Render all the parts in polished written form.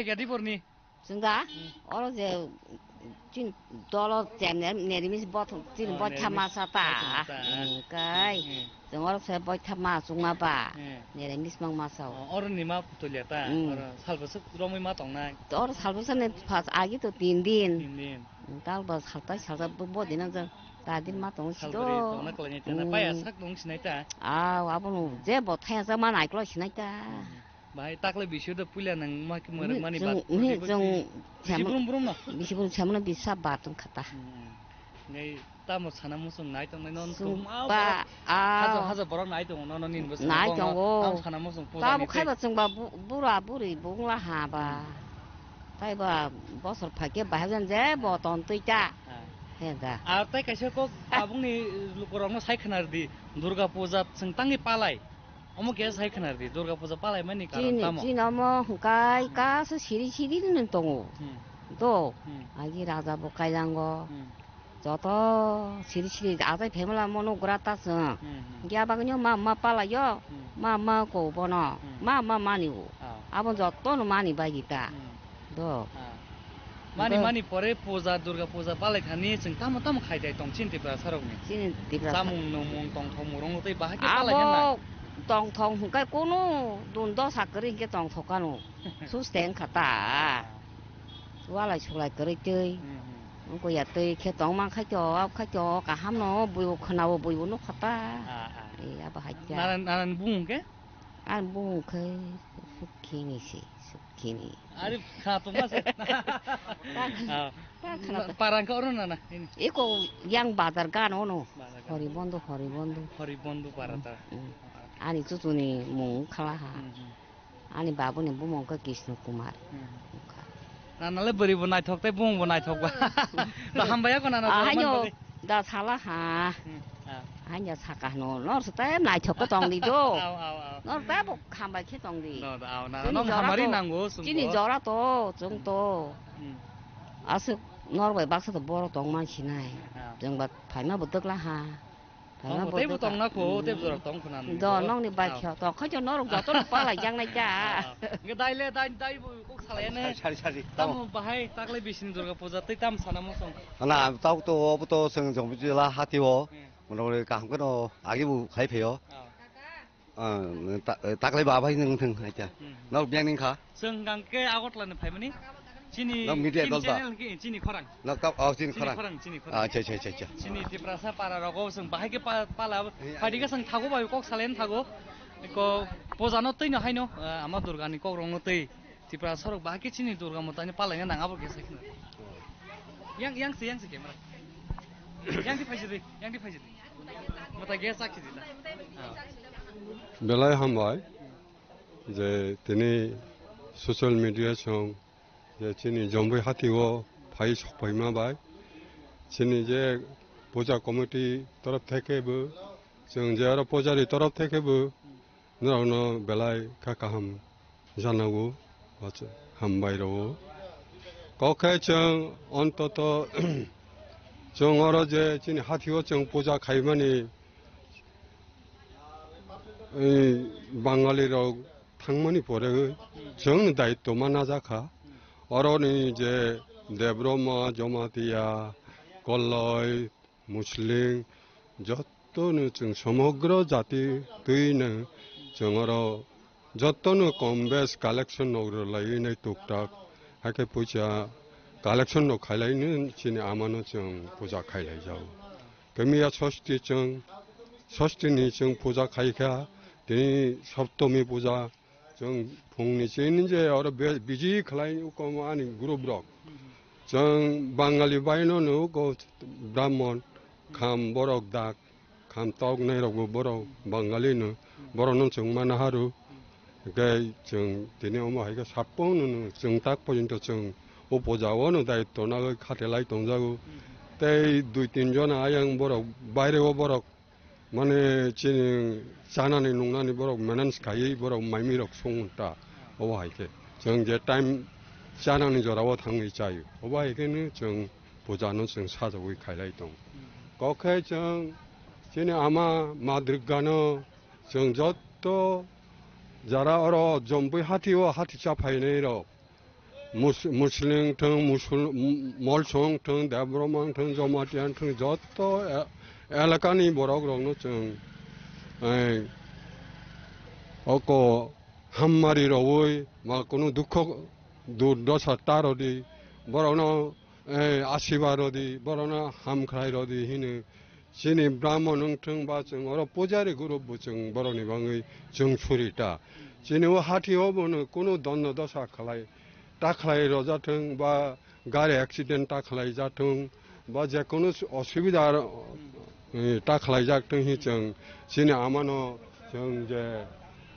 Gadiporni. Sunda, orang je, cin dolar jam ni bot, cin bot thamasa ta, kai, orang saya bot thamas sungai ba, ni mang masau. Orang ni mah betul ya ta, orang salbasuk romi mah tong na. Orang salbusan ni pas agi tu tindin, Indin. tal bas salta bot ni nang tadi mah tong situ. Tong na kalau ni cina, payah sak tong sini ta. Apa nu, je bot thaya sama naik lo sini ta. Bahaya tak lebih sudah punya nang mak mani bat. Ni jeng, Brum no. Bisa bisa batung kata. Ngai tamu sana musung naik tong non. Sumba, haza boron naik tong non nin bus. naik tong tamu sana musung. Tamu kai ba sumba bura buri bung lah ha ba. Tai ba bosor pakai bahagian je boton tu ja. Heda. Tai kaisa kok abung ni lukurang no sai khanar di Durga Puja sing tangi palai. Omo kaya sai khanar di Durga Puja palai mani karam tamu. Cina mo kai kas siri 는 tongu. 또 아기 라자 보kai langgo. 저도 시리 아자 배물라 모노 그라타스. 기아바그녀 마마 빨라요. 마마 고보노. 마마 마니고. 아본 저또는 많이 바기다. 또 Mani pore puja Durga Puja palai khani sing tamu khai dai tong chin tipra sarok ni. Chin tipra. Samung nomung tong thomurong tei bahagi palai hen tong thong kai kono dundo sakri ke tong thokanu. Susteng khata. Wala chulai kari chơi. Ko ya tei ke tong mang khai cho ka ham no bui khnao bui no khata. Apa haja. Naran bung ke? An bung ke sukini si. Kini. Arif khatu mas. Parang ka orang nana ini. Iko yang bazar kan ono. Horibondo. Horibondo parata. Ani cucu ni mung kalah. Ani babu ni bumong ke Krishna Kumar. Nana le beri bunai thok te bung bunai thok ba. Da hambaya ko nana. Hanyo da salah ha. Hanya sakah no, nor setem naik cokot tong di do. Nor tebuk hambai ke tong di. Nor hamari nanggo sungko. Cini jora to, jeng to. Asuk nor bai baksa to boro tong man sinai. Jeng bat phai butuk lah ha. Phai butuk tong na ko, te boro tong khunan. Do nong ni bai khyo to, khai cho nor ga to pa la jang nai ja. Ngadai le dai bu kok sale ne. Sari. Tam bahai takle bisin Durga Puja te tam sana mosong. Na tao to seng jong bi la hati wo. Mình cảm cái đồ ai bu khai phiếu tắc lấy bà phải nâng thừng hay chưa nó bien ninh khá sưng gang cái áo lần phải mấy chini nó mi điện đó chini khorang nó cấp chini khorang chơi chini thì prasa para rogo sưng bahai cái pala phải đi cái sưng thago bao kok salen thago ko pozano tei no haino ama durga ni kok rong no tei thì prasa rok bahai cái chini durga motanya pala yang nang abur kesa yang si kamera yang di phai Mata gas sakit itu. Belai hambai, je tini social media song, je sini jombai hati wo phai sok phai ma bai, sini je puja committee taraf theke bu, sing je ara pujari taraf theke bu, no belai kakaham janagu, baca hambai ro. Kokai chang ontoto 정 어러 제 진이 하티오 정 보자 가이만이 방갈리로 탕머니 보래 정 다이 또 만나자카 어러니 이제 네브로마 조마티야 골로이 무슬림 যতনো 정 সমগ্র জাতি তুইনে 정어러 যতনো কমবেস collection নগরলাই নাই টুকটাক হাকে পয়সা collection no খাইলাই는 지니 아마노 정 보자 খাইলাই যাও 그미야 ষষ্ঠী ষষ্ঠী니 정 보자 খাই카 되니 সপ্তমী 보자 정 봉니 제인제 어러 비지 খালাই কোম 아니 그룹럭 정 বাঙালি বাই노노 고 ব্রাহ্মণ খাম বরক দাক খাম তক নেরগো বরক বাঙালিনো বর는 정만 하루 그 정 되니 어머 하이가 사뽕는 정딱 포인트 정 오 보자 어느 다이 또 나가 카텔라이 동자고 때 두이 틴전 아양 버럭 바이레 오 버럭 만에 진 자나니 농나니 버럭 메넌스 가이 버럭 마이미럭 송다 오 하이게 정제 타임 자나니 저라고 당이 자유 오 하이게는 정 보자는 정 사자고 가이라이 동 거케 정 진이 아마 마드르가노 정저또 자라 어러 좀부 하티와 하티 차파이네로 무슬링 등 몰송 등 대브로망 등 조마티안 등 저또 엘라카니 뭐라 그러노 좀 어고 한 마리로 오이 막고는 누커 누더사 따로디 뭐라노 아시바로디 뭐라나 함크라이로디 히는 신이 브라모능 등바증 어로 보자리 그룹 부증 뭐라니 방의 정출이다 진이와 하티오보는 꾸노 돈노도 사클라이 딱클라이 로자 등바 가리 액시덴트 딱클라이 자등 바제 꾸노 어수비다 딱클라이 자등 히정 진이 아마노 정제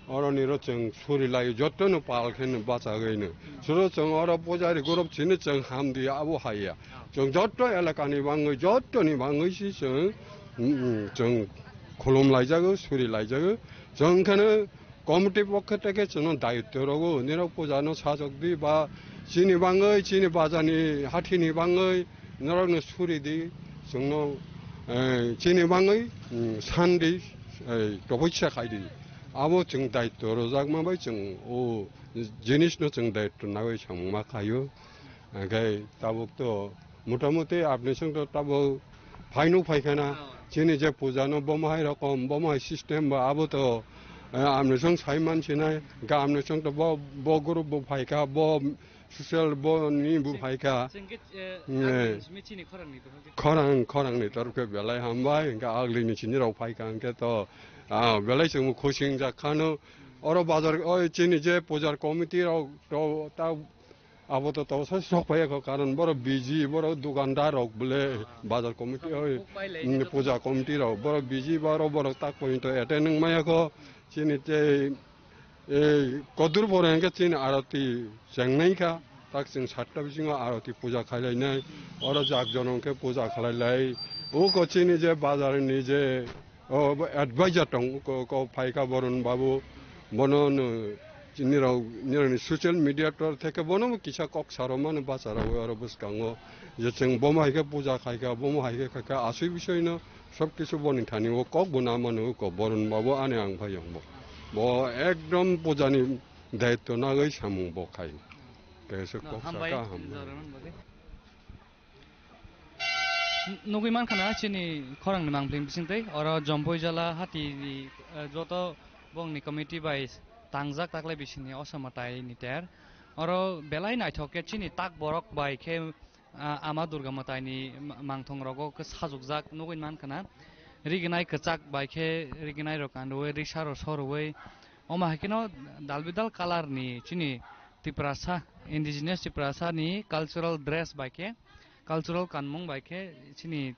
어른이로 정 수리라이 줬더는 빨겠는 바자거이는 주로 정 어라 보자리 그룹 진이 정 함디 아부하이야 정 줬더 엘라카니 방의 줬더니 방의 시정 정 콜롬라이자고 수리라이자고 정카는 কমিটি পক্ষ থেকে 저는 다이어트라고 내가 보자는 사적들이 봐 진이 방의 진이 바자니 하티니 방의 너라는 수리디 정노 진이 방의 산디 도보치아 가이디 아무 정 다이어트로 작만 봐정오 지니스노 정 다이어트 나고 정말 가요 그 따복도 모টামুটি আপনি সঙ্গে 따복 파이노 파이카나 진이 제 보자는 뭐마이라고 뭐마이 시스템 뭐 아부도 암내성 사이만 지나요. 그러니까 암내성도 뭐 그룹 뭐 파이카 뭐 수설 뭐니 뭐 파이카 커랑 또 그 별라이 한바이 그러니까 아글리니 진이라고 파이카 그러니까 또아 별라이 좀 고생자 카노 어로 바자 진이 이제 보자 코미티라고 또딱 아무도 또 설속 봐야 그 가는 뭐로 비지 뭐로 두간다라고 불래 바자 코미티 보자 코미티라고 뭐로 비지 바로 딱 포인트 에테능 마야 그 진이 이제 거들 보내는 게 진이 알았디 생내니까 딱생 사tab지가 알았디 보자 칼라이네 어러 작전은 게 보자 칼라이 오거 진이 이제 바자는 이제 뭐 애드바이저 그 파이카 버는 바부 뭐는 진이라고 이런 소셜 미디어 또 되게 보는 기사 꼭 사람만 바자라고 여러분스강고 이제 정 뭐마이게 보자 가이가 뭐마이게 가까 아수비셔이나 सबकिছু বনি থানিও কক বনামানো ক বরন বাবু আনে আং ভাইং 뭐 একদম 보자니 দায়িত্ব 나의 사무 বখাই 그래서 꼭 사가 নগুইমান খানা চিনি খরাং নাং প্লিং বিসিংতৈ অর জম্পই জালা হাতি যত বংনি কমিটি বাই তাংজাক তাকলাই বিসিনি অসমাতাই নিটার অর বেলাই নাইথকে চিনি তাক বরক বাই খে ama durga matayni mangthong rogo ke sajukjak nugin mankana rignai kachak baikhe rignai rokandoi risaro soroi oma hakino dalbidal color ni chini tiprasa indigenous tiprasa ni cultural dress baikhe cultural kanmung baikhe chini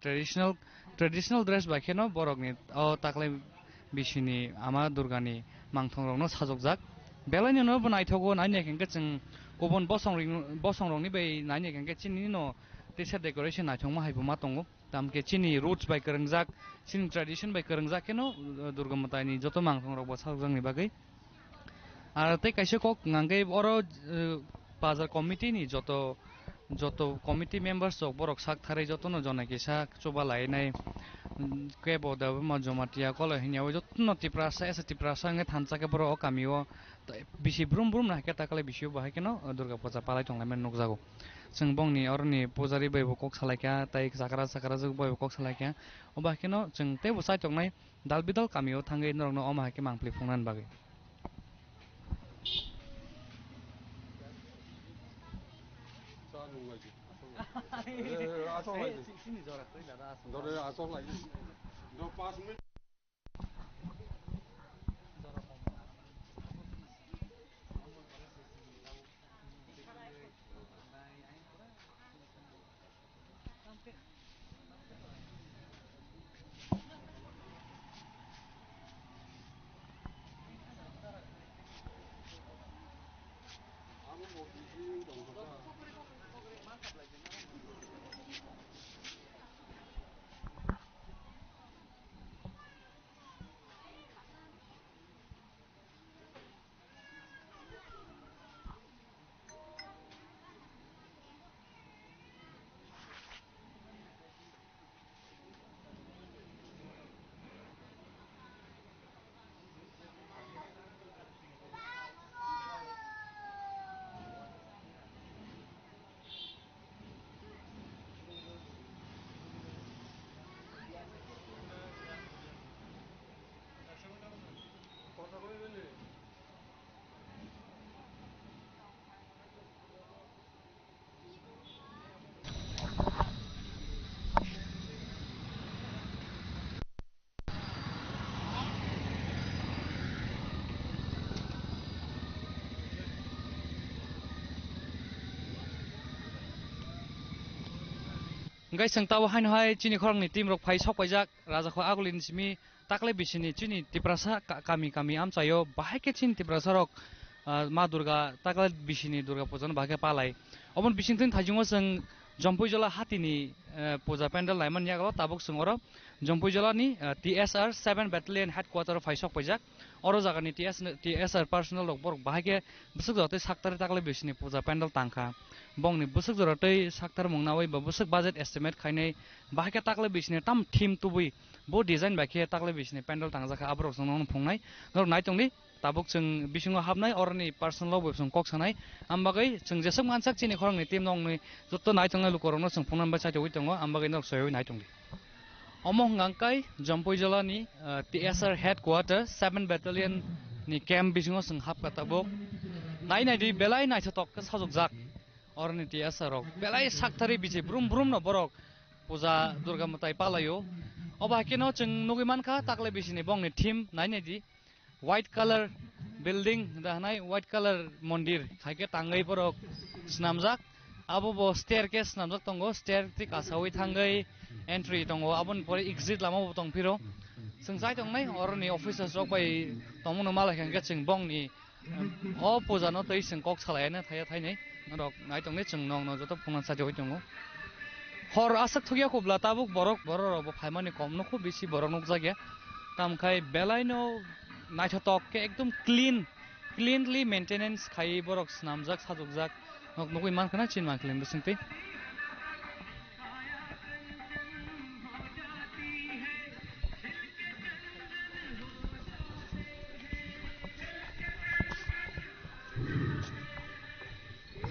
traditional dress baikhe no borok ni o taklai bisini ama durga ni mangthong rogno sajukjak belai no naithogo naine kengke chung गुबुन बसंरंनि बै नायनि गेंगे चिनि नो T-shirt decoration नायथंमा हायबुमा दंगो तामके चिनि रुट्स बाय करंजाक चिनि ट्रेडिशन बाय करंजाक केनो दुर्गा मातानि जतो मांगथं रग बसाजंनि बागै आरो तै कायसे कक नांगै अरो बाजार कमिटि नि जतो कमिटि मेम्बार्स जक बरक साक थारै जतो न जनाय केसा चोबा लायनाय के बदाबो मजमाटिया कल हिनियाव जतो तिप्रासा एसे तिप्रासा nge थानसाके बरो कामियो बिसि ब्रुम नाके ताकले बिसियो बाहाय केनो दुर्गा पूजा पालाय तंलाय मेन नुकजागो जों बंनि अरनि पुजारि बैबो कक सालायका ताय जाकरा जों बैबो कक सालायका अबा केनो जों ते बसाय तंनाय दालबिदाल कामियो थांगै नरनो अमा हाके मांप्लि फुंनान बागै Gai sang tawo hain hai chini khorang ni team rok phai sok paijak raja kho agulin simi takle bisini chini tiprasa kami kami am chayo bahai ke chin tiprasa rok ma durga takle bisini durga pujan bahai palai obon bising tin thajungo sang jompoi jola hatini puja pandal laiman yakalo tabuk sungoro jompoi jola ni TSR 7 battalion headquarter phai sok paijak oro jaga ni TSR personal rok borok bahai ke busuk jote saktar takle bisini puja pandal tangkha bong ni busuk jorotei saktar mungnawai ba busuk budget estimate khainai bahai ke takle bisini tam theme tubui bo design baikhe takle bisini pandal tangjaka abrok song phungnai nor naitongni tabuk chung bisingo habnai orni personal web sung kok sanai ambagai chung jesam mansak chini khorang ni team nong ni jotto naitongai lukorongno chung phungnam ba chaito uitongo ambagai nok soyoi naitongli omong ngangkai jompoi jola ni TSR headquarter 7 battalion ni camp bisingo chung hab katabok nai nai di belai nai chatok ka sajok jak orni TSR rok belai saktari bije brum brum no borok puja durga matai palayo oba keno chung nugi mankha takle bisini bong ni theme nai nai di white color building dahnai white color mondir khaike tangai porok snamjak abo bo staircase snamjak tongo stair ti kasawi thangai entry tongo abon pore exit lama bo tongpiro sungsai tongnai orni officers rok bai tongmung mala khangke chung bong ni o puja no tei sing kok salai na thaya thainai rok nai tongnai chung nong no joto phungan sa joi tongo hor asak thugia khubla tabuk borok borok bo phaimani kom no khub bisi borok nok jagya tamkhai belai no naithotok ke ekdom cleanly maintenance khai borok snamjak sajokjak nok nokui mankhana chin manklen bisingte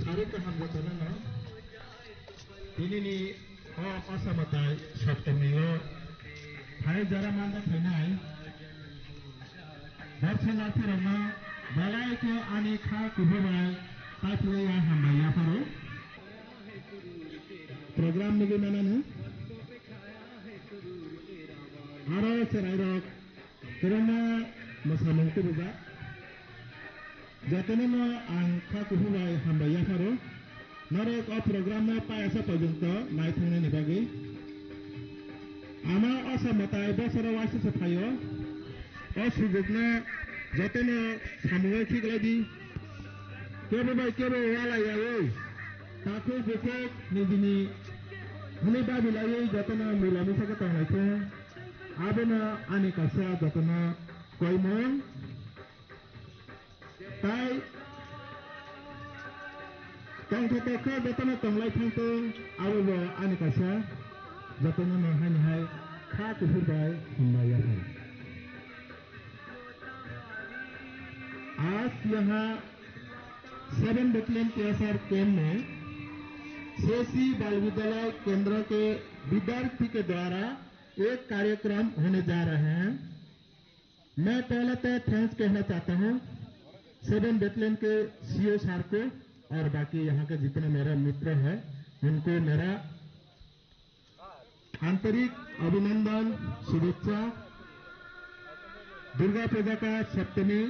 Sarita hamjatana na ini ni asamatai saptamiyo hai jara manda thainai दर्शनार्थी रमा बलाई के आने खा कुबबाई ताकि या हमाया करो programme में भी मैंने है आरो से राइरोक करना मसामुंतु बुजा जतने में आंखा कुबबाई हमाया करो नरे को प्रोग्राम में पायसा पर्यंत नाइथने निभागे आमा असमताय बसरा वासी सफायो असुजुगना जतने सामुए खिगलादि केबो बाय केबो वालायायै ताको बेखौ निदिनि हनै बाबिलायै जतने मिलानि सके तंनायखौ आबेना आनि कासा जतने कयमन ताय तंथेखौ जतने तंलाय थांखौ आबो आनि कासा जतने नहाय खा कुफुरबाय हमनाया है आज यहाँ 7 बटालियन TSR कैंप में शेषी बाल विद्यालय केंद्र के विद्यार्थी के द्वारा एक कार्यक्रम होने जा रहे हैं। मैं पहले तो थैंक्स कहना चाहता हूँ 7 बटालियन के CO सर को और बाकी यहाँ के जितने मेरे मित्र हैं उनको मेरा आंतरिक अभिनंदन शुभेच्छा। दुर्गा पूजा का सप्तमी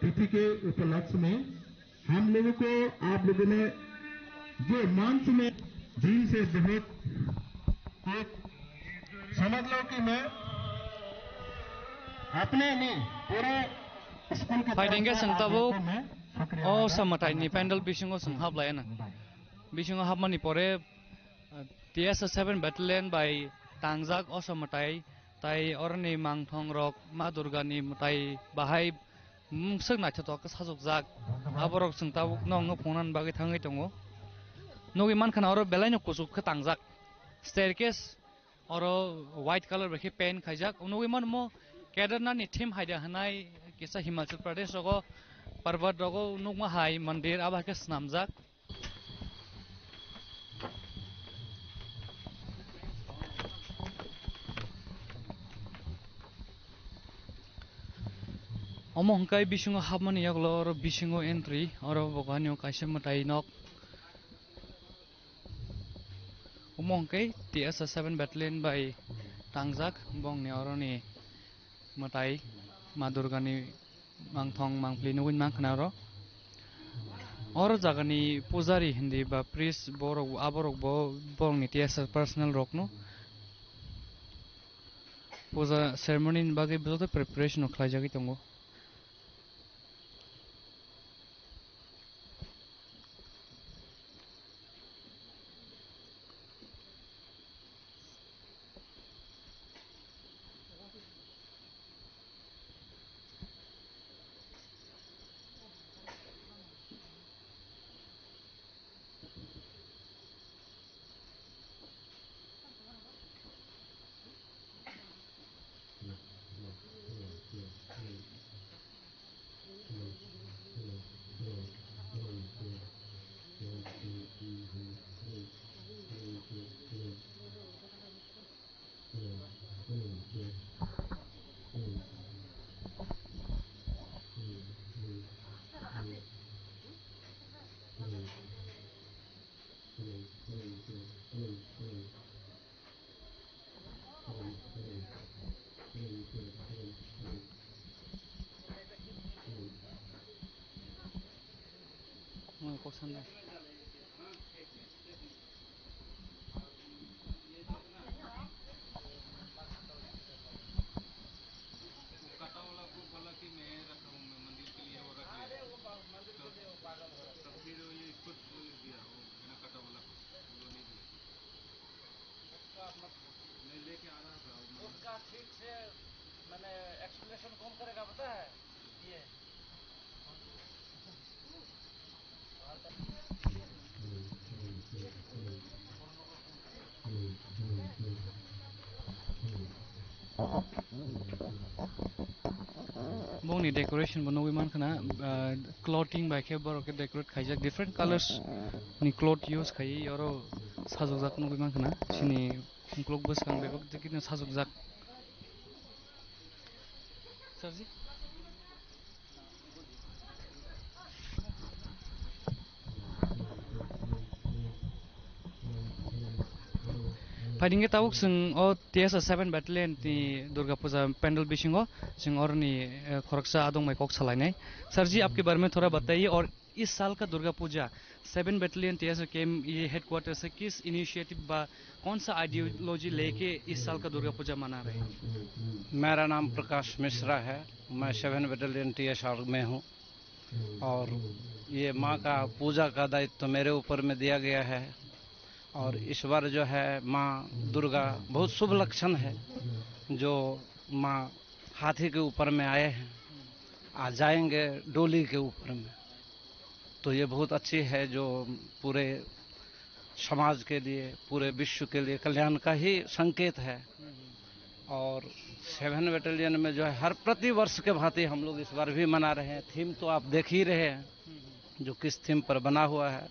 तिथि के उपलक्ष्य में हम लोगों को आप लोगों ने जो मंच में जी से बहुत समझ लो कि मैं अपने नहीं पूरे स्कूल के फाइटिंग संताबो ओ समाtai ni pendal bisingo संहाब लायना bisingo habmani pore TSR 7 battalion by tangjak o समाtai tai orni mangthong rok ma durga ni mutai bahai sing naithotok ka sajokjak aborok singtabuk nong no phongnan bagai thangai tongo nogi mankhana oro belaino kusuk kha tangjak staircase oro white color bakhe paint khaijak nogi manmo kedarnath ni theme haida hanai kisa Himachal Pradesh rogo parbat rogo nugma hai mandir aba ke snamjak omong kai bisingo habmani yaklo oro bisingo entry oro boganyo kaisa matai nok omong kai TSR 7 battalion by tangjak bong ni oro ni matai ma durga ni mangthong mangpli nuin mangkhana ro और जागानि पुजारी हिंदी बा प्रिस बरक आबरक बरंनि TSR personal रकनो पुजा ceremony बागै बिजों preparation खालामजागि दङ उसका ठीक से मैंने एक्सप्लेनेशन कौन करेगा पता है ये Bongni decoration bono wiman kana clothing by ke boro ke decorate khaijak different colors ni cloth use khai oro sajokjak no wiman kana sini cloth bus kang bego tikina sajokjak sarji Fighting ke tabuk sing o TS 7 battalion ni Durga Puja pandal बिशिंगो Singh और नी खरकसा आदोंग में Coke चलाने sir जी आपके बारे में थोड़ा बताइए और इस साल का दुर्गा पूजा 7 बैटलियन टीएस केम ये हेडक्वार्टर से किस इनिशिएटिव बा कौन सा आइडियोलॉजी लेके इस साल का दुर्गा पूजा मना रहे हैं मेरा नाम प्रकाश मिश्रा है मैं 7 बैटलियन टीएसआर में हूँ और ये माँ का पूजा का दायित्व तो मेरे ऊपर में दिया गया है और इस बार जो है माँ दुर्गा बहुत शुभ लक्षण है जो माँ हाथी के ऊपर में आए हैं आ जाएंगे डोली के ऊपर में तो ये बहुत अच्छी है जो पूरे समाज के लिए पूरे विश्व के लिए कल्याण का ही संकेत है और 7 बैटलियन में जो है हर प्रति वर्ष के भांति हम लोग इस बार भी मना रहे हैं थीम तो आप देख ही रहे हैं जो किस थीम पर बना हुआ है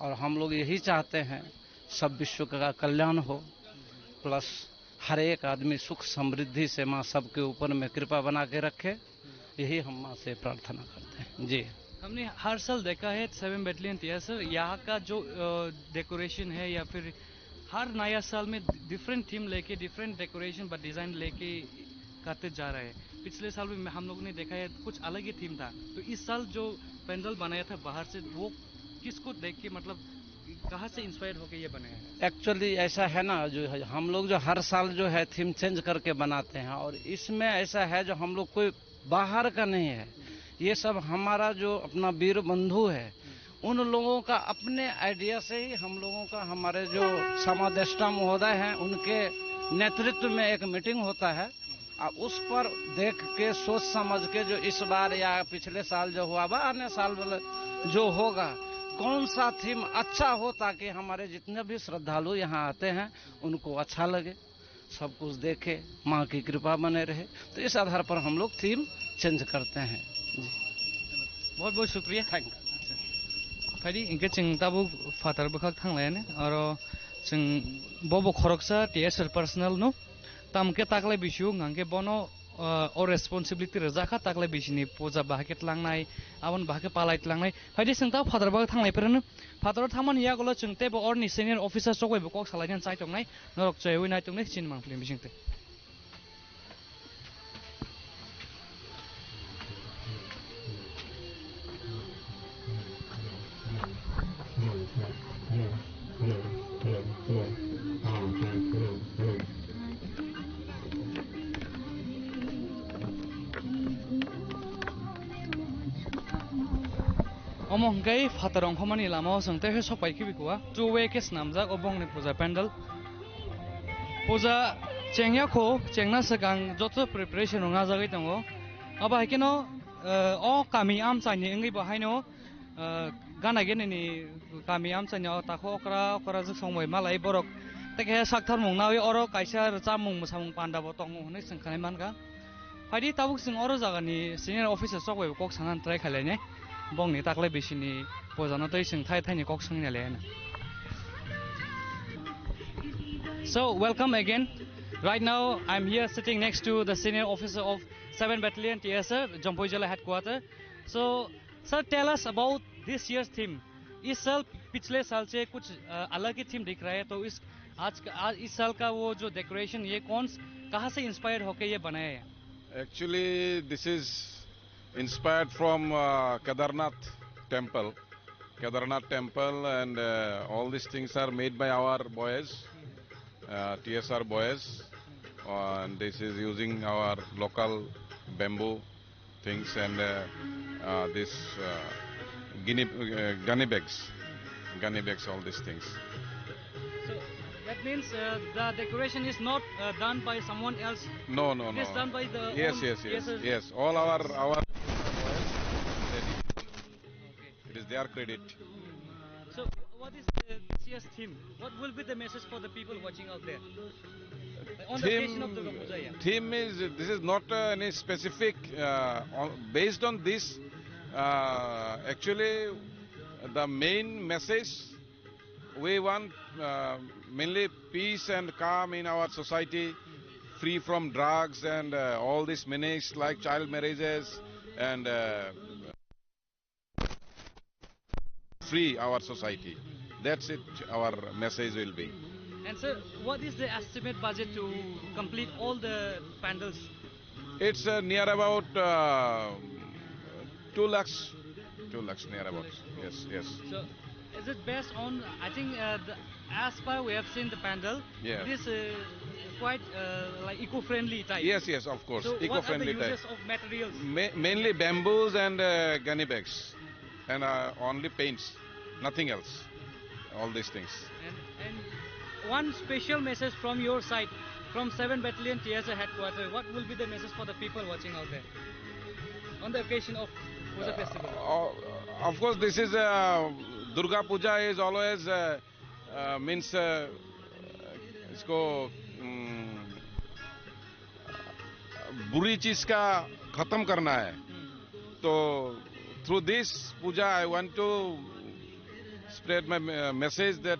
और हम लोग यही चाहते हैं सब विश्व का कल्याण हो प्लस हर एक आदमी सुख समृद्धि से माँ सबके ऊपर में कृपा बना के रखे यही हम माँ से प्रार्थना करते हैं जी हमने हर साल देखा है 7 बैटलियन टीएस यहाँ का जो डेकोरेशन है या फिर हर नया साल में डिफरेंट थीम लेके डिफरेंट डेकोरेशन बट डिजाइन लेके करते जा रहे हैं पिछले साल भी हम लोगों ने देखा है कुछ अलग ही थीम था तो इस साल जो पेंडल बनाया था बाहर से वो किसको देख के मतलब कहाँ से इंस्पायर होके ये बनाया है एक्चुअली ऐसा है ना जो है हम लोग जो हर साल जो है थीम चेंज करके बनाते हैं और इसमें ऐसा है जो हम लोग कोई बाहर का नहीं है ये सब हमारा जो अपना वीर बंधु है उन लोगों का अपने आइडिया से ही हम लोगों का हमारे जो समादेष्टा महोदय हैं उनके नेतृत्व में एक मीटिंग होता है और उस पर देख के सोच समझ के जो इस बार या पिछले साल जो हुआ बा आने साल वाले जो होगा कौन सा थीम अच्छा हो ताकि हमारे जितने भी श्रद्धालु यहाँ आते हैं उनको अच्छा लगे सब कुछ देखे माँ की कृपा बने रहे तो इस आधार पर हम लोग थीम चेंज करते हैं जी बहुत बहुत शुक्रिया थैंक फाइदी इनके चिंग ताबु फादर बखक थांलायाने और चिंग बबो खरकसा टीएसआर पर्सनल नो तामके ताकले बिशु गांगे बनो और रेस्पॉन्सिबिलिटी रजाखा ताकले बिसिनि पूजा बाहाकेट लांनाय आवन बाहाके पालायत लांनाय फाइदि सोंता फादर बखक थांलायफोरनो फादर थामान यागलो चिंते बो और नि सिनियर ऑफिसर सगय बो कक सालायन चाइ तंनाय नरक चयवै नाय तंनाय सिन मांफलिम बिसिंते Omong gay fatarong homani lama sang te sopai kibikuwa two way kes namjak obong ni puja pandal puja chengya kho chengna sakang joto preparation nga jagai tango aba hekeno o kami am chani ngai ba haino gana gene ni kami am chani ta kho okra jik songbai malai borok teke sakthar mong nawi oro kaisa chamung musamung panda bo tongo hone sangkhanai manka phadi tabuk sing oro jagani senior officer sokbai kok sangan try khalaine bong ni taklai bisini pojano tei sing thai ni kok sangnya lena. So welcome again. Right now I'm here sitting next to the senior officer of 7 Battalion TSR Jampoi Jila headquarter. So sir, tell us about this year's theme. इस साल पिछले साल से कुछ अलग ही theme दिख रहा है तो आज इस साल का वो जो डेकोरेशन ये कहाँ से इंस्पायर होके ये बनाया है? Actually, this is inspired from Kedarnath temple. Kedarnath temple and all these things are made by our boys, TSR boys. And this is using our local bamboo things and this gunny bags, all these things. So that means the decoration is not done by someone else. No. It is done by the Yes. All our boys ready. Okay. It is their credit. So what is this year's theme? What will be the message for the people watching out there? On the occasion of Durga Puja, yeah. Theme is, this is not any specific, based on this, actually the main message, we want mainly peace and calm in our society, free from drugs and all this menace like child marriages and free our society. That's it, our message will be. And sir, what is the estimate budget to complete all the pandals? It's near about 2 lakhs. 2 lakhs near about. Yes. So, is it based on? I think as per we have seen the pandal, Yeah. it is quite like eco-friendly type. Yes, of course. So, Eco-friendly what are the type. uses of materials? Mainly bamboos and gunny bags, and only paints, nothing else. All these things. And one special message from your side, from 7 Battalion TSR headquarters. What will be the message for the people watching out there on the occasion of Puja festival? Of course, this is Durga Puja is always means इसको बुरी चीज का खत्म करना है. So through this puja, I want to spread my message that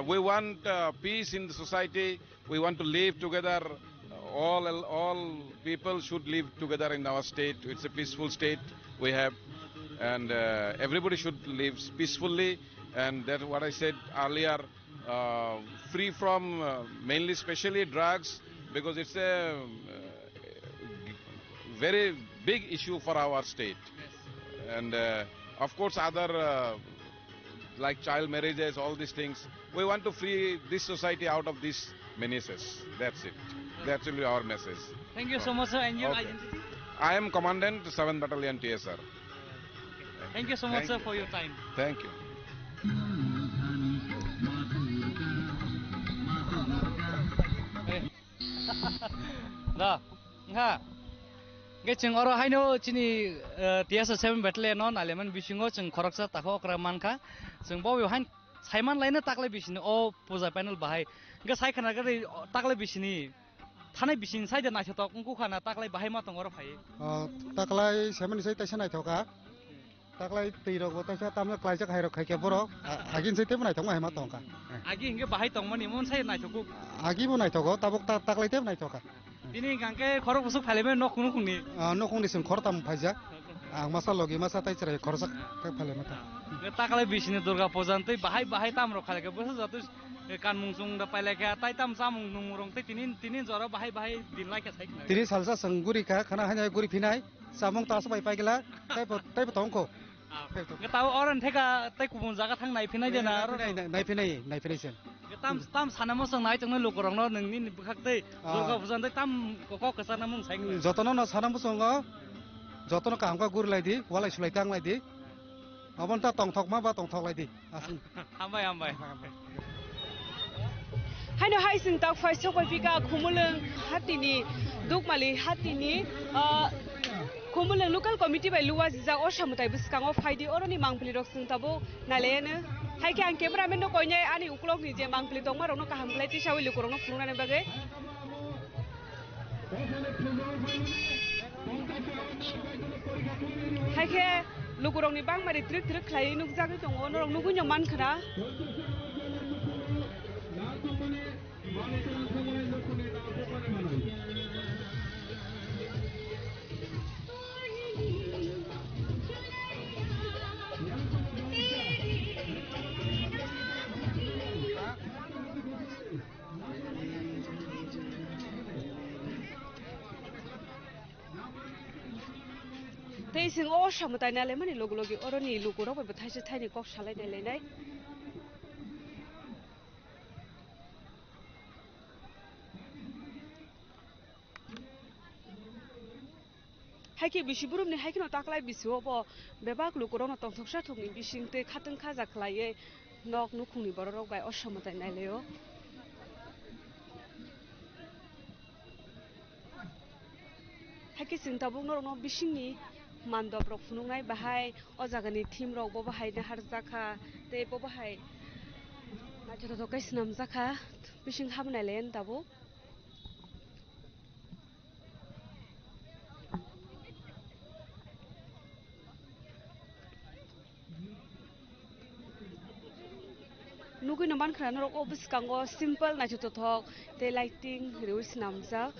we want peace in the society. We want to live together. All people should live together in our state. It's a peaceful state we have, and everybody should live peacefully. And that's what I said earlier. Free from mainly, especially drugs, because it's a very big issue for our state. And of course, other like child marriages, all these things. We want to free this society out of these menaces. That's it. That's really our message. Thank you so much, sir. And your Okay. identity? I am Commandant 7 Battalion TSR. Thank you so much, sir, for your time. Thank you. Da, nga. Gecheng oro haino chini TSR 7 Battalion non aleman bisingo cheng khoraksa takho okra manka cheng bo hain saiman laina taklai bisini o puja panel bahai ga sai khana ga taklai bisini thanai bisin sai de naitho tok ku khana taklai bahai ma tongoro phai taklai semani sai taisa naithoka taklai tiro taisa tamna klaisa khairo khaike borok agin sai tebnai thongma hema tongka agi hinge bahai tongmani mon sai naithoku agi bo naithogo tabuk taklai teb naithoka ini gangke khorok busuk phaleme nok kunu kuni nokungni sing khortam phaija ang masa logi masa tai chrai khorsak ka phalema ta taklai bisini Durga Puja tei bahai tam ro khaleke bosu jatu kan mungsung da paileke tai tam samung numurong tei tinin jora bahai din laike sai tiri salsa sangguri ka khana hanya guri phinai samung tas pai paigela tai tongko tahu orang tega teh kubun jaga thang naik pinai jana नायफैनायसो tam sana mo sang naik jengna lukurang no nengni bukhak teh durga pujan teh tam kok kesana mung saing যতন না সানাম সঙ্গ যতন কামকা গুর লাইদি ওয়ালাই সুলাই তাং লাইদি অবন তা টংথক মা বা টংথক লাইদি আসুন hambai hambai haino haising tak fai sokoi pika khumuleng hatini dukmali hatini khumuleng local committee bai luwa jija o samutai biskango faidi oroni mangpli rok sing tabo nalene haike ang cameraman no koinai ani uklok ni je mangpli tongma rok no kaham klai ti sawi lukurong no fungnane bage haike lukurong ni bang mari trik trik khlai nukjagoi tongo norok nugunya mankhara tei sing o samutai nale mani logi oroni lukuro bai thaise thaini kok salai nai haike bisiburum ni haike no taklai bisio bo bebak lukuro no tongthoksa thokni bisingte khateng khaja khlaiye nok nukhungni borok bai o samutai naileo haike singtabuk norok no bisingni mandop rok funungnai bahai o jagani thim rok bo bahai na harjaka tei bo bahai naithoto to kai snam jaka bising hamnai len tabo nugui no mankhra norok o biskango simple naithoto thok tei lighting rewi snamjak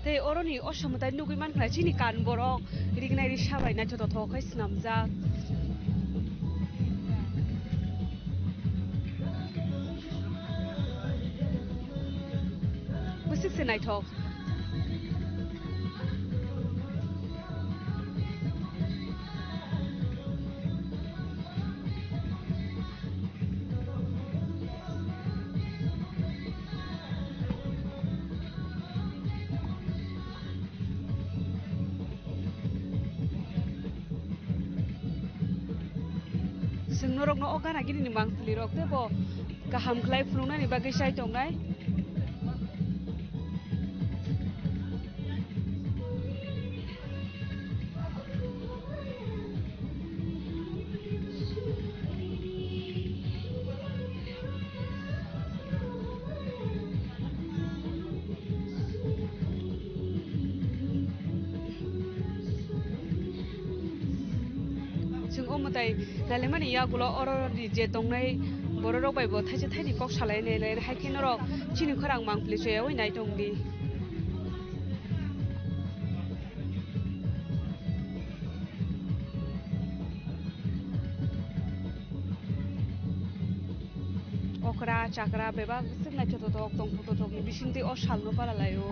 tei oroni o samutai nugui mankhra chini kan borok rignai ri sabai naithoto thok kai snamjak busik naithok norok no ogana gini ni mangpli rok te bo kaham khlai phunungnai ni bagui sai tongnai nalemani yagulo oroni je tongnai bororok bai bo thaise thaini kok salai nei haike norok chini khorang mangpli se oi nai tongdi okra chakra beba singna choto tok tong photo tok ni bisingti o salno paralayo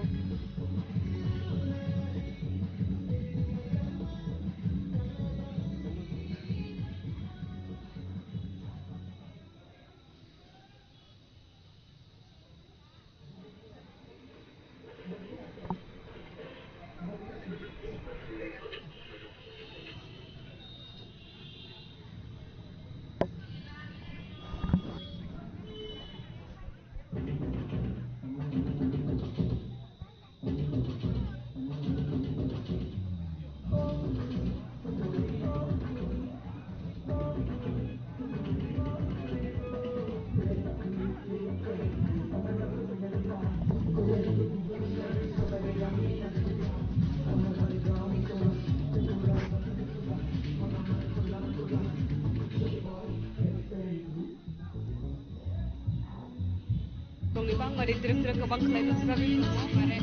bang mari trek-trek ke bang klai sabi mare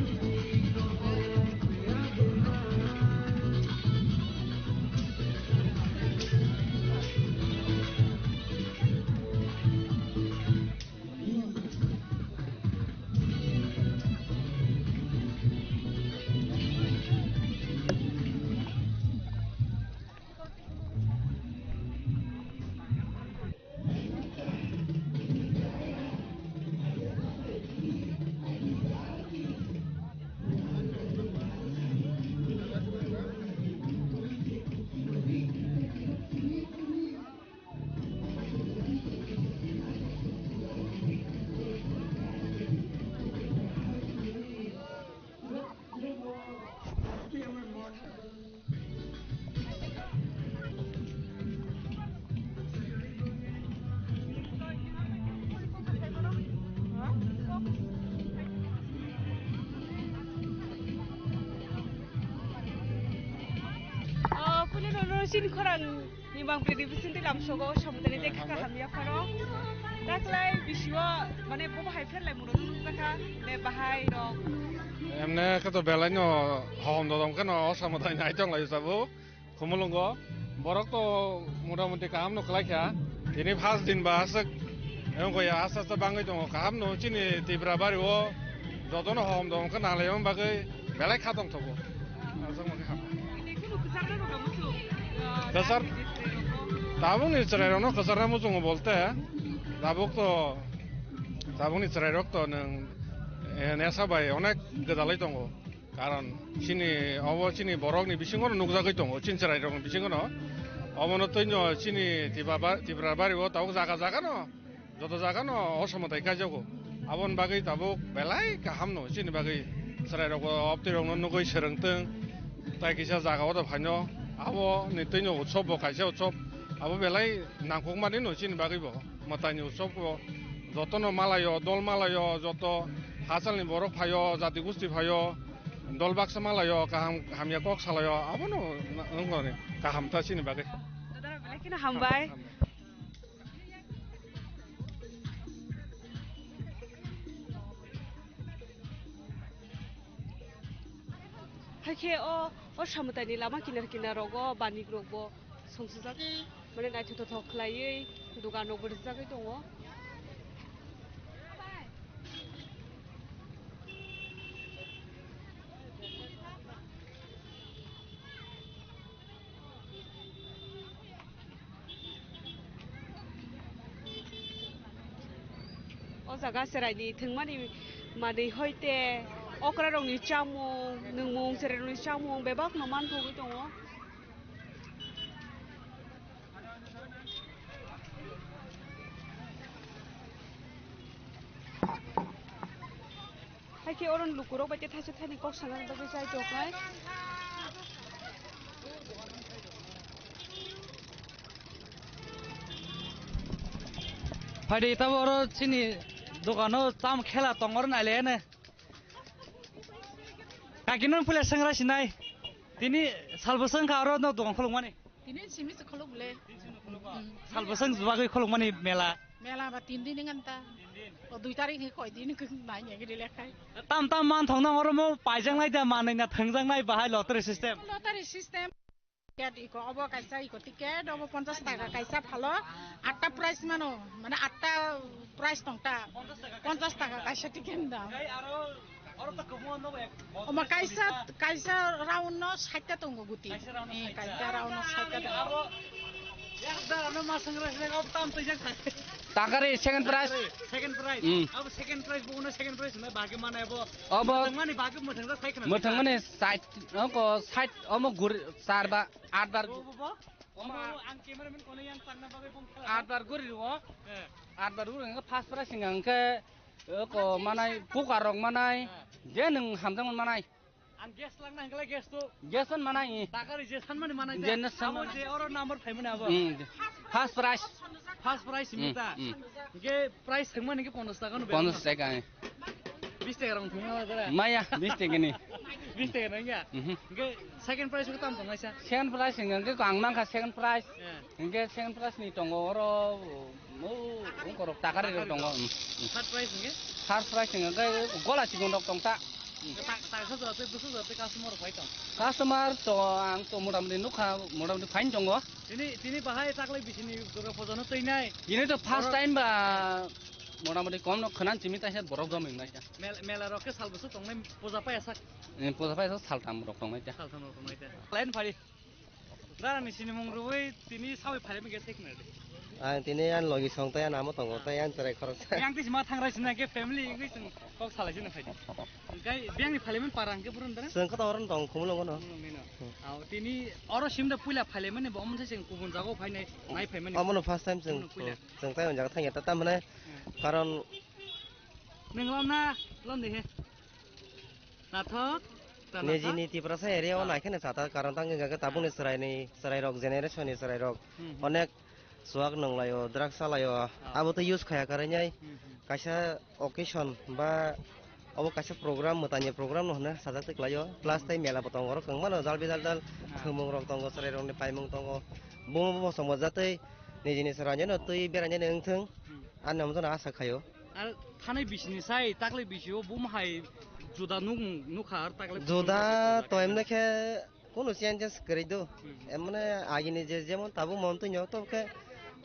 sini korang ni bang beri besinti lam sogo samudani dekha ka hamia paro daklai biswa mane bo bahai fer lai muro zaka ne bahai rok emne kato belanyo hom dodom kano samudai nai tong lai sabu khumulungo borok to motamuti kaham no khlaikha ini phas din ba asak engko ya asa sa bangai dong kaham no chini tibra bari o jotono hom dom kana lai bagai belai khatong thobo asang ma kham kasar tabung ni cerai no kasar namu cungo bolte tabuk to tabung ni cerai rok to neng nesa bai onek gedalai tongo karon sini awo sini borok ni bisingono nukjagai tongo chin cerai rok bisingono awono toinyo sini tibra bari o tabuk jaga no joto jaga no osamodai kajago abon bagai tabuk belai kaham no sini bagai cerai rok opti rok no nugoi serengteng tai kisa jaga o to phanyo abo ni toinyo utsob bo kaisa utsob abo belai nangkok mani no sini bagai bo matani utsob bo joto no malayo dol malayo joto hasal ni borok phayo jati gusti phayo dol baksa malayo kaham hamya kok salayo abo no ngoni kaham ta sini bagai dadara belai kina hambai Hake o samudani lama kinar rogo bani rogo songsujak mane nai thotho khlai dugan no gurjagai dongo o jaga serai ni thingmani mani hoite okra rong ni chamung nungmung serai rong ni chamung bebak no man thogai dongo Hake oron lukurok baite thaise thani kok sangan bagai jai tokai Phadi taboro sini dogano tam khela tongor na le ne kakinon pula sangra sinai tini salbasang ka aro no dong kholong mani Tini simi sekolok boleh. salbasang bagai kholong mani mela Mela ba 3 din dengan ta. O 2 tarik ni koi din ke nanya ke dilekai. tam man thongnang oro mo paijang nai da manai na thangjang nai bahai lottery system Lottery system. Tiket iko obo kaisa iko tiket obo 50 টাকা kaisa phalo 8টা price mano mane 8টা price tongta 50 টাকা kaisa tiket dam Oma kaisa round no 60টা tongo guti kaisa round no 60টা Takari second prize. Abo second prize bukan second prize na bagi mana abo. Abo Mani bagi muthang da cycle. muthang mane side ko side omo gur 4 bar 8 bar. Omo ang cameraman kono yang tangna bagi pom. 8 bar gur ro. 8 bar gur nga first prize singang ke ko manai pukarong manai. Je nang hamdang manai. Ang guest lang nang kala guest to. Jason manai. Takari Jason mani manai. Jason abo je oro number 5 mana abo. First prize. First prize minta. Ge prize thengman ge 50 টাকা no. 50 টাকা. 20 টাকা rong thengma dara. Maya 20 টাকা ni. 20 টাকা nanya. Ge second prize ko tam tong aisa. Second prize singang ke angmang ka second prize. Ge second prize ni tongo oro mo ongkoro takari ro tongo. Third prize nge. Third prize singang ke gola sigong dok tongta. Customer to ang to mudah-mudahan nukha mudah-mudahan fine jongo. Ini bahaya taklay bisini durga puja no toinai. Ini to first time ba mudah-mudahan kom no khanan chimi ta set borok jom ngai ja. Mela roke salbusu tongnai puja pa yasak. Puja pa yasak saltam rok tongnai ja. Saltam rok tongnai ja. Lain phari. Dara ni sini mongruwe tini sawi phari me gesek na. Tini an logi song tayan amo tongo tayan cerai korok. Yang tis ma thang raisina ke family ngi sing kok salah sini phari. Gai biang ni phali men parang ke burun dara. Seng kata orang tong kumulong kono. Aw tini oro simda pula phali men bo amon sing kubun jago phai nai phai men. Amono first time seng tayan jaga thang yata tam mane karon nenglam na lom de he. Na thok Nejini tipra sa area on aikene sata karon tang jaga tabung ni serai rok generation ni serai rok. Onek suak nong layo drug sa layo abo to use khaya karenya kaisa occasion ba abo kaisa program mutanya program no hona sajak te klayo plus tai mela botong oro kangma no jal bidal dal khumung rok tongo sarai rok ni paimung tongo bo samajate nijini saranya no tui beranya nengthung annam to na asa khayo আর থানায় বিশনি সাই তাকলে বিশিও বুমহাই জুদা নুখার তাকলে জুদা তো এমনে খে কোনো changes করে দো এমনে আগিনি যে যেমন তাবু মন তো নিও তো কে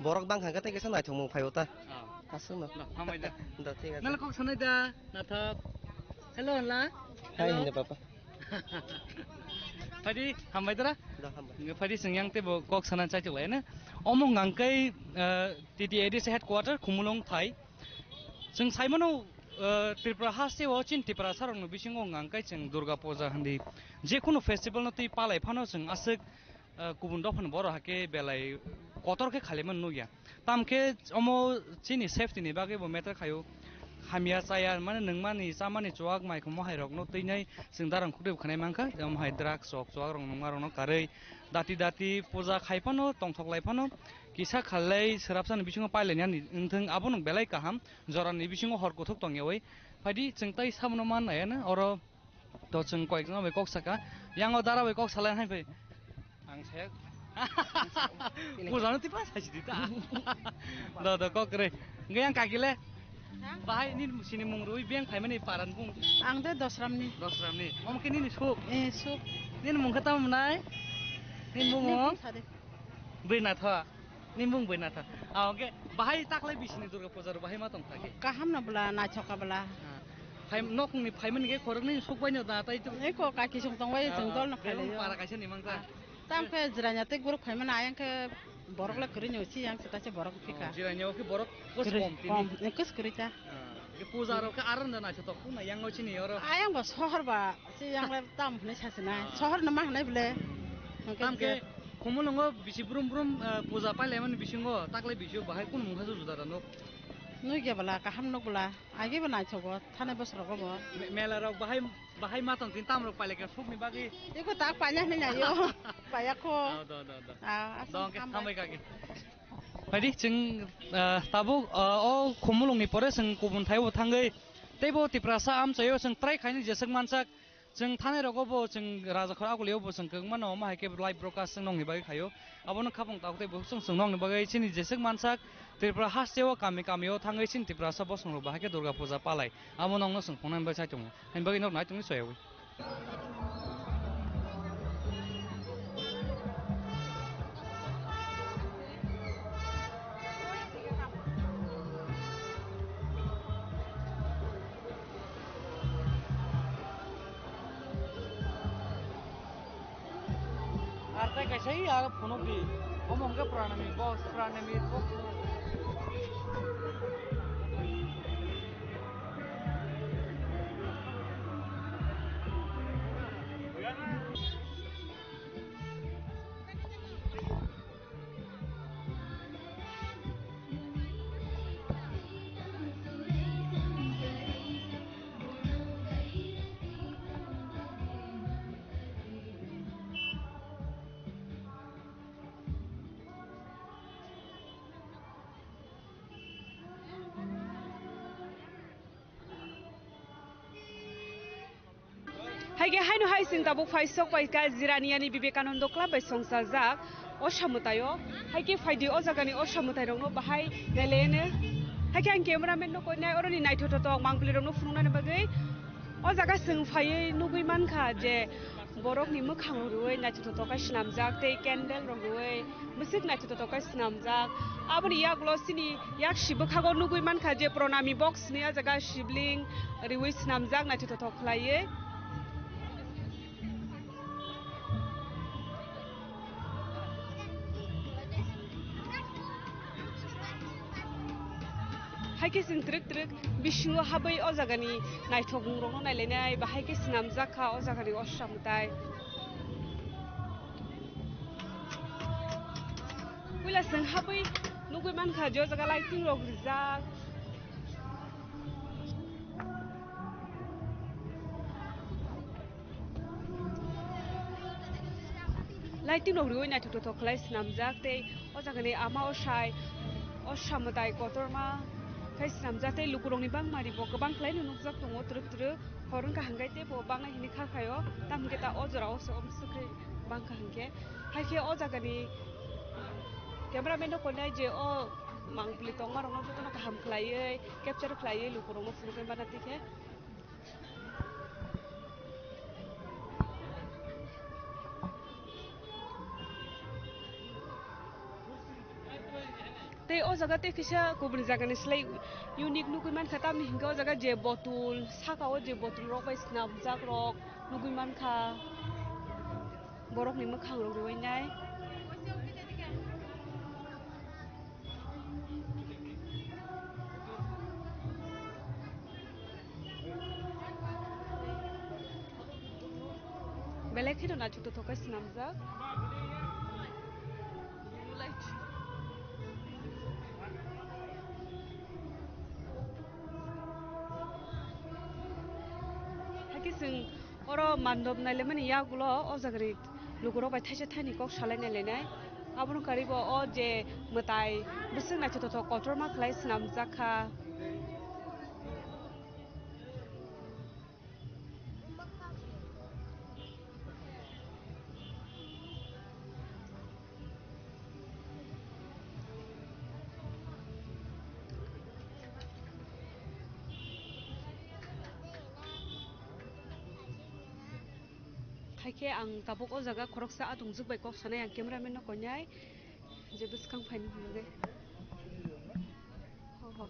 বরক বাং হাঙ্গা থেকে সানাই থমু ফাইওতা আসুন না হামাই দা দা ঠিক আছে নালে কক সানাই দা নাথা হ্যালো হলা হাই হিনে পাপা ফাইদি হামাই দরা দা হামাই ফাইদি সিংয়াং তে কক সানা চাই চলাই না অমং গাংkai TTADS হেডকোয়ার্টার খুমুলং থাই जों साइमनो त्रिपुरा हासे वाचिन त्रिपुरा सारंनो बिसिङो गांकाय जों दुर्गा पूजा हन्दि जेखुनु फेस्टिवल न तै पालाय फानो जों आसक गुबुन दफन बर हाके बेलाय कतरके खालिमन नुया तामके अमो चिनि सेफ्टी नि बागे बो मेटर खायो हामिया चाया माने नोंमानि चामानि चवाक माइखौ महायरक न तैनै जों दारं खुदेब खानाय मांखा जमहाय द्राग सक चवाक रं नंगारन कारै दाति दाति पूजा खायफानो तंथक लायफानो किसा खालाय सोराबसान बिसिङो पाइलायनानै नोंथों आबोनो बेलाय काहाम जरानि बिसिङो हर गथक तंगेवै फायदि जों तै सामनो माननायानो अर त जों कयजन बे कक्साका यांगो दाराबै कक सालाय हाय फै आं साया पूजानो तिपा साजिदिता द ककरे गयां कागिले बाहाय नि सिनि मुंरुइ बें फायमानि पारान बुं आं दे दसरामनि अमके नि सुक सुक नि मुंखा तामनाय नि मुंगो बैना था नि मुं बैना था ओके बाहाय ताकलाय बिसिनि दुर्गा पूजा बाहाय मा दं थाके काहाम नबला नाचकाबला फाय नखंनि फायमन गे खरगनि सुक बायनो दाताय तो एको काकी सं तंबाय जों दल न खाले पारा कायसे नि मंगता तामके जिरान्याते गुरु फायमन आयांके borokla kerinya usi yang setace borok fika. Jirannya oke borok kos kom tini. Kos kerja. Ke puza ro ke aran dan aja toku na yang ngocini oro. Ayang bos sohor ba si yang le tam ne chasina. Sohor namah ne bele. Tam ke kumulungo bisi brum brum puza pa lemon bisingo takle bisio bahai kun mungha su sudah no. Nu ge bala kaham no bala. Agi bana chogo thane bos rogo bo. Mela ro bahai matang tin tam ro pale ke fuk ni bagi. Iko tak panya ni ayo. Paya ko. Dong ke sampai kaki. Padi jeng tabu oh kumulungi pore seng kubun thayo thangai. Tebo tiprasa am sayo seng try khaini jesek mansak. Jeng thane rogo bo jeng raja khara ko leo bo seng keng mano ma ke live broadcast seng nong ni bagi khayo. Abono khapong ta ko bo seng nong ni bagi chini jesek mansak. Tripura hasewa kami o thangai sin tripura sa bos nong bahake durga puja palai. Amo nong no seng phone ba cha chung. Hain bagi nok nai tung ni soyawi. Arta कैसे ही यार फोनों की हम उनके पुराने में box Haige haino hai sing tabu faisok pai ka Ziraniani Vivekananda Club bai songsajak osamutayo haige faidi o jagani osamutai rongno bahai nelene haige ang cameraman no konai oroni naithoto tok mangpli rongno funungna bagai o jaga sing phai nugui mankha je borok ni mukhang ruoi naithoto tok ka snamjak tei candle rongoi musik naithoto tok ka snamjak aboni yak losini yak shibukhago nugui mankha je pranami box ni a jaga shibling riwi snamjak naithoto tok khlaiye haike sing trek bishingo habai o jagani naithokung rongno nailainai ba haike snamjaka o jagani osamutai wila sing habai nugui mankha jo jaga lighting rok rijak lighting rok rioi naithok khlai snamjak tei o jagani ama osai osamutai kotorma खायस्राम जाते लुकुरंनि बांमारि बो गोबां ख्लायनो नुकजाक दङ ट्रुक ट्रुक हरन का हांगायते बो बाङा हिनि खाखायो तामगेता अजराव सो अमसुखै बांका हांके हायके अ जागानि cameraman को नाय जे ओ मांगप्ली तंग मारंनो जतनो काम खलायै कैप्चर खलायै लुकुरंनो फुलुकै बानातिखे ते ओ जगह ते किसा गुबुन जागानि स्लाय यूनिक नुगुमान खा तामनि हिंगा ओ जगह जे बटुल साकाओ जे बटुल रक बायसिना जाक रक नुगुमान खा बरकनि मोखां रगैनाय बेलेग खिनो ना छुटो थोका सिनामजाक हाकिसिं अरो मानदब नाले माने यागुलो ओ जागरि लुगुरो बाय थाइसे थाइनि कक सालाय नालेनाय आबुन कारिबो ओ जे मताय बिसिं ना छुटो थोक कटर मा खलाय सिनामजाखा हायके आं ताबुक ओ जगह खरकसा आदुं जुबाय कक सनाय आं कैमरामैन को न्याय जे बिसकां फाइन हुलगे हो हो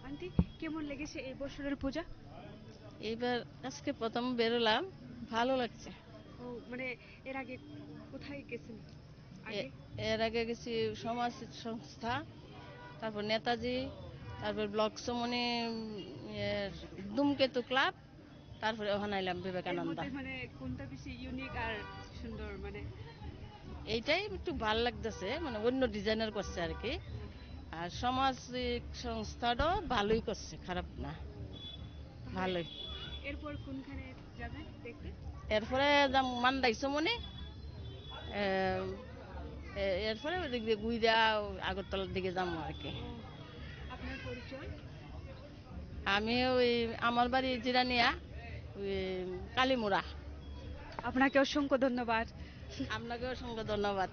आंटी কেমন লেগেছে এই বছরের পূজা এবার আজকে প্রথম বেরোলাম ভালো লাগছে ও মানে এর আগে কোথায় গেছেন এর আগে গেছি সমাজ সংস্থা তারপর নেতাজি তারপর ব্লক সমনে ধূমকেতু ক্লাব তারপরে ওখানে আইলাম বিবেকানন্দ মানে কোনটা বেশি ইউনিক আর সুন্দর মানে এইটাই একটু ভালো লাগতেছে মানে অন্য ডিজাইনার করছে আর কি আর সামাজিক সংস্থাটাও ভালোই করছে খারাপ না ভালোই এরপর কোনখানে যাবেন দেখতে এরপরে যাম মান্দাইছো মনে এরপরে ওদিক দিয়ে গুইদা আগরতলার দিকে যাবো আর কি আপনার পরিচয় আমি ওই আমার বাড়ি জিরানিয়া ওই কালীমুড়া আপনাকে অসংখ্য ধন্যবাদ আপনাকে অসংখ্য ধন্যবাদ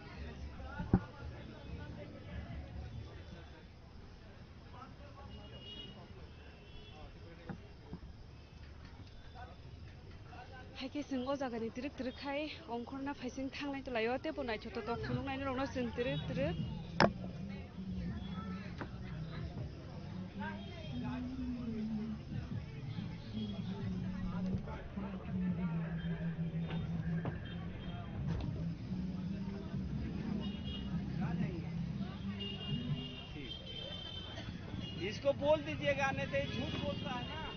हायके जों ओ जागानि तिरक तिरखाय अंखरना फाइसिं थांनाय तो लायो ते बनाय छतो तो खुलुंनायनि रंनो जों तिरक तिरक इसको बोल दीजिएगा नहीं तो झूठ बोलता है ना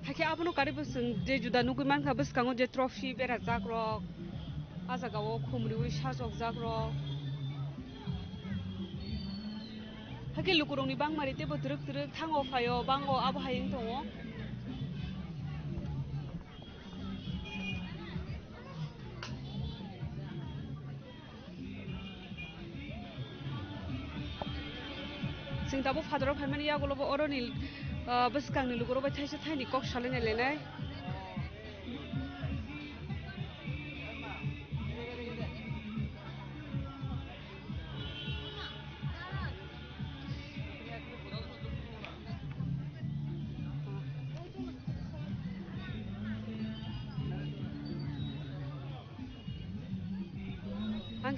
हायके आपनो कारिबो जों जे जुदा नुगुमान का बसकांगो जे ट्रफी बेरा जाग्रक आजागावो खुमरिउ साजक जाग्रक हायके लुकुरंनि बांमारि तेबो तिरक तिरक थांगो फायो बांगो आबहायिं दङ जों दाबो फादराव फायमानि यागलबो अरनि बसकांनि लुगुरबाय थाइसे थाइनि कक सालायनाय लेनाय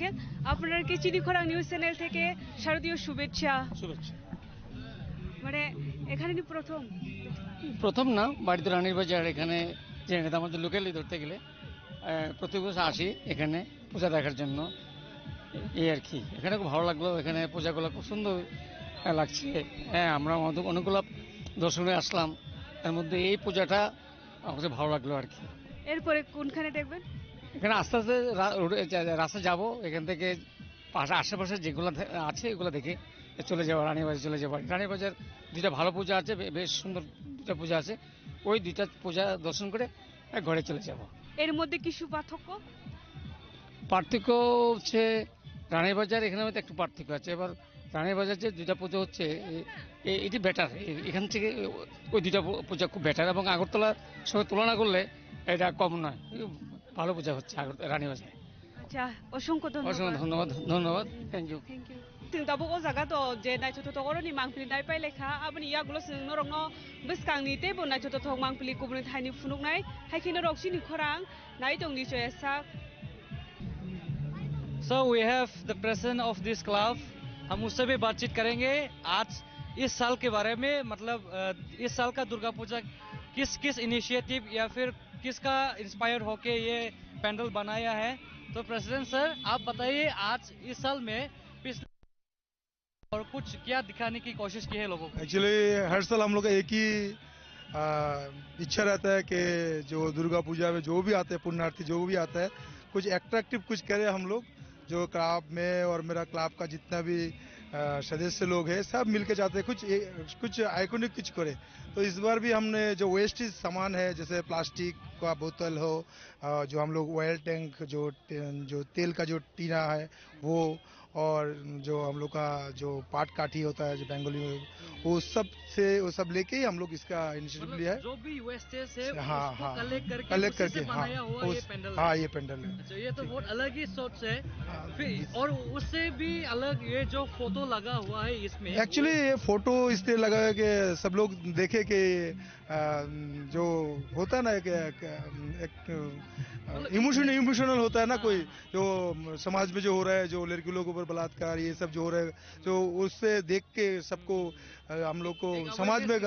আঙ্কেল আপনার কি চিনি খরাং নিউজ চ্যানেল থেকে শারদীয় শুভেচ্ছা। মানে এখানে নি প্রথম না, বাড়িতে রানীর বাজার এখানে যে আমাদের লোকালি ধরতে গেলে প্রতি বছর আসি এখানে পূজা দেখার জন্য, এই আর কি। এখানে খুব ভালো লাগলো, এখানে পূজাগুলো খুব সুন্দর লাগছে। হ্যাঁ, আমরা অনেকগুলো দর্শনে আসলাম, তার মধ্যে এই পূজাটা আমাদের ভালো লাগলো আর কি। এরপরে কোনখানে দেখবেন? এখানে আস্তে আস্তে রাস্তা যাব, এখান থেকে আশেপাশে যেগুলো আছে এগুলো দেখে চলে যাবো, রানীবাজার চলে যাবো। রানীবাজার দুইটা ভালো পূজা আছে, বেশ সুন্দর দুটা পূজা আছে, ওই দুইটা পূজা দর্শন করে ঘরে চলে যাব। এর মধ্যে কিছু পার্থক্য হচ্ছে রানীবাজার এখানের মধ্যে একটু পার্থক্য আছে। এবার রানীবাজার যে দুইটা পুজো হচ্ছে এটি বেটার, এখান থেকে ওই দুইটা পূজা খুব বেটার, এবং আগরতলার সঙ্গে তুলনা করলে এটা কম নয়, ভালো পূজা হচ্ছে রানীবাজার। আচ্ছা, অসংখ্য ধন্যবাদ। ধন্যবাদ, থ্যাংক ইউ। जों दाबो ओ जागा दो जे नायथ'थ' अरनि मांफिलि नायपाय लेखा आबनि यागुलो जों नरंग बिसकांनि तेबो नायथ'थ' मांफिलि गुबुन थाइनि फुनुकनाय हायखिनो रक्सिनि खरां नाय दंनि जयसा। So we have the president of this club, हम उससे भी बातचीत करेंगे आज इस साल के बारे में, मतलब इस साल का दुर्गा पूजा किस किस इनिशिएटिव या फिर किसका इंस्पायर होके ये पैंडल बनाया है। तो प्रेसिडेंट सर, आप बताइए आज इस साल में और कुछ क्या दिखाने की कोशिश की है लोगों को? एक्चुअली हर साल हम लोग का एक ही इच्छा रहता है कि जो दुर्गा पूजा में जो भी आते हैं पुण्यार्थी, जो भी आता है, कुछ एट्रैक्टिव कुछ करें हम लोग। जो क्लब में और मेरा क्लब का जितना भी सदस्य लोग हैं सब मिलके चाहते हैं कुछ आइकॉनिक कुछ करे। तो इस बार भी हमने जो वेस्टेज सामान है, जैसे प्लास्टिक का बोतल हो, जो हम लोग ऑयल टैंक, जो तेल का जो टीना है वो, और जो हम लोग का जो पाट काठी होता है जो बंगाली में, वो सब लेके ही हम लोग इसका इनिशिएटिव लिया है। जो भी वेस्टेज है हाँ उसको कलेक्ट करके बनाया हुआ ये पेंडल है। हाँ, ये पेंडल है। अच्छा, ये तो बहुत अलग ही सोच है। फिर और उससे भी अलग ये जो फोटो लगा हुआ है इसमें, एक्चुअली ये फोटो इसलिए लगा है कि सब लोग देखे कि जो होता है ना एक इमोशनल होता है ना, कोई जो समाज में जो हो रहा है, जो लड़की लोगों पर बलात्कार ये सब जो हो रहा है, जो उससे देख के सबको हम लोग को समाज में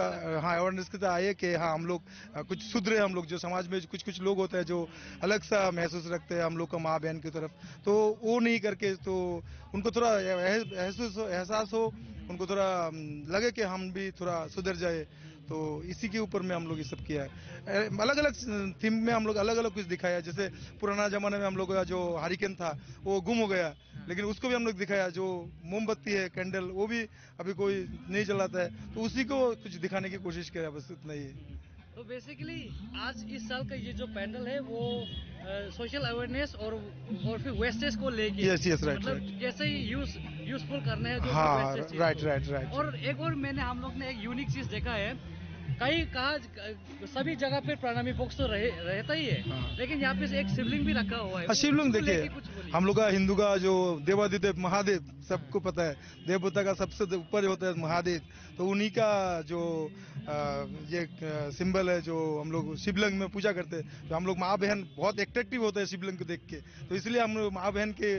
हाँ अवेयरनेस के आए कि हाँ हम लोग कुछ सुधरे। हम लोग जो समाज में कुछ लोग होते हैं जो अलग सा महसूस रखते हैं हम लोग का माँ बहन की तरफ, तो वो नहीं करके तो उनको थोड़ा एहसास हो, उनको थोड़ा लगे कि हम भी थोड़ा सुधर जाए। तो इसी के ऊपर में हम लोग ये सब किया है। अलग अलग थीम में हम लोग अलग अलग कुछ दिखाया। जैसे पुराना जमाने में हम लोग का जो हारिकेन था वो गुम हो गया, लेकिन उसको भी हम लोग दिखाया। जो मोमबत्ती है, कैंडल, वो भी अभी कोई नहीं जलाता है, तो उसी को कुछ दिखाने की कोशिश किया, बस इतना ही। तो बेसिकली आज इस साल का ये जो पैंडल है वो सोशल अवेयरनेस और फिर वेस्टेज को लेके, मतलब कैसे यूजफुल करना है जो वेस्टेज। राइट। और एक और मैंने हम लोग ने एक यूनिक चीज देखा है, कई कहा सभी जगह पे प्रणामी बॉक्स तो रहता ही है, लेकिन यहाँ पे एक शिवलिंग भी रखा हुआ है। शिवलिंग देखिए, हम लोग का हिंदू का जो देवादिदेव महादेव सबको पता है, देवता का सबसे ऊपर होता है महादेव, तो उन्हीं का जो ये सिंबल है जो हम लोग शिवलिंग में पूजा करते हैं। तो हम लोग माँ बहन बहुत एट्रैक्टिव होता है शिवलिंग को देख के, तो इसलिए हम लोग माँ बहन के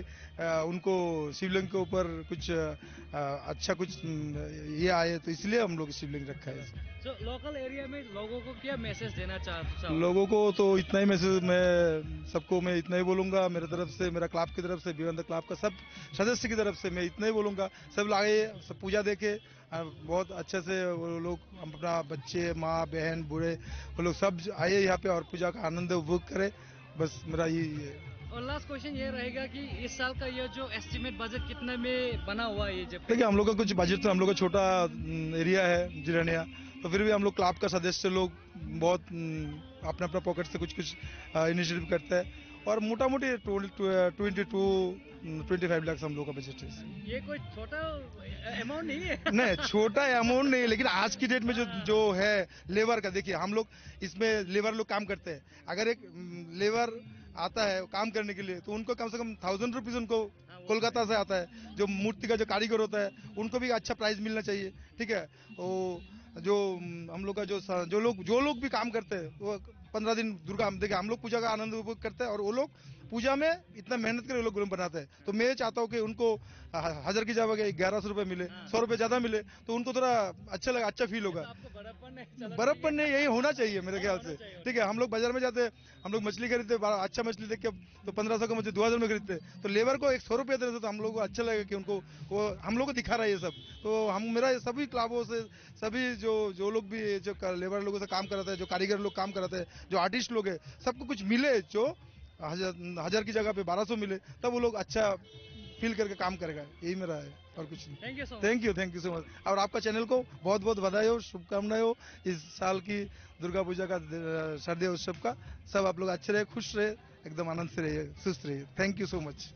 उनको शिवलिंग के ऊपर कुछ अच्छा कुछ ये आए, तो इसलिए हम लोग शिवलिंग रखा है। तो लोकल एरिया में लोगों को क्या मैसेज देना चाहते? लोगों को तो इतना ही मैसेज मैं सबको मैं इतना ही बोलूंगा, मेरे तरफ से, मेरा क्लब की तरफ से, बियॉन्ड द क्लब का सब सदस्य की तरफ से मैं इतना ही बोलूंगा, सब आए, सब पूजा देखे, बहुत अच्छे से वो लोग अपना बच्चे, माँ बहन बूढ़े वो लोग सब आए यहाँ पे और पूजा का आनंद उपभोग करे। बस मेरा यही है। और लास्ट क्वेश्चन ये रहेगा कि इस साल का ये जो एस्टिमेट बजट कितने में बना हुआ है? ये जब देखिए हम लोग का कुछ बजट तो हम लोग का छोटा एरिया है जिरानिया, तो फिर भी हम लोग क्लब का सदस्य लोग बहुत अपने अपना पॉकेट से कुछ इनिशिएटिव करते हैं, और मोटा मोटी 22-25 लाख हम लोग का बजट है। ये कोई छोटा अमाउंट नहीं है। नहीं, छोटा अमाउंट नहीं, लेकिन आज की डेट में जो है लेबर का, देखिए हम लोग इसमें लेबर लोग काम करते हैं। अगर एक लेबर आता है काम करने के लिए, तो उनको कम से कम 1000 रुपीज उनको कोलकाता से आता है। जो मूर्ति का जो कारीगर होता है उनको भी अच्छा प्राइस मिलना चाहिए, ठीक है। तो जो हम लोग का जो लोग भी काम करते हैं वो 15 दिन दुर्गा, देखिए हम लोग पूजा का आनंद उपभोग करते हैं और वो लोग पूजा में इतना मेहनत कर लोग बनाते हैं, तो मैं चाहता हूँ कि उनको 1000 की जगह 1100 रुपए मिले, 100 रुपए ज्यादा मिले, तो उनको थोड़ा अच्छा लगा, अच्छा फील होगा। बड़प्पन नहीं, यही होना चाहिए मेरे ख्याल से। ठीक है, हम लोग बाजार में जाते हैं, हम लोग मछली खरीदते, अच्छा मछली देख के तो 1500 का मछली 2000 में खरीदते, तो लेबर को 100 रुपये देते तो हम लोग को अच्छा लगेगा कि उनको वो हम लोग को दिखा रहा है ये सब। तो हम मेरा सभी क्लबों से सभी जो लोग भी जो लेबर लोगों से काम कराते हैं, जो कारीगर लोग काम कराते हैं, जो आर्टिस्ट लोग है, सबको कुछ मिले, जो 1000 की जगह पे 1200 मिले, तब वो लोग अच्छा फील करके काम करेगा, यही मेरा है और कुछ नहीं। Thank you so much. और आपका चैनल को बहुत बहुत बधाई हो, शुभकामनाएं हो इस साल की दुर्गा पूजा का, शारदीय उत्सव का। सब आप लोग अच्छे रहे, खुश रहे, एकदम आनंद से रहिए, सुस्त रहिए। Thank you so much.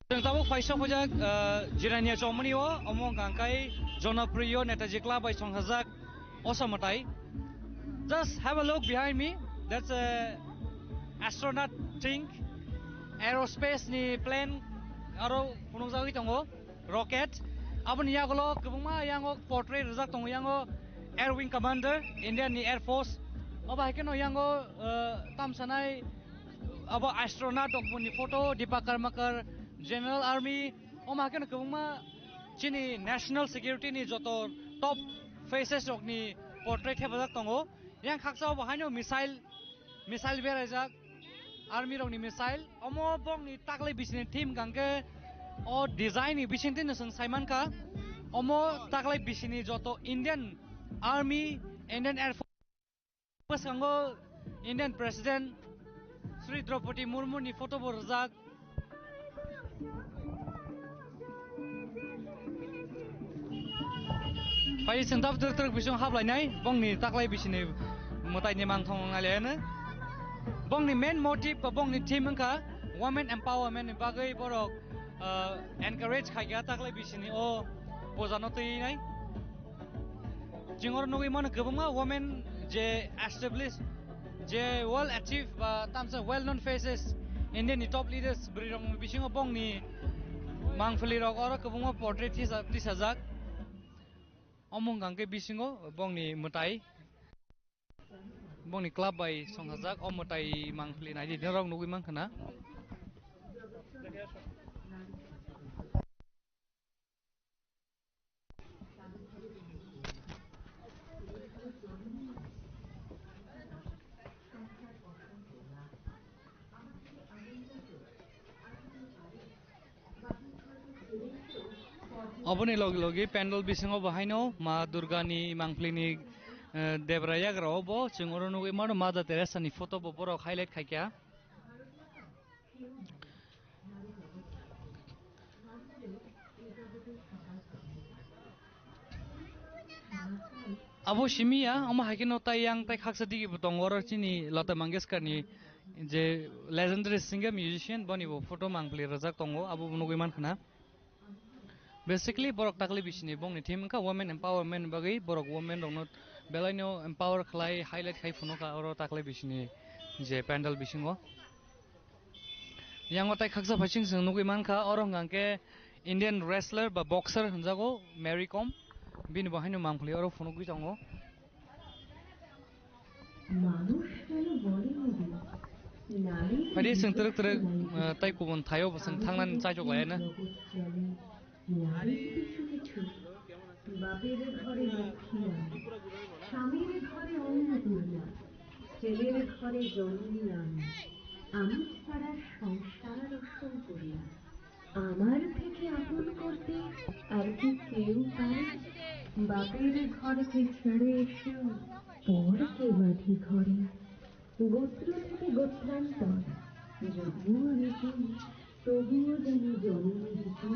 जों ताबो फाइसा फजा जिरानिया चौमनियो अमों गांकाई जनप्रिय नेताजी क्लब by संघाजाक असमताई. Just have a look behind me. That's a astronaut thing. Aerospace ni plane aro punungjawi tongo rocket. Abon yagolo kubungma yango portrait rizak tongo yango Air Wing Commander Indian ni Air Force. Oba hekeno yango tamsanai abo astronaut ni photo Dipakarmakar General Army oma hekeno kubungma chini national security ni joto top faces ni portrait hebajak tongo. Yang khaksa bahaino missile berajak army rok ni missile omo bong ni taklai bisini team gangke o design ni bisinti nasang Simon ka omo taklai bisini joto Indian Army Indian Air Force kango Indian President Sri Draupadi Murmu ni photo borjak. Pai sentap truk bisung hablai nai bong ni taklai bisini mutai ni mangthong ngaliana. Bong ni main motive ka bong ni team ka women empowerment ni bagai borok encourage khaya taklai bisini o bojano tei nai. Jingor nugui mana kebuma women je establish je well achieve ba tamsa well known faces Indian ni top leaders brirong bisingo bong ni mangfuli rok oro kebuma portrait tisajak omong gangke bisingo bong ni mutai bong ni club by songhajak o mutai mangfuli nai di rong nugui mangkhana. Aboni logi pendal bisingo bahaino ma Durga ni mangfli ni debraya grao bo chingoro nugui mano Mother Teresa ni photo bo borok highlight khaikya. Abo shimiya ama hakino tayang tai khaksa digi botongoro chini Lata Mangeshkar ni je legendary singer musician boni bo photo mangfli rajak tongo abo nugui mankhana. Basically borok takli bisini bong ni team ka women empowerment bagi borok women rong belaino empower khlai highlight khai phuno ka oro takli bisini je pandal bisingo yang otai khaksa phaching sung nugui mankha oro ngangke Indian wrestler ba boxer hunjago Mary Kom bin bahaino mangkhli oro phuno gui tongo. Padi sung truk tai kubun thayo basang thangnan chajok layana. বাপের ঘরে লক্ষ্মী আমি, স্বামীর ঘরে অন্নপূর্ণা, ছেলের ঘরে জননী আমি, আমি ছাড়া সংসার রক্ষণ করি না। আমার থেকে আপন করতে আর কি কেউ পারে? বাপের ঘরকে ছেড়ে এসে পরকে বাঁধি ঘরে গোত্র থেকে গোত্রান্তর যদিও অনেকে তবুও যেন জননী রীতি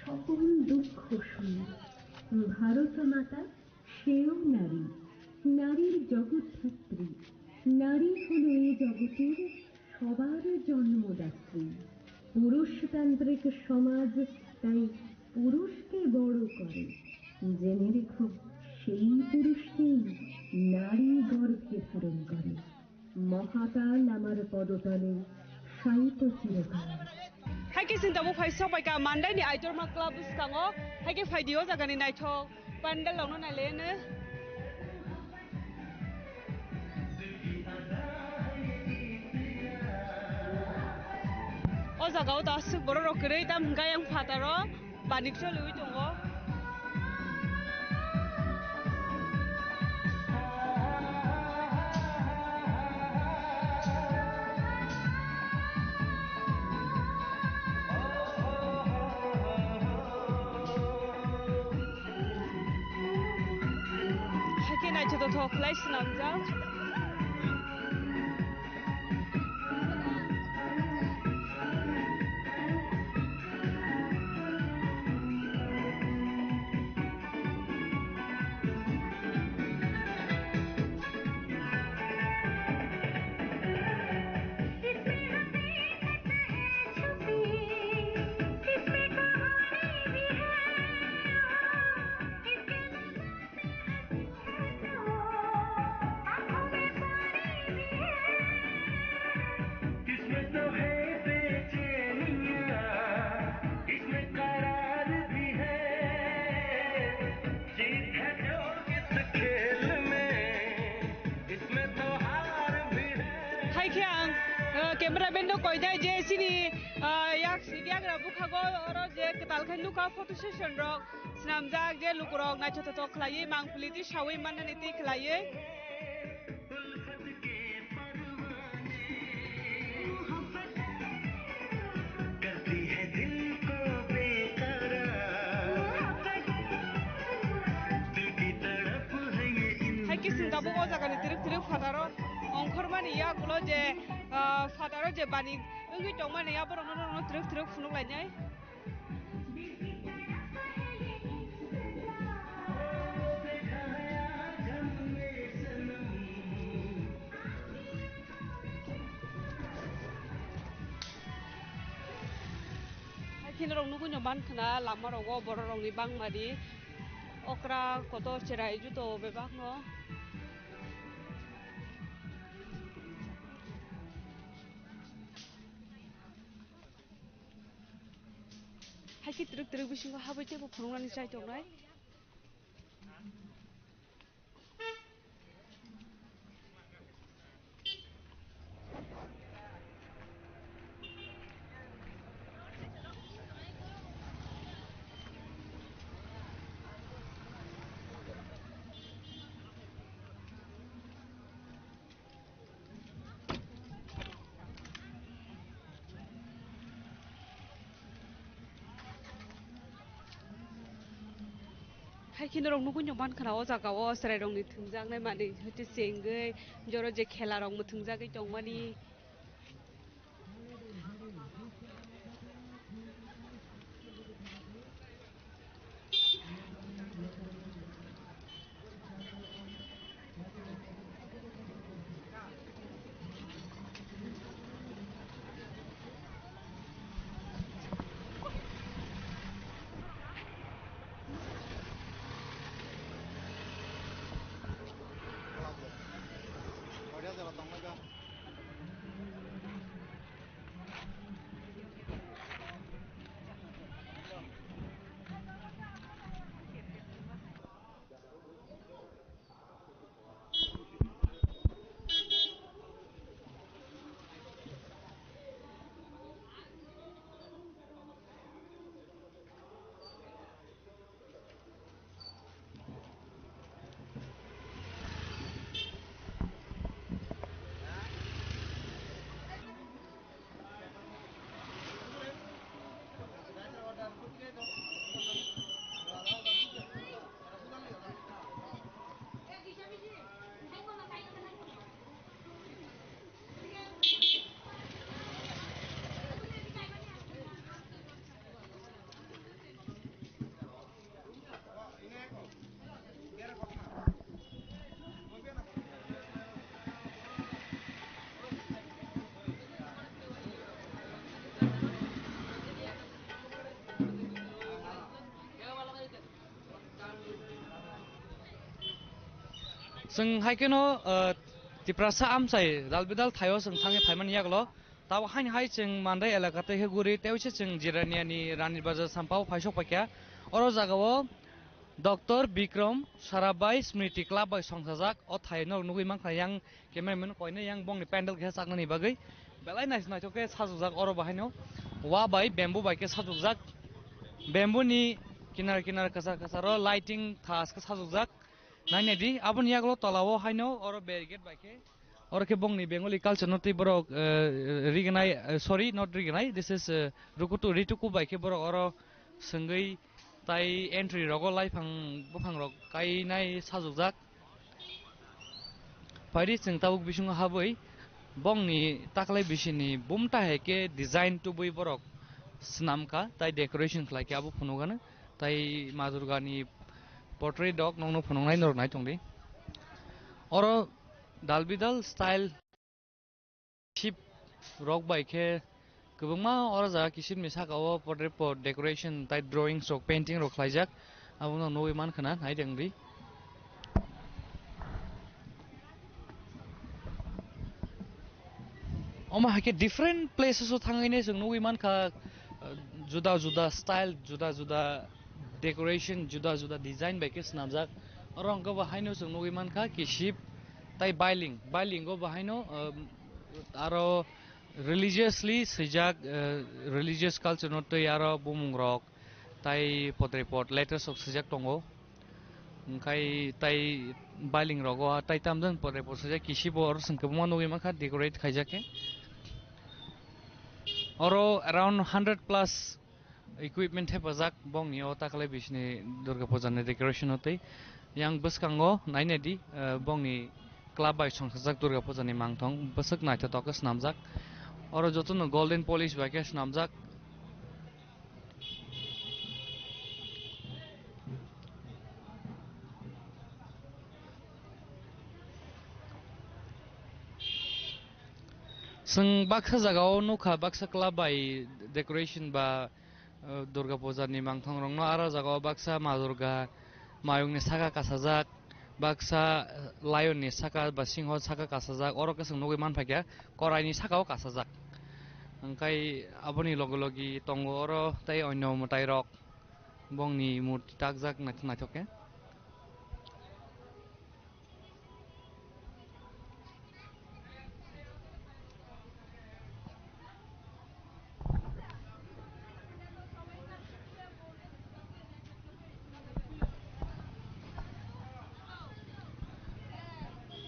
সকল দুঃখ শুনে ভারত মাতা সেও নারী নারীর জগৎধাত্রী নারী হলো এই জগতের সবার জন্মদাত্রী পুরুষতান্ত্রিক সমাজ তাই পুরুষকে বড় করে জেনে রেখো সেই পুরুষকেই নারী গর্ভে ধারণ করে মহাকাল আমার পদতলে শায়িত চিরকাল Haike sing tamu phai so pai ka mandai ni aitor ma club skango haike phai dio jaga ni naithok pandal lawno na le ne o jaga o das boro rokrei tam gayang phataro banik so lui tongo to talk place namjang cameraman no koi dai je sini yak sigyag ra bukhago oro je talkhan luka photo session rok snamjak je lukurok na choto to khlai mangpuli ti sawi manani ti khlai haiki singabo o jaga ni tirik tirik phataro ongkhor mani ya gulo je phataro je bani ungi tong mani ya borong no tirik tirik phunuk lainai haikini rong nugu nyoban khna lama rogo borong ni bangmari okra koto cherai juto bebak no haiki tirik tirik bisingo habai tebo phunungani chai tongnai haikini rong nugu nyoban khna o jaga o srai rong ni thungjak nai mani hoti sengei joro je khela rong mu thungjak tongmani जों हायकेनो तिप्रासा आमसाय दालबिदाल थायो जों थाङै फायमान यागल ताव हाइन हाय जों मान्दाय एलाकाते हेगुरि तेवसे जों जिरानियानि रानी बाजार साम्पाव फायसक पाक्या अरो जागाव doctor Vikram Sarabhai Smriti club by संसाजाक अ थायनो नुगै मांखा यां केमेरामैन कयनो यां बंनि पेन्डेल के सागनि बागै बेलाय नाइस नायथके साजुजाक अरो बाहायनो वा बाय बेम्बू बाय के साजुजाक बेम्बूनि किनार किनार कसा कसार लाइटिंग थास के साजुजाक नायनेदि आबन यागलो तलावो हायनो अरो बेरिगेट बाय के और के बंगनि बेंगली कालचार नति बरक रिगनाय सॉरी नॉट रिगनाय दिस इज रुकुतु रिटुकु बाय के बरक और संगै ताई एंट्री रगो लाइफां बफां रग काइनाय साजुजाक फायरि जों ताबुक बिसुं हाबै बंनि ताकलाय बिसिनि बुमता हेके डिजाइन टु बै बरक स्नामका ताई डेकोरेशन खालायके आबु फुनुगानो ताई मा दुर्गानि पोर्ट्रेट डग नंनो फुनुंनाय नरनाय तंदि और दालबिदाल स्टाइल शिप रक बाइके गोबांमा और जा किसिम मिसाकाव पोर्ट्रेट पो डेकोरेशन ताई ड्राइंग रक पेंटिंग रक खालायजाक आबु नंनो मान खोना नायदोंदि ओमा हाके डिफरेंट प्लेसेस थांगैने जों नुगै मानखा जुदा जुदा स्टाइल जुदा जुदा डेकोरेशन जुदा जुदा डिजाइन बायके स्नामजाक और अंको बाहायनो जों नुगै मानखा किसिप ताई बाइलिंग गो बाहायनो आरो रिलीजियसली सैजाक रिलीजियस कल्चर नतै आरो बुमुं रक ताई पोट्रेपट लेटेस्ट अफ सैजाक दंगो ओंखाय ताई बाइलिंग रगो ताई तामदन पोट्रेपट सैजाक किसिप और जोंखौ नुगै मानखा डेकोरेट खायजाके और अराउंड 100+ इक्विपमेंट हेफाजाब बंनियाव ताकलाय बिसनि दुर्गा पूजानि डेकोरेशन होतै yang beskango nainedi bongni club by songsak durga puja ni mangthong besek naitha tokas namjak oro jotono golden polish by kes namjak sing baksa jagao nukha baksa club by decoration ba durga puja ni mangthong rongno aro jagao baksa ma durga मायुंनि साका कासाजाक बाक्सा लायननि साका बा सिंह साका कासाजाक अरो कसं नुगै मानफायया करायनि साकाव कासाजाक ओंखाय आबनि लगलगि तंगो अरो ताई अन्य मताय रक बंनि मूर्ति ताकजाक नाथके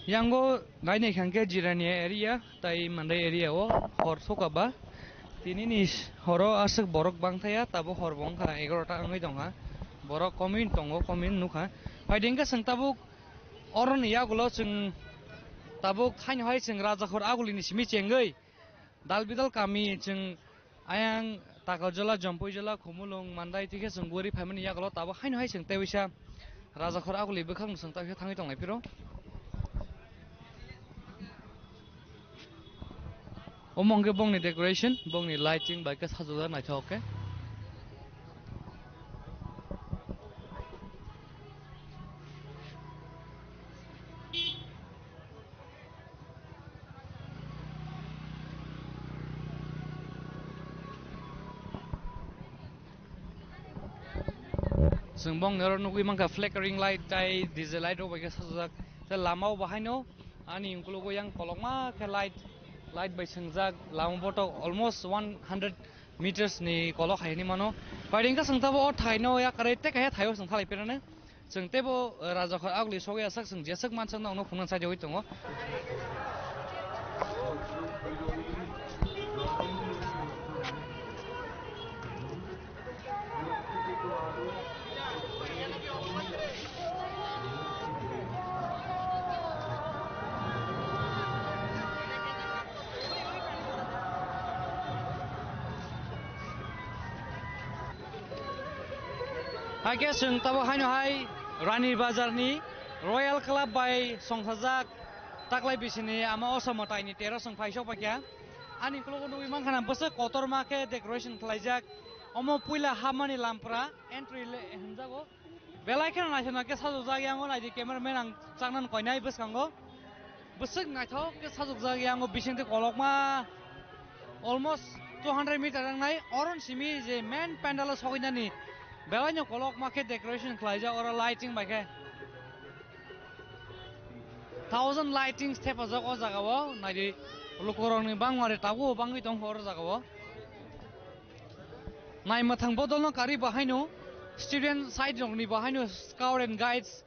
Yango naine khangke jirani area tai mandai area o hor sokaba tini nis horo asuk borok bangthaya tabo hor bongkha 11ta angai dongha borok komin tongo komin nukha paidingka sing tabuk oron yagulo sing tabuk khain hai sing rajakhor agulini simi chengei dalbidal kami sing ayang takajala jampoijala khumulung mandai tike sing gori phaimani yagulo tabo khain hai sing tewisa rajakhor aguli bekhang sing tabuk thangai tongai piro Omongke bongni decoration, bongni lighting, baiknya sajudan naik oke. Sing bong nero nukui mangka flickering light, tai diesel light o baiknya sajudan. Saya lama bahayno, ani ungkulugo yang kolongma ke light by sengjak lama boto almost 100 meters ni kolok hai ni mano paidingka sengtabo o thaino ya karete kaya thayo seng thalai pirane sengtebo raja khor agli soge asak seng jesek mansang na ono phungan saje hoitongo Haike sung tabo haino hai Rani Bazar ni Royal Club by Songsajak taklai bisini ama osamotai ni tero sung paisok pakya ani kulo nui mangkhana bese kotor make decoration khlaijak omo puila hamani lampra entry le henjago belai kan nasional ke sajok jagi ango naidi cameraman ang changnan koinai bwskango bwsuk naithok ke sajok jagi ango bisingte kolokma almost 200 meter rangnai oron simi je main pandal soginani belai no kolokma ke decoration khlaija ora lighting bai ke 1000 lighting step ajak o jagao naidi lukorongni bangmare tabu bangi tong hor jagao nai mathang bodolno kari bahaino student side rongni bahaino scout and guides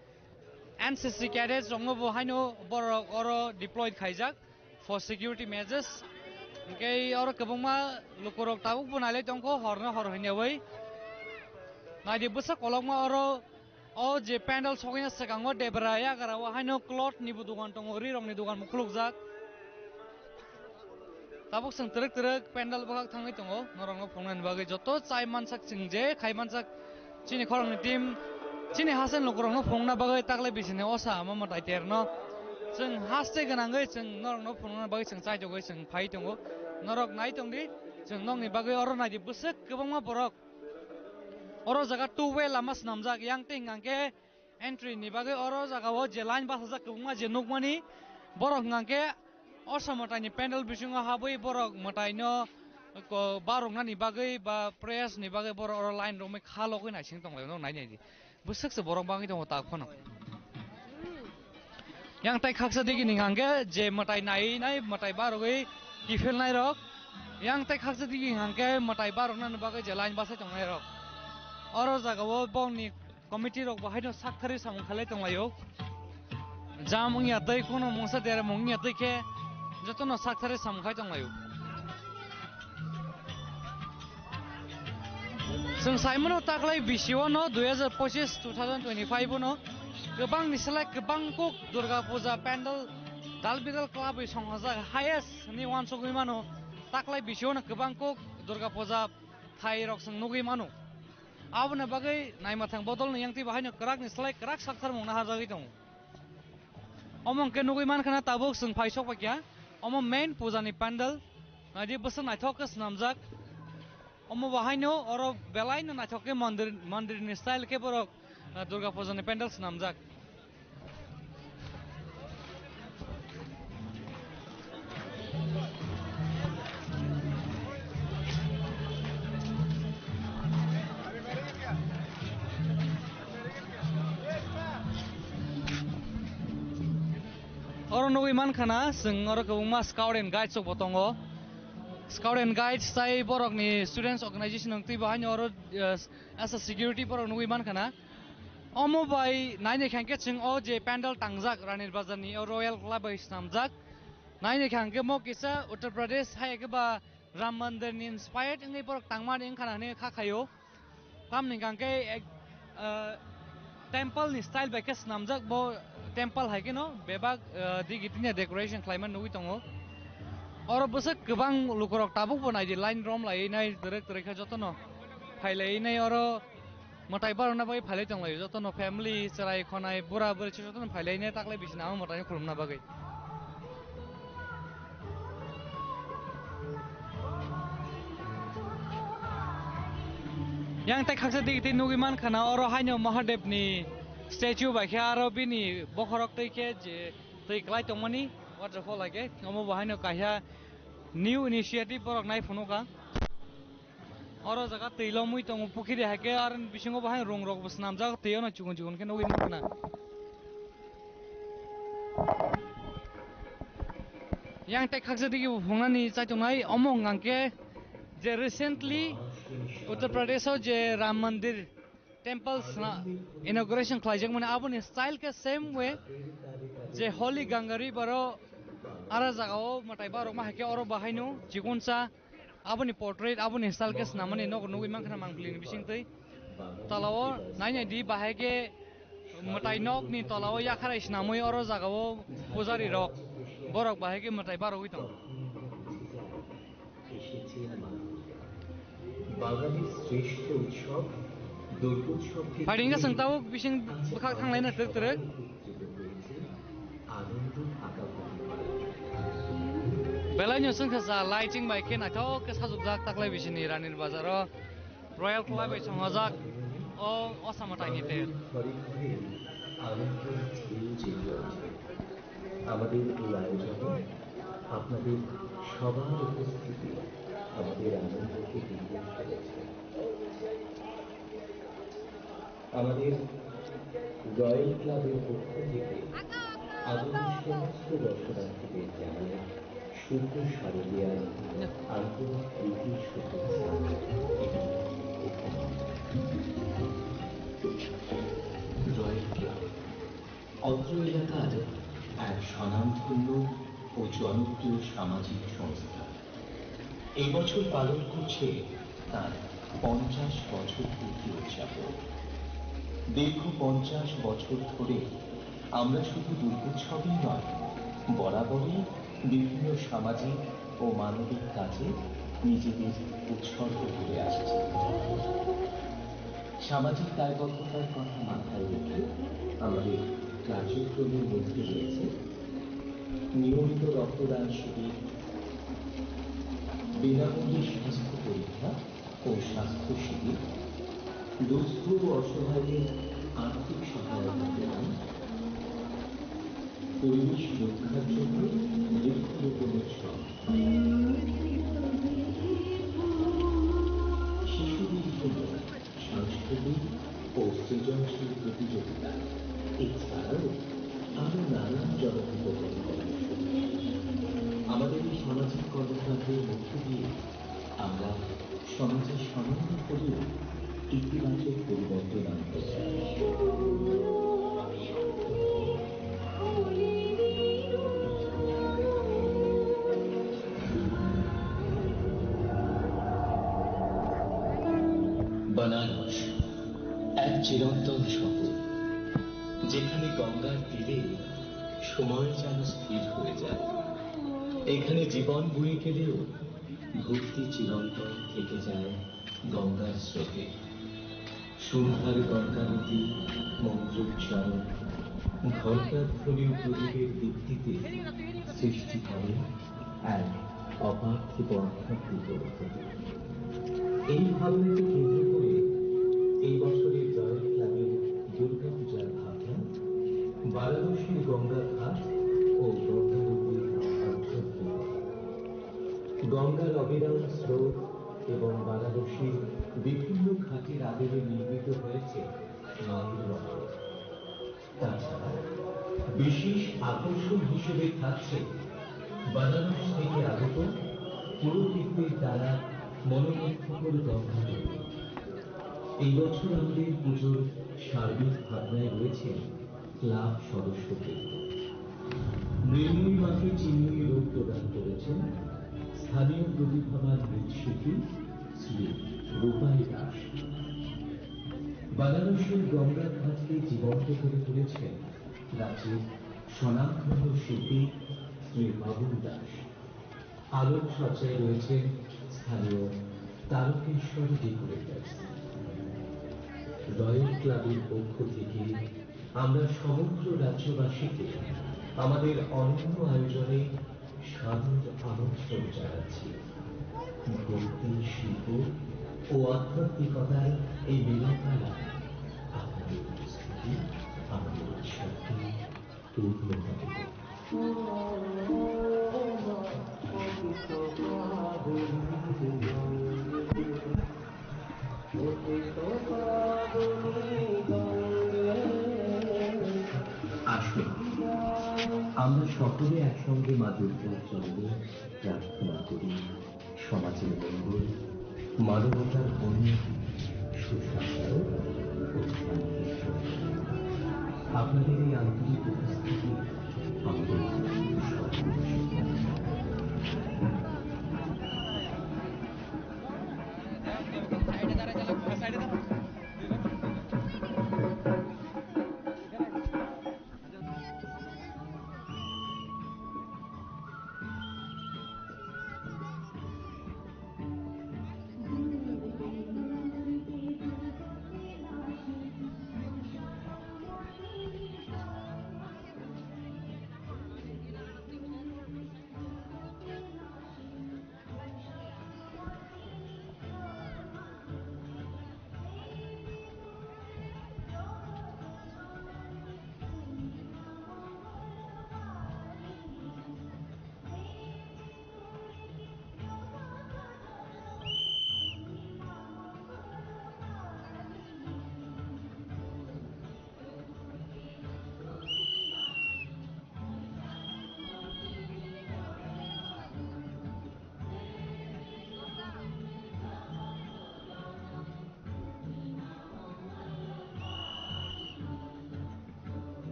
NCC cadets rongo bahaino borok oro deployed khaijak for security measures okay oro kabungma lukorok tabu bunale tongko horna hor hinewai naidi busa kolokma oro o je pandal sogina sekango debraya garawa haino cloth ni budugan tongo ri rongni dugan muklukjak tabuk sang terek pandal bagak thangai tongo norong phongnan bagai joto chai mansak chingje khai mansak chini khorongni team chini hasen lokorong phongna bagai taklai bisine osa ama tai terno जों हास्ते गोनाङै जों नरंनो फुंनो बागै जों चाइ जगै जों phi दङ नरक नाय दंदि जों नंनि बागै अर नायदि बोसोक गोबांमा बरक अर जागा टु वे लामा स्नामजाक यां टिं गांके एन्ट्री नि बागै अर जागाव जे लाइन बास जा गोबांमा जे नुकमानि बरक गांके असमतानि पेन्डेल बिसिङा हाबै बरक मताइनो को बारंनानि बागै बा प्रेस नि बागै बर अर लाइन रमै खालगै नायसिं दंलाय न नायनायदि बोसोकसो बरक बागै दङ ता फनो yang tai khaksa digi ningangge je matai nai nai matai barogei ifel nai rok yang tai khaksa digi ningangge matai barok nan bagai je lain basai tongnai rok oro jagao bongni committee rok bahai no sakthari samung khalai tonglayo jamung ya dai kono mongsa dere mong ya dai ke jotono sakthari samung khai tonglayo जों साइमोनो ताकलाय बिसिओ न 2025 2025 no गोबां निसलाय गोबां cook Durga Puja pandal दालबिदाल क्लाबै संहाजा highest नि वानसगै मानो ताकलाय बिसिओ न गोबां cook Durga Puja Thai रक जों नुगै मानो आबनो बागै नायमाथां बदल न यांति बाहायनो क्राक निसलाय क्राक साखथार मंना हाजागै दं अमंके नुगै मानखाना ताबुक जों फाइसक बाकिया अमो मेन पूजानि पेन्डल नायदि बोसोर नायथकस नामजाक अमो बाहायनो अर बेलायनो नायथके मन्दिरनि स्टाइल के बरक दुर्गा पूजानि पेन्डल्स नामजाक अर नुगै मानखाना जों अर गोबांमा स्काउट एन्ड गाइड सक बतंगो Scout and Guides sai borok ni students organization ng tui bahaino oro as a security borok nugui man kana omo bai naine khangke ching o je pandal tangjak ranir bazar ni royal club bai snamjak naine khangke mo kisa Uttar Pradesh hai ke ba Ram Mandir ni inspired ngai borok tangman eng khana ne kha khayo tam ni khangke temple ni style bai ke snamjak bo temple hai ke no bebak digitinya decoration klaiman nugui tongo और बस गोबां लुकरक Tabuk बनायदि line रम लायनाय दरेक दरेक जतन फाइलायनाय और मताय बारना बागै फाइलाय दंलाय जतन फेमिली चराय खनाय बुरा बुरि जतन फाइलायनाय ताकलाय बिसिना मताय खुलुमना बागै yang tai khaksa digiti nugiman khana और हायनो महादेवनि स्टेच्यू बायखा आरो बिनि बखरक तैखे जे तै क्लाय तंमनि waterfall lagi, kamu bahaino kahya new initiative borok nai funuka. Oro jaga teilo mui tongo pukiri hake aran bisingo bahain rong rok bus nam jaga teyo na chukun ke nogi mana. Yang tek khaksa digi phongnani chaitongnai omong ngangke je recently Uttar Pradesh je Ram Mandir temples na inauguration khlaijak mane aboni style ke same way je holy gangari baro ara jagao matai baro ma hake oro bahaino jigunsa aboni portrait aboni style ke snamani nog nugui mangkhana mangblini bisingtei talao nainai di bahage matai nog ni talao yakharai snamoi oro jagao pujari rok borok bahage matai baro uitong বাঙালির শ্রেষ্ঠ উৎসব দুর্গোৎসব Paringa sangtao bising bakal thanglai na trek আনন্দ থাকা Belanya sangkasa lighting by ken ato ke sajukjak taklai bisini ranir bazaro Royal Club bai songjak ও অসামতাইনি ফের ঘরে ঘরে আনন্দের ঢেউ জেগে ওঠে। আমাদের এই আয়োজনে আপনাদের সবার উপস্থিতি আমাদের আনন্দকে দ্বিগুণ করেছে। আমাদের রয়্যাল ক্লাবের পক্ষ থেকে আগামী সমস্ত দর্শনার্থীদের জানাই শুভ শারদীয়ার আন্তরিক প্রীতি শুভেচ্ছা এবং রয়্যাল ক্লাব অত্র এলাকার এক স্বনামধন্য ও জনপ্রিয় সামাজিক সংস্থা এই বছর পালন করছে তার 50 বছর পূর্তি উদযাপন। দীর্ঘ 50 বছর ধরে আমরা শুধু দুর্গোৎসবই নয়, বরাবরই বিভিন্ন সামাজিক ও মানবিক কাজে নিজেদের উৎসর্গ করে আসছি। সামাজিক দায়বদ্ধতার কথা মাথায় রেখে আমাদের কার্যক্রমের মধ্যে রয়েছে নিয়মিত রক্তদান শিবির, বিনামূল্যে স্বাস্থ্য পরীক্ষা ও স্বাস্থ্য শিবির, দুস্থ ও অসহায়দের আর্থিক সহায়তা প্রদান, পরিবেশ রক্ষার জন্য বৃক্ষরোপণের শ্রম, শিশুদের জন্য সাংস্কৃতিক ও সৃজনশীল প্রতিযোগিতা, এছাড়াও আরো নানান জনহিতকর কর্মসূচি। আমাদের এই সামাজিক কর্মকাণ্ডের মধ্য দিয়ে আমরা সমাজের সামান্য হলেও ইতিবাচক পরিবর্তন আনতে চাই। বানারস এক চিরন্তন শহর, যেখানে গঙ্গার তীরে সময় যেন স্থির হয়ে যায়। এখানে জীবন বয়ে গেলেও ভক্তি চিরন্তন থেকে যায় গঙ্গার স্রোতে। সন্ধ্যার গঙ্গানদী মন্ত্রোচ্চারণ, ঘণ্টাধ্বনি ও প্রদীপের দীপ্তিতে সৃষ্টি করে এক অপার্থিব আধ্যাত্মিক অনুভূতি। এই ভাবনাকে কেন্দ্র করে এই বছরের রয়্যাল ক্লাবের দুর্গা পূজার ভাবনা বারাণসীর গঙ্গা ঘাট ও গঙ্গা নদীর আধ্যাত্মিকতা। গঙ্গার অবিরাম স্রোত এবং বারাণসীর বিভিন্ন ঘাটের আদলে নির্মিত হয়েছে মায়ের মন্দির। তাছাড়া বিশেষ আকর্ষণ হিসেবে থাকছে বারাণসী থেকে আগত পুরোহিতদের দ্বারা মনোমুগ্ধকর গঙ্গা নদী। এই বছর আমাদের পুজোর সার্বিক ভাবনায় রয়েছে ক্লাব সদস্যদের। মৃন্ময়ী মাকে চিন্ময়ী রূপ প্রদান করেছেন স্থানীয় প্রতিভাবান মৃৎশিল্পী শ্রী রূপালী দাস। বারাণসীর গঙ্গা ঘাটকে জীবন্ত করে তুলেছেন রাজ্যের স্বনামধন্য শিল্পী শ্রী বাবুল দাস। আলোকসজ্জায় রয়েছেন স্থানীয় তারকেশ্বর ডেকোরেটার্স। রয়্যাল ক্লাবের পক্ষ থেকে আমরা সমগ্র রাজ্যবাসীকে আমাদের অনন্য আয়োজনে সাদর আমন্ত্রণ জানাচ্ছি। ভক্তি, শিল্প ও আধ্যাত্মিকতার এই মিলনমেলা আপনাদের উপস্থিতি আমাদের উৎসবকে পূর্ণ হবে। আসুন আমরা সকলে একসঙ্গে মা দুর্গার চরণে প্রার্থনা করি সমাজের মঙ্গল, মানবতার উন্নতি, সুস্বাস্থ্য ও শান্তির জন্য। আপনাদের এই আন্তরিক উপস্থিতি আমাদের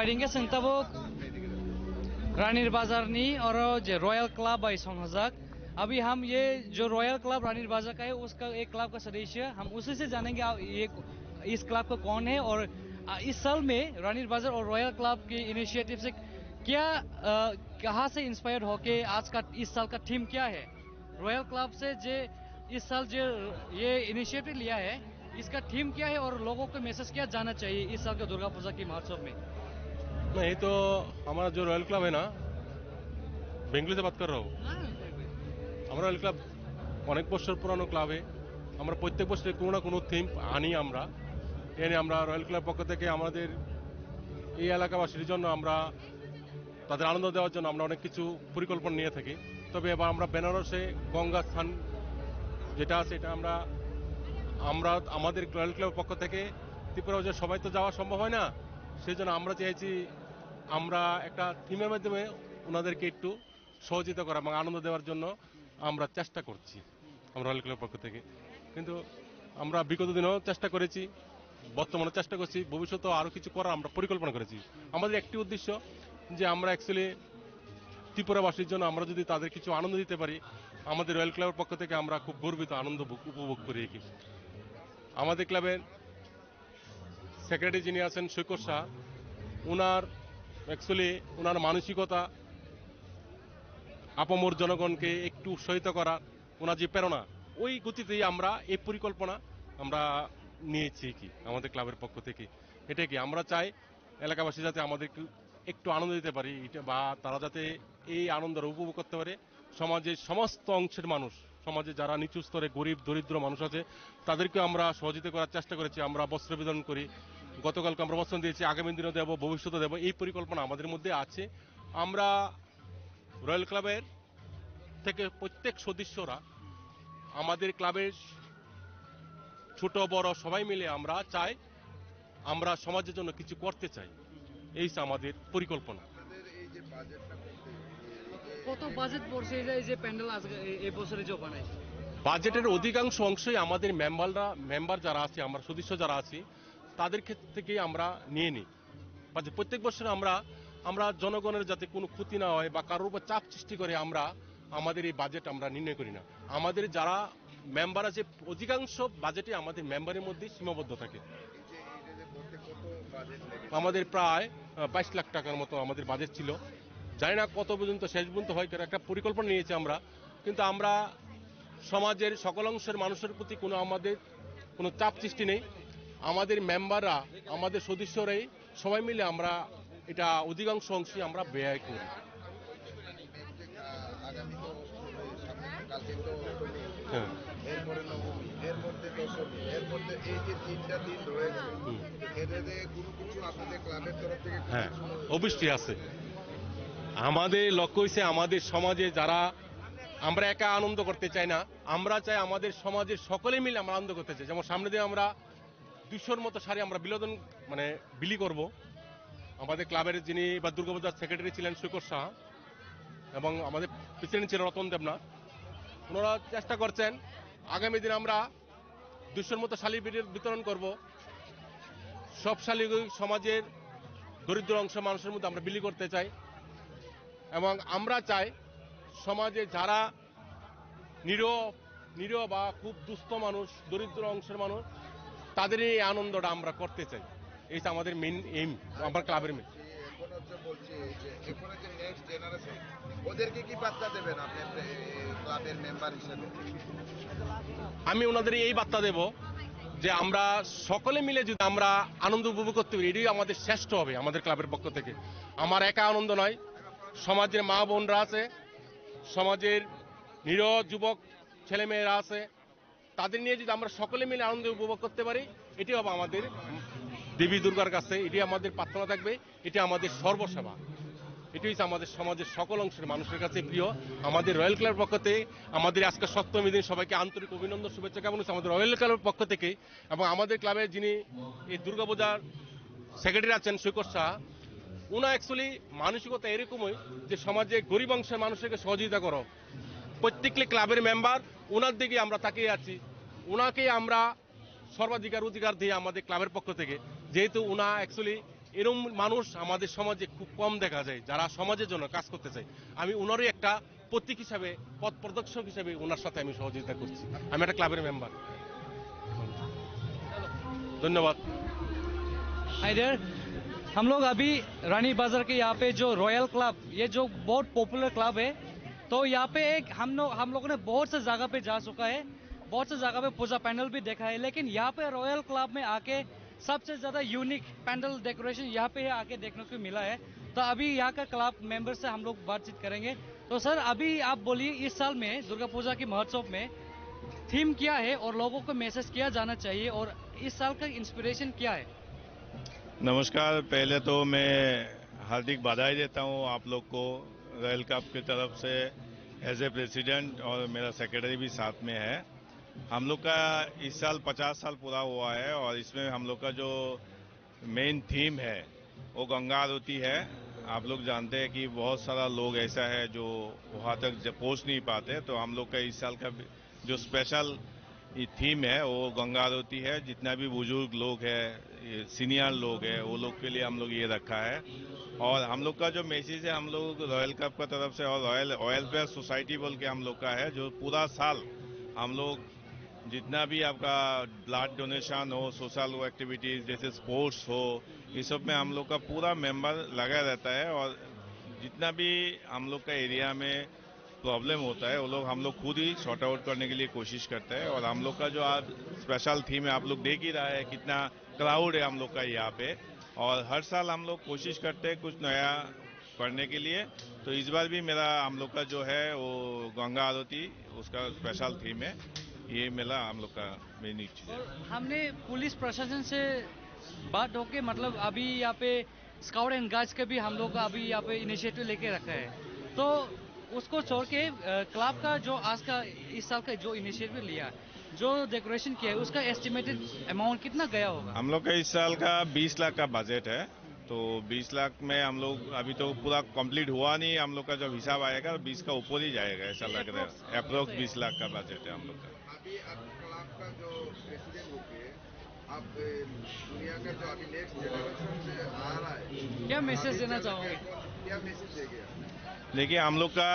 फाइटिंग के संगताबो रानीर बाजार नी और जो रॉयल क्लब है संहजक। अभी हम ये जो रॉयल क्लब रानीर बाजार का है उसका एक क्लब का सदस्य, हम उसी से जानेंगे ये इस क्लब का कौन है और इस साल में रानीर बाजार और रॉयल क्लब के इनिशिएटिव से क्या कहाँ से इंस्पायर होके आज का इस साल का थीम क्या है। रॉयल क्लब से जो इस साल जो ये इनिशिएटिव लिया है इसका थीम क्या है और लोगों को मैसेज क्या जाना चाहिए इस साल के दुर्गा पूजा की महोत्सव में। नहीं तो हमारा जो रॉयल क्लब है ना, बेंगलुरु से बात कर रहा हूँ। हमारा रॉयल क्लब অনেক বছর পুরানো ক্লাব। আমরা প্রত্যেক বছর কোনো না কোনো থিম আনি। আমরা এনে আমরা রয়্যাল ক্লাব পক্ষ থেকে আমাদের এই এলাকাবাসীর জন্য আমরা তাদের আনন্দ দেওয়ার জন্য আমরা অনেক কিছু পরিকল্পনা নিয়ে থাকি। তবে এবার আমরা বেনারসে গঙ্গা স্থান যেটা আছে এটা আমরা আমাদের রয়্যাল ক্লাবের পক্ষ থেকে ত্রিপুরা যে সবাই তো যাওয়া সম্ভব হয় না, সেই জন্য আমরা চাইছি আমরা একটা থিমের মাধ্যমে ওনাদেরকে একটু সহযোগিতা করা এবং আনন্দ দেওয়ার জন্য আমরা চেষ্টা করছি আমরা রয়্যাল ক্লাবের পক্ষ থেকে। কিন্তু আমরা বিগত দিনেও চেষ্টা করেছি, বর্তমানে চেষ্টা করছি, ভবিষ্যতেও আরও কিছু করার আমরা পরিকল্পনা করেছি। আমাদের একটি উদ্দেশ্য যে আমরা অ্যাকচুয়ালি ত্রিপুরাবাসীর জন্য আমরা যদি তাদের কিছু আনন্দ দিতে পারি, আমাদের রয়্যাল ক্লাবের পক্ষ থেকে আমরা খুব গর্বিত, আনন্দ উপভোগ করি। আমাদের ক্লাবের সেক্রেটারি যিনি আছেন সৈকত শাহ, ওনার অ্যাকচুয়ালি ওনার মানসিকতা আপামর জনগণকে একটু উৎসাহিত করা, ওনার যে প্রেরণা, ওই গতিতেই আমরা এই পরিকল্পনা আমরা নিয়েছি কি আমাদের ক্লাবের পক্ষ থেকে। এটা কি আমরা চাই এলাকাবাসী যাতে আমাদের একটু আনন্দ দিতে পারি বা তারা যাতে এই আনন্দটা উপভোগ করতে পারে। সমাজের সমস্ত অংশের মানুষ, সমাজে যারা নিচু স্তরে গরিব দরিদ্র মানুষ আছে তাদেরকে আমরা সহযোগিতা করার চেষ্টা করেছি। আমরা বস্ত্র বিতরণ করি, গতকালকে আমরা বস্ত্র দিয়েছি, আগামী দিনেও দেবো, ভবিষ্যতে দেবো। এই পরিকল্পনা আমাদের মধ্যে আছে। আমরা রয়্যাল ক্লাবের থেকে প্রত্যেক সদস্যরা আমাদের ক্লাবের ছোট বড় সবাই মিলে আমরা চাই আমরা সমাজের জন্য কিছু করতে চাই। এই আমাদের পরিকল্পনা। কত বাজেট পড়ছে এই যে প্যান্ডেল আজকে এই বছরে যে বানাইছে? বাজেটের অধিকাংশ অংশই আমাদের মেম্বার যারা আছে, আমরা সদস্য যারা আছি তাদের ক্ষেত্রে থেকেই আমরা নিয়ে নিই। প্রত্যেক বছর আমরা জনগণের যাতে কোনো ক্ষতি না হয় বা কারোর উপর চাপ সৃষ্টি করে আমরা আমাদের এই বাজেট আমরা নির্ণয় করি না। আমাদের যারা মেম্বার আছে অধিকাংশ বাজেটে আমাদের মেম্বারের মধ্যে সীমাবদ্ধ থাকে। আমাদের প্রায় 22 লাখ টাকার মতো আমাদের বাজেট ছিল। জানি না কত পর্যন্ত শেষ পর্যন্ত হয়, একটা পরিকল্পনা নিয়েছি আমরা। কিন্তু আমরা সমাজের সকল অংশের মানুষের প্রতি আমাদের কোনো চাপ সৃষ্টি নেই। আমাদের মেম্বাররা, আমাদের সদস্যরাই সবাই মিলে আমরা এটা অধিকাংশ অংশই আমরা ব্যয় করি। হ্যাঁ, অবশ্যই আছে। আমাদের লক্ষ্য হচ্ছে আমাদের সমাজে যারা আমরা একা আনন্দ করতে চাই না, আমরা চাই আমাদের সমাজের সকলে মিলে আমরা আনন্দ করতে চাই। যেমন সামনে দিয়ে আমরা 200-র মতো শাড়ি আমরা বিলি করব। আমাদের ক্লাবের যিনি বা দুর্গাপূজার সেক্রেটারি ছিলেন সৈকত শাহ এবং আমাদের প্রেসিডেন্ট ছিলেন রতন দেবনাথ, ওনারা চেষ্টা করছেন আগামী দিন আমরা 200-র মতো শাড়ি বিতরণ করব। সব শাড়ি সমাজের দরিদ্র অংশ মানুষের মধ্যে আমরা বিলি করতে চাই এবং আমরা চাই সমাজে যারা নিরীহ বা খুব দুস্থ মানুষ, দরিদ্র অংশের মানুষ, তাদের এই আনন্দটা আমরা করতে চাই। এইটা আমাদের মেইন এইম, আমার ক্লাবের মেইন। আমি ওনাদের এই বার্তা দেব যে আমরা সকলে মিলে যদি আমরা আনন্দ উপভোগ করতে পারি, এটাই আমাদের শ্রেষ্ঠ হবে আমাদের ক্লাবের পক্ষ থেকে। আমার একা আনন্দ নয়, সমাজের মা বোনরা আছে, সমাজের নিরীহ যুবক ছেলেমেয়েরা আছে, তাদের নিয়ে যদি আমরা সকলে মিলে আনন্দ উপভোগ করতে পারি, এটি হবে আমাদের দেবী দুর্গার কাছে, এটি আমাদের প্রার্থনা থাকবে, এটি আমাদের সর্বসেবা। এটি হচ্ছে আমাদের সমাজের সকল অংশের মানুষের কাছে প্রিয়। আমাদের রয়্যাল ক্লাবের পক্ষ থেকে আমাদের আজকে 7ম দিন সবাইকে আন্তরিক অভিনন্দন, শুভেচ্ছা জ্ঞাপন হচ্ছে আমাদের রয়্যাল ক্লাবের পক্ষ থেকে। এবং আমাদের ক্লাবের যিনি এই দুর্গাপূজার সেক্রেটারি আছেন সৈকত শাহ, ওনা অ্যাকচুয়ালি মানসিকতা এরকমই যে সমাজে গরিব অংশের মানুষকে সহযোগিতা করো। প্রত্যেকটি ক্লাবের মেম্বার ওনার দিকে আমরা তাকিয়ে আছি, ওনাকে আমরা সর্বাধিকার অধিকার দিই আমাদের ক্লাবের পক্ষ থেকে। যেহেতু ওনা অ্যাকচুয়ালি এরকম মানুষ আমাদের সমাজে খুব কম দেখা যায় যারা সমাজের জন্য কাজ করতে চায়। আমি ওনারই একটা প্রতীক হিসাবে, পথ প্রদর্শক হিসাবে ওনার সাথে আমি সহযোগিতা করছি। আমি একটা ক্লাবের মেম্বার। धन्यवाद। इधर हम लोग अभी रानी बाजार के यहाँ पे जो रॉयल क्लब, ये जो बहुत पॉपुलर क्लब है, तो यहाँ पे एक हम लोगों ने बहुत से जगह पे जा चुका है, बहुत से जगह पे पूजा पैनल भी देखा है, लेकिन यहाँ पे रॉयल क्लब में आके सबसे ज्यादा यूनिक पैंडल डेकोरेशन यहाँ पे आके देखने को मिला है। तो अभी यहाँ का क्लब मेंबर से हम लोग बातचीत करेंगे। तो सर अभी आप बोलिए, इस साल में दुर्गा पूजा की महोत्सव में थीम क्या है और लोगों को मैसेज किया जाना चाहिए, और इस साल का इंस्पिरेशन क्या है? नमस्कार, पहले तो मैं हार्दिक बधाई देता हूँ आप लोग को रॉयल क्लब की तरफ से एज ए प्रेसिडेंट, और मेरा सेक्रेटरी भी साथ में है। हम लोग का इस साल 50 साल पूरा हुआ है, और इसमें हम लोग का जो मेन थीम है वो गंगा आरती है। आप लोग जानते हैं कि बहुत सारा लोग ऐसा है जो वहाँ तक पहुँच नहीं पाते, तो हम लोग का इस साल का जो स्पेशल थीम है वो गंगा आरती है। जितना भी बुजुर्ग लोग है, सीनियर लोग है, वो लोग के लिए हम लोग ये रखा है। और हम लोग का जो मैसेज है हम लोग रॉयल क्लब का तरफ से, और रॉयल वेलफेयर सोसाइटी बोल के हम लोग का है, जो पूरा साल हम लोग जितना भी आपका ब्लड डोनेशन हो, सोशल एक्टिविटीज जैसे स्पोर्ट्स हो, इस सब में हम लोग का पूरा मेंबर लगा रहता है। और जितना भी हम लोग का एरिया में प्रॉब्लम होता है वो लोग हम लोग खुद ही सॉर्ट आउट करने के लिए कोशिश करते हैं। और हम लोग का जो आज स्पेशल थीम है, आप लोग देख ही रहा है कितना क्राउड है हम लोग का यहाँ पे, और हर साल हम लोग कोशिश करते हैं कुछ नया करने के लिए। तो इस बार भी मेरा हम लोग का जो है वो गंगा आरती उसका स्पेशल थीम है। ये मेला हम लोग का मेन चीज है। हमने पुलिस प्रशासन से बात होके, मतलब अभी यहाँ पे स्काउट एंड गाइड्स का भी हम लोग अभी यहाँ पे इनिशिएटिव लेके रखा है, तो उसको छोड़ के क्लब का जो आज का इस साल का जो इनिशिएटिव लिया, जो डेकोरेशन किया है, उसका एस्टिमेटेड अमाउंट कितना गया होगा? हम लोग का इस साल का 20 लाख का बजट है। तो 20 लाख में हम लोग अभी तो पूरा कंप्लीट हुआ नहीं, हम लोग का जब हिसाब आएगा 20 का ऊपर ही जाएगा ऐसा लग रहा है। अप्रोक्स 20 लाख का बजट है हम लोग का। अभी आप क्लब का जो प्रेसिडेंट होके आप दुनिया का जो अभी नेक्स्ट जनरेशन से आ रहा है, क्या मैसेज देना चाहोगे? क्या मैसेज देंगे? देखिए, हम लोग का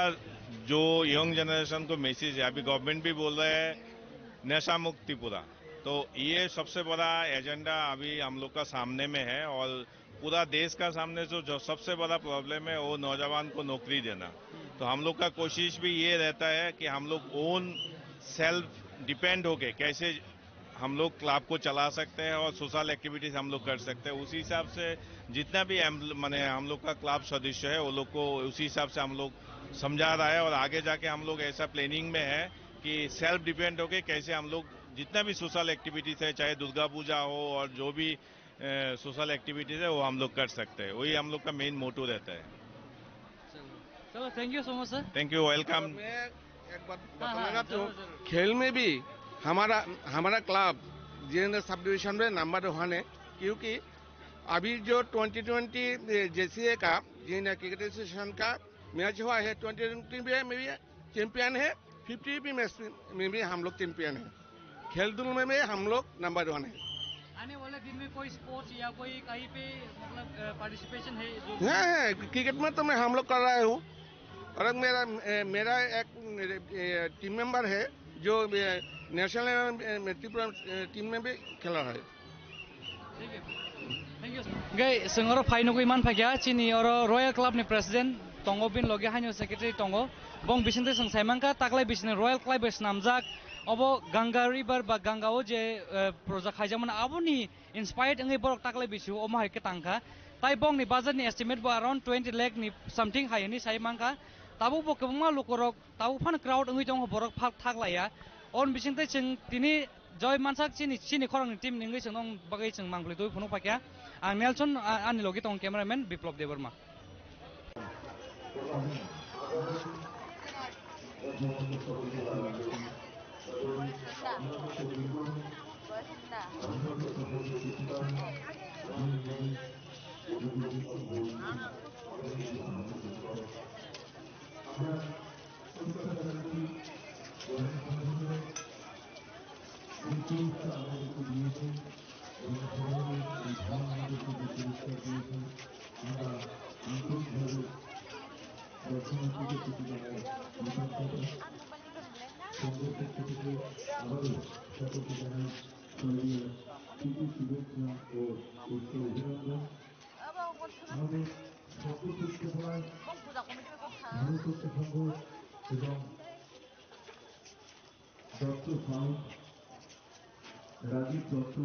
जो यंग जनरेशन को मैसेज है, अभी गवर्नमेंट भी बोल रहे हैं नशा मुक्ति पूरा, तो ये सबसे बड़ा एजेंडा अभी हम लोग का सामने में है। और पूरा देश का सामने जो सबसे बड़ा प्रॉब्लम है वो नौजवान को नौकरी देना। तो हम लोग का कोशिश भी ये रहता है कि हम लोग ओन सेल्फ डिपेंड होके कैसे हम लोग क्लब को चला सकते हैं और सोशल एक्टिविटीज हम लोग कर सकते हैं। उसी हिसाब से जितना भी माने हम लोग का क्लब सदस्य है वो लोग को उसी हिसाब से हम लोग समझा रहा है। और आगे जाके हम लोग ऐसा प्लानिंग में है कि सेल्फ डिपेंड होके कैसे हम लोग जितना भी सोशल एक्टिविटीज है, चाहे दुर्गा पूजा हो और जो भी सोशल एक्टिविटीज है वो हम लोग कर सकते हैं। वही हम लोग का मेन मोटो रहता है। चलो, thank you so much sir. Thank you, welcome. एक बात बताना चाहता हूँ, खेल में भी हमारा क्लब जिन सब डिवीजन में नंबर 1 है, क्योंकि अभी जो 2020 जेसीए का जिन क्रिकेट एसोसिएशन का मैच हुआ है 2020 में भी चैंपियन है, 50 भी मैच में भी हम लोग चैंपियन है। खेल दूल में भी हम लोग नंबर 1 है। आने वाले दिन में कोई स्पोर्ट्स या कोई कहीं पे मतलब पार्टिसिपेशन है जो? है क्रिकेट में तो मैं हम लोग कर रहा हूँ, और मेरा एक टीम मेंबर है जो नेशनल त्रिपुरा टीम में भी खेला है। गई सिंगर फाइनो को इमान फाइया चिनी और रॉयल क्लब ने प्रेसिडेंट तंगो बिन लगे हाइनो सेक्रेटरी तंगो बंग बिसिनते संग साइमांका ताकलाय बिसिने रॉयल क्लब बेस नामजाक अब गंगा रिवर बा गंगाओ जे प्रोजेक्ट खाइजामन आबुनि इंस्पायर्ड अंगे बरक ताकलाय बिसु ओमा हाइके तांका ताइ बंग नि बाजार नि एस्टिमेट बा अराउंड 20 लाख नि समथिंग हाइनि साइमांका ताबु बकबमा लुकरक ताबु फान क्राउड अंगे दंग बरक फाक थाकलाया on bising tay ching tini joy mansak chini khorang team ningai chang nong bagai chang mangbli doi phuno pakya ang Nelson ani logi tong cameraman Biplop Devarma. জনসাধারণের এই ধর্ম আমাদেরকে যে পুরস্কার দিয়েছেন আমরা আন্তরিকভাবে দর্শনার্থীদের প্রতি জানাই কৃতজ্ঞতা। সংঘের পক্ষ থেকে আবারও সকলকে জানাই শারদীয়ার প্রীতি শুভেচ্ছা ও উৎসব অভিনন্দন। আমাদের সপ্তপুষ্প ফলায় ভারতত্ব সংঘ এবং দত্ত সাউন্ড রাজীব দত্ত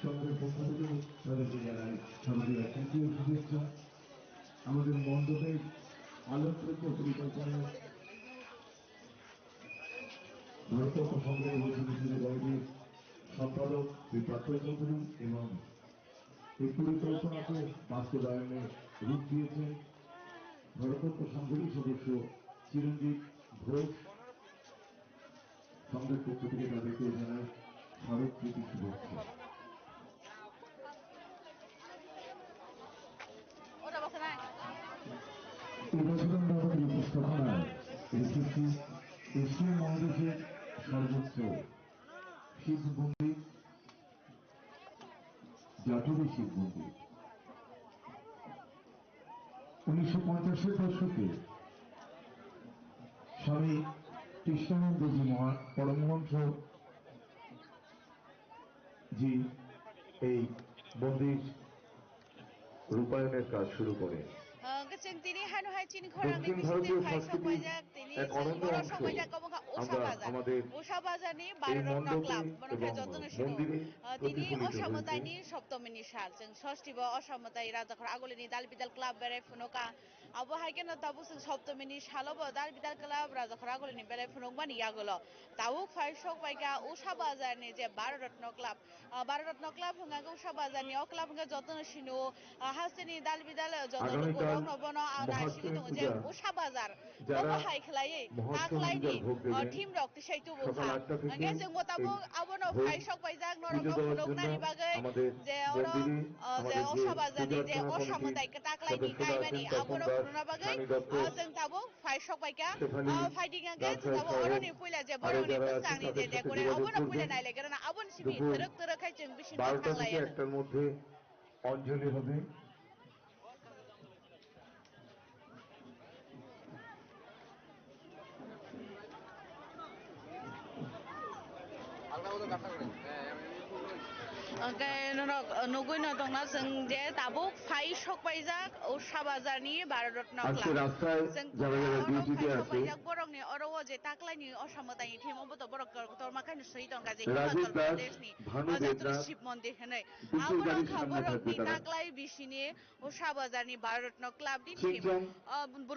সংঘের পক্ষ থেকেও তাদেরকে জানাই শারদীয়ার তৃতীয় শুভেচ্ছা। আমাদের মণ্ডপের আলোকযোগ্য পরিকল্পনায় ভারতত্ব সংঘের অভিনেত্রী দলটির সম্পাদক শ্রী পাত্র চৌধুরী এবং এই পরিকল্পনাকে বাস্তবায়নে রূপ দিয়েছেন ভারতত্ব সংঘেরই সদস্য চিরঞ্জিত ঘোষ। সংঘের পক্ষ থেকে তাদেরকে জানাই শারদ প্রীতি শুভেচ্ছা। এবছর আমরা আমাদের উপস্থাপনায় রেখেছি এশিয়া মহাদেশের সর্বোচ্চ শিব মন্দির, জাতীয় শিব মন্দির। 1950-এর দশকে স্বামী কৃষ্ণানন্দজি পরমহংস জি এই মন্দির রূপায়ণের কাজ শুরু করেন। जों दिनै हानुहाय चिन खौरांनि দক্ষিণ बिसिनि ভারতীয় फाय সংস্কৃতির सबायजाक दिनै এক जों অনন্য बर' অংশ समाजा गावबा उषा আমরা बाजार আমাদের उषा बाजारनि এই बाररत्न মণ্ডপে क्लाब मनोखाय এবং যতন ছিল মন্দিরে दिनै প্রতিফলিত হয়েছে। অসামতাইनि सप्तमीनि साल जों षष्ठीबो असामताइ राजाखर आगोलिनि दाल बिदाल क्लाब बेराय फुनका आबो हायकेन ताबो जों सप्तमीनि सालबो दाल बिदाल क्लाब राजाखर आगोलिनि बेराय फुनक मानि यागोल ताबो फाय सबायगा उषा बाजारनि जे बाररत्न क्लाब हंगा उषा बाजारनि अ क्लाब हंगा যতন ছিল हास्तेनि दाल बिदाल যতन আগামীকাল गोबां नबनो नासिगो दङ जे মহাষ্টমী उषा बाजार যারা बबो हायखलायै মহাষ্টমী ताख्लायनि পূজার ভোগ দেবেন টিম রক तिसायतु সকাল बुखा 8টা থেকে अंगे जों गताबो এই आबोनो ভোগ फाय सकबायजाक পুজো नरक দেওয়ার फुनक জন্য नानि बागै আমাদের जे মন্দিরে जे আমাদের যে उषा बाजारनि जे পূজার্চনা কমিটির असामताइ ताख्लायनि সদস্যরা गायमानि আছেন তপন आबोनो দাস, फुनना बागै সানি দত্ত, जों ताबो फाय सकबायका শেফালি फायदिगांगे जों রাজশাহী ताबो साहेব अरनि पयला जे আরো बरंनि যারা আছেন बुस्कांनि जे তাদের সাথে डेकोरे যোগাযোগ अबोनो पयला করবেন। नायलायगोन आबोन सिनि দুপুর तरक तरखाय जों बिसिनो 12টা থেকে थांलायानो 1টার মধ্যে অঞ্জলি হবে। नुगैन दंना जों जे दाबो फाय सकबायजाक उषा बाजारनि भारतरत्न আজকে क्लाब রাস্তায় যারা যারা ডিউটিতে আছে सकबायजाक बरंनि अरव जे ताक्लायनि असामतायनि टीमावबो तो बरक तरमाखायनो सही दं गाजे রাজীব हिमाचल দাস, प्रदेशनि ভানু जतुर দেবনাথ शिव मन्दिर हनै বিশেষ গাড়ির आबोनो সামনে থাকবে बरकनि তারা। ताक्लाय बिसिनि उषा बाजारनि भारतरत्न क्लाबनि टीम सिंचन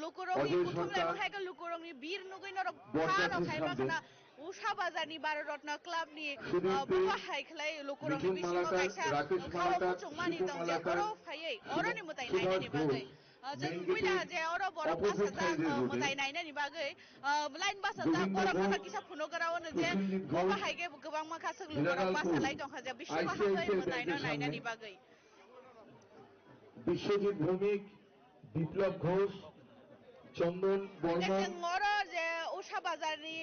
लुकुरंनि অজয় कुथुमलाय সরকার माखायगा लुकुरंनि बीर नुगैन रक বরযাত্রীর फानो खायमा সামনে खाना उषा बाजारनि भारतरत्न क्लाबनि সুদীপ দে, बबा हायखलाय लुकुरंनि মিঠুন बिसिङाव মালাকার, गायसा রাকেশ खावा মালাকার, मुचुंमानि শিবু दं जे মালাকার, अर फायै अरनि मुताय সুভাষ नायनायनि बागै ঘোষ जों মেইন फैला গেটের जे अर बरक অপোজিট बासा সাইডের जा রোডে मुताय नायनायनि बागै लाइन बासा जा গোবিন্দ बरक ঘোষ, खाना किसा फुनगरावनो जे প্রসেনজিৎ बबा ঘোষ, हायगे गोबां माखासे बरक হিরালাল बासा ঘোষ लाय दं जे बिसिङाव हागै আইসিআইসিআই मुतायनो ব্যাংকের সামনে नायनायनि बागै বিশ্বজিৎ ভৌমিক, বিপ্লব ঘোষ, চন্দন বর্মন जों अर जे उषा बाजारनि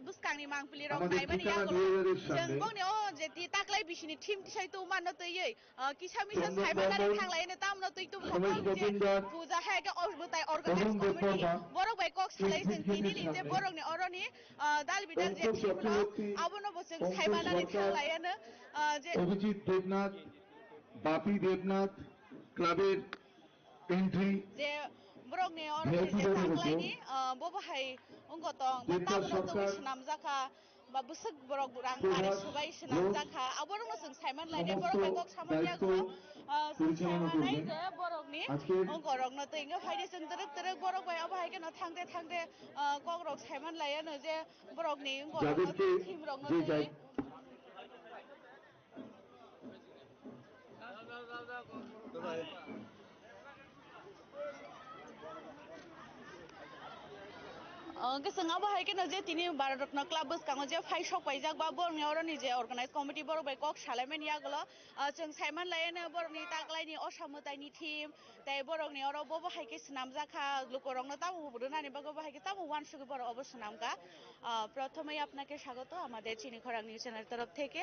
बुस्कांनि मांपलि रक আমাদের नायमानि ঠিকানা यागल 2000-এর जों সামনে बंनि अ जे ति ताक्लाय बिसिनि टीम तिसाय तो मानो तयै किसा मिसा চন্দন सायमानारि বর্মন, थांलायनो तामनो तै तो সমেশ भगवान जे মজুমদার, पूजा हायगे अजबताय अर्गानाइज অরুণ कमिटि দেববর্মা बरक बाय कक सालाय जों টিকিট গেটের तिनिनि जे সামনে बरकनि अरनि दाल बिदाल जे অঙ্কুশ टीम न চক্রবর্তী, आबोनो जों অঙ্কুশ सायमानारि সরকার, थांलायानो जे অভিজিৎ দেবনাথ, বাপি দেবনাথ ক্লাবের এন্ট্রি जे बरकनि अरनि ভিআইপি जे দলে হতো ताक्लायनि बबहाय अंगतं बा দেবদাস ताबनो तो সরকার, नाम जाखा बा बोसोक बरक रां माने প্রভাস सुबाय नाम ঘোষ जाखा आबोरनो जों सायमान लायने সমস্ত बरक बाय कक सामान দায়িত্ব यागो जों পরিচালনা सायमानाय করবেন। जे बरकनि আজকে अंगरकनो तो इंगे फायदे जों तरक तरक बरक बाय अबहाय केनो थांदे थांदे कक रक सायमान लायानो जे बरकनि अंगरकनो যাদেরকে टीम रकनो যে तो गोसों बाहाय के जे तिनी भारत रत्न क्लाब बसकांगो जे फाइ सकबाय जागबा बरनि अरनि जे अर्गानाइज कमिटि बरबाय कक सालायमेन यागलो जों साइमान लायनो बरनि ताकलायनि असामतायनि टीम ताय बरनि अर बबो हायके सनाम जाखा लोकरंनो ताबो बुदनानि बागो बाहायके ताबो वान सुगु बर अवश्य नामका प्रथमेই আপনাকে স্বাগত আমাদের চিনি খরাং নিউজ চ্যানেল তরফ থেকে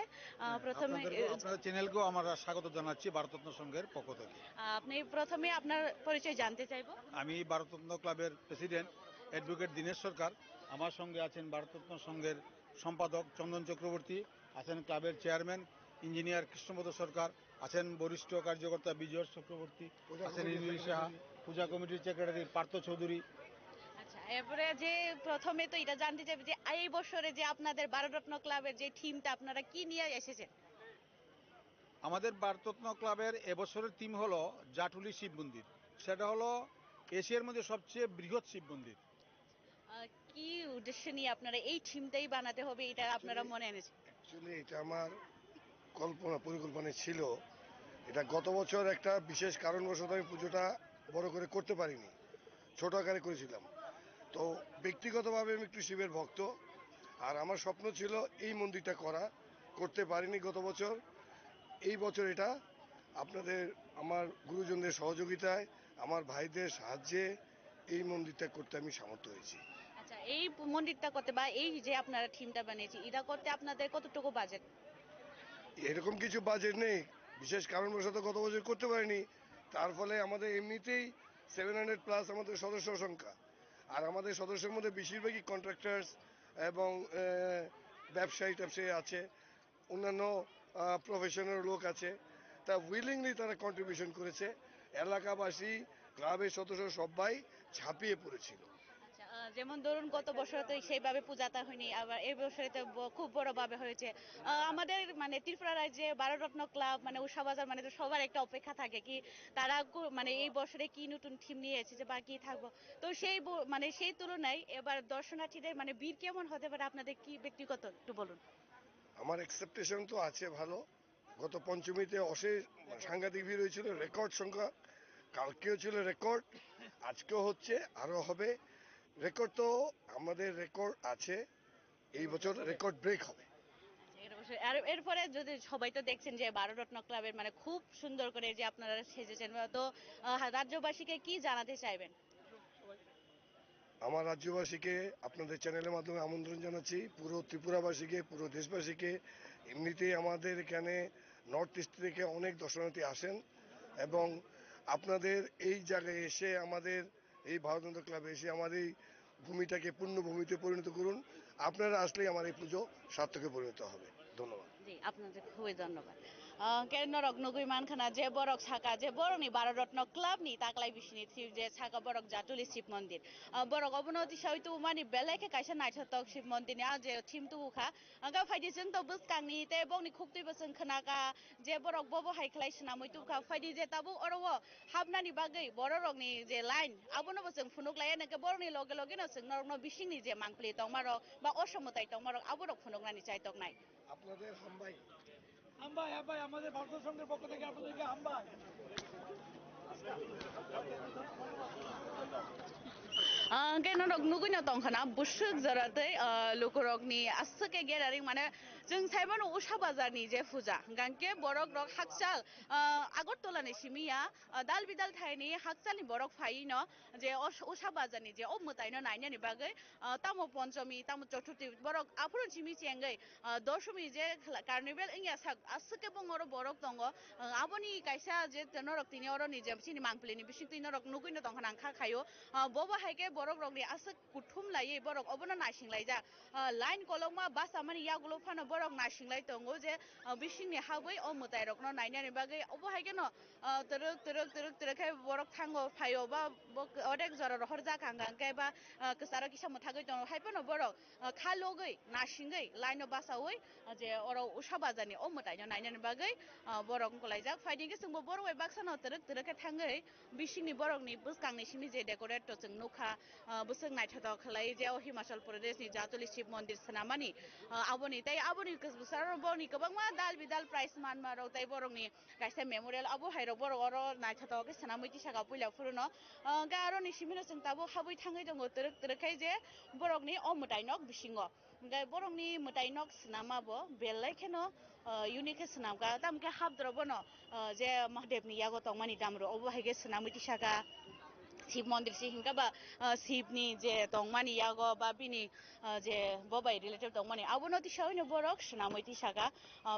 প্রথমে আপনাদের চ্যানেলকেও আমরা স্বাগত জানাচ্ছি ভারতরত্ন সংঘের পক্ষ থেকে আপনি প্রথমে আপনার পরিচয় জানতে চাইবো আমি ভারতরত্ন ক্লাবের প্রেসিডেন্ট অ্যাডভোকেট দীনেশ সরকার আমার সঙ্গে আছেন ভারতরত্ন সংঘের সম্পাদক চন্দন চক্রবর্তী আছেন ক্লাবের চেয়ারম্যান ইঞ্জিনিয়ার কৃষ্ণপদ সরকার আছেন বরিষ্ঠ কার্যকর্তা বিজয় চক্রবর্তী আছেন ইন্দ্রিল সাহা পূজা কমিটির সেক্রেটারি পার্থ চৌধুরী আচ্ছা এরপরে যে প্রথমে তো এটা জানতে চাইবে যে এই বছরে যে আপনাদের ভারতরত্ন ক্লাবের যে থিমটা আপনারা কি নিয়ে এসেছেন আমাদের ভারতরত্ন ক্লাবের এবছরের থিম হলো জাটুলি শিব মন্দির সেটা হলো এশিয়ার মধ্যে সবচেয়ে বৃহৎ শিব মন্দির কি উদ্দেশ্য নিয়ে আপনারা এই থিমটাই বানাতে হবে এটা আপনারা মনে এনেছেন অ্যাকচুয়ালি এটা আমার পরিকল্পনা ছিল এটা গত বছর একটা বিশেষ কারণবশত আমি পুজোটা বড় করে করতে পারিনি ছোট আকারে করেছিলাম তো ব্যক্তিগতভাবে আমি একটু শিবের ভক্ত আর আমার স্বপ্ন ছিল এই মন্দিরটা করতে পারিনি গত বছর এই বছর এটা আপনাদের আমার গুরুজনদের সহযোগিতায় আমার ভাইদের সাহায্যে এই মন্দিরটা করতে আমি সামর্থ্য হয়েছি আচ্ছা এই মন্দিরটা করতে বা এই যে আপনারা থিমটা বানিয়েছি এটা করতে আপনাদের কতটুকু বাজেট এরকম কিছু বাজেট নেই বিশেষ কারণবশত গত বছর করতে পারিনি তার ফলে আমাদের এমনিতেই 700+ আমাদের সদস্য সংখ্যা আর আমাদের সদস্যের মধ্যে বেশিরভাগই কন্ট্রাক্টার্স এবং ব্যবসায়ী আছে অন্যান্য প্রফেশনাল লোক আছে তা উইলিংলি তারা কন্ট্রিবিউশন করেছে এলাকাবাসী ক্লাবের সদস্য সবাই ঝাঁপিয়ে পড়েছিল যেমন ধরুন গত বছর তো সেইভাবে পূজাটা হয়নি আবার এই বছরে তো খুব বড়ভাবে হয়েছে আমাদের মানে ত্রিপুরা রাজ্যে ভারতরত্ন ক্লাব মানে উষা বাজার মানে তো সবার একটা অপেক্ষা থাকে কি তারা মানে এই বছরে কি নতুন থিম নিয়ে এসেছে বা কি থাকবো তো সেই তুলনায় এবার দর্শনার্থীদের মানে ভিড় কেমন হতে পারে আপনাদের কি ব্যক্তিগত একটু বলুন আমার এক্সপেকটেশন তো আছে ভালো গত পঞ্চমীতে অশেষ সাংঘাতিক ভিড় হয়েছিল রেকর্ড সংখ্যা কালকেও ছিল রেকর্ড আজকেও হচ্ছে আরো হবে রেকর্ড তো আমাদের রেকর্ড আছে এই বছর রেকর্ড ব্রেক হবে এরপরে যদি সবাই তো দেখছেন যে ভারতরত্ন ক্লাবের মানে খুব সুন্দর করে যে আপনারা সেজেছেন তো রাজ্যবাসীকে কি জানাতে চাইবেন আমার রাজ্যবাসীকে আপনাদের চ্যানেলের মাধ্যমে আমন্ত্রণ জানাচ্ছি পুরো ত্রিপুরাবাসীকে পুরো দেশবাসীকে এমনিতেই আমাদের এখানে নর্থ ইস্ট থেকে অনেক দর্শনার্থী আসেন এবং আপনাদের এই জায়গায় এসে আমাদের এই ভারতরত্ন ক্লাবে এসে আমার এই ভূমিটাকে পূর্ণভূমিতে পরিণত করুন আপনারা আসলেই আমার এই পুজো সার্থকে পরিণত হবে ধন্যবাদ জি আপনাদের খুবই ধন্যবাদ কেন নগৈ মানখানা যে বরক ছাকা যে বরনি ভারতরত্ন ক্লাবনি তাকলাই বিশিনি থিব যে ছাকা বরক জাটুলি শিব মন্দির বরক অবনতি সহিত মানি বেলাইকে কাইसा नायथावथाव शिब मन्दिरनि जे थीम तुखा गा फायदि जों तो बसकांनि ते बंनि खुक्ति बसं खनाका जे बरक बबो हाइखलाय सनामै तुखा फायदि जे ताबो अरव हाबनानि बागै बररकनि जे लाइन आबोनो बसं फुनुकलाय नके बरनि लगे लगे न जों नरनो बिसिंनि जे मांगप्लि तंमारो बा असमताय तंमारो आबोरक फुनुकनानि चाय तकनाय আপনাদের হামবাই হামবাই আমাদের ভারত সংঘের পক্ষ থেকে আপনাদেরকে হামবাই কেন नुगैनो दंखाना बुसुक जरातै लुकुरकनि आसके गेरारिं माने जों साइबानो उषा बाजारनि जे फुजा गांके बरक रक हाकसाल आगरतलानि सिमिया दाल बिदाल थाइनि हाकसालनि बरक फाइनो जे उषा बाजारनि जे अमताइनो नाइनानि बागै तामो पञ्चमी तामो चतुर्थी बरक आफुरन सिमि चेंगै दशमी जे कार्निभेल इंया साक आसके बंगरो बरक दंगो आबोनि काइसा जे नरक तिनि अरनि जे सिनि मांगप्लिनि बिसिं तिनि नरक नुगैनो दंखाना आंखा खायो बबा हाइके बरक रकनि आसक कुथुम लायै बरक अबनो नासिंलाय जा लाइन कलमा बास आमानि यागुलो फानो बरक नासिंलाय दंगो जे बिसिंनि हाबै अमताय रकनो नाइनानि बागै अबो हाइके न तरक बरक थांगो फायो बा अनेक जरा रहर जाखांगांके बा कसारा किसा मथागै दं हाइपनो बरक खालगै नासिंगै लाइन बासावै जे अरो उषा बाजारनि अमतायनो नाइनानि बागै बरक कलाय जा फाइदिंगे जोंबो बरवाय बाक्सानो तरक थांगै बिसिंनि बरकनि बसकांनि सिमि जे डेकोरेट तो जों नुखा बसों नायथाव खालाय जे हिमाचल प्रदेशनि जातुली शिव मन्दिर सनामानि आबोनि borokni kusbusar borokni kabangma dal bidal prize manma rotai borokni kaisa memorial abo hairo borok oro naithato ke sanamui tisaka puila furuno ga aro ni simino sing tabo habui thangai dongo terek kai je borokni o mutainok bisingo ga borokni mutainok snamabo belai kheno unique snamka tamke habdrobono je mahdevni yago tongmani damro obo haige sanamui tisaka Shiv मन्दिर से हिंगा बा शिवनी जे तंगमानी यागो बा बिनी जे Babai relative तंगमानी आबो नति सावनो बरक सनामैति saga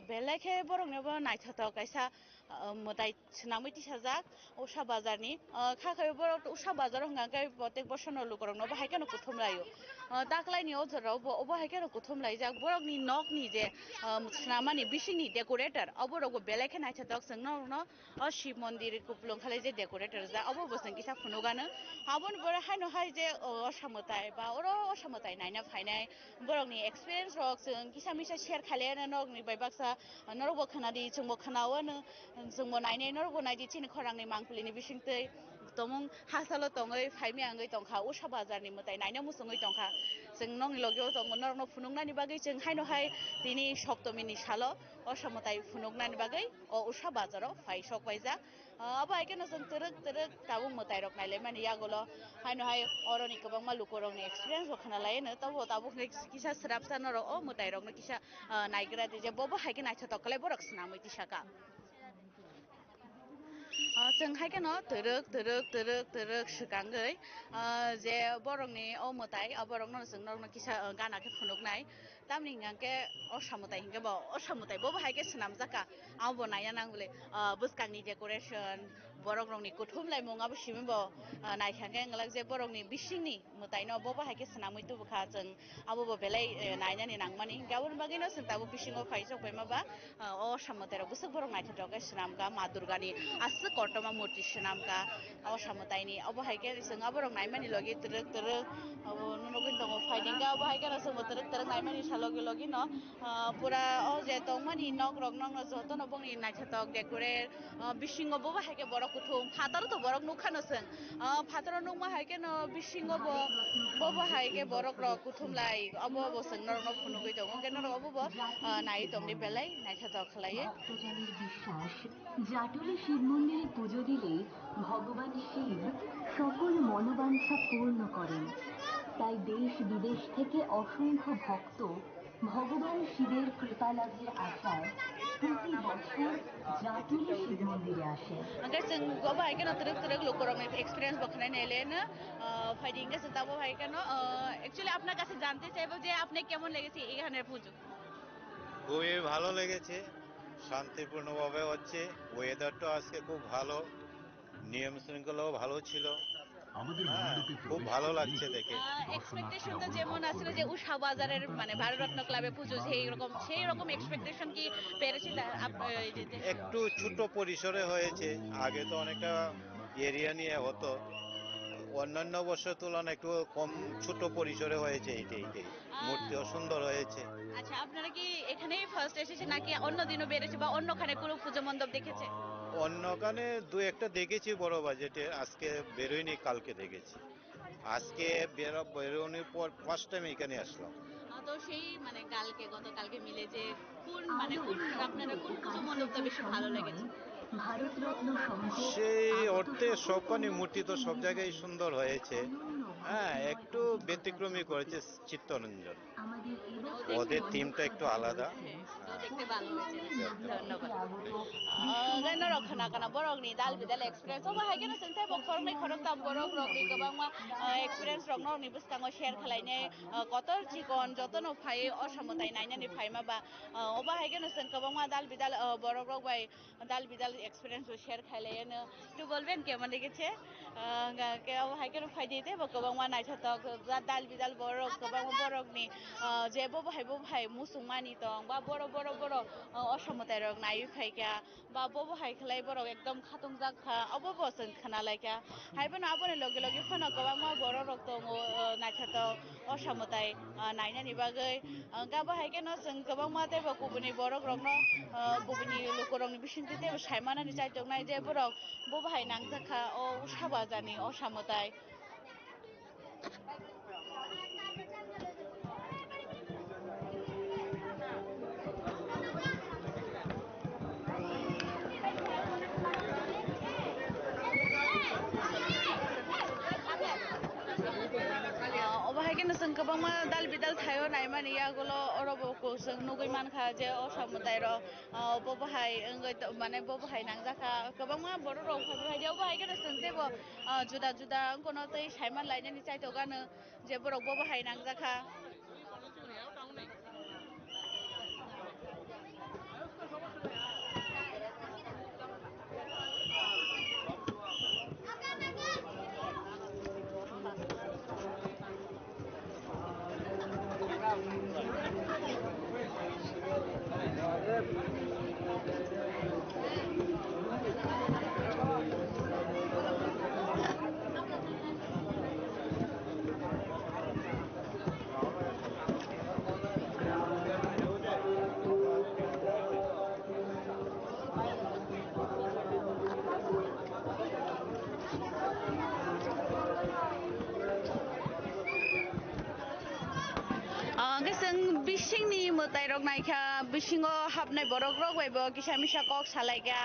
बेलेखे बरक नेबो नायथाथ कायसा मताय सनामैति साजाक उषा बाजारनि खाखाय बरक उषा बाजार हंगा गाय प्रत्येक वर्ष न लुकरक न बाहाय केन कुथुम लायो दाखलायनि अजराव बो हाय केन कुथुम लाय जाक बरकनि नकनि जे सनामानि बिसिनि डेकोरेटर अबरक बेलेखे नायथाथ संनो न शिव मन्दिर कुप्लुं खाले जे डेकोरेटर जा अबो बसन किसा फुनुगान हाबन बर हायनो हाय जे असामताय बा अरो असामताय नायना फायनाय बरकनि एक्सपीरियंस रक जों किसा मिसा शेयर खालेन नगनि बायबाक्सा नरबो खनादि जोंबो खनावन जोंबो नायनाय नरबो नायदि चिन खरांनि मांखलिनि बिसिंतै तमुं हासालो तंगै फायमे आंगै तंखा उषा बाजारनि मताय नायना मुसुङै तंखा जों नंनि लगियो तंगो नरनो फुनुंनानि बागै जों हायनो हाय दिनि सप्तमीनि सालो असामताय फुनुंनानि बागै अ उषा बाजाराव फायसक बायजा अब हायकेनो जों तरक ताबु मताय रक नायले माने यागोलो हायनो हाय अरनि गोबां मालुकरनि एक्सपीरियंस बखना लायनो ताबु किसा स्राबसा नरो अ मताय रकनो किसा नायग्रा दि जे बबो हायके नायथ तकले बरक सनामै तिसाका जों हायकेनो तरक सुगांगै जे बरकनि अ मताय बरकनो जों नरनो किसा गानाके फुनुगनाय तामनि गांके असामताय हिंगे बा असामताय बबो हायके सनाम जाका आबो नायना नांगले बुसकांनि डेकोरेशन बरक रंनि कुथुमलाय मुङाबो सिमिबो नायखांगे अंगलाक जे बरकनि बिसिंनि मतायनो बबो हायके सनामै तुबखा जों आबो बेलाय नायनानि नांमानि गावन बागैनो जों ताबो बिसिङो फायसक बायमाबा असामताय बुसक बरक नायथाथके सनामका मा दुर्गानि आस कटमा मूर्ति सनामका असामतायनि अबो हायके जों बरक नायमानि लगे तरक अब ननगुन दङ फाइदिंगा अबो हायके जों तरक नायमानि सालगे लगे न पुरा अ जे तंगमानि नक रक नंग जतन बंनि नायथाथक डेकोरेट बिसिङो बबो हायके बरक कुथुम फातर तो बरक नुखानो जों फातर नुमा हायके न बिसिङो बबो हायके बरक रक कुथुमलाय अबो जों नरनो फुनुगै दङ केन अबो नाय तंनि बेलाय नायथाथक खलायो বিশ্বাস জাটুলি শিব মন্দিরে পুজো দিলে ভগবান শিব সকল মনোবাঞ্ছা পূর্ণ করেন তাই দেশ বিদেশ থেকে অসংখ্য ভক্ত ভগবান শিবের কৃপা লাভের আশায় প্রতি বছর জাটুলি শিব মন্দিরে আসেন जों गबो हायके न तरक लोकरंनि एक्सपीरियंस बखनाय नायलेन फाइडिंगे जों ताबो हायके न एक्चुअली আপনার কাছে জানতে চাইবো যে আপনি কেমন লেগেছে এখানের পুজো খুবই ভালো লেগেছে শান্তিপূর্ণভাবে হচ্ছে ওয়েদারটা আজকে খুব ভালো নিয়ম শৃঙ্খলাও ভালো ছিল খুব ভালো লাগছে দেখে এক্সপেকটেশন তো যেমন আসলে যে উষা বাজারের মানে ভারতরত্ন ক্লাবে পুজো সেই রকম এক্সপেকটেশন কি পেরেছে একটু ছোট পরিসরে হয়েছে আগে তো অনেকটা এরিয়া নিয়ে হতো অন্যান্য বছর তুলনায় একটু কম ছোট পরিসরে হয়েছে এইটাই মূর্তিও সুন্দর হয়েছে আচ্ছা আপনারা কি এখানেই ফার্স্ট এসেছে নাকি অন্য দিনও বেরেছে বা অন্যখানে কোনো পুজো মণ্ডপ দেখেছে অন্যখানে দু একটা দেখেছি বড় বাজেটে আজকে বেরোয়নি কালকে দেখেছি আজকে বেরোনোর পর ফার্স্ট টাইম এখানে আসলাম তো সেই মানে গতকালকে মিলে যে কোন আপনারা কোন পুজো মণ্ডপটা বেশি ভালো লেগেছে সেই অর্থে সবখানি মূর্তি তো সব জায়গায় সুন্দর হয়েছে হ্যাঁ একটু ব্যতিক্রমী করেছে চিত্তরঞ্জন ওদের থিমটা একটু আলাদা দেখতে ভালো হয়েছে ধন্যবাদ গাইনা রক্ষনা কানা বরকনি দাল বিদাল এক্সপিরিয়েন্স ও বাহাयगेनो जोंथाय बखरमै खरकता बरक रकनि गोबांमा एक्सपिरियेन्स रकनि बुसकाङो शेयर खालायनाय कतर चिकन जतन फाय असामताय नायनानि फायमाबा ও बाहायगेनो जों गोबांमा दाल बिदाल बरक रक बाय दाल बिदाल एक्सपिरियेन्स शेयर खालायनो একটু বলবেন কেমন লেগেছে কে বাহাयगेनो फायदिते गोबांमा नायथाथक दाल बिदाल बरक गोबांमा बरकनि जे बहाय मुसुमानि दं बा बर' असामताय रक नाय फायका बा बबो हायखलाय बरक एकदम खाtung जाखा अबो जों खोनालायका हायबोन आबोन लगे फन गोबांमा बर' रक दङ नायथाथक असामताय नायनानि बागै गाबो हायगेनो जों गोबांमा देबो गुबुननि बरक रकनो गुबुननि लोकरंनि बिसिंति देबो सायमानानि जायदोंनाय जे बरक बबो हाय नांजाखा अ उषा बाजारनि असामताय गोबां दाल बिदाल थायो नाय माने यागोल अरबको जों नुगै मानखा जे असमुदाय र बबहाय माने बबहाय नांजाखा गोबां बर' राव बेबायदियाव बाहायगोन जों जेबो जुदा जुदा अंकनो तै साइमान लायनायनि चाइतो गानो जे बर' बबहाय नांजाखा जों बिसिंनि मोताइरक नायखा बिसिङाव हाबनाय बरक रगबायबो किसा मिसा कक सालायगा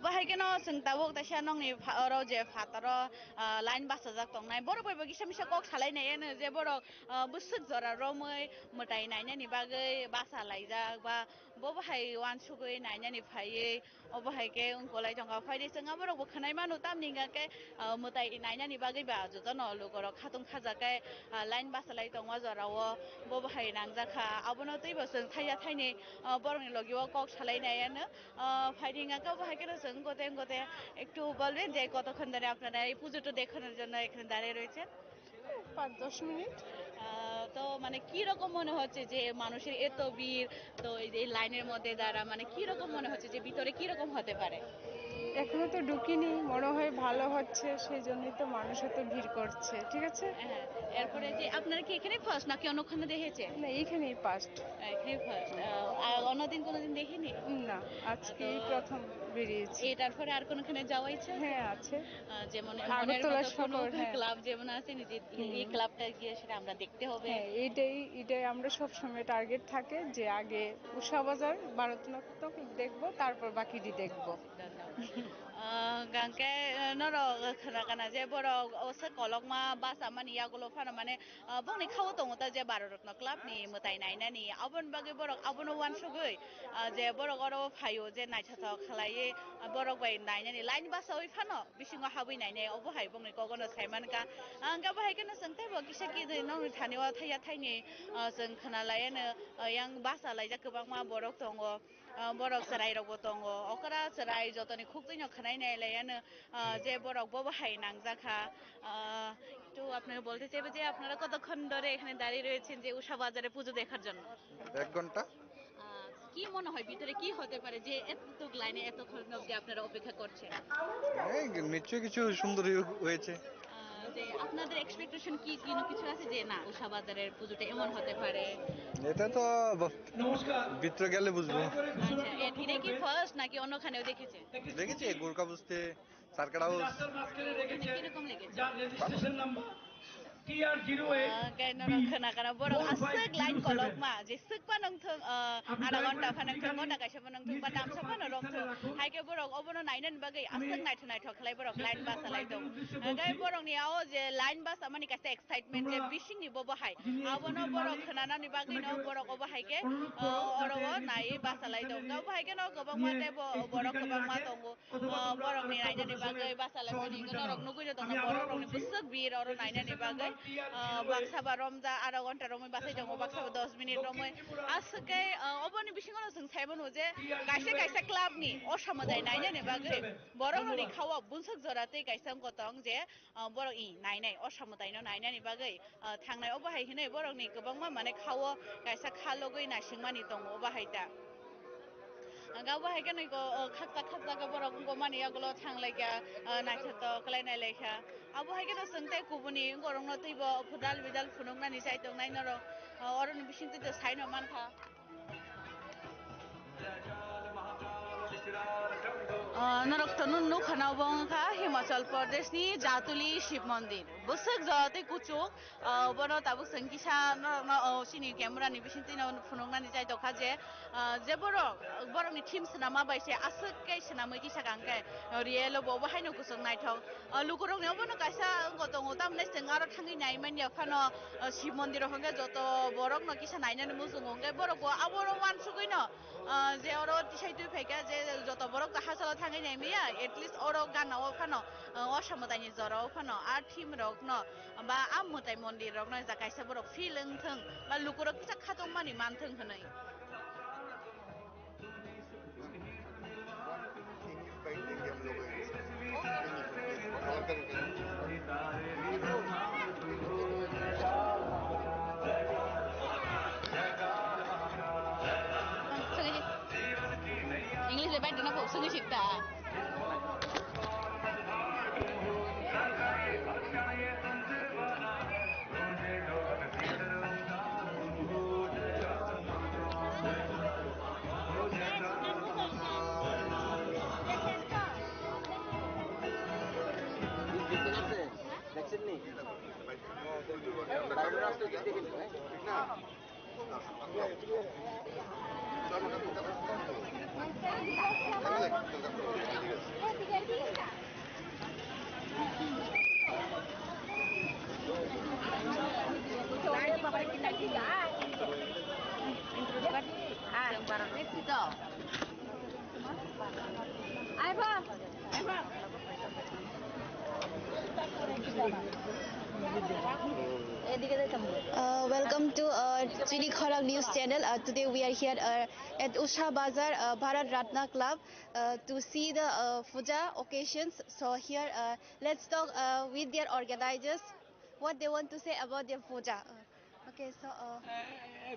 बाहायगोन जों दाबो दासिया नंनि राव जे फातर लाइन बासा जाक तंनाय बरक बायबो किसा मिसा कक सालायनायानो जे बरक बुसुक जरा रमै मोताइ नायनायनि बागै बासा लायजाक बा बबहाय वान सुगै नायनायनि फायै अबहायके उनखौलाय दंगा फायदे जोंहा बरकबो खोनाय मानु तामनिगाके मोताइ नायनायनि बागै बा जतन लुगरक खातुं खाजाके लाइन बासा लाय दंगा जरावो बबहाय नांजाखा आबनो तैबो जों थाइया थाइनै बरनि लगियाव कक सालायनायानो फाइटिंगा বাহাইকে जों গতে গতে একটু বলবেন যে কতক্ষণ ধরে আপনারা এই পুজোটা দেখানোর জন্য এখানে দাঁড়িয়ে রয়েছেন 5-10 মিনিট তো মানে কি রকম মনে হচ্ছে যে মানুষের এত ভিড় তো এই লাইনের মধ্যে দাঁড়া মানে কি রকম মনে হচ্ছে যে ভিতরে কি রকম হতে পারে এখনো তো ঢুকিনি মনে হয় ভালো হচ্ছে সেই জন্যই তো মানুষ এত ভিড় করছে ঠিক আছে এরপরে যে আপনারা কি এখানে ফার্স্ট নাকি অন্যখানে দেখেছে না এখানেই ফার্স্ট এখানেই ফার্স্ট অন্যদিন কোনোদিন দেখিনি না আজকে প্রথম বেরিয়েছি এটার পরে আর কোনখানে যাওয়া ইচ্ছা হ্যাঁ আছে যেমন আগরতলা শহর ক্লাব যেমন আছে যে এই ক্লাবটা গিয়ে সেটা আমরা দেখতে হবে এইটাই আমরা সব সময় টার্গেট থাকে যে আগে উষা বাজার ভারতনাট্যম দেখবো তারপর বাকিটি দেখবো গাংকে নর খানা যে বড় অসে কলকমা বাসা মানে ইয়াগুলো ফানা মানে বংনি খাওয়া দङ তা যে भारतरत्न क्लाबनि मोताइ नायनायनि आबन बागै बरक आबनो वान सुगै जे बरक अरो फायो जे नायथाथाव खालायै बरक बाय नायनायनि लाइन बासा ओइ फानो बिसिङाव हाबै नायनाय अबहाय बंनि कगनो साइमानका आंगा बाहायखनो जोंथायबो किसा कि नंनि थानायाव थाइया थाइनि जों खोनालायानो यां बासा लायजा गोबां मा बरक दङ बरक सराय रगबो दङ अकरा सराय जतनि खुकदैनो खोनाय नायलायानो যে বরক ববহাই নাংজাখা তো আপনারা বলতে চাইবে যে আপনারা কতক্ষণ ধরে এখানে দাঁড়িয়ে রয়েছেন যে উষা বাজারে পুজো দেখার জন্য 1 ঘন্টা কি মনে হয় ভিতরে কি হতে পারে যে এতটুক লাইনে এতক্ষণ অবধি আপনারা অপেক্ষা করছেন নিশ্চয়ই কিছু সুন্দর হয়েছে যে আপনাদের এক্সপেকটেশন কি কিছু আছে যে না উষা বাজারের পুজোটা এমন হতে পারে এটা তো ভিতরে গেলে বুঝবো আচ্ছা এটা কি ফার্স্ট নাকি অন্যখানেও দেখেছেন দেখেছি গোরকা বুঝতে সার্কার হাউস কিরকম লেগেছে गायनो खोनागाना बर' आसक लाइन कलक मा जे सकबा नंथों आधा घन्टा फानंथों घन्टा गायसबा नंथों बा दामसबा न रंथों हायके बर' अबनो नायनन बागै आसक नायथ खलाय बर' लाइन बास लाय दं गाय बर'नियाव जे लाइन बास माने कासे एक्साइटमेन्ट जे बिसिंनि बबहाय आबनो बर' खोनानानि बागै न बर' अबहायके अरव नाय बास लाय दं गाव बाहायके न गोबां माते बर' गोबां मा दं बर'नि नायनानि बागै बास लाय दं नरक नुगैनो दं बर'नि बुसक बिर अर नायनानि बागै बाक्साबा रमजा आधा घन्टा रमै बासाय दङ बाक्साबा 10 मिनिट रमै आसके अबनि बिसिङाव जों साइबनो जे गायसे गायसे क्लाबनि असमुदाय नायनायनि बागै बर'नि खावा बुनसक जराते गायसां गतं जे बर' इ नायनाय असमुदाय नायनायनि बागै थांनाय अबहाय हिनै बर'नि गोबां माने खावा गायसा खालगै नासिंमानि दङ अबहायता गाव बाहायके नैको खाक्ता खाक्ता बरक गमानि आगोल थांलायगा नायथाथ खलायनाय लेखा अब बाहायके न सोंथाय गुबुनि गरंनो तैबो फुदाल बिदाल फुनुंनानि साइतों नायनर अरनि बिसिंथि तो साइनो मानखा नरकटनु नुखनाव बंखा हिमाचल प्रदेश नि जातुली शिव मंदिर बसक जाते कुचुक बनो ताबुक संकिसा न सिनि कैमरा नि बिसिन तिन फुनुंगनानि जाय दखा जे जे बरक नि टीम सना मा बायसे आसक कै सना मै किसा गांके रियेलो बो बाहायनो कुसुक नायथाव लुकुरंग नेव बनो कायसा गतंग तामने सें आरो थांगि नाय मानिया फानो शिव मंदिर हंगे जत बरक न किसा नायनानि मुजुंगंगे बरक बो आबरो वानसुगैनो जे अरो तिसाय दुइ फैका जे जत बरक हासल थांगि नाय मिया एटलिस्ट अरो गानाव फानो असमतानि जराव फानो आ टीम रक न बा आमताय मंदिर रक न जा कायसा बरक फिलिंग थं बा लुकुरक किसा खातং मानि मानथं हनै इंग्लिश बाय दना को सुनि सिकता Welcome to Chini Kharag News Channel. Today we are here at Usha Bazar Bharat Ratna Club to see the puja occasions. So here let's talk with their organizers what they want to say about their puja. Okay, so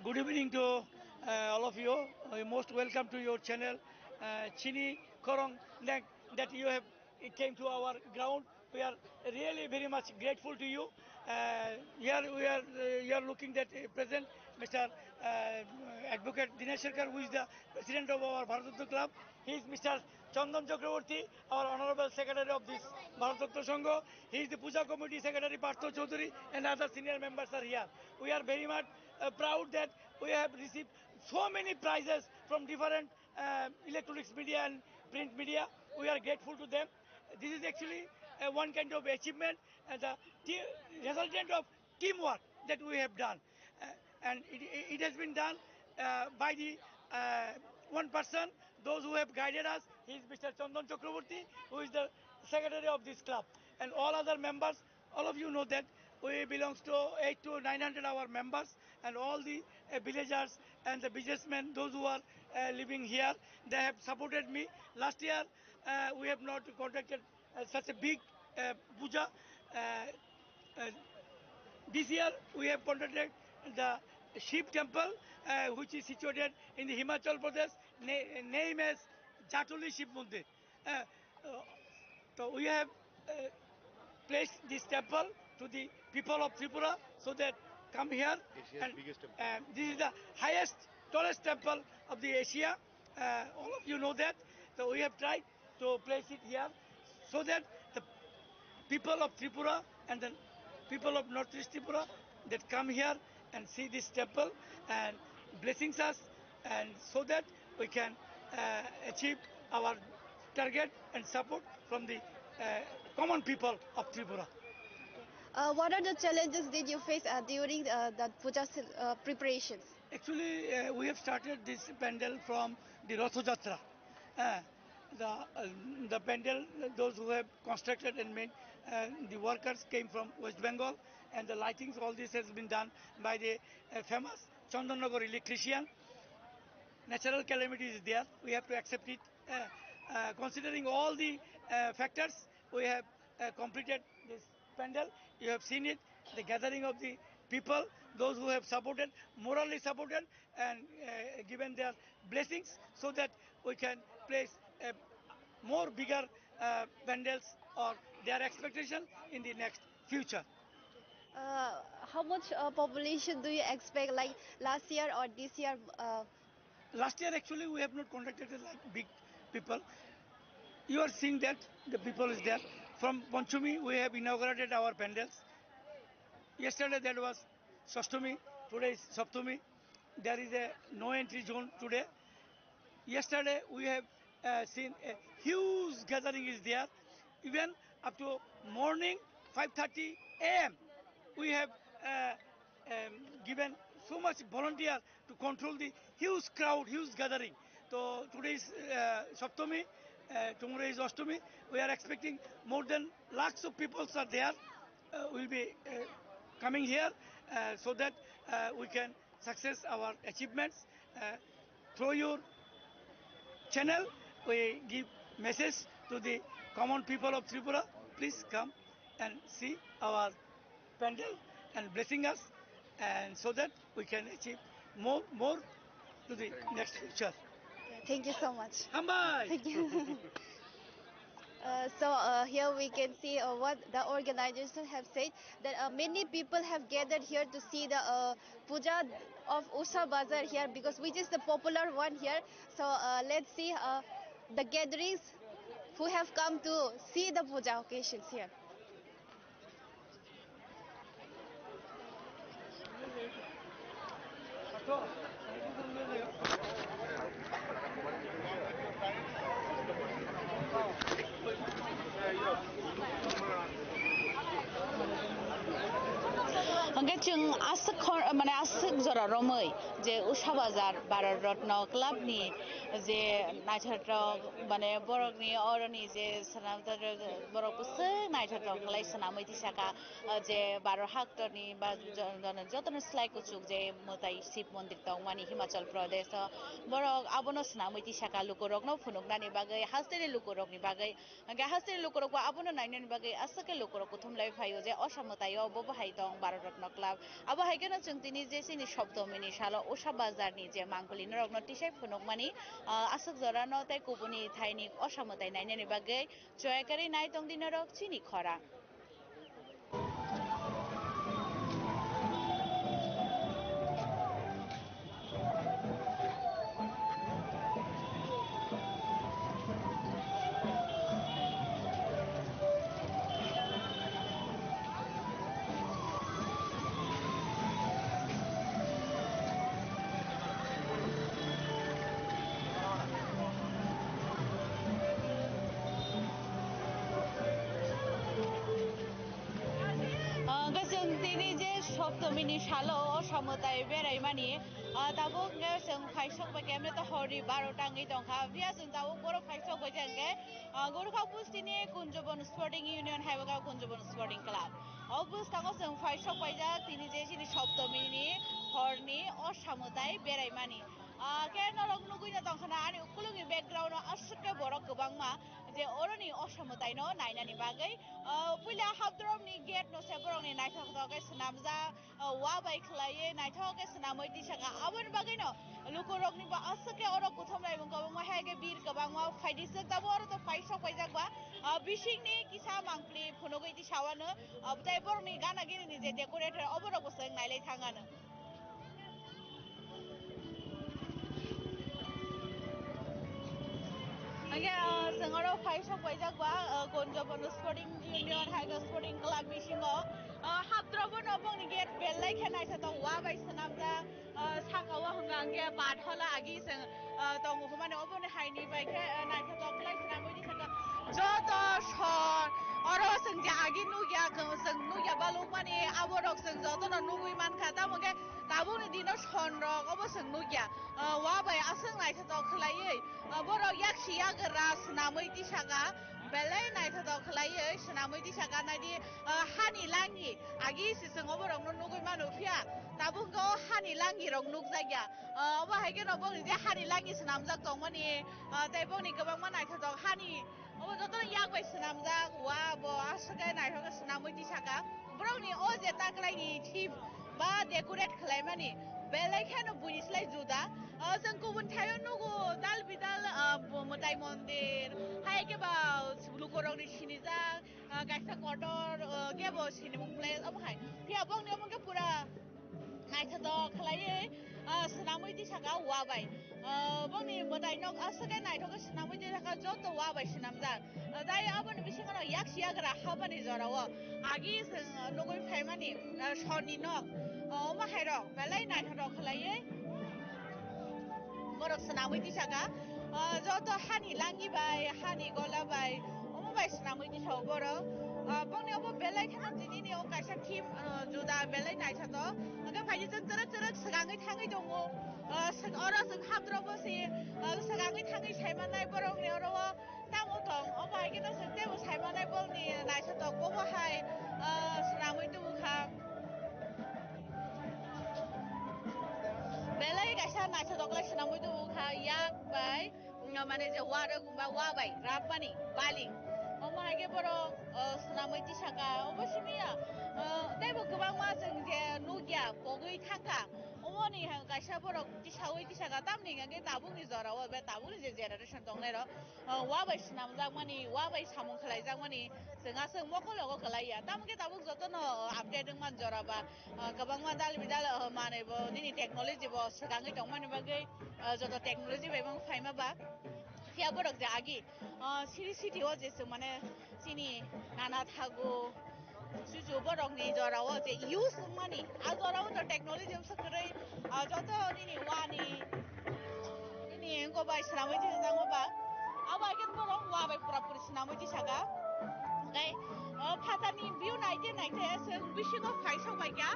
good evening to all of you. Most welcome to your channel, Chini Korong, that you have came to our ground. We are really very much grateful to you. Here we are looking at present Mr. Advocate Dinesh Sharkar, who is the president of our Bharat Club. He is Mr. Chandan Chakraborty, our honorable secretary of this Bharat Sangha. He is the Puja Committee Secretary Partho Chaudhary, and other senior members are here. We are very much proud that we have received so many prizes from different electronics media and print media. We are grateful to them. This is actually one kind of achievement and the resultant of teamwork that we have done. And it has been done by the one person, those who have guided us. He is Mr. Chandan Chakraborty, who is the secretary of this club. And all other members, all of you know that we belong to 800 to 900 our members, and all the villagers and the businessmen, those who are living here, they have supported me. Last year, we have not conducted such a big puja. This year, we have conducted the Shiv temple, which is situated in the Himachal Pradesh, named as Jatuli Shiv Mandir. So we have placed this temple to the people of Tripura so that come here. And this is the highest, tallest temple of the Asia. All of you know that. So we have tried to place it here so that the people of Tripura and the people of Northeast Tripura that come here and see this temple and blessings us, and so that we can achieve our target and support from the common people of Tripura. What are the challenges did you face during the puja preparations? Actually, we have started this pandal from the Ratha Jatra. The pandal, those who have constructed and made, the workers came from West Bengal, and the lightings, all this has been done by the famous Chandanagar electrician. Natural calamity is there, we have to accept it. Considering all the factors, we have completed this pandal. You have seen it, the gathering of the people, those who have supported, morally supported, and given their blessings, so that we can place more bigger pandals or their expectation in the next future. How much population do you expect, like last year or this year? Last year, actually, we have not conducted like big people. you are seeing that the people is there. From Panchami, we have inaugurated our pandals. Yesterday that was Sastami, today is Saptami. There is a no entry zone today. Yesterday we have seen a huge gathering is there. Even up to morning 5:30 a.m. we have given so much volunteer to control the huge crowd, huge gathering. So today is Saptami, tomorrow is Ashtami. We are expecting more than lakhs of people are there. Will be coming here so that we can success our achievements. Through your channel, we give message to the common people of Tripura. Please come and see our pandal and blessing us, and so that we can achieve more to the next future. Thank you so much. Hambai! Thank you. Here we can see what the organizers have said, that many people have gathered here to see the puja of Usha Bazar here, because which is the popular one here. So let's see the gatherings who have come to see the puja occasions here. Hangga जों आसक जरा रमै जे उषा बाजार Bharat Ratna club नि जे नायथाव माने बरकनि अरनि जे सनामदार बरक पुसे नायथाव खलाय सनामै दिसाका जे भारत हाक्टरनि बा जतन स्लाइ कुचुक जे मताइ शिव मन्दिर दं मानि हिमाचल प्रदेश बरक आबनो सनामै दिसाका लुकरकनो फुनुकनानि बागै हास्तेनि लुकरकनि बागै हंगा हास्तेनि लुकरकवा आबनो नायनानि बागै आसके लुकरक थुमलाय फायो जे असमतायो बो बाहाय दं भारत रत्न क्लाब अब हायगेनो जों दिनै जे सिनि सप्तमिनि साल उषा बाजारनि जे मांगुलि नरकनो तिसाय फुनुकमानि आसक जरानो ताइ कुबुनि थाइनि असमताय नायनानि बागै जयकारि नाय दं दिनरक चिनि खरा सप्तमिनि सालो असमताय बेराय मानि दाबो जों फाइसक बाकेमने तो हरि 12 टाङै दंखा बिया जों दाबो बर' फाइसक बाकेंगे गुरखा पुस्तिनि कुंजबन स्पोर्टिं यूनियन हाइबगा कुंजबन स्पोर्टिं क्लब अबस्थाखौ जों फाइसक बायजा दिनै जे सिनि सप्तमिनि हरनि असमताय बेराय मानि केनरक नुगैना दंखाना आरो उकुलुनि बेकग्राउन्ड असके बर' गोबांमा जे अरनि असमतायनो नायनानि बागै पुला हाबद्रमनि गेट नसे बरनि नायथावगे सनामजा वा बाय खलाये नायथावगे सनामै दिसागा आबन बागैनो लुकुरकनि बा असके अर कुथमलाय गोबांमा हायगे बीर गोबांमा फाइदिस दाबो अर तो फाइसक बायजागबा बिसिंनि किसा मांक्लि फुनुगै दिसावानो अबताय बरनि गानागिरिनि जे डेकोरेटर अबरक बसं नायलाय थाङानो जोंङो फाइसक बायजागबा कुंजबन स्पोर्टिं यूनियन हाइगा स्पोर्टिं क्लब मिसिङो हाबद्रबो नबंनि गेट बेललाय खेनाय था वा बाय सनामदा साकावा हंगांगे बाथला आगि जों दङ माने अबने हाइनि बायखे नायथा दखलाय सनामै दिसका जत सन अरो जों जे आगि नुया जों नुया बालु माने आबरक जों जतन नुगुइ मानखा दा मगे दाबोनि दिनो सनरक अब जों नुया वा बाय आसों नायथा दखलायै बर' याक्षि यागरा सनामै दिसागा बेलाय नायथा दखलायै सनामै दिसागा नायदि हानि लाङि आगि सिसों अबरकनो नुगुइ मानु फिया दाबुंगो हानि लाङि रक नुग जाया अब हायगे न बंनि जे हानि लाङि सनामजाक दं माने ताइ बंनि गोबां मा नायथा दं हानि अब जतन यागबाय सनामजाक वा ब आसके नायथागा सनामै दिसागा बरकनि अ जे ताग्लायनि थिम बा डेकोरेट खालायमानि बेलायखेनो बुइस्लाय जुदा जों गुबुन थायो नुगु दाल बिदाल मताय मन्दिर हायके बा लुकरकनि सिनिजा गायसा कटर गेबो सिनिमुं प्लेस अब हाय फिया बंनि अबंगे पुरा नायथा द खलायै सनामै दिसागा वाबाय बंनि मताय नक असके नायथागा सनामै दिसागा যত ওয়াবাই সিনামজাক দাই আবন বিসিঙানো ইয়াকসি ইয়াগরা হাবানি জরাও আগি जों নগৈ ফাইমানি সনি নক অমা হাইরক বেলাই নাইথরক খলাयै বরক সনামৈ দিসাকা যত হানি লাঙ্গিবাই হানি গলাবাই অমা by সনামৈ দিসাও Borok bangniyaw belai khana dinini o kaisa team juda belai naithato aga phaiji जों तरक तरक सगाङै थाङै दङ ora जों हाब्द्रबो सि सगाङै थाङै साइमानाय बरंनि अरवा तामो दं o बाइगेनो जों तेबो साइमानाय बलनि नाइथाto गबहाय सनामै दुखा belai kaisa naithato klai सनामै दुखा yak bai माने जे वारो गुम्बा वाबाय राबमानि बालिं अमाहागे बर' सनामै दिसाका अबसिनिया दाइबो गोबां मा जों जे नुगिया बगै थांगा अमनि गायसा बर' दिसावै दिसाका दामनि गागे दाबुंनि जराव बे दाबुंनि जे जेनेरेशन दंनाय र वाबाय सनामजाक मानि वाबाय सामुं खलायजाक मानि जोंहा जों मकलगो खलाया दामगे दाबुं जतन आपडेट मान जराबा गोबां मा दाल बिदाल मानेबो दिनि टेक्नोलॉजी बो सगाङै दं माने बागै जत टेक्नोलॉजी बायबां फाइमाबा फिया बरक जे आगि सिरि सिरि हो जेसो माने सिनि नाना थागो सुजु बरक नि जराव जे यूज मानि आ जराव त टेक्नोलॉजी सकरै जत निनि वानि निनि गबाय सनामै दि जाङबा आबागेन बरक वाबाय पुरा पुरि सनामै दि सागा गाय फातानि बिउ नाइते नाइते जों बिसिङो फाइसौ बायगा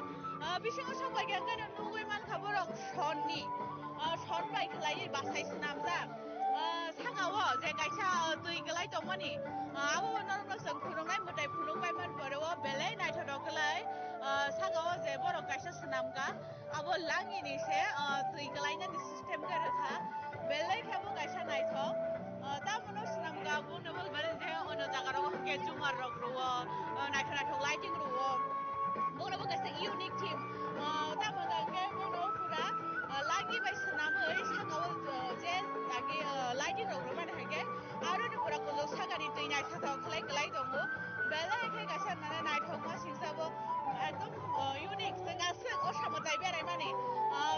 बिसिङो सबायगा गन नुगै मान खबरक सननि सन बायखलायै बासाय सनामजा सांगावो जे गायसा दै गलाय दंमानि आबो नरम जों फुरुंनाय मुदाय फुरुंबाय मान बरवा बेलै नाइथदकलाय सांगावो जे बर' गायसा सनामगा आबो लाङिनि से दै गलायनानि सिस्टेम गरखा बेलै खाबो गायसा नाइथ दा मनो सनामगा बुनबो बेलै जे अन जागाराव के जुमार रग्रवा नाइथनाइथ लाइटिं रवा बुनबो गायसा इउनिक टीम दा मगांगे बुनो पुरा लाङि बाय सनामै सांगावो जे आगे लाइटिं रग्रमान हागे आरो नपुरा को सागानि दै नाइथाव खलाय गलाय दङ बेलै एखे गायसा नाना नाइथाव मा सिंसाबो एकदम इउनिक जोंहा जों असामताय बेराय माने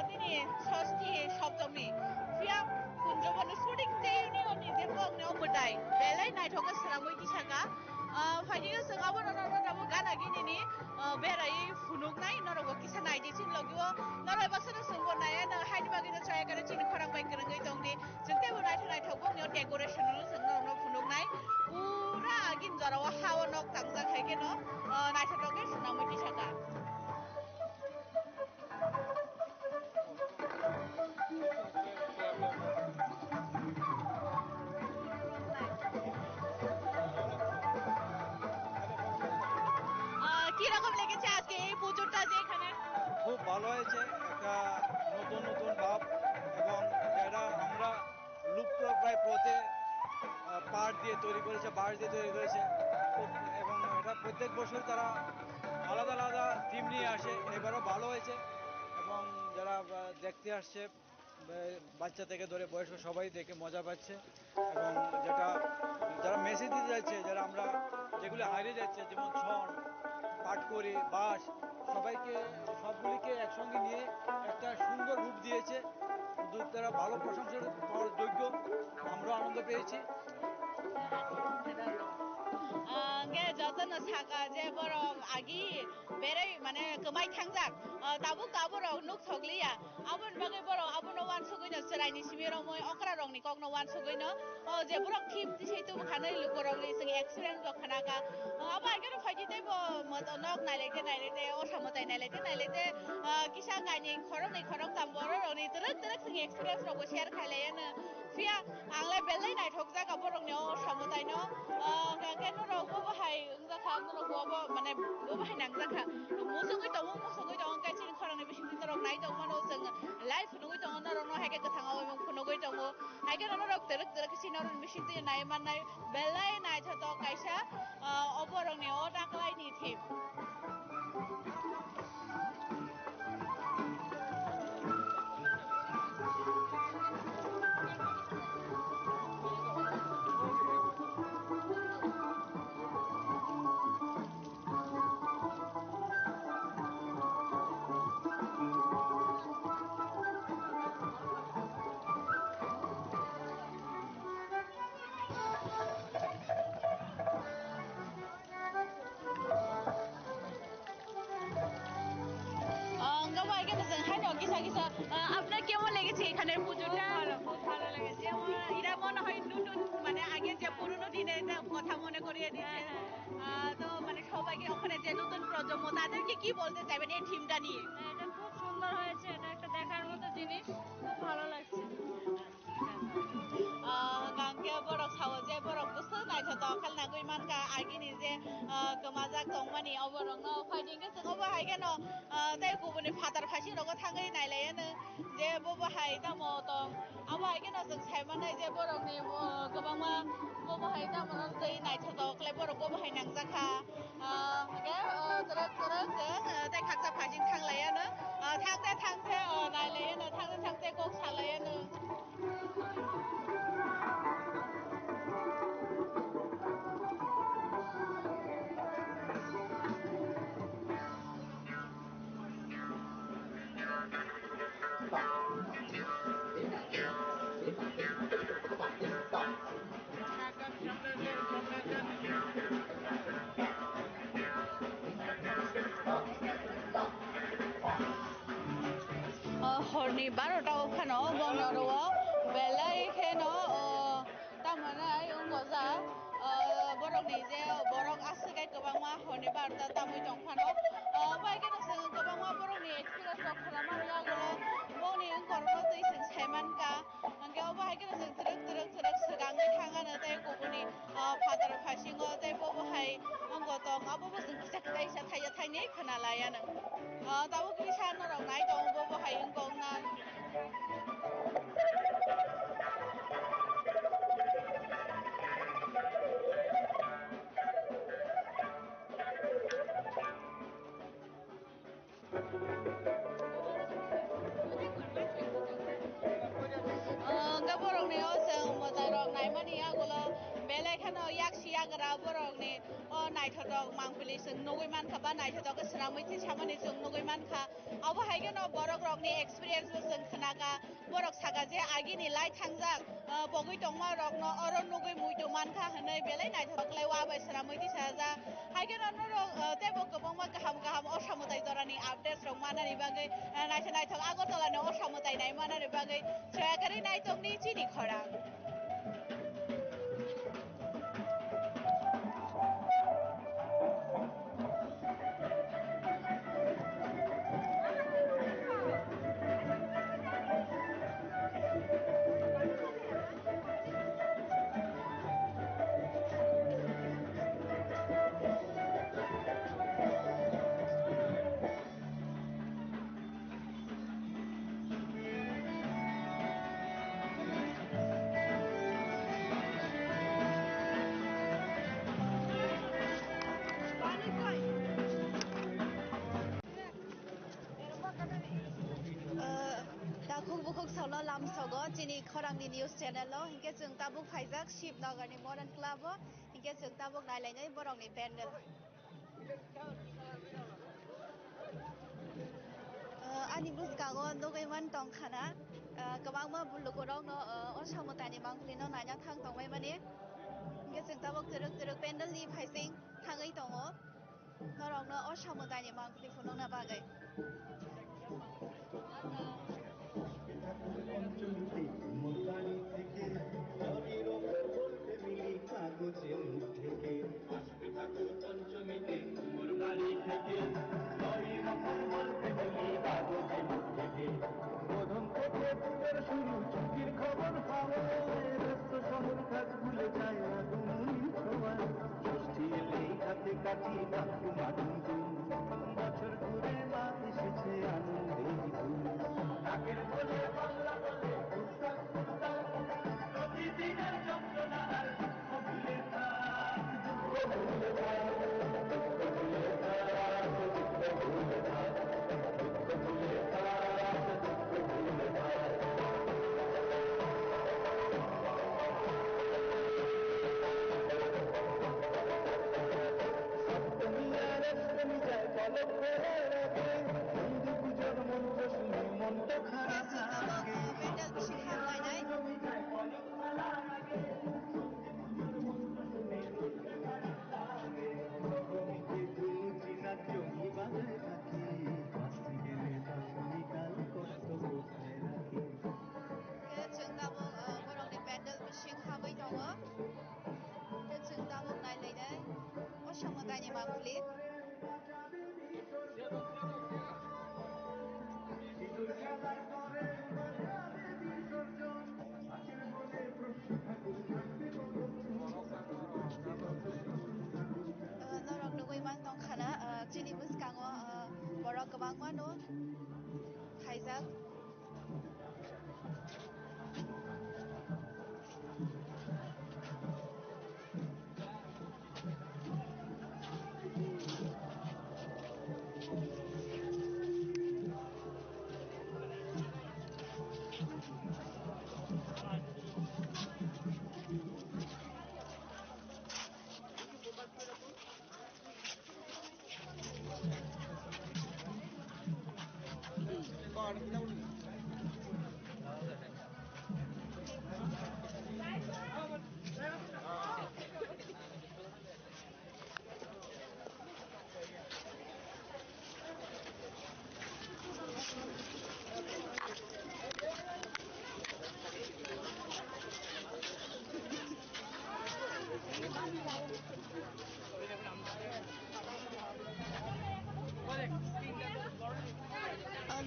दिनि षष्ठी सप्तमी फिया कुन्जबन शुटिं दैनि अनि जे बगने अमदाय बेलै नाइथाव सनामै दिसागा फाइदिगा जोंहाबो नरबो गाना गिनिनि बेराय फुनुगनाय नरबो किसा नाइदि सिन लगियो नरबा सनो संबो नाया न हाइनि बागिनो ट्राय करे चिन खरां बाय गरंगै दंनि जोंते नाइथाव बगने डेकोरेशन जों नरनो फुनुगनाय पुरा आगिन जराव हावनक तांजा खायगेनो नाइथावगे सनामै दिसागा কিরকম লেগেছে আজকে এই পুজোটা যে এখানে খুব ভালো হয়েছে একটা নতুন নতুন ভাব এবং যারা আমরা লুপ্তপ্রায় পথে পাট দিয়ে তৈরি করেছে বাঁশ দিয়ে তৈরি করেছে এবং এটা প্রত্যেক বছর তারা আলাদা আলাদা থিম নিয়ে আসে এবারও ভালো হয়েছে এবং যারা দেখতে আসছে বাচ্চা থেকে ধরে বয়স্ক সবাই দেখে মজা পাচ্ছে এবং যেটা যারা মেসেজ দিতে যাচ্ছে যারা আমরা যেগুলো হারিয়ে যাচ্ছে যেমন ছন পাটকড়ি বাঁশ সবাইকে সবগুলিকে একসঙ্গে নিয়ে একটা সুন্দর রূপ দিয়েছে উদ্যোক্তারা ভালো প্রশংসার পাওয়ার যোগ্য আমরা আনন্দ পেয়েছি যতন সাকা যে বড় আগি বেরে মানে কমাই থাংজাক দাবু কাবর নুক থগলিয়া আবন বাগে বড় আবন ওয়ান সগইনো সরাইনি সিমিরম অকরা রংনি কগনো ওয়ান সগইনো যে বড় টিম দিসেইতো খানাই লুকরংনি जों एक्सपीरियंस बखनाका आबा आगेर फाइदिते मत नक नाइलेते असामताय नाइलेते किसा गानि खरं तामबर रनि तरक जों एक्सपीरियंस रगो शेयर खायलायनो फिया आंलाय बेलै नाइथक जागा बरंनि असामतायनो गाकेनो रगो बाहाय जाखा नरगो माने बाहाय नां जाखा मोसोगै दं गायसिन खरंनि बिसिनि तरक नाय दं मानो जों लाइफ नुगै दं नरनो हागे गथाङाव फुनुगै दं हागे नरक तरक सिनर बिसिनि नाय माननाय बेलै नाइथत गायसा अबरंनि अ दाखलायनि थिम কথা মনে করিয়ে দিচ্ছে তো মানে সবাইকে ওখানে যে নতুন প্রজন্ম তাদেরকে কি বলতে চাইবেন এই থিমটা নিয়ে? এটা খুব সুন্দর হয়েছে, এটা একটা দেখার মতো জিনিস, খুব ভালো লাগছে। गांके बरक सावो जे बरक बुसो नायथो तो खालना गयमान का आगिनि जे गोमाजाक दंमानि अबरंग न फाइटिंग के जों बाहाय गेनो तै गुबुनि फादार फासि रग थाङै नायलायनो जे बबाहाय दामो दं आबाहाय गेनो जों सायमानाय जे बरकनि गोबांमा बबाहाय दामो दै नायथो तो क्ले बरक बबाहाय नांजाखा के तरक तरक जों तै खाकजा फासिं थांलायनो थांते थांते नायलायनो थांते थांते गक सालायनो हरनि 12टाव फानो गंनरआव बेलायखेनो तामानाय अंगजा बरकनि जे बरक आसगाय गोबांमा हरनि 12टा तामुय दंफानो बायगेनो जों गोबांमा बरकनि एक्सपिरियेन्स दं खालामनानै आगोलो बंनि अंगरनो दैजों सायमानका अंगेयाव बाहायगेनो जों तरक तरक तरक सगाङै थाङानो तै गुबुनि फादार फासिङो तै बबाहाय अंग दं आबोबो जों खिजा खिजा इसा थायो थाइनै खोनालायानो दाबो गिसा नरक नाय दं बबाहाय अंगं ना बरकनि जों मोजां रक नायमानि आगोलो बेलायखानो याक्सि याग्रा बरकनि नायथो दं मांफुलि जों नगै मानखा बा नायथो दं गोसोरा मैथि सामानि जों नगै मानखा आबो हायगेनो बरक रकनि एक्सपिरियेन्सबो जों खोनागा बरक सागा जे आगिनि लाय थांजाक बगै दंमा रकनो अरन नगै मुइदो मानखा होनै बेलाय नायथो दंलाय वाबाय सोरा मैथि साजा हायगेनो नरक तेबो गोबांमा गाहाम गाहाम असामुदाय जरानि आपडेट्स रक मानानि बागै नायथो नायथो आगरतलानि असामुदाय नाय मानानि बागै जयागारि नायथंनि चिनि खरा Solo lam sogo chini khorangni news channel lo hinge chung tabuk phaijak shipnagarni modern club o hinge chung tabuk nailainai borokni panel ani buskago nogaiman tongkhana kabangma bulukorok no osamutani mangpli no naina thang tongmai mani hinge chung tabuk turuk turuk panel ni phaising thangai tongo norok no osamutani mangpli phunongna bagai পঞ্চমীতে কোমল বাড়ি থেকে জলের ওপর বলতে মিলি কাগজের মুখ থেকে আসতে থাকো পঞ্চমীতে কোমল বাড়ি থেকে জলের ওপর বলতে মিলি কাগজের মুখ থেকে প্রথম থেকে পুজোর শুরু ছুটির খবর হাওয়ায় ব্যস্ত শহর কাজ ভুলে যায় আগুন ছোঁয়া ষষ্ঠী এলেই হাতে কাটি ডাকু মাদুন বছর ঘুরে মা এসেছে আনন্দে ডাকের বলে বাংলা বলে প্রতিদিনের যন্ত্রণা আর দুঃখ ভুলে থাক দুঃখ ভুলে থাক দুঃখ ভুলে থাক দুঃখ ভুলে থাক দুঃখ ভুলে থাক দুঃখ ভুলে থাক সপ্তমী আর Ashtami Tanya Mangpuli. Norok nugui man tong khana chini muskango borok gobang mano khaijak.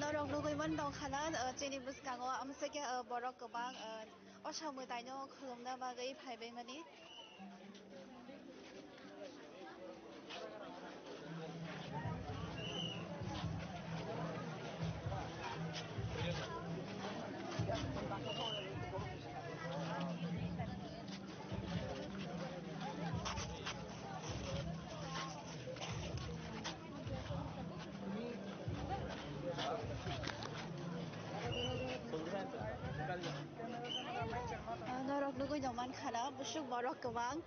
Norok nugui man tong khana chini muskango amsake borok gobang osamutaino khulumna bagai phaibai mani. Norok nugui noman khana busuk borok gobang.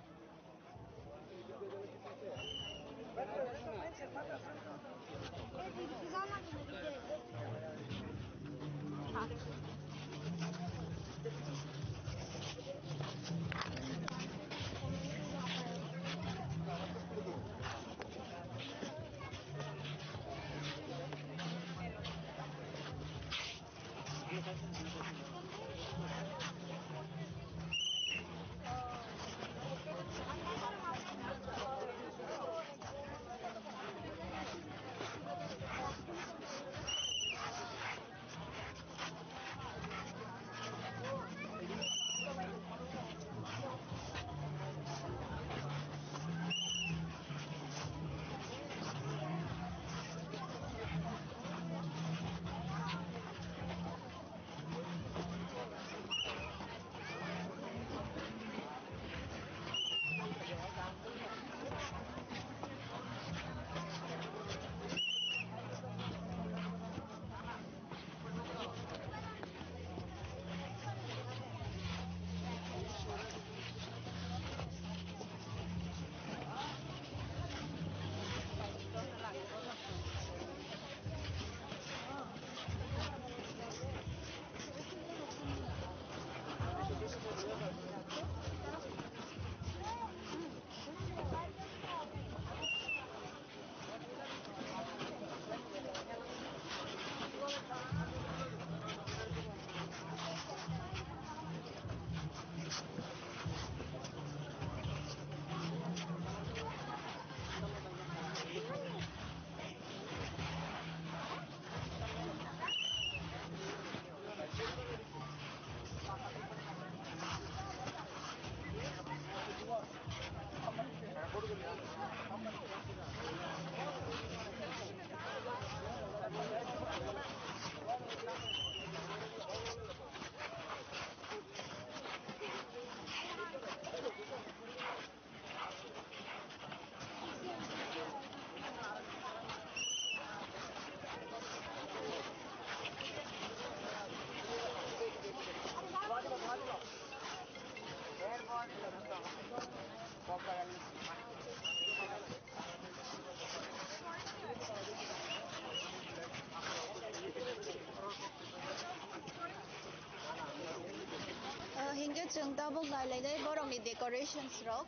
Hingga जों दा बुंलायनाय बर'नि decorations rok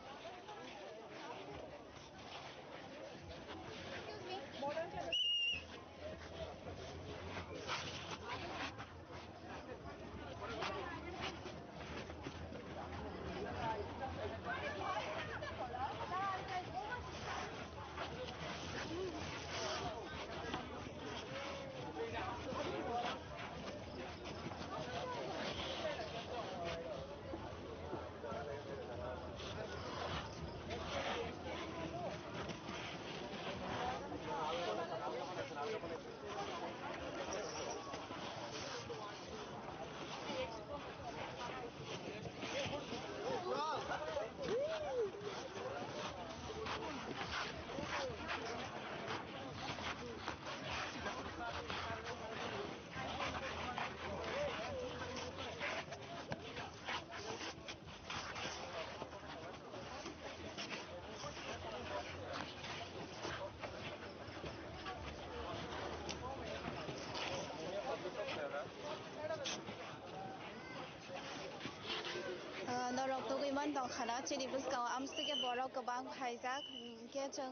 मान दं खाना चिनि बुसकाव आमस्टिके बरक गोबां फायजाक के जों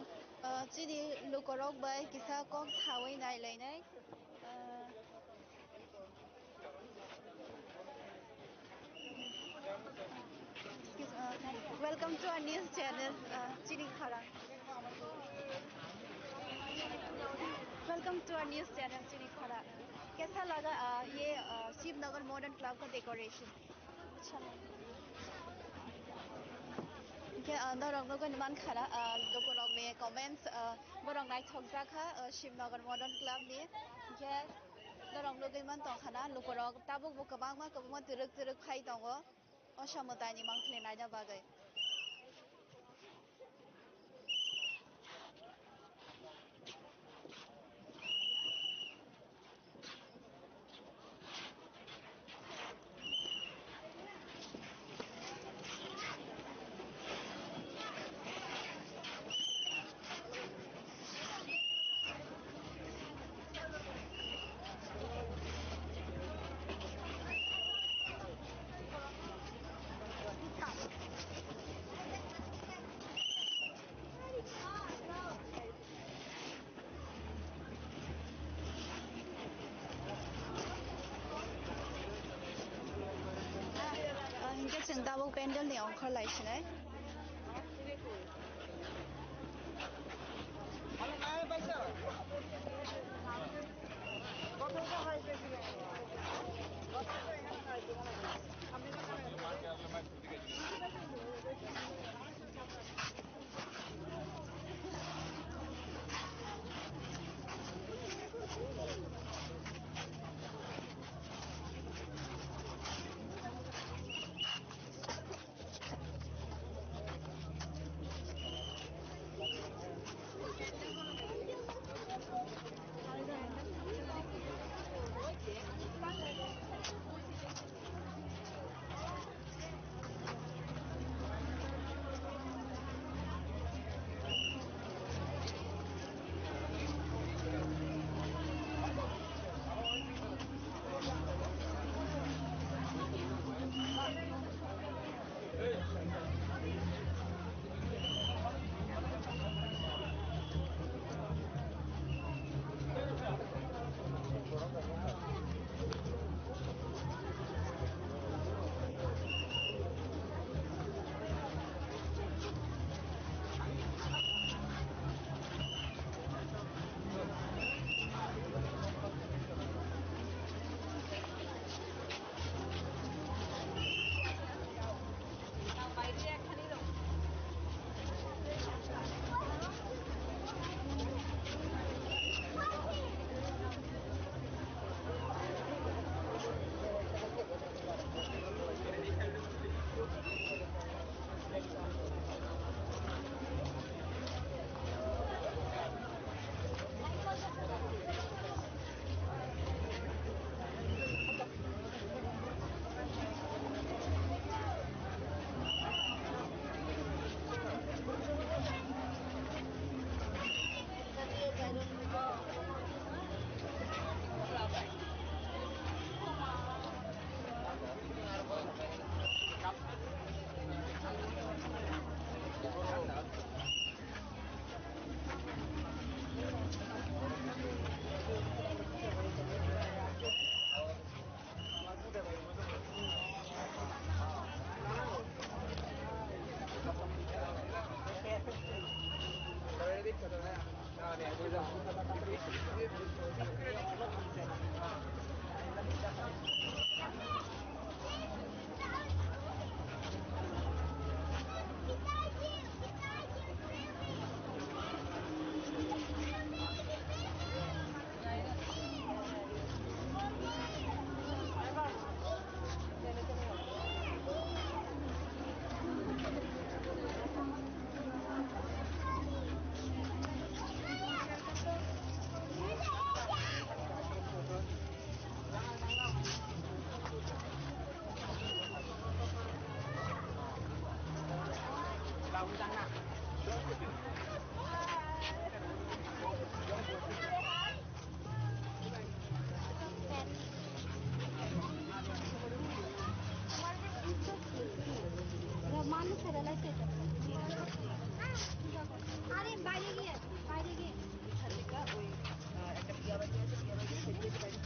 चिनि लुकरक by किसा कक थावै नायलायनाय welcome to our news channel चिनि खरा welcome to our news channel चिनि खरा कैसा लगा ये शिवनगर मॉडर्न क्लब का डेकोरेशन के दरंग लोगों ने मान खरा लोगों में कमेंट्स बरंग नाइट थोक खा शिवनगर मॉडर्न क्लब ने के दरंग लोगों मान तो खाना लोगों ताबुक बुक कबांग तिरक फाइ दंगो असामतानि मांखले नायदा बागै Hingga जों दाबो पेन्डेलनि ओंखारलायसिनाय আরে বাইরে গিয়ে এখান থেকে ওই একটা বিয়া বাড়ি আছে বিয়া বাড়ি সাইড দিয়ে বাড়ি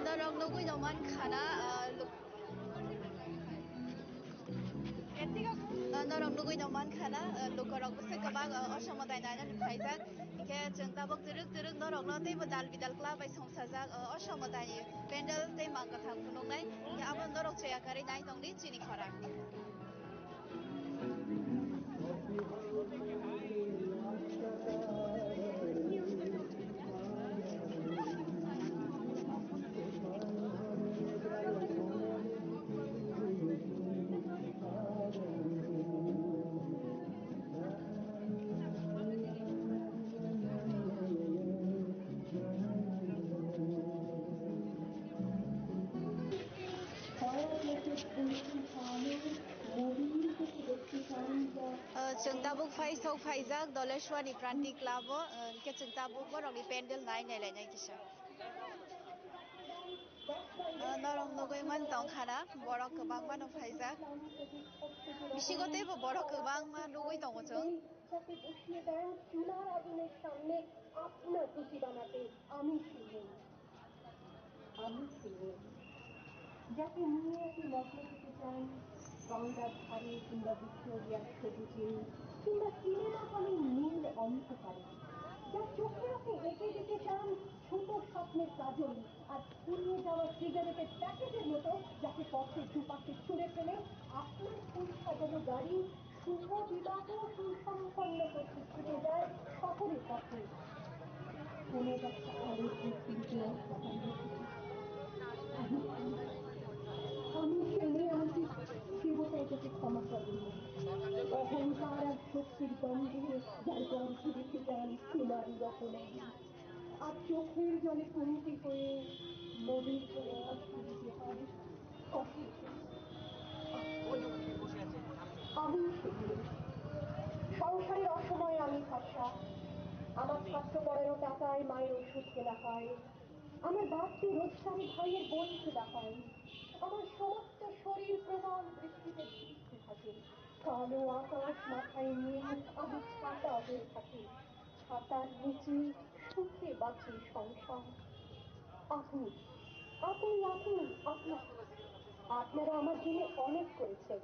Norong Nugui Noman Khana Norong Nugui Noman Khana Lukorok Buse Kabag Oshamotai Nana Faizak Ike Jengtabok Turuk Turuk Norong No Tei Badal Bidal Club by Somsazak Oshamotai Pendel Tei Mangathang Punungai Abon Norok Chayakari Nai Tongli Chini Khora Jengtabuk Faisok Faizak Doleshwani Pranti Club ke Jengtabuk Borong Pendel Nai Nai Nai Kisha Norong Nugui Man Tong Khana Borok Kebang Man Faizak Bishigote Borok Kebang Man Nugui Tong Jeng যাতে বসিয়ে দেন চুলার আগুনের সামনে আপনার রুটি বানাতে আমি ছিলেন যাকে নিয়ে আপনি মগ্ন হতে চান গঙ্গার ধারে কিংবা ভিক্টোরিয়ার সবুজে কিংবা সিনেমা হলের নীল অন্ধকারে যার চোখে আপনি এঁকে দিতে চান ছোট স্বপ্নের কাজল আর ফুরিয়ে যাওয়া সিগারেটের প্যাকেটের মতো যাকে পথের দুপাশে ছুঁড়ে ফেলে আপনার ফুল সাজানো গাড়ি শুভ বিবাহ সুসম্পন্ন করতে ছুটে যায় শহরের পথে কোনো একটা আলোর পৃথিবীতে আমি সেই আমাকে দেবতার কাছে ক্ষমা করেন অহংকার আর শক্তির গন্ধে যার গর্ভে রেখে যান কুমারী রচনা আর চোখের জলে কমতি হয়ে নদীর করে কষ্ট দিতে হয় আমি সেগুলো সংসারের অসময়ে আমি খরচা আমার ছাত্র পড়ানো টাকায় মায়ের ওষুধ কেনা হয় আমার বাড়তি রোজগারি ভাইয়ের বই খোলা হয় আমার সমস্ত শরীর প্রবল বৃষ্টিতে ভিজতে থাকে কালো আকাশ মাথায় নিয়ে আমি ছাতা হয়ে থাকি ছাতার নিচে সুখে বাঁচি সংসার আপনি আপনারা আমার জন্য অনেক করেছেন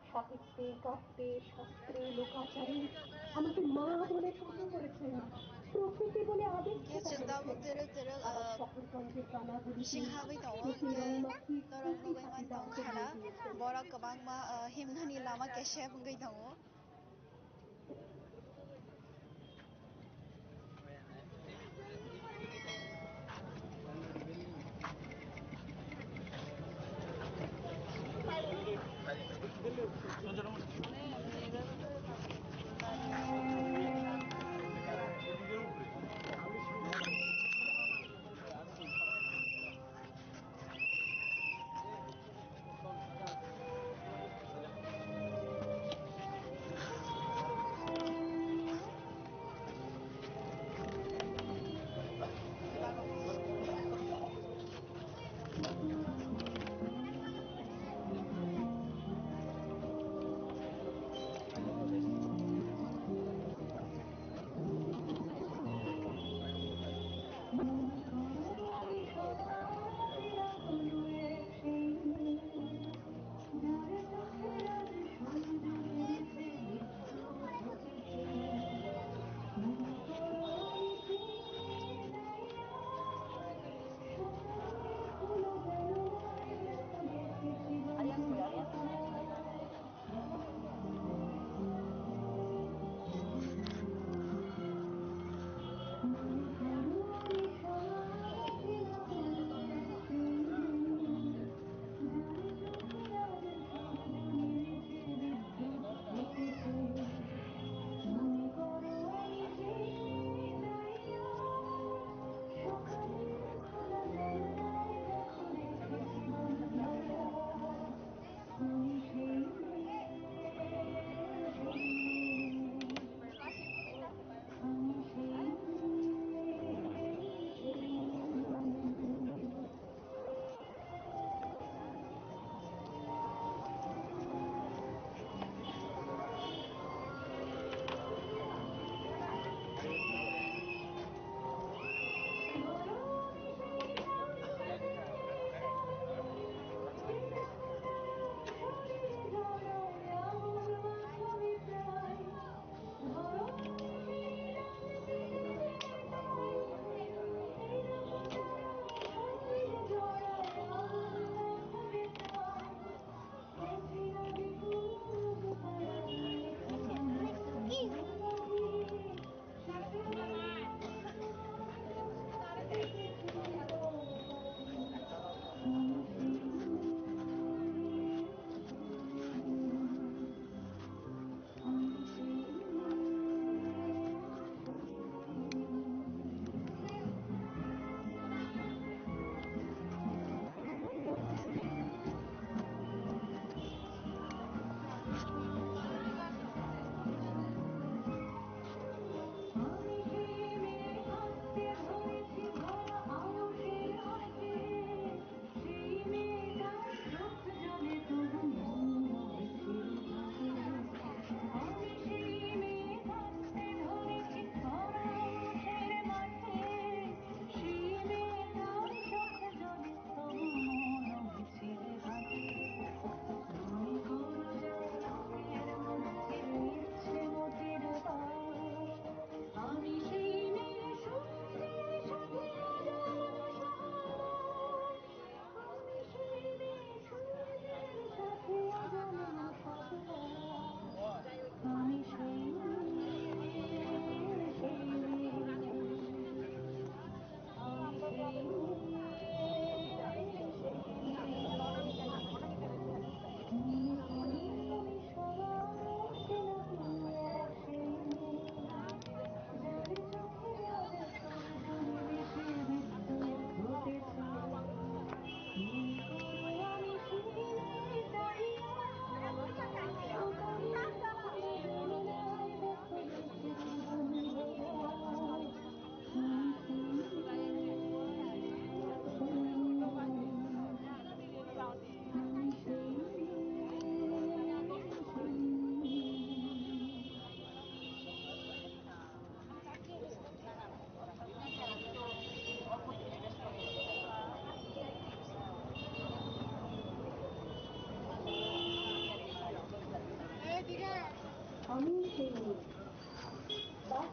সাহিত্যে কাব্যে শাস্ত্রে লোকাচারে আমাকে মা বলে ছোট করেছেন প্রকৃতি বলে আদেশ শহরগঞ্জের গানাগুলিতে Borok Kebang Ma Himnani Lama Keshe Bungai Tango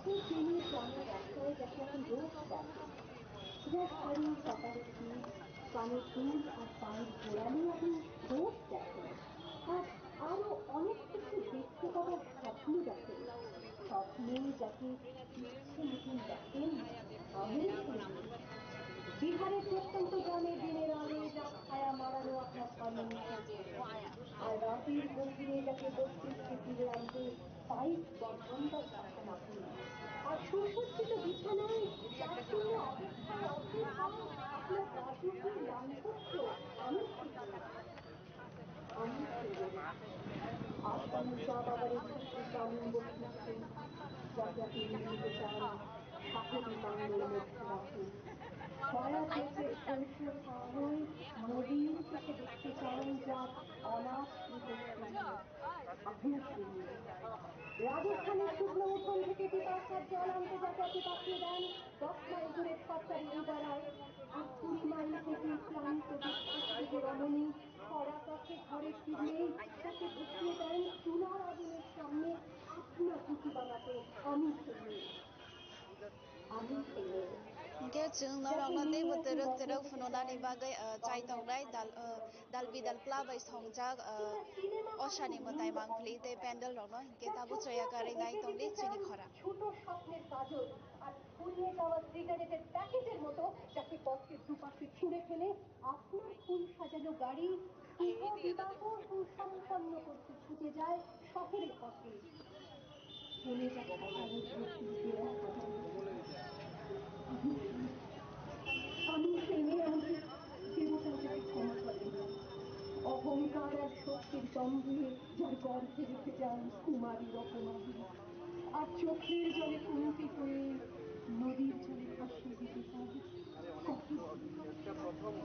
আপনি ট্রেনে ট্রামে রাস্তায় যাকে আপনি রোজ দেখেন, যার শাড়ি কপালে টিপ, কানে দুল আর পায়ের গোড়ালি আপনি রোজ দেখেন, আর আরো অনেক কিছু দেখতে পাওয়ার স্বপ্ন দেখেন, স্বপ্নে যাকে ইচ্ছে মতন দেখেন, আমি বিহারের প্রত্যন্ত গ্রামে দিনের আলোয় যা ছায়া মারানো আপনার সামনে আর রাতের গভীরে যাকে 32টি প্রান্তে পাইপ বা ঘন্টার শাসন আপনি, আর সুসজ্জিত বিছানায় যার জন্য অপেক্ষায় অধীর হয় আপনার রাজকীয় দাম্পত্য, আমি আফগানি চা বাগানের ছোট্ট গ্রামীণ বস্তিতে যাকে আপনি নিতে চান, সাথী বাংলোর মধ্যে রাখুন। ছায়া থেকে ঐশ্বর হয়ে নদীর চোখে দেখতে চান যার অনাথ রাজস্থানের শুকনো উঠোন থেকে পিপাসার জল আনতে যাতে আপনি পাঠিয়ে দেন 10 মাইল দূরের সরকারি ইদারায়, আর 20 মাইল থেকে ক্লান্ত বিক্ষুব্ধ রমণী খরা কাছে ঘরে ফিরলেই তাকে ঢুকিয়ে দেন চুলার আগুনের সামনে আপনার রুটি বানাতে। আমি Kêu chừng nó rằng nó tê bột từ rực phun nó đi ba cái trái tòng đấy dal bi dal pla bay song cha oshani matai mang phli te pendal ro no ke ta bu chaya kare nai tong le chini khora ছোট স্বপ্নের কাজল আর ফুরিয়ে যাওয়া সিগারেটের প্যাকেটের মতো যাকে পথের দুপাশে ছুঁড়ে ফেলে আপনার ফুল সাজানো গাড়ি শুভ বিবাহ সুসম্পন্ন করতে ছুটে যায় শহরের পথে। আমি সেই মেয়ে আমাকে দেবতাকে ক্ষমা করেন, অহংকার আর শক্তির দ্বন্দ্বে যার গর্ভে রেখে যান কুমারী রকমারি, আর চোখের জলে কুমতি হয়ে নদীর জলে ভাসিয়ে দিতে চান প্রথম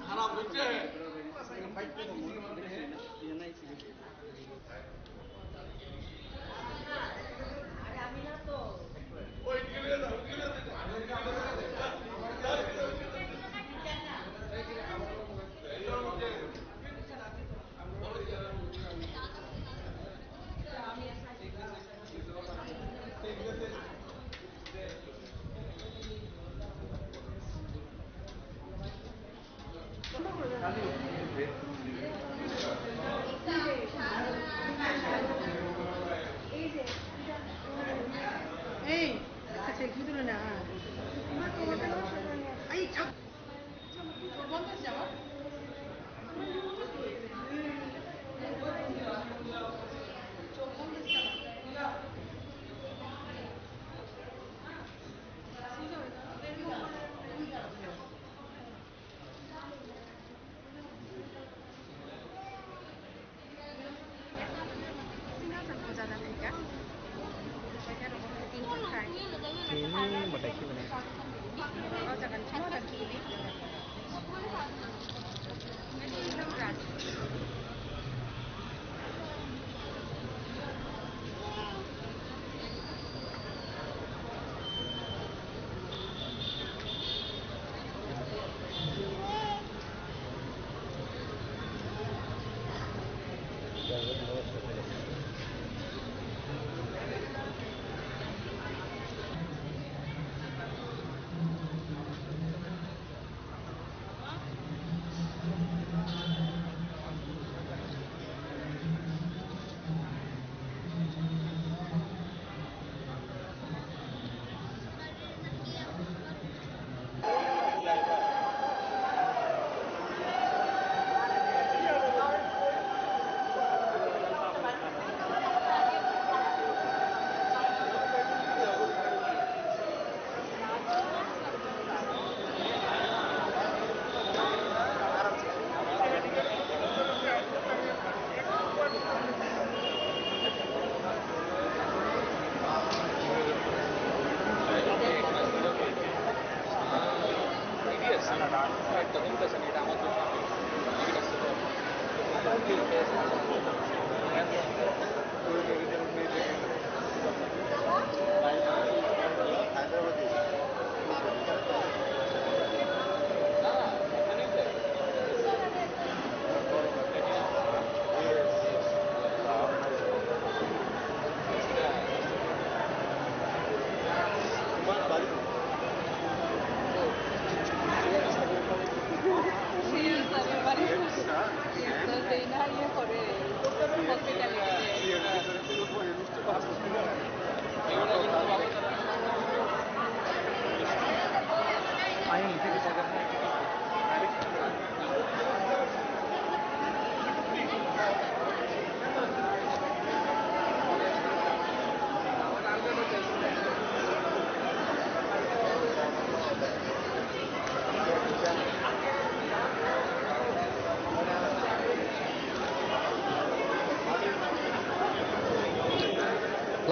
খারাপ হচ্ছে আমি না তো मताय खिबने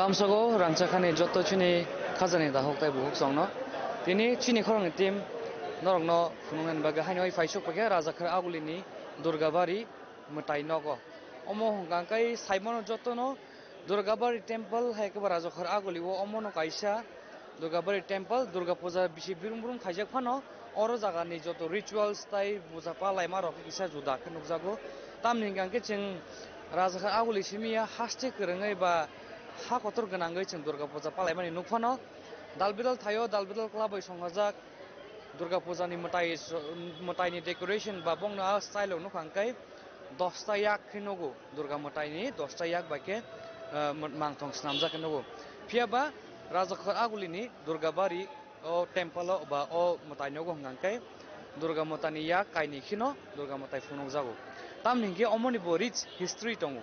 lamsago rangchakani joto chini khajani da hoktai bu hoksongno tini chini khorong tim norongno phunungan baga hainoi faisok page rajakhar agulini durgabari mutai nogo omo hongkai saimono jotono durgabari temple haikaba rajakhar aguli o omono kaisa durgabari temple durga puja bisi birum birum khaijak phano oro jagani joto rituals tai puja palai maro kisa juda ke nukjago tamni gangke ching rajakhar aguli simia haste krengai ba ha kotor ganangai ching durga puja palai mani nukphano dalbidal thayo dalbidal club bai songhajak durga puja ni mutai ni decoration ba bongna style nukhangkai 10 ta yak khinogo durga mutai ni 10 ta yak bake mangthong snamjak khinogo phiaba rajakhar agulini durgabari o temple ba o mutai nogo hangkai durga mutani yak kaini khino durga mutai phunukjago tamninge omoni bo rich history tongo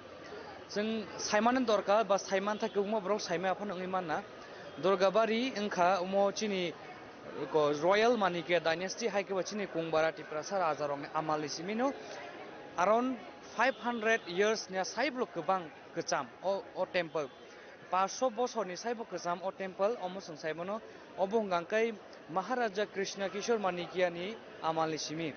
जों साइमान दरकार बा साइमान था Goma book Saima अपन ओंगै मानना दुर्गाबारी ओंखा उमो चिनि को royal मानी के डायनेस्टी हाइ के बचिनि कुंबारा टिप्रासा राजा रंग आमालि सिमिनो अराउंड 500 इयर्स ने साइब्लो गोबां गोजाम ओ टेम्पल 500 बोसोरनि साइबो गोजाम ओ टेम्पल अमसं साइमनो अबंगांकै महाराजा कृष्ण किशोर मानिकियानि आमालि सिमि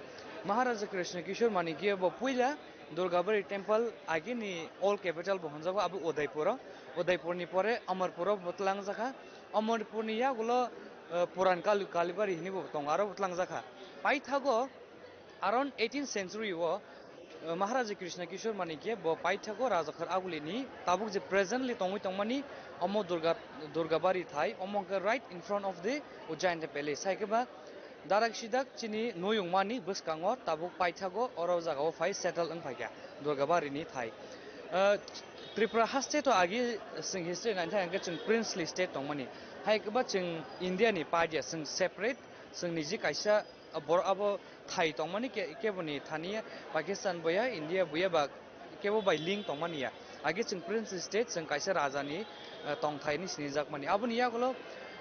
महाराजा कृष्ण किशोर मानिकिया बो पुइला दुर्गाबारी टेम्पल आगिनि ओल्ड कैपिटल बहनजागो आबु उदयपुरनि परे अमरपुर बतलांजाखा अमरपुरनि यागुलो पुरान कालिबारि हिनिबो दंगारो बतलांजाखा पाइथागो अराउंड 18th सेंचुरी वो महाराजा कृष्ण किशोर मानिके बो पाइथागो राजाखर आगुलिनि ताबुक जे प्रेजेंटली तंगै तंमानि अमो दुर्गाबारी थाई अमो right in front of the Ujjain palace साइकेबा दाराक सिदाक चिनि नयुंमानि बसकांगो ताबुक पाइथागो अरो जागाव फाइ सेटल ओंफाइया दुर्गाबारिनि थाई त्रिपुरा हास्टे तो आगे जों हिस्ट्री नायनो थाखाय जों प्रिंसलि स्टेट दंमोन हायकबा जों इंडियानि पार्टिया जों सेपारेट जों निजि कायसा बरआबो थाई दंमोन केबोनि थानिया पाकिस्तान बया इंडिया बया बा केबो बाय लिंक दंमोनिया आगे जों प्रिंसलि स्टेट जों कायसा राजानि तंथायनि सिनिजाक मानि आबुनि यागलो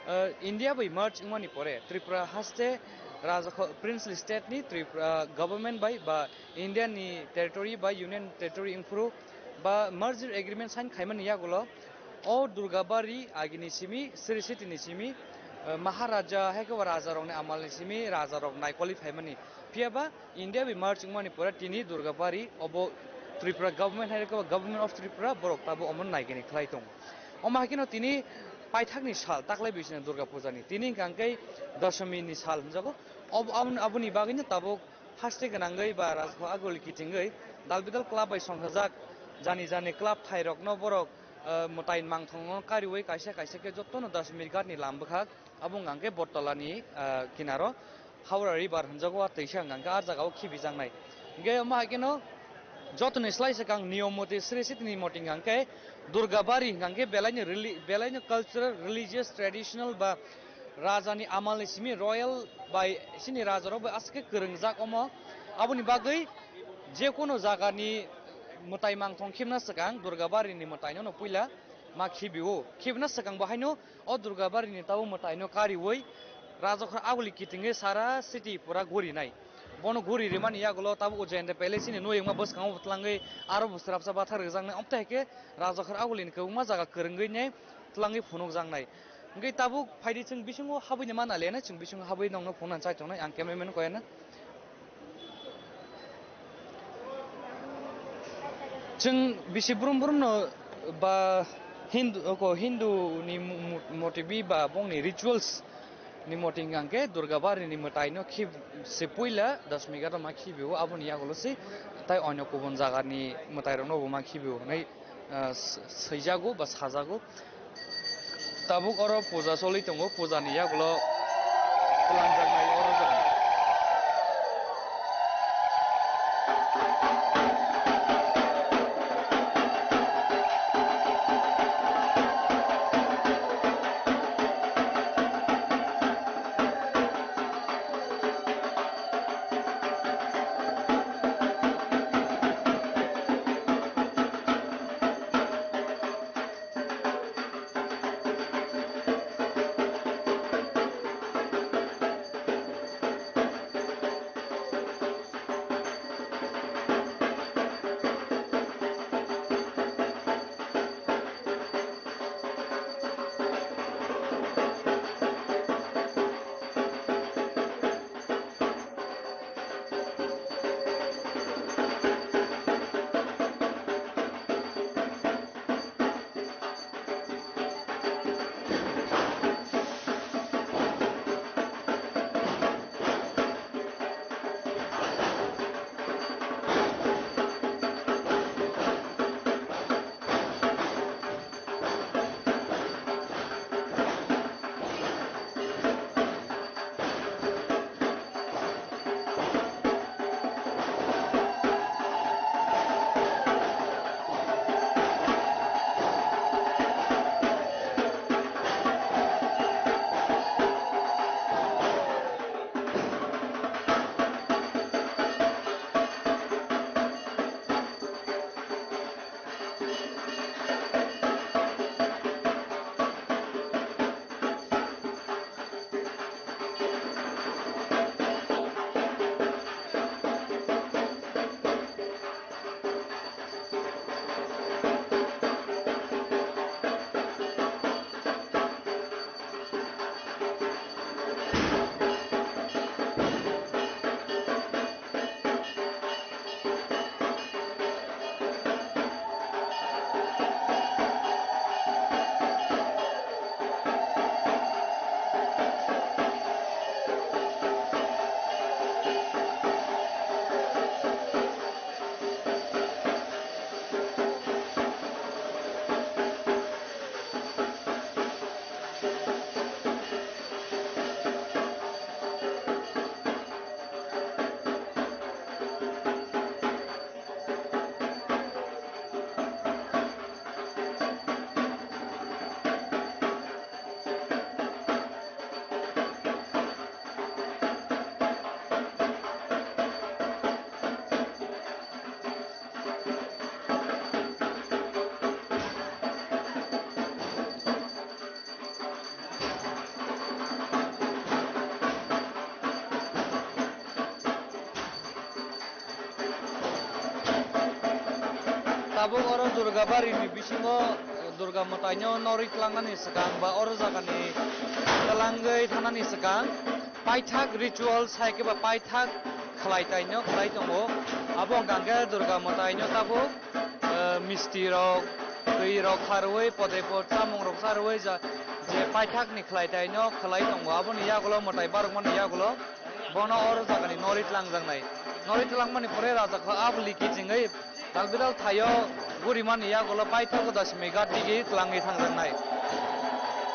इंडिया बै मर्ज इंमानि परे त्रिपुरा हास्टे राजा प्रिंसलि स्टेटनि त्रिपुरा गवर्नमेंट बाय बा इंडियानि टेरिटरी बा यूनियन टेरिटरी इंफ्रु बा merger agreement sign खायमानि यागलो O दुर्गाबारी आगिनि Simi सिरिसिटिनि Simi Maharaja heke raja rok ne amal simi raja rok nai qualify mani piaba India bi marching mani pura tini Durgabari obo Tripura government heke government of Tripura borok tabo omon nai gini khlai tong oma hakino tini paithakni sal taklai bisina Durga Puja ni tini gangkai dashami ni sal jago abuni bagini tabo haste ganangai ba rajwa agoli kitingai dalbidal club bai songhajak jani club thairok no borok motain mangthong kariwai kaisa ke jottono 10 minute ni lambkhak abung gangke botolani kinaro Howrah river hanjago teisa gangka ar jagao khibijangnai ge ma hakino jotoni slaise kang niyomote sresitni moting gangke Durgabari gangke belaini cultural religious traditional ba rajani amal simi royal by sini rajaro ba aske krengjak omo abuni bagai je kono jagani mutai mangthong khibna sakang Durgabari ni mutai no puila ma khibiu khibna sakang bahaino o Durgabari ni tabu mutai no kariwoi rajakhra aguli kitinge sara city pura gori nai bono gori remani yagulo tabu ujende pele sini no yengma bus kang utlangai aro busrapsa bathar jangnai amta heke rajakhra aguli ni koma jaga krengai ne tlangai phunuk jangnai ngai tabu phaidi chung bisingo habui mana lena chung bisingo habui nongno phone chai tongnai ang cameraman koyana chung bisi brum no ba Hindu ni motivi ba bong ni rituals ni moting angke Durgabari ni mutai no khib sepuila 10 minute ma khibiu abuni yagolosi tai onyo kubon jaga ni mutai no bo ma khibiu nai seijago ba sajago tabuk oro puja soli tongo puja ni yagulo pelanjang nai oro jaga Tabung oro Durgabari ni bisingo Durga Matanya Nori Klangani Sakang, ba or Zakani, Kalangai Tanani Sakang, Paithak rituals, Haikeba Paithak, Klaitaino, Klaitongo, Abong Ganga, Durga Matanya Tabu, Misti Rock, Tui Rock Harway, Potepo, Samong Rock Harway, যে পাইথাক নি খালাইতাইনো খালাই দङ আবনি ইয়াগুলো Momota বারমনি ইয়াগুলো বন or জাগানি নরিত লাংজাংনাই নরিত লাংমানি পরে রাজা খা আবলি কিচিङै दालबिदाल थायो गुरिमान यागुलो पाइथागो दशमी गादिगि क्लाङै थांजांनाय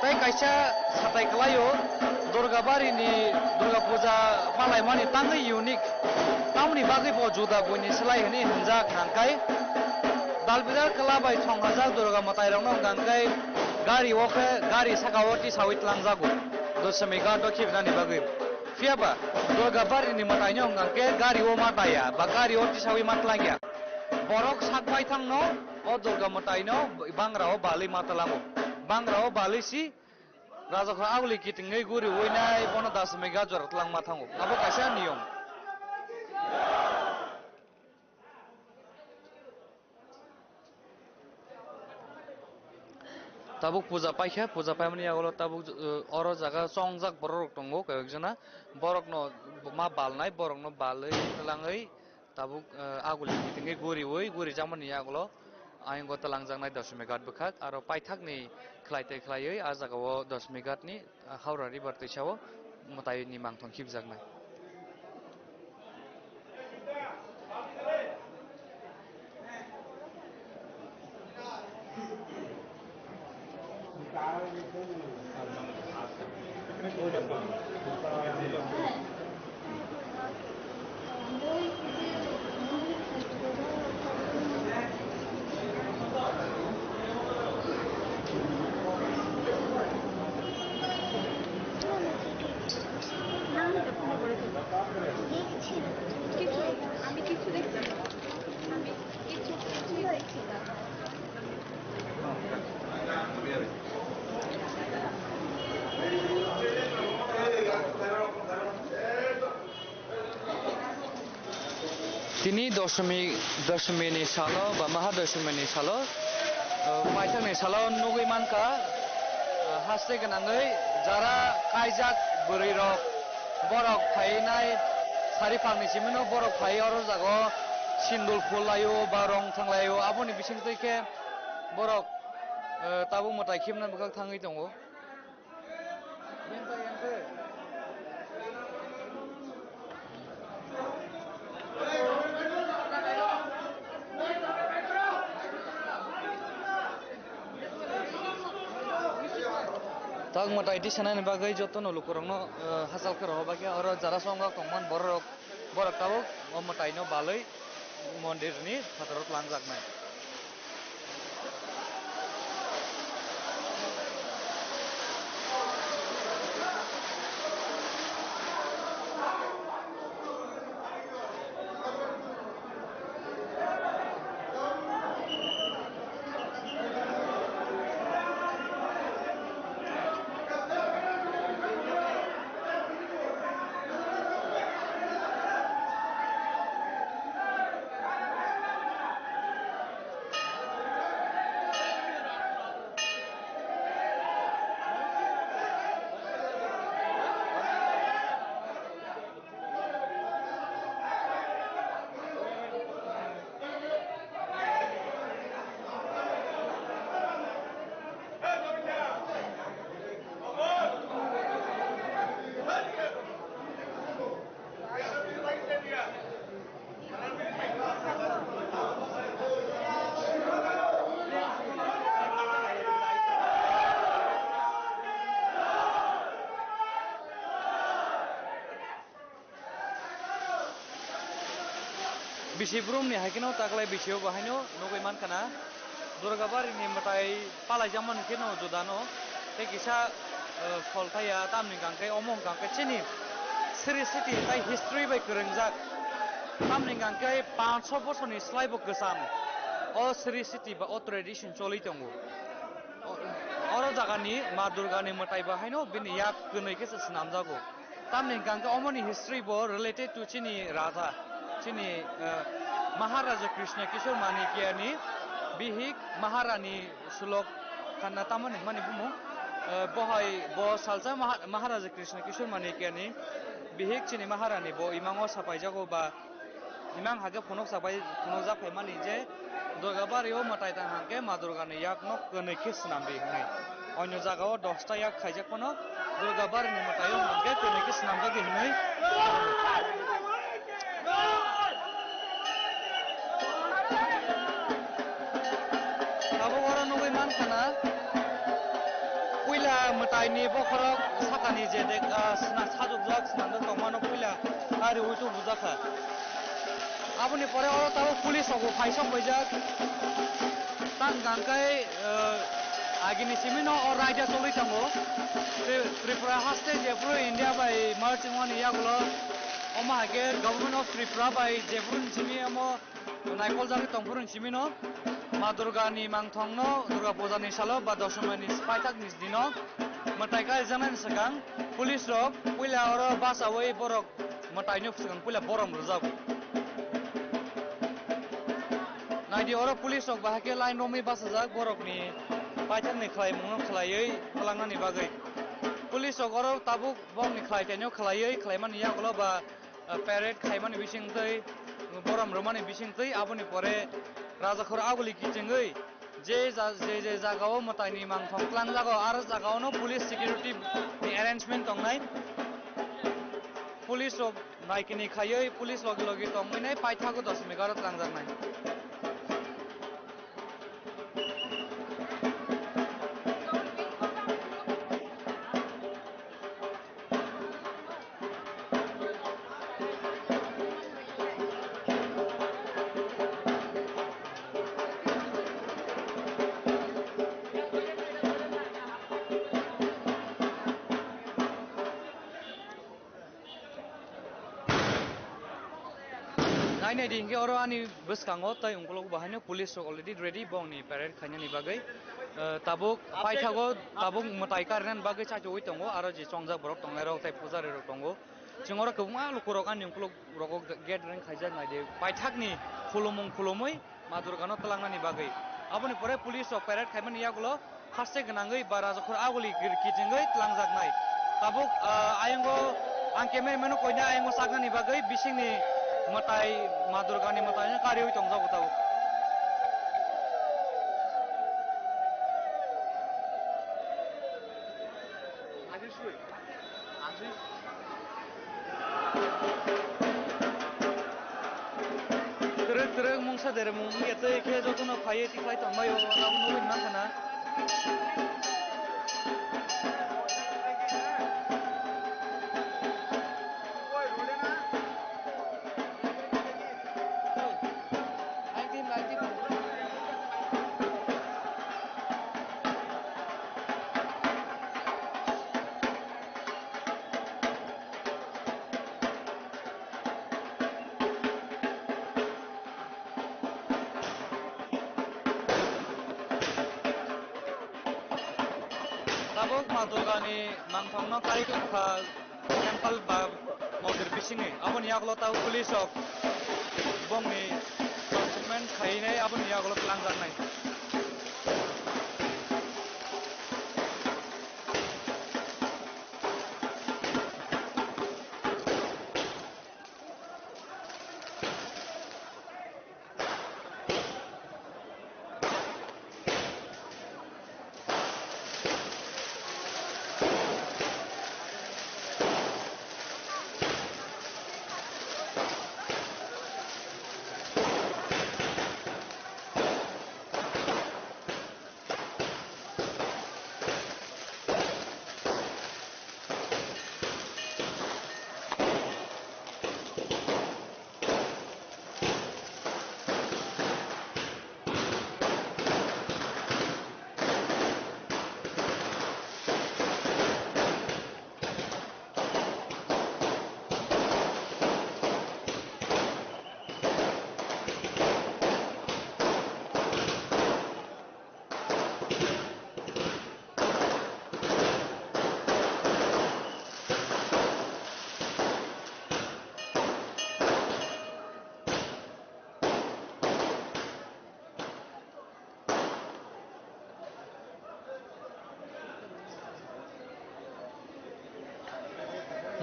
ताई कायसा साथाय खलायो दुर्गाबारिनि Durga Puja मालायमानि ताङै unique तामनि बागै ब जुदा बयनि सोलायहनि हनजा खांखाय दालबिदाल खलाबाय संहाजा दुर्गा मताइरंनो गांखाय गारि ओखे गारि साकावति सावि लांजागो दशमी गादो खिबनानि बागै फियाबा दुर्गाबारिनि मताइनो गांके गारि ओ माताया बा गारि ओति सावि मातलांगिया borok sakbai thangno o durga mataino bangrao bali matalango bangrao bali si raja kha agli kitingai guri oinai bono dasmi gajor tlang mathango abo kaisa niyom tabuk puja paikha puja paimani agolo tabuk oro jaga songjak borok tongo kayekjana borok no ma balnai borok no balai langai tabuk aguli kitingai guri jamani yagulo aingo talangjangnai 10 megat bkhak aro paithakni khlaitai khlaioi a jagao 10 megatni haura river teichao mataini mangthong khibjaknai Tini dashmi ni salo ba mahadashmi ni salo paithak ni salo nugui manka haste ganangai jara kaijak buri rok borok phainai sari phangni simino borok phai oro jago sindul phulayo ba rong thanglayo aboni bising teke borok tabu motai khimna bukak thangai tongo tag motai di sana ni bagai jotono lukurangno hasal karo bagia oro jara songa tongman borok tabo o motai no balai mondir ni phatorot langjaknai Bisibrum ni hakino taklai bisio bahino nugui mankana Durgabari ni matai palai jaman kino judano te kisa soltaya tamni gangkai omong gangkai chini Sri City tai history by kerengjak tamni gangkai 500 borsoni slaibo gesam o Sri City ba o tradition choli tongo oro jagani ma Durga ni matai bahino bini yak gnai kesa snamjago tamni gangkai omoni history bo related to chini raja chini Maharaja Krishna Kishore Manikyani bihik maharani sulok karena taman mani bumo bohai bo salja maharaja Krishna Kishore Manikani bihik chini maharani bo imango sapai jago ba imang hage phonok sapai phonok ja phaimani je Durgabario matai tang hangke ma Durgani yak nok kene kis nambi huni onyo jagao 10 ta yak khaijak pono Durgabarni matayo hangke kene kis namga gi huni abo ora nugui man kana puila matai ni bokhorok sakani je dek sna sajok jak snanda tongmano puila ari utu bujaka aboni pore oro tabo pulis ogo phaisok bajak tang gangkai agini simino or raja soli tango Tripura haste jepro India by marching on yagulo oma hage government of Tripura by jeprun simi amo naikol jari tongpurun simino ma Durga ni mangthongno Durga puja ni salo ba dosoma ni spaitak nis dino matai kai janan sakang pulis rok puila oro basa wei borok matai nyuk sakang puila borom rujab naidi oro pulis rok bahake line romi basa jak borok ni paitak ni khlai mungno khlaiei khalangna ni bagai pulis rok oro tabuk bong ni khlai tenyo khlaiei khlaimani yagulo ba parade khaimani bising tei borom romani bising tei aboni pore rajakhor aguli kichengei je jagao matai ni mangthong klang jagao ar jagao no police security ni arrangement tongnai police rok naikini khaiei police logi logi tongmai paithago 10 megaro tlangjak nai Naine dingke oro ani beskango tai ungkolog bahane police already ready bong ni parade khanya ni bagai tabuk paithago tabuk matai karnan bagai cha choi tongo aro ji chongjak borok tongnai rok tai pujari rok tongo chingora kubma lukurok ani ungkolog rok gate ren khaijak naide paithak ni khulumoi ma Durgano talangna ni bagai aboni pore police parade khaimani yagulo haste gnangai bara jokhor aguli kirkitingai tlangjak nai tabuk ayengo angkeme meno koina ayengo sagna ni bagai bisingni matai ma Durgani matainya karioi tongjak utau terus mungsa dari mung yete ke jotono phaye tiklai tongmayo nabu nuin mankana tabuk ma Durgani mangthongno kari kha temple ba modir bisingi aboni yaglo tau police ok bongni document khainai aboni yaglo tlangjak nai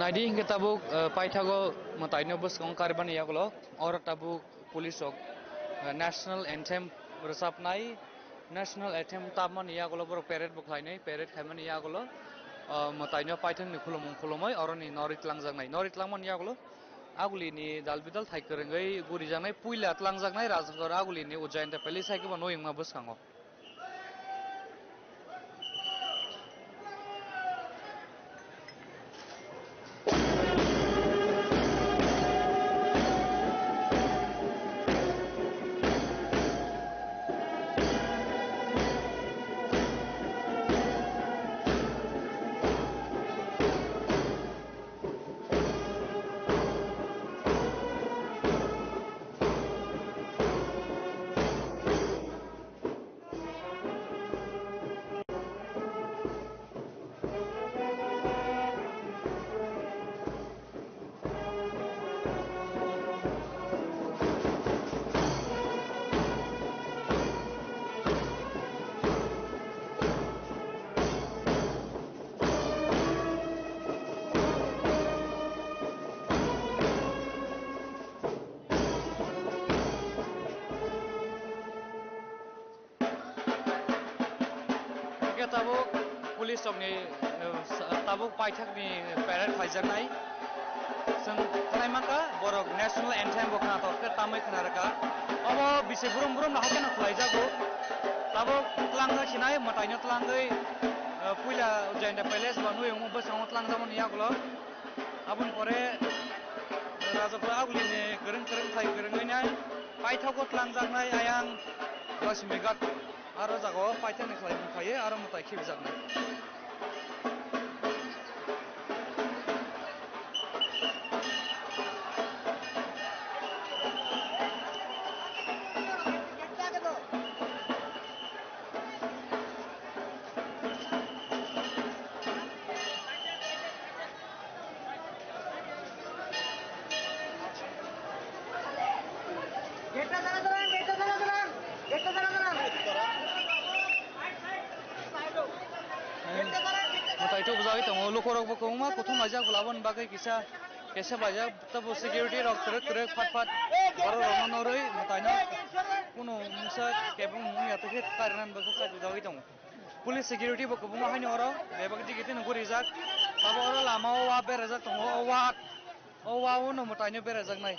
Naidi hingga tabuk paithago mataino bus kong karban yagulo or tabuk police ok national anthem resapnai national anthem taman yagulo bor parade bukhainai parade khaiman yagulo mataino paithang ni khulumai oroni norit langjangnai norit langman yagulo aguli ni dalbidal thaikrengei guri jangai puila tlangjangnai rajgor aguli ni ujjain ta peli saike ba noyingma bus kango tabuk police ok ni tabuk paithak ni parade khaijanai sing khlaimaka borok national anthem bokna to ke tamai khnaraka abo bise burum burum na hakena khlaijago tabuk tlangga khinai mataino tlangai puila jainda palace banu yung basang tlang jamon yagulo abun pore rajapura aguli ni gereng thai gerengainya paithako tlangjangnai ayang basimigat aro jago paithakni khlaibung khaye aro mutai khibjagnai mutai tu bujai tongo lukorok bokongma kothum aja gulabon bagai kisa baja tabo security rok trek fat baro romanoroi mutaino kuno musa kebung mung yatake karinan baka ka bujai tongo police security bokobunga haino oro bebak digite no gurijak tabo oro lama wa berajak tongo owa uno mutaino berajak nai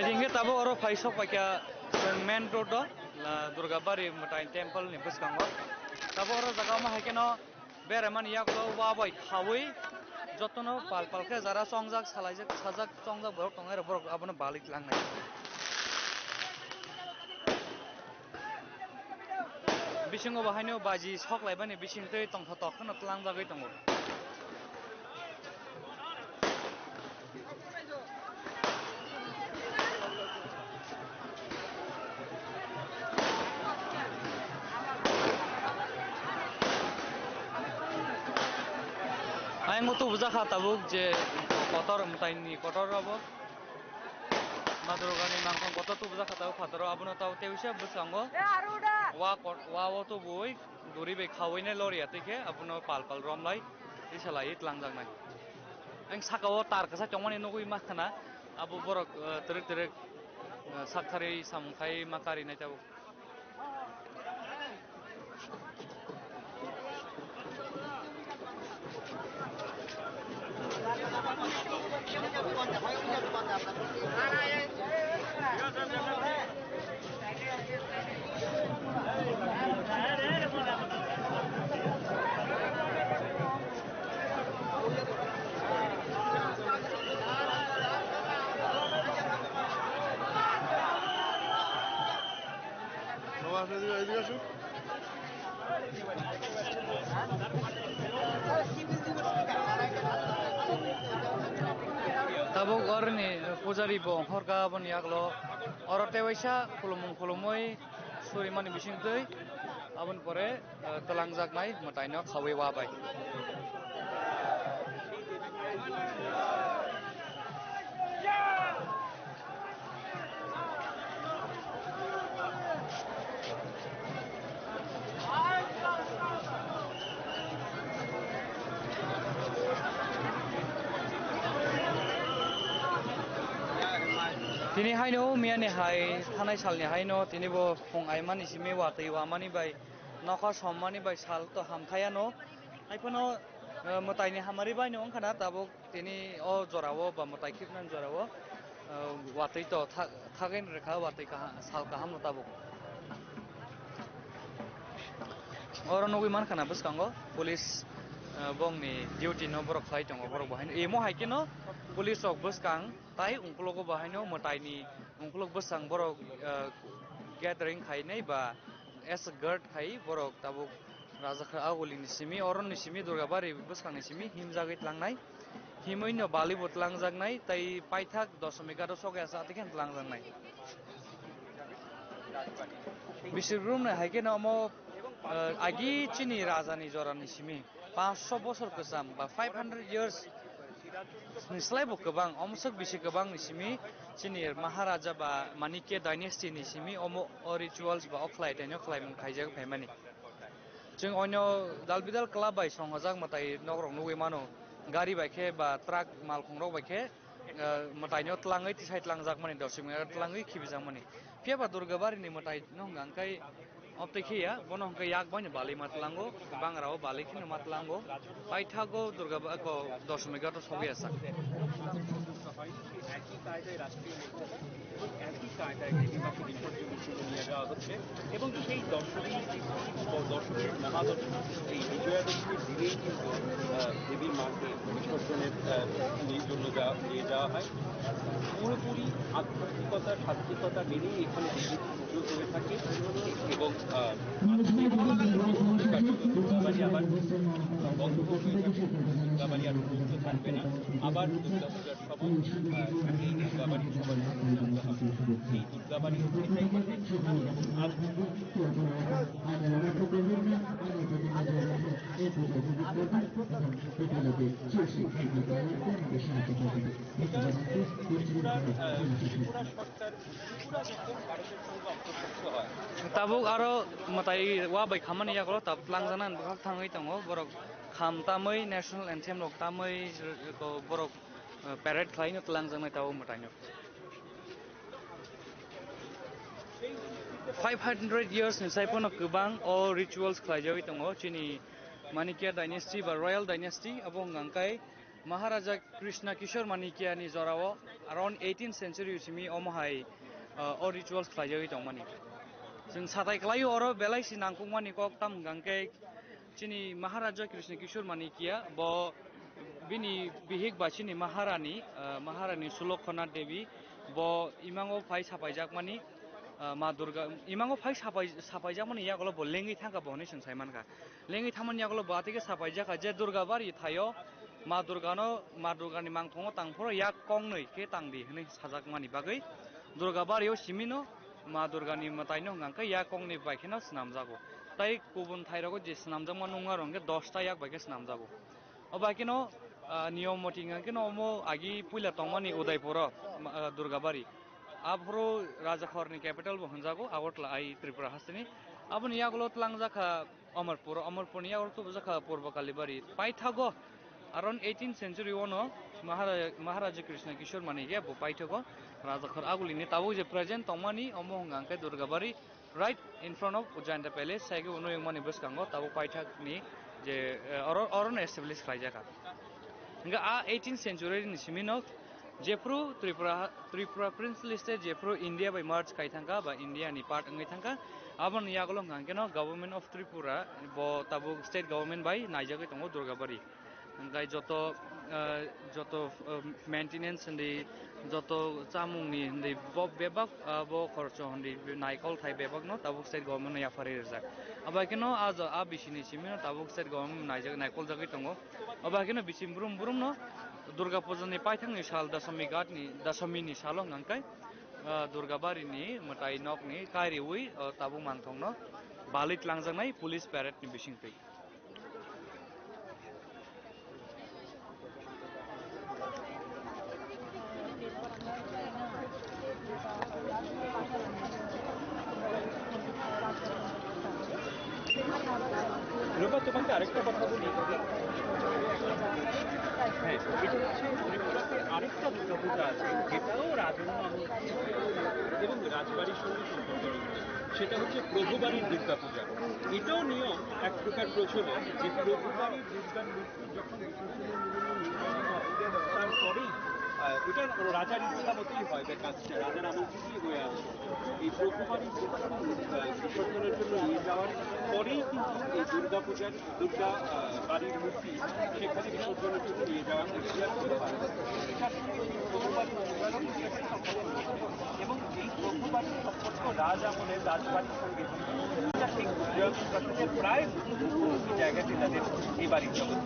Hingga tabo oro faisok pakai main road do la Durgabari Matain temple ni buskango tabo oro jaga ma hakeno bereman yaklo wa bai khawi jotono palke jara songjak salajak sajak songjak borok tongai borok abono balik langnai bisingo bahaino baji sok laibani bisingtei tongthatok khano tlangjagoi tongo Ayang utuh bujaka tabuk je kotor mutaini kotor abo madrogani mangkon kotor tu bujaka tabuk kotor abono tahu teusia busango wa tu boy duri be khawine lori atike abono pal romlai disalai tlangjang ang sakao tar kasa chongmani nugui makhana abo borok terek sakhari samkhai makari nai tabuk Tabuk orni pujari bong horga bon yaklo orote waisa kulumoi surimani bisingtui abon pore telangjak mataino khawi wabai tini haino miani hai thanai salni haino tini bo phung aimani simi watei wamani bai nokha sommani bai sal to hamthayano aipono motaini hamari bai no khana tabuk tini o jorao ba motai khipnan jorao watei to thagen rekha watei ka sal ka ham tabuk oro nogui man khana buskango police bongni duty no borok khai tongo borok bahain emo haike no police rok buskang tai ungklogo bahaino motaini ungklog busang borok gathering khai nei ba as a guard khai borok tabuk rajakha agoli ni simi oron ni simi durgabari buskang ni simi himjagit langnai himoino balibot langjaknai tai paithak 0.11 soge asa tiken langjaknai bisirrum na haike no mo agi chini rajani jorani simi 500 বছর kesam ba 500 years nislaibo kebang omsok bisi kebang ni simi chini maharaja ba Manikya dynasty ni simi omo rituals ba okhlai taino khlaimung khaijak phaimani jeng onyo dalbidal club bai songhajak matai nogrong nugui mano gari baikhe ba truck malkhongrok baikhe matai no tlangai tisai tlangjak mani dosimi tlangai khibijak mani phiaba durgabari ni matai no ngangkai optekhia bono hongke yak bani bali matlango bangrao bali khino matlango paithago durga ko 10 soge asa একই কায়দায় রাষ্ট্রীয় নির্বাচন একই কায়দায় নির্বাচন পর্যবেক্ষণ নিয়ে যাওয়া হচ্ছে এবং সেই দর্শনের মহাদর্শন এই বিজয়াদশমীর দিনেই কিন্তু দেবীর মাকে বিসর্জনের জন্য নিয়ে যাওয়া হয় পুরোপুরি আধ্যাত্মিকতা সাত্বিকতা মেনেই এখানে দেবীর পুজো করে থাকে এবং দুর্গাবাড়ি আবার বন্ধ হয়ে যাবে দুর্গাবাড়ি আর পুজো থাকবে না আবার দুর্গাপূজার সময় এই দুর্গাবাড়ি সবার জানতে হবে এই দুর্গাবাড়ি এটাই বলে tabuk aro matai wa bai khamani yaklo tab langjanan bhak thangai tongo borok kham tamai national anthem rok tamai ko borok parade khlaino tlangjamai taw mataino 500 years ni saipono kubang o rituals khlaijawi tongo chini Manikya dynasty ba royal dynasty abong ngangkai Maharaja Krishna Kishore Manikya ni jorao around 18th century simi omohai o rituals khlaijawi tongmani जों साथाय खालायो अरो बेलाइसि नांगौमानि कक ताम गांके चिनि महाराजा कृष्ण किशोर मानिकिया ब बिनि बिहिक बाचिनि महारानी सुलक्षणा देवी ब इमांगो phi सापाइजाक मानि मा दुर्गा इमांगो फाइ सापाइजाक मानि यागलो ब लेंगि थांगा बहनि जों साइमानका लेंगि थामनि यागलो बातिके सापाइजाक जे दुर्गाबारि थायो मा दुर्गानि मांथंगो तांफोर या कंनै के तांदि हनै साजाक मानि बागै दुर्गाबारियाव सिमिनो मा दुर्गानि मताइनो गांके या कंनि बाइखेना स्नामजागो ताइ गुबुन थाइरागो जे स्नामजामा नङा रंगे 10 ता याक बाइके स्नामजागो अ बाइकेनो नियम मति गांकेनो अमो आगि पुइला तंमानि उदयपुर दुर्गाबारि आफरो राजाखरनि क्यापिटल बो हनजागो आगरतला आइ Tripura हास्तिनि आबनि यागलो तलांजाखा अमरपुरनि यागलो जाखा पूर्वकालीबारि पाइथागो around 18th century ono Maharaja Krishna Kishore Manikya bo paithago rajakhor agulini tabo je present tongmani omo hangke Durgabari right in front of Ujjainta Palace saige uno yengmani buskango tabo paithakni je oron establish khlaijaka nga a 18th century ni simino jepro Tripura princely state jepro India by merge kaithanga ba India ni part ngai thanga abon yagolo ngangkeno government of Tripura bo tabo state government by naijage tongo Durgabari ngai joto maintenance ndi joto chamungni ndi bebak bo khorcho ndi naikol thai bebak no tabuk state government ya fare rejak abakeno ajo abisini simino tabuk state government naijak naikol jagi tongo abakeno bisim burum no durga puja ni paithang ni sal dasami ni salo ngangkai दुर्गाबारिनि मोटाइ नकनि कारिउइ Tabuk मांथंनो बालित लांजानाय police पेरेडनि बिसिंखै রূপা তোমাকে আরেকটা কথা বলি হ্যাঁ এটা হচ্ছে ত্রিপুরাতে আরেকটা দুর্গাপূজা আছে যেটাও রাজন্য এবং রাজবাড়ির সঙ্গে সম্পর্ক রয়েছে সেটা হচ্ছে প্রভুবাড়ির দুর্গাপূজা এটাও নিয়ম এক প্রকার প্রচলন যে প্রভুবাড়ির দুর্গার মূর্তি যখন তারপরেই এটা রাজার ইচ্ছা মতোই হয় কাজটা রাজার আমল থেকেই হয়ে আসে এই প্রভুবাড়ির বিসর্জনের জন্য নিয়ে যাওয়ার পরেই কিন্তু এই দুর্গাপূজার দুর্গা বাড়ির মূর্তি সেখানে বিসর্জনের জন্য নিয়ে যাওয়া এবং এই প্রভুবাড়ির সম্পর্ক রাজ আমলের রাজবাড়ির সঙ্গে ঠিক প্রায় জায়গাতে তাদের এই বাড়ির জগৎ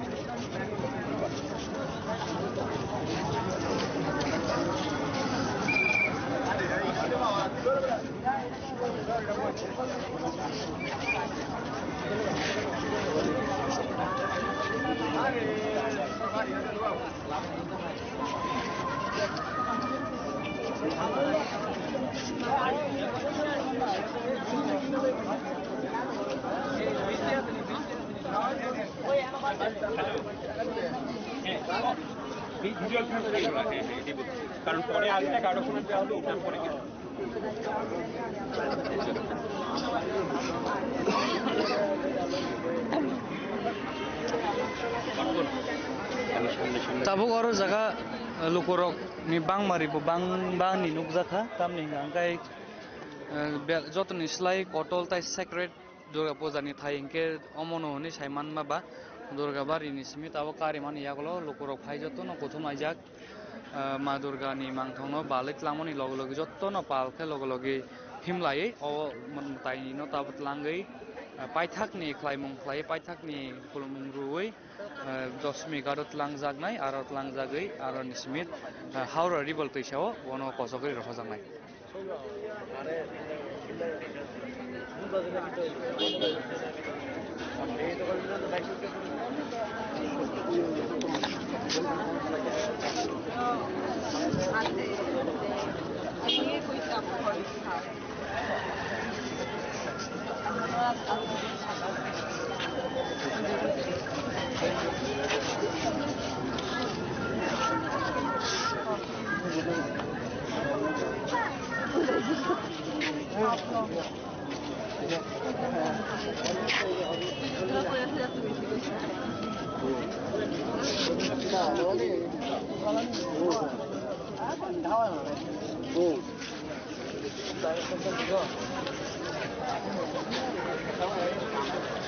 ভিজুয়াল কারণ পরে আসলে 11 সময় দেওয়া হলো ওটার পরে tabuk oro jaga lukurok ni bangmari bo bang ni nukjaka tamni angkai jotoni slai kotol tai sacred durga puja ni thaingke omono ni saiman maba durga bari ni simi tabo karimani yagulo lukurok phai jotono kothum aijak ma durga ni mangthongno balit lamoni logologi jotono palkhe logologi himlai o tai no tabut langai paithakni khlaimung khlai paithakni kulmung ruoi 10 megarot langjagnai arot langjagoi aro nismit haura ribal toisao bono kosogoi rohojangnai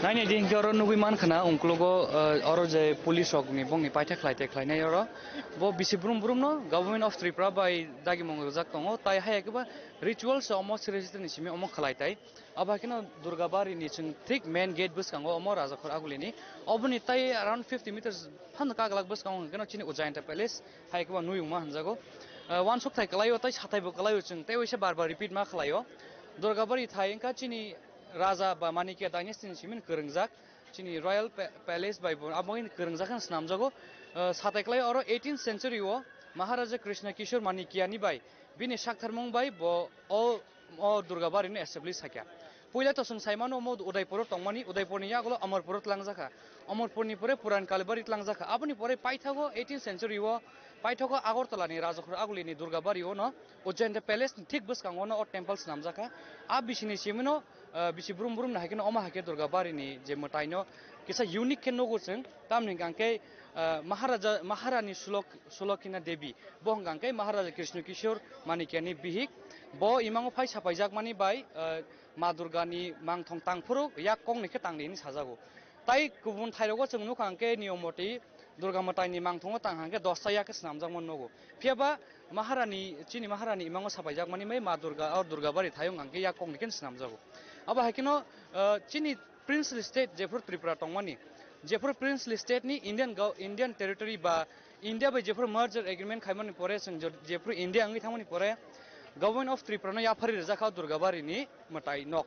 Naini ding oro nugui man khana ungklogo oro je police ok ni bong ni paithak khlainai oro bo bisi brum brum no government of Tripura bai dagi mong jak tongo tai hai ekba rituals omo register ni simi omo khlaitai aba kino durgabari ni chung thik main gate buskango omo rajakhor agulini oboni tai around 50 meters phan kaglak buskango kino chini ujainta palace hai ekba nuyungma hanjago one shot thai kalayo tai satai bo kalayo chung tai oise barbar repeat ma khlayo durgabari thai engka chini Raja ba Manikya dynasty ni simin kerengjak chini Royal Palace by aboin kerengjakan snamjago sateklai oro 18th century o Maharaja Krishna Kishore Manikya ni bai bini saktharmong bai bo o Durgabari ni establish hakya poila to sung saimano mod Udaipur tongmani Udaipur ni yagulo Amarpur langjaka Amarpur ni pore Puran Kalibari langjaka aboni pore paithago 18th century o paithago Agartala ni rajakhor aguli ni Durgabari o no Ujjain Palace thik buskango no o temple snamjaka abisini simino bisi brum brum nahakin oma hake Durgabari ni je motaino kisa unique ken nogo chung tamni gangke Maharani Sulokina Devi boh gangke Maharaja Krishna Kishore Manikya ni bihik bo imango phai sapaijak mani bai Ma Durga ni mangthong tangphuru yak kong ni ke tangni ni sajago tai kubun thairogo chung nu gangke niyomoti Durga motai ni mangthongo tanghangke 10 ta yak snamjak mon nogo phiaba chini Maharani imango sapaijak mani mai Ma Durga or Durgabari thayong gangke yak kong ni ken snamjago aba hakino chini princely state Jaipur Tripura tongmani Jaipur princely state ni Indian territory ba India by Jaipur merger agreement khaimani pore sung Jaipur India angi thamani pore government of Tripura याफारि रजाखा दुर्गाबारी नि मताई नक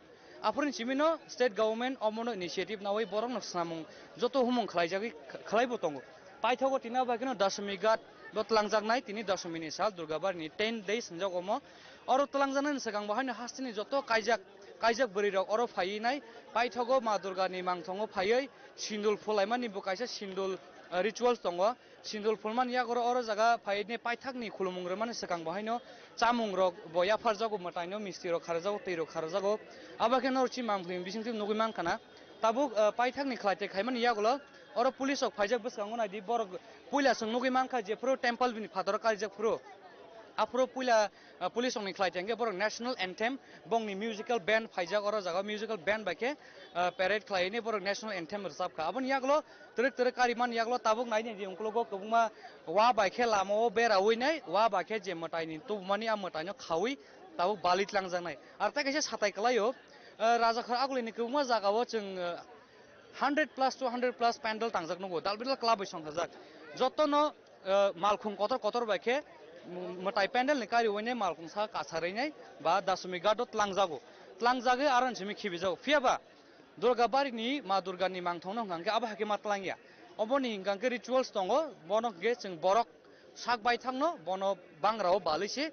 आफोरनि चिमिनो state government अमनो initiative नावै बरं नसामं जतो हुमं खलाइजागि खलाइबो तंगो पाइथागो तिना बाकिनो दशमी घाट बतलांजागनाय तिनि दशमीनि साल दुर्गाबारी नि 10 days संजगमो और तलांजानाय सगां बाहायनो हास्तिनि जतो काइजाक बोरिरक और फायिनाय पाइथागो मा दुर्गानि मांथंगो फायै सिन्दुल फुलायमानि बुकाइसा सिन्दुल रिचुअल्स दंगो सिन्दुल फुलमान यागरो और जागा फायने पाइथाकनि खुलुमुंग्रमानि सगां बाहायनो चामुंग्रक बया फारजागो मताइनो मिस्टिरो खारजागो तैरो खारजागो आबाके नरचि मांफ्लिम बिसिंथि नुगिमान खाना ताबु पाइथाकनि खलाइते खायमानि यागलो और पुलिसक फाइजाक बसगांगो नायदि बर पुइला सं नुगिमान खा जेफ्रो टेम्पल बिनि फादर कारिजाक फ्रो आफ्रो पुइला पुलिस नि खलाइतेंगे बर नेशनल एंथेम बंनि म्यूजिकल बैंड फाइजाक और जागा म्यूजिकल बैंड बाके पेरेड खलाइने बर नेशनल एंथेम रसाब का अबन यागलो तरक कारिमान यागलो ताबुक नायनि दि उंकलोगो कबुमा वा बाके लामो बेरावैनाय वा बाके जे मटाइनि तुमानि आ मटाइनो खावै ताबुक बालित लांजानाय आर ता कैसे साताय कलायो राजाखर आगुलिनि कबुमा जागावो जों 100+ to 100+ पेंडल तांजाक नगो दालबिल क्लाब संजाक जतनो मालखुं कतर बाके मटाइ पेंडल नि कारि वने मालखुं सा कासारैनाय बा दशमी घाट तलांजागे आरो नसिमि खिबिजाव फियाबा दुर्गाबारी नि मा दुर्गानि मांथंनो हंगांगे आबा हाके मातलांगिया अबनि हंगांगे रिचुअल्स दंगो बनगे जों बरक साक बायथांनो बनो बांग्राव बालिसे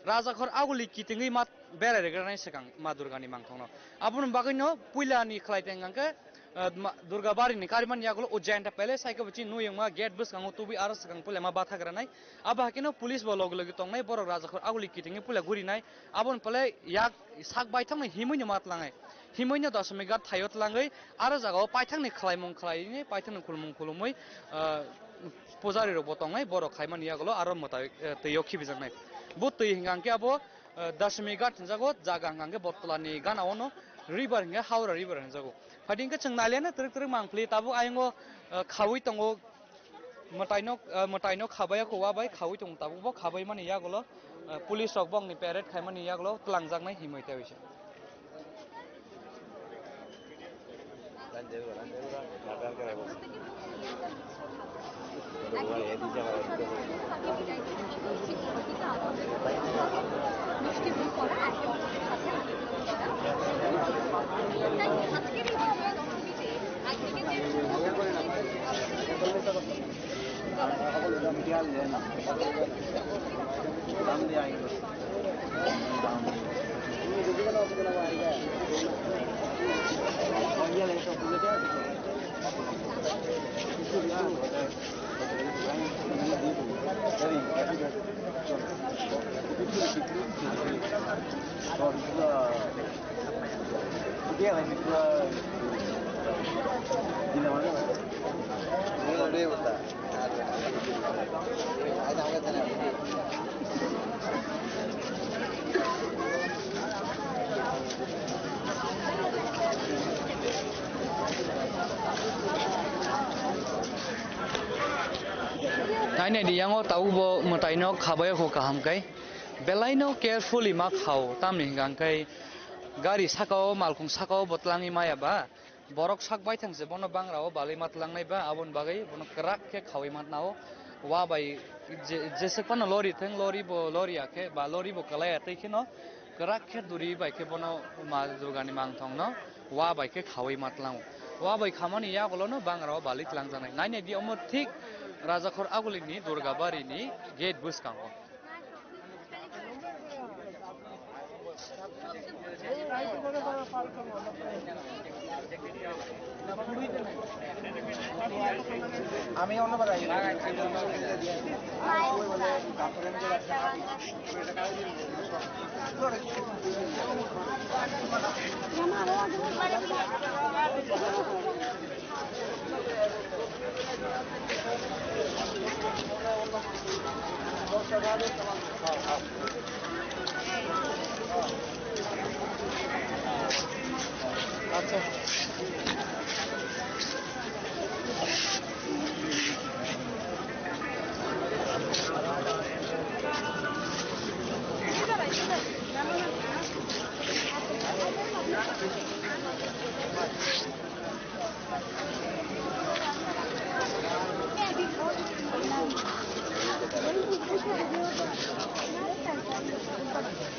राजाखर आगुलि कितिङै मा बेरायरेग्रानाय सगां मा दुर्गानि मांथंनो आबुन बागैनो पुइलानि खलाइतेंगांगे दुर्गाबारी नि कारिमान यागलो उज्जैन पैलेस साइके बची नुयंग मा गेट बसगांगो तुबि आरो सगां पुले मा बाथाग्रानाय आबा हाकेनो पुलिस बो लग लग तंनाय बर राजाखर आगुलि कितिङै पुले गुरिनाय आबन पले याक साक बायथांनो हिमैनो मातलांनाय हिमैनो दशमी घाट थायत लाङै आरो जागाव पाइथांनि खलाइमं खलाइनि पाइथांनि खुलुमै पुजारि रो बतंनाय बर खायमान यागलो आरो मता तैयो खिबिजानाय बु तै हिंगांके आबो दशमी घाट जागो जागा हिंगांके बतलानि गानावनो रिवर हिंगा हावरा रिवर हिंजागो फादिंके जों नालियाना तरक मांफ्लि ताबु आयंगो खावै तंगो मटाइनो खाबाया कोवा बाय खावै तंग ताबु बो खाबाय माने यागलो पुलिस रक बंनि पेरेड खायमानि यागलो तलांजागनाय हिमैता बिसे Taine di yango tau bo mataino khabaya ko kaham kai belaino carefully ma khao tamni gangkai gari sakao malkhung sakao botlangi maya ba borok sakbai thangse bono bangrao balai matlangnai ba abon bagai bono kerak ke khawai matnao wa bai jesekpano lori theng lori bo lori ake ba lori bo kalai atai khino kerak ke duri bai ke bono ma durgani mangthong no wa bai ke khawai matlang wa bai khamani ya golono bangrao balai tlangjanai naine di omo thik राजाखर आगुलिनि दुर्गाबारिनि gate बुसकांगो আমি অন্য বাড়াই আচ্ছা Thank you.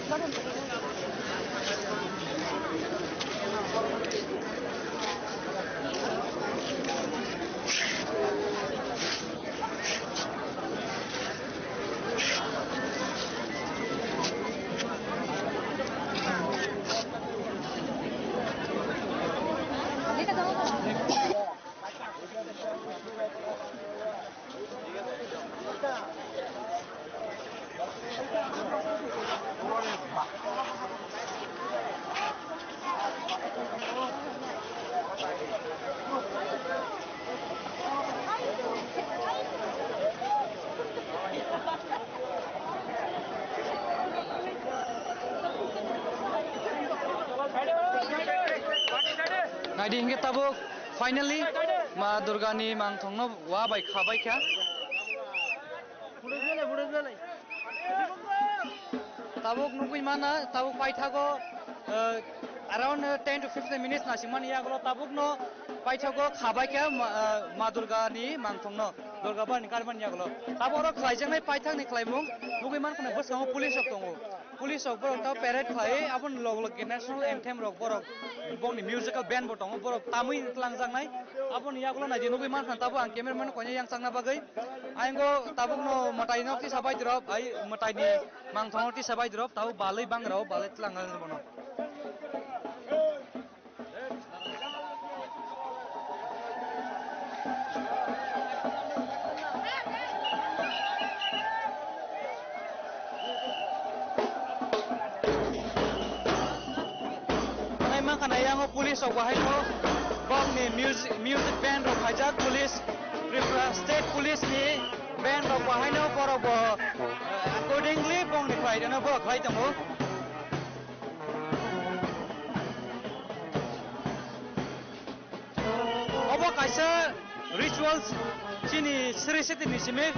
Naidi hingga tabuk finally ma Durgani mangthongno wa bai khabai kya tabuk nungui mana tabuk paithago around 10 to 15 minutes na singman yagulo tabuk no paithago khabai kya ma Durgani mangthongno Durga ban karban yagulo tabuk ro khlaijangai paithak ni khlaimung nungui man khana bosamo police ok tongo police ok borok ta parade khlai abon log national anthem rok borok bongni musical band bo tongo borok tamui tlangjang nai abon yagulo na jinugui man khan tabu ang cameraman konya yang sangna bagai aingo tabuk no matai no ti sabai drop ai matai ni mangthong ti sabai drop tabu balai bangrao balai tlangal bono karena yang police ok wahai no bong ni music band ok hajat police state police ni band ok wahai no borok accordingly bong ni khai no borok khai tamu obo kaisa rituals chini sri siti ni sime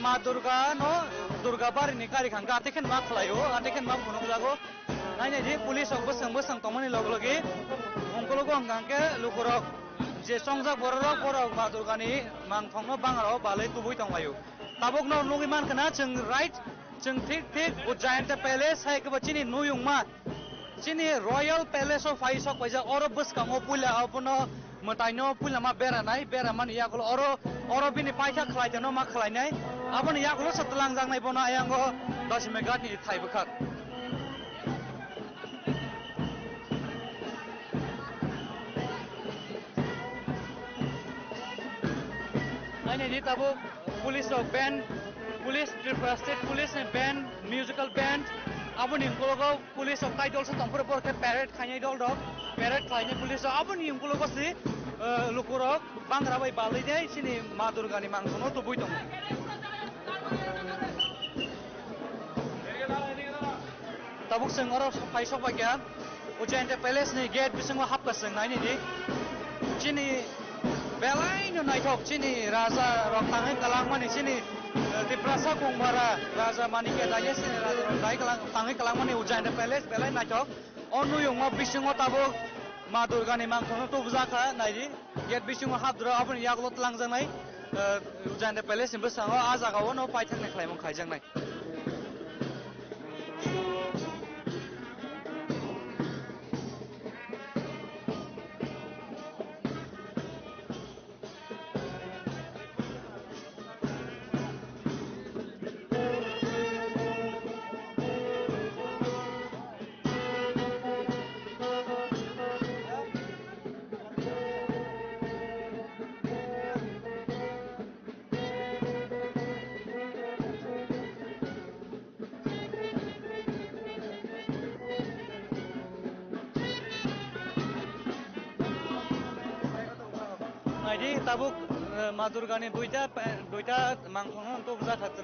ma Durga no Durga bar ni kari khang gateken ma khlayo gateken ma phunuk lago naine ji police ok bosang tomani loglogi ongkologo angkangke lukurok je songjak borok ma Durgani mangthongno bangaro balai tubui tonglayo tabukno nugiman kana chung right chung thik Ujjainta palace hai ke chini nuyungma chini royal palace of Faisok baja oro buskango pula apuno mataino pula ma beranai beraman yakulo oro bini paitha khlaitano ma khlainai abon yakulo satlangjang nai bono ayango 10 megat ni thai bukhak ini di tabuk police of band police state police band musical band abon ingkologo police of kaidol sa tampur por ke parade khanye dol dok parade khanye police abon ingkologo si lukurok bangrabai balai dei sini ma Durgani mangthongno tubui tong tabuk sing oro paisok bagya Ujjainta palace ni gate bisingo hapka sing naini di sini belai no naitok sini raja rok tangai kalangmani sini di prasa kumbara raja manike daya sini raja rok tangai kalangmani Ujjainta palace belai naitok onu yung bisingo tabuk ma Durgani mangthongno tubjaka naidi get bisingo habdro abon yaglo tlangjang nai Ujjainta palace ni bisango ajaga wono paithak ni khlaimung khaijang nai tabuk ma Durgani duita mangthongno tubja thak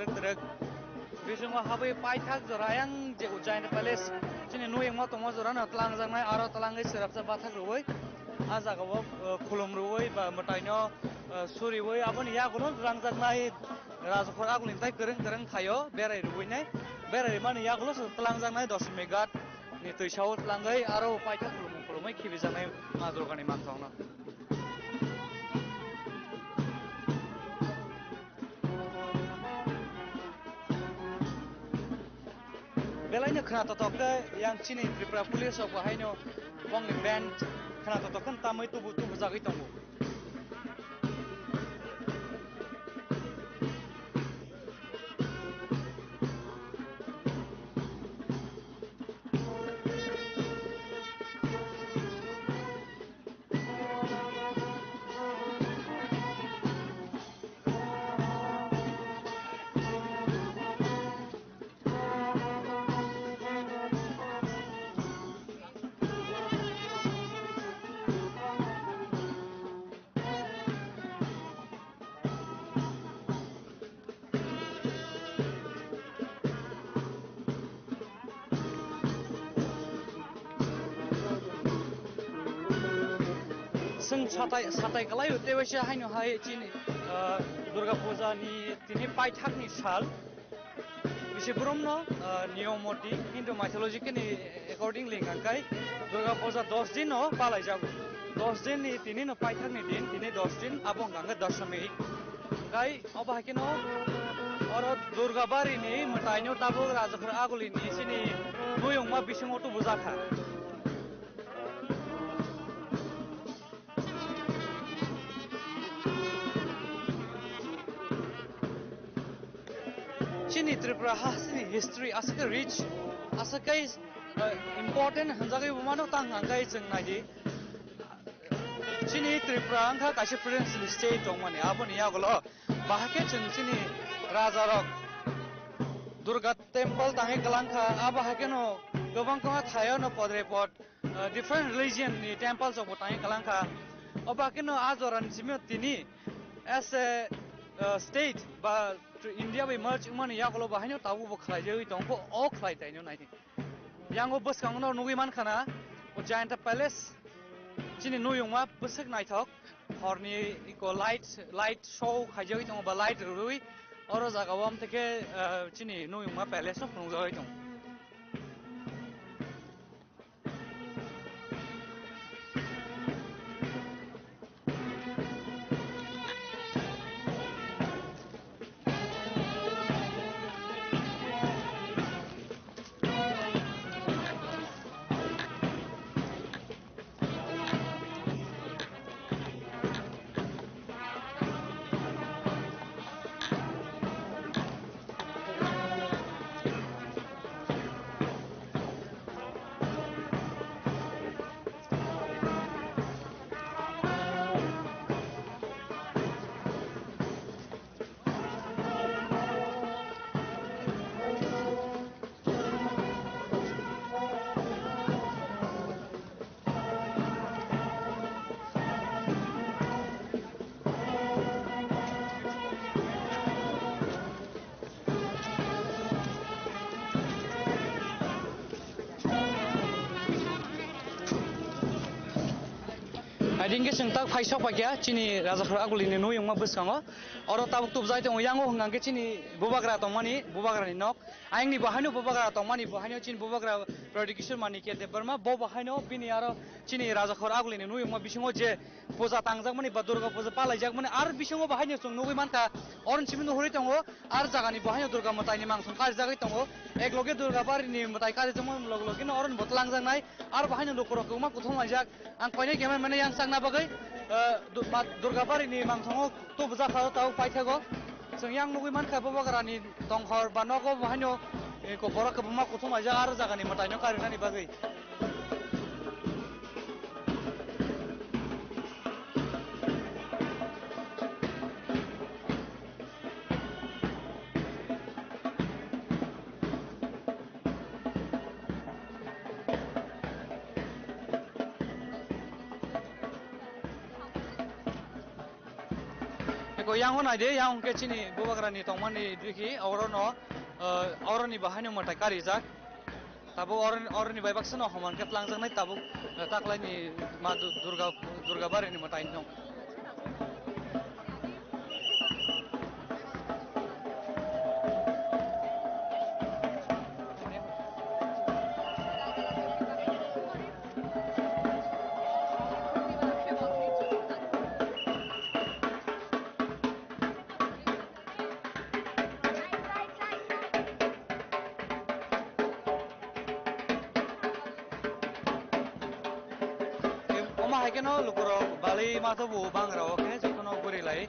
bisingo habai paithak jorayang je Ujjainta palace chini nuyengma tomo jorana tlangjangnai aro tlangai sirapsa bathak ruwai ajagao khulum ruwai ba mataino suriwai abon yaguno rangjaknai rajkhor agulin tai kereng thayo berai ruwai berai mani yagulo tlangjannai 10 megat ni tuisao tlangai aro paithak khulumai khibijangnai ma Durgani mangthongno belanya kena totoke yang sini Tripura Police of Bahino bong band kena totokan tamai tubuh zagi tonggo. Seng satai kalai utte wesha haino hai chini Durga Puja ni tini paithak ni sal bisi bromno niyomoti Hindu mythology ke ni accordingly ngakai Durga Puja 10 din no palai jago 10 din ni tini no paithak ni din tini 10 din abong ganga dashami kai aba kino oro Durga bari ni mataino tabo rajakhar aguli ni sini nuyong ma bisingo tu bujaka Chini Tripura has history as a rich, as a case important. Hanjagi bumano tang angkai jengnadi. Chini Tripura angka kasih princely state tongmani. Abon iya golo. Bahake chini Raja Rock, Durga Temple tangi kelangka. Abahake no gobang koma thaya no podrepot. Different religion ni temples of tangi kelangka. Abahake no azoran simio tini as a state ba India by merge umani ya kalau bahaya tahu bukan saja itu angko all flight ini nanti. Yang bus kamu no nunggu man kana, giant palace, cini nuyung mah busek night hawk, horni iko light show saja itu angko light rui, orang jaga wam teke cini nuyung mah palace no nunggu itu. Adingke sengtak faisok pakia cini raja khara aguli ni nuyung ma buskango oro tabuk tub zaite yango hangke cini bubagra tongmani bubagra ni nok aing ni bahano bubagra tongmani bahano cini bubagra production mani ke de berma bo bahano bini aro cini raja khara aguli ni nuyung ma bisingo je puja tangjak mani ba durga puja palai jak mani ar bisingo bahano sung nugui manka oron chimino hori tongo ar jaga ni bahano durga matai ni mangsung kar jagai tongo ek loge durga bari ni matai kar jemon log login oron botlang jang nai ar bahano lokro kuma kuthong ajak ang paine kemen mane yang sang bagai Durga bari ni mangsongo tu buza khao tau paithago sengyang nugui man kha babagra ni tonghor banogo bahano ko borak buma kuthum aja ar jaga ni mataino karina ni bagai yang hona de yang ke chini bubagra ni tongmani diki auron ni bahani matai kari jak tabu auron ni baibak seno homan ke tlangjang nai tabu taklai ni ma durga bari ni matai nong haike no lukuro bali ma to bu bangra oke jokono guri lai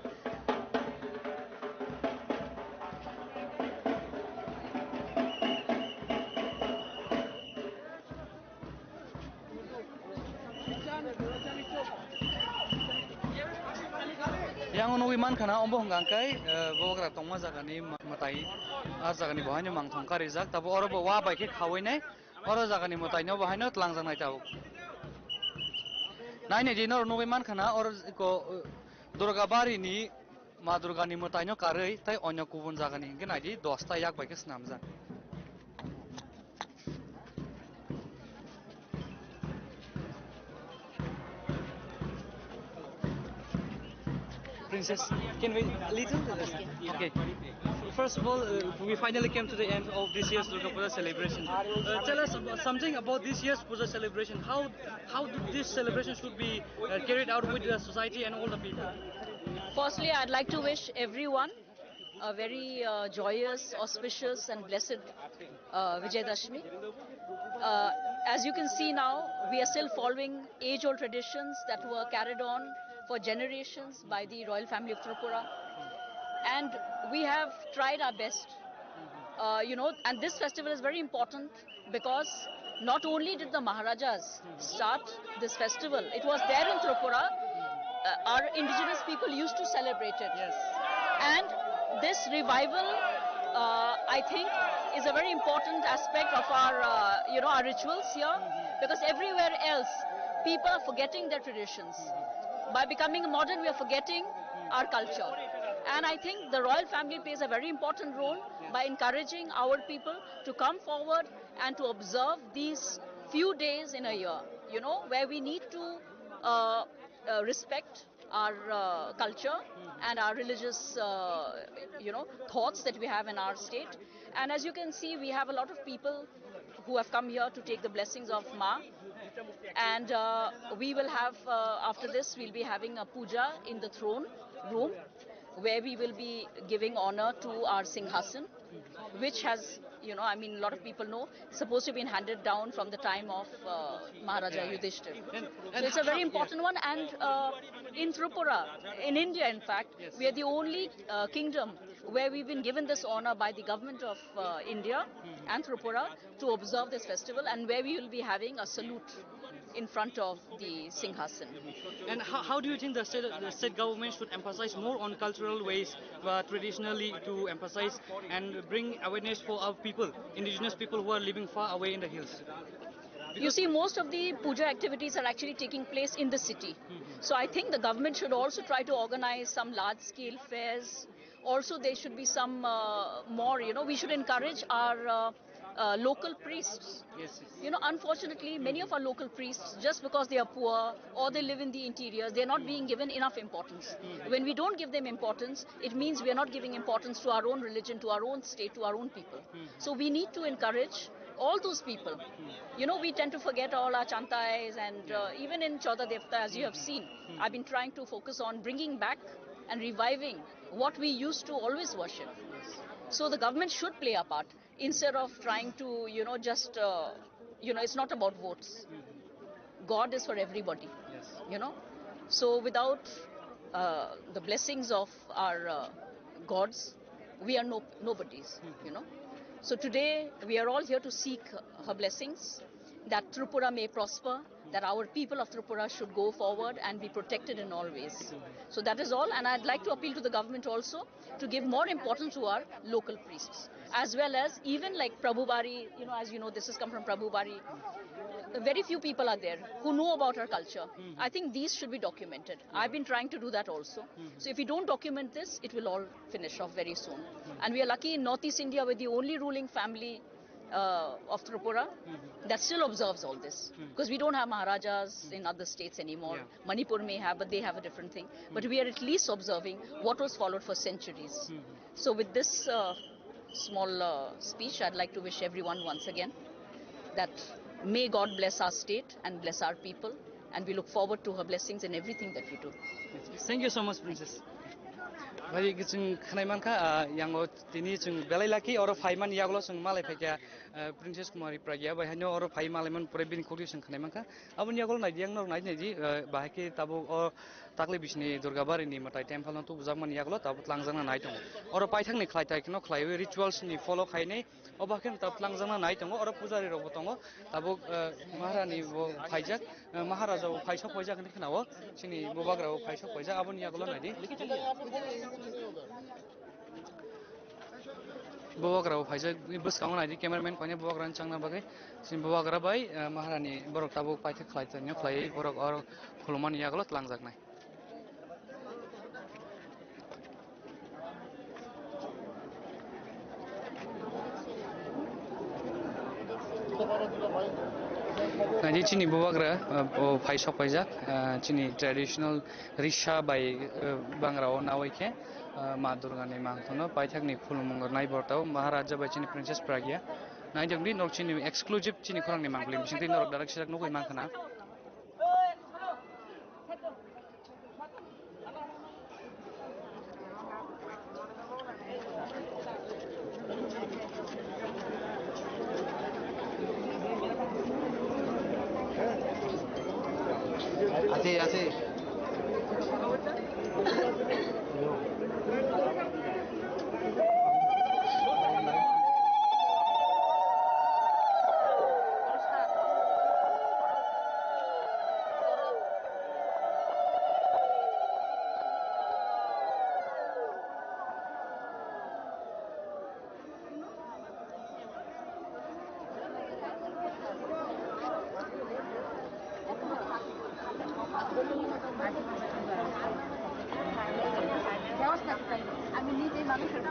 yang ono wiman khana ombo honggang kai bokra tongma jagani matai ar jagani bahai mang thongka rijak tabo oro bo wa bai ke khawai nai oro jagani matai no bahai no tlang jang nai tabo nai ne dinor no wiman khana oro ko durga bari ni ma durga ni matai no karei tai onyo kubun jagani ge nai di 10 ta yak bai ke snam jang Princess, can we a little? Okay. First of all, we finally came to the end of this year's Durga Puja celebration. Tell us something about this year's Puja celebration. How this celebration should be carried out with the society and all the people? Firstly, I'd like to wish everyone a very joyous, auspicious and blessed Vijayadashmi. As you can see now, we are still following age-old traditions that were carried on for generations by the royal family of Tripura, and we have tried our best, and this festival is very important because not only did the Maharajas start this festival, it was there in Tripura, our indigenous people used to celebrate it. Yes. And this revival, I think, is a very important aspect of our, our rituals here, because everywhere else, people are forgetting their traditions. By becoming modern, we are forgetting our culture. And I think the royal family plays a very important role by encouraging our people to come forward and to observe these few days in a year, where we need to respect our culture and our religious, thoughts that we have in our state. And as you can see, we have a lot of people who have come here to take the blessings of Ma. And we will have, after this, we'll be having a puja in the throne room, where we will be giving honor to our Singhasan, which has, a lot of people know, supposed to be handed down from the time of Maharaja Yudhishthir. So it's a very important one. And in Tripura, in India, in fact, we are the only kingdom where we've been given this honor by the government of India and Tripura to observe this festival, and where we will be having a salute in front of the Singhasan. And how do you think the state government should emphasize more on cultural ways, traditionally, to emphasize and bring awareness for our people, indigenous people who are living far away in the hills? You see, most of the puja activities are actually taking place in the city. So I think the government should also try to organize some large-scale fairs. Also, there should be some more, we should encourage our local priests. Yes. Unfortunately, many of our local priests, just because they are poor or they live in the interiors, they're not being given enough importance. When we don't give them importance, it means we are not giving importance to our own religion, to our own state, to our own people. So we need to encourage all those people. We tend to forget all our chantais, and even in Chauda Devta, as you have seen, I've been trying to focus on bringing back and reviving what we used to always worship. So the government should play a part instead of trying to, just, it's not about votes. God is for everybody, So without the blessings of our gods, we are nobodies, So today we are all here to seek her blessings, that Tripura may prosper, that our people of Tripura should go forward and be protected in all ways. So that is all, and I'd like to appeal to the government also to give more importance to our local priests, as well as even like Prabhubari, as you know, this has come from Prabhubari. Very few people are there who know about our culture. I think these should be documented. I've been trying to do that also. So if we don't document this, it will all finish off very soon. And we are lucky in Northeast India, we're the only ruling family of Tripura that still observes all this, because we don't have Maharajas in other states anymore. Manipur may have, but they have a different thing. But we are at least observing what was followed for centuries. So with this small speech, I'd like to wish everyone once again that may God bless our state and bless our people, and we look forward to her blessings in everything that we do. Thank you so much, Princess. Bari जों खोनायमानखा यांगो तिनि जों बेलाय लाखि और फाइमान यागलो जों मालाय फाइका princess कुमारी प्रागिया बाहायनो और फाइ मालायमन पुरे बिन खोरि जों खोनायमानखा अब यागलो नायदि यांग नर नायदि बाहायके ताबो ताकले बिसनि दुर्गाबारिनि मताय टेम्पल न तो बुजाकमान यागलो ताबो तलांजाना नाय दङ और पाइथांनि खलायथाय खनो खलायो रिचुअल्स नि फॉलो खायने अबाखेन ताब तलांजाना नाय दङ और पुजारि रबो दङ ताबो महारानी वो फाइजाक महाराजा वो फाइसा फाइजाक नि खनावो सिनि बबाग्राव फाइसा फाइजा अब यागलो नायदि बवाग्राव फाइजा बसकांग नायदि कैमरामैन पाने बवाग्रान चांगना बागे सिन बवाग्रा बाय महारानी बरक ताबो पाइथे खलायथाय खलाय बरक और खुलमान यागलो तलांजाकनाय Nanti cini bawagra fai sok pajak cini traditional risha by bangrao nawai ke ma durga ni mangtono paithak ni phulumongor nai bortao maharaja by cini princess pragya nai jongdi nok cini exclusive cini khorang ni manglim bisingti norok darak sirak nokoi mangkhana আছে আমি নিজেই মানুষের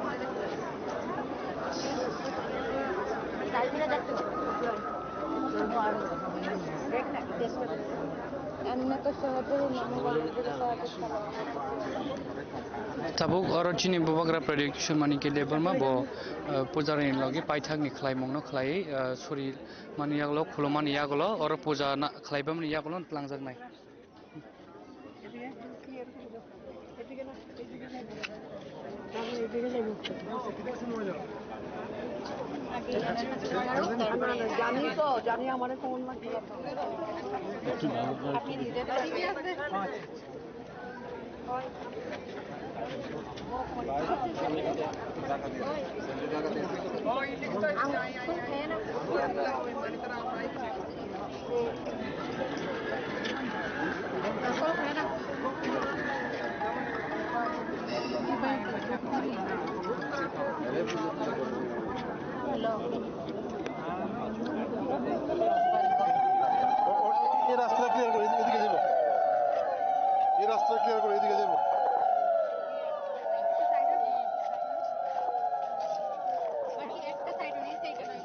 tabuk oro chini bawagra prediction mani ke level ma bo pujari ni logi paithak ni khlai mongno khlai suri mani yaglo khulomani yaglo oro puja na khlai bam ni yaglo tlangjak nai জানি তো জানি আমার phone আপনি দিতে এই রাস্তা clear করে এদিকে যাব এই রাস্তা ক্লিয়ার করে এদিকে যাব একটা সাইড নিয়ে সেইটা নয়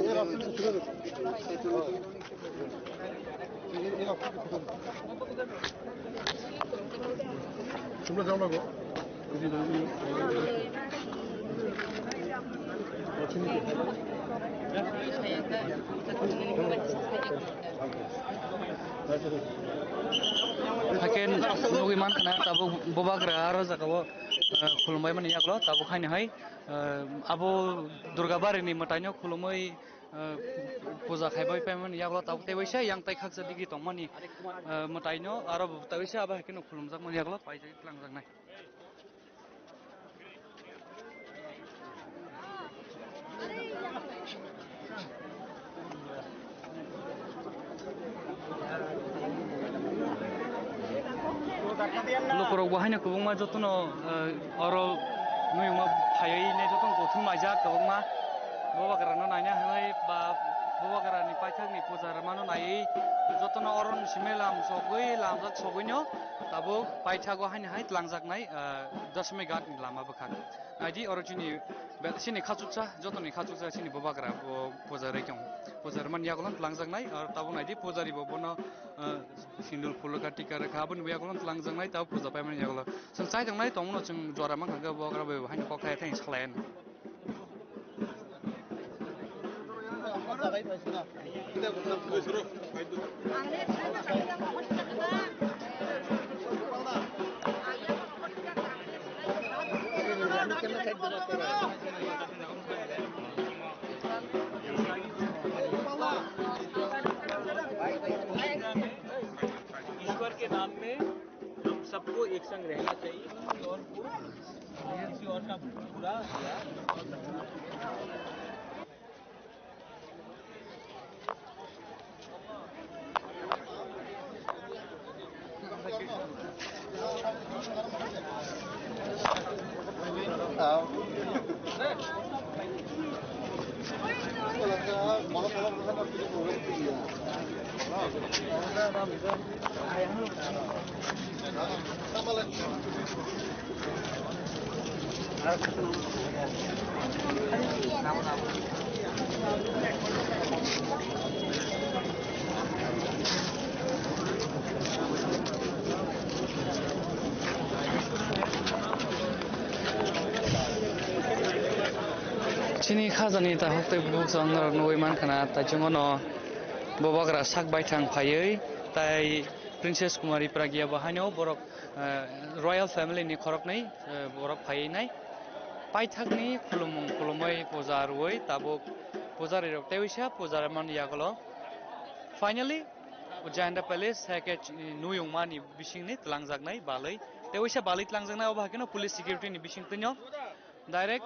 এই রাস্তা ছুটে তোমরা যাও না গো haken nugi man kana tabu bobagra aro jagao khulumbai mani yaglo tabu khaini hai abo durga bari ni mataino khulumai puja khaibai paiman yaglo tabu tewaisa yang tai khaksa digi tongmani mataino aro tewaisa aba haken khulumjak mani yaglo paijai tlangjak nai Lukurok bahaya kubungma jotono oro nuyungma phayai ne joton gothung maijak kubungma bawagrano naina hai ba bawagrani paithak ni pujar mano nai jotono oron simelam sogoi lamjak sogoino tabo paithago haina hai tlangjak nai 10 megat ni lama bakhak naidi oro chini sini khachukcha jotoni khachukcha sini bawagra pujarai kyong pujar man yaglon tlangjak nai ar tabo naidi pujari bobono sindul phulka tika rakha bun yaglon tlangjak nai tabo puja paiman yaglo sing chai jang nai tongno chung jora mang khanga bawagra be haina kokhai thai shlayan ईश्वर के नाम में हम सबको एक संग रहना चाहिए और को किसी और का बुरा किया Chini khazani ta hokte buk sang noi man khana ta chungono bobagra sak baithang phayei tai Princess Kumari Pragya bahano borok royal family ni khorok nei borok phayei nai paithak ni khulumung khulumai pujar woi tabuk pujari rok tewisha pujar man yagolo finally Ujjainda Palace hake nuyung mani bising ni tlangjak nai balai tewisha balai tlangjak nai obhakeno police security ni bising tinyo direct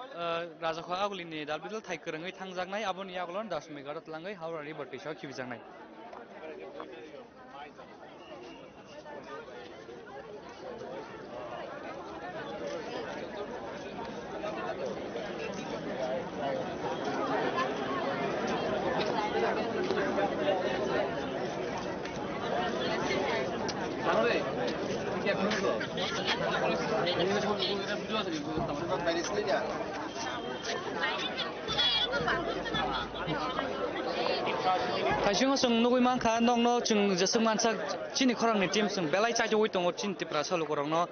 Rajakha Aguli ni dalbidal thai kerengai thangjaknai aboni yaglon 10 megar tlangai Howrah River tisha khibjaknai Kaisung sung nugui man kha nong no chung jesung man sak chini khorang ni team sung belai cha joi tongo chin tipra salu korang no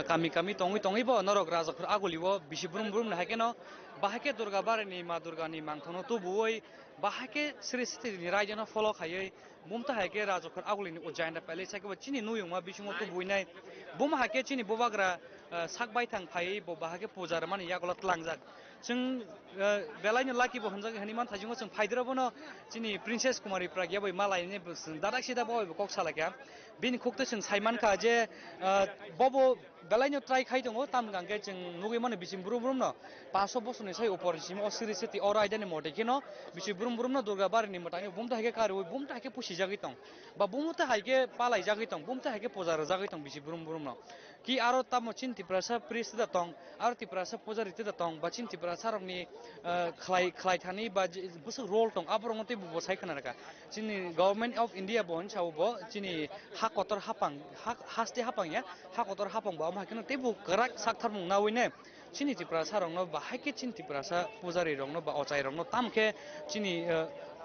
kami tongi bo norok Rajakhur Aguli bo bisi brum brum na hakeno bahake Durga bare ni ma Durga ni mangthono tu buoi bahake Sri Sri ni raja no follow khayei bumta hake Rajakhur Aguli ni Ujjainda Palace hake chini nuyung ma bisingo tu buinai bum hake chini bobagra sak baithang phai bo bahake pujar man yagola tlangjak जों बेलायनो लाखि बो होनजाग हनिमान थाजिङो जों फाइद्राबोनो जिनि princess कुमारी प्राग्या बै मालायनि दादाक सिदा बो कक सालाक्या बिनि खक्ते जों साइमानखा जे बबो बेलायनो ट्राइ खाइ दङ ताम गांगे जों नुगै माने बिसिम ब्रुम ब्रुम न 500 बोसोरनि साइ उपरसिम असिरि सिटी अर आइदानि मटेकिनो बिसि ब्रुम ब्रुम न दुर्गा बारिनि मटानि बुमता हाके कारु बुमता हाके पुसि जागै दं बा बुमता हाके पालाय जागै दं बुमता हाके पुजार जागै दं बिसि ब्रुम ब्रुम न कि आरो ताम चिन्ति प्रसा प्रिस द तंग आरो ति प्रसा पुजारि ति द तंग बा चिन्ति प्रसा रंनि खलाय थानि बा बुसु रोल दं आबरंगते bubo सायखनारका Chini government of India बहन सावबो चिनि हाकतर हापां हास्ते हापां या हाकतर हापां बा माखनो तेबु गराक साकथार मुं नावैने चिनि ति प्रसा रंनो बा हाके चिन्ति प्रसा पुजारि रंनो बा अचाय रंनो तामखे चिनि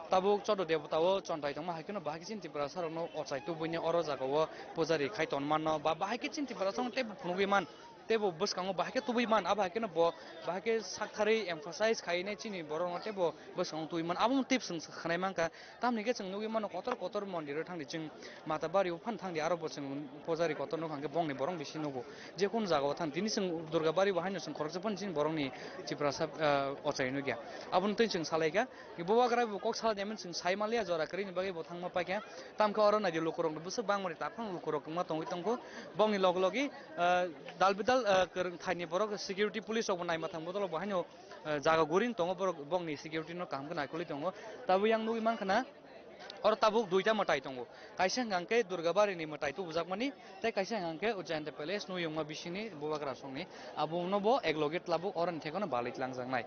tabuk chodo debatawo chontai tong ma hakino bahaki chinti prasa rokno ochai tu buine oro jagawo pujari khai ton manno ba bahaki chinti prasa te phunugui man tebo buskango bahake tubui man aba hakino bo bahake sakthari emphasize khaine chini borong tebo buskango tubui man abum tips khanai manka tamni ge chung nugi mano kotor mondir thangdi chung mata bari uphan thangdi aro bo chung pujari kotor no khangge bongni borong bisi nugo je kun jagawo thang dini chung durga bari bahaino chung khorokjapan chin borongni chiprasa ochai nu gya abun tei chung salaiga boba gra bo kok sala demen chung saimalia jora kri ni bagi bo thangma pakya tamka oro na di lokorong busu bangmori tapang lokorong ma tongi tongko bongni loglogi dalbidal kereng thani borok security police obo nai mathang bodolo bahaino jaga guring tongo borok bongni security no kam kana koli tongo tabu yang nugi mankana और Tabuk दुईटा मटाई तंगो काइसे गांके दुर्गाबारी नि मटाई तु बुजाकमानि ते काइसे गांके Ujjain palace नुयंगमा बिसिनि बोबाग्रा संनि आबु नबो एकलगे तलाबु अरन थेकोनो बालित लांजांनाय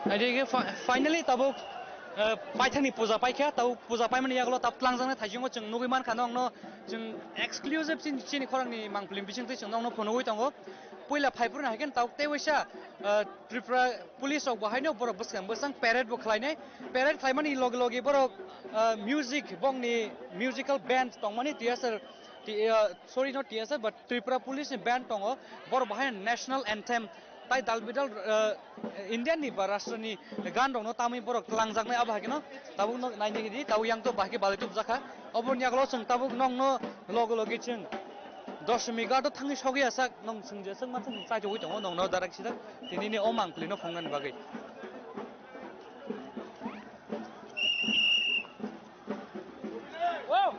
Jadi finally tabuk paithani puja paikha tau puja paimani yaglo tap tlangjang thaijingo chung nugiman khanong no chung exclusive chini khorangni mangplim bisingtei chung no phonogoi tango poila phaipurna hagen tau tewaisa Tripura police ok bahaino borok bwsang parade bo khlainai parade khlaimani log logi borok music bongni musical band tongmani TSR sorry not TSR but Tripura police band tongo borok bahain national anthem tai dalbidal Indian ni Maharashtra ni gan dong no tami borok tlangjak nai aba hakino tabuk no naini gidi tabu yang to bahke balitup jakha obon yaklo chung tabuk nong no logo logi chung Doshmi gado thangi shogi asak nong sungje sang ma thang sai joi tong nong no darak sidak tini ni omang plino phongnan bagai wow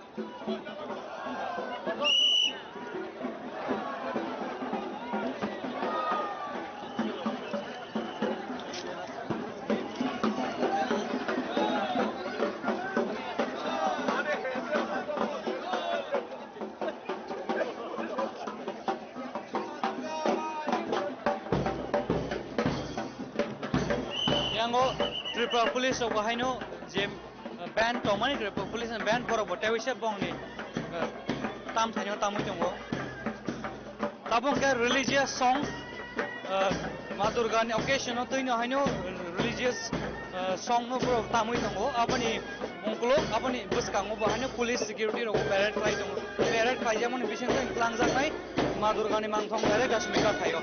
Yango Tripura police ok bahaino jem band tomani Tripura police band borok botawisa bongni tam thanyo tamu tongo tabong ke religious song Ma Durga ni occasion no toino haino religious song no borok tamu tongo apani ongklo apani buskango bahaino police security rok parade khai tongo parade khai jamon bising tlangjak nai Ma Durga ni mangthong dare gasmika thayo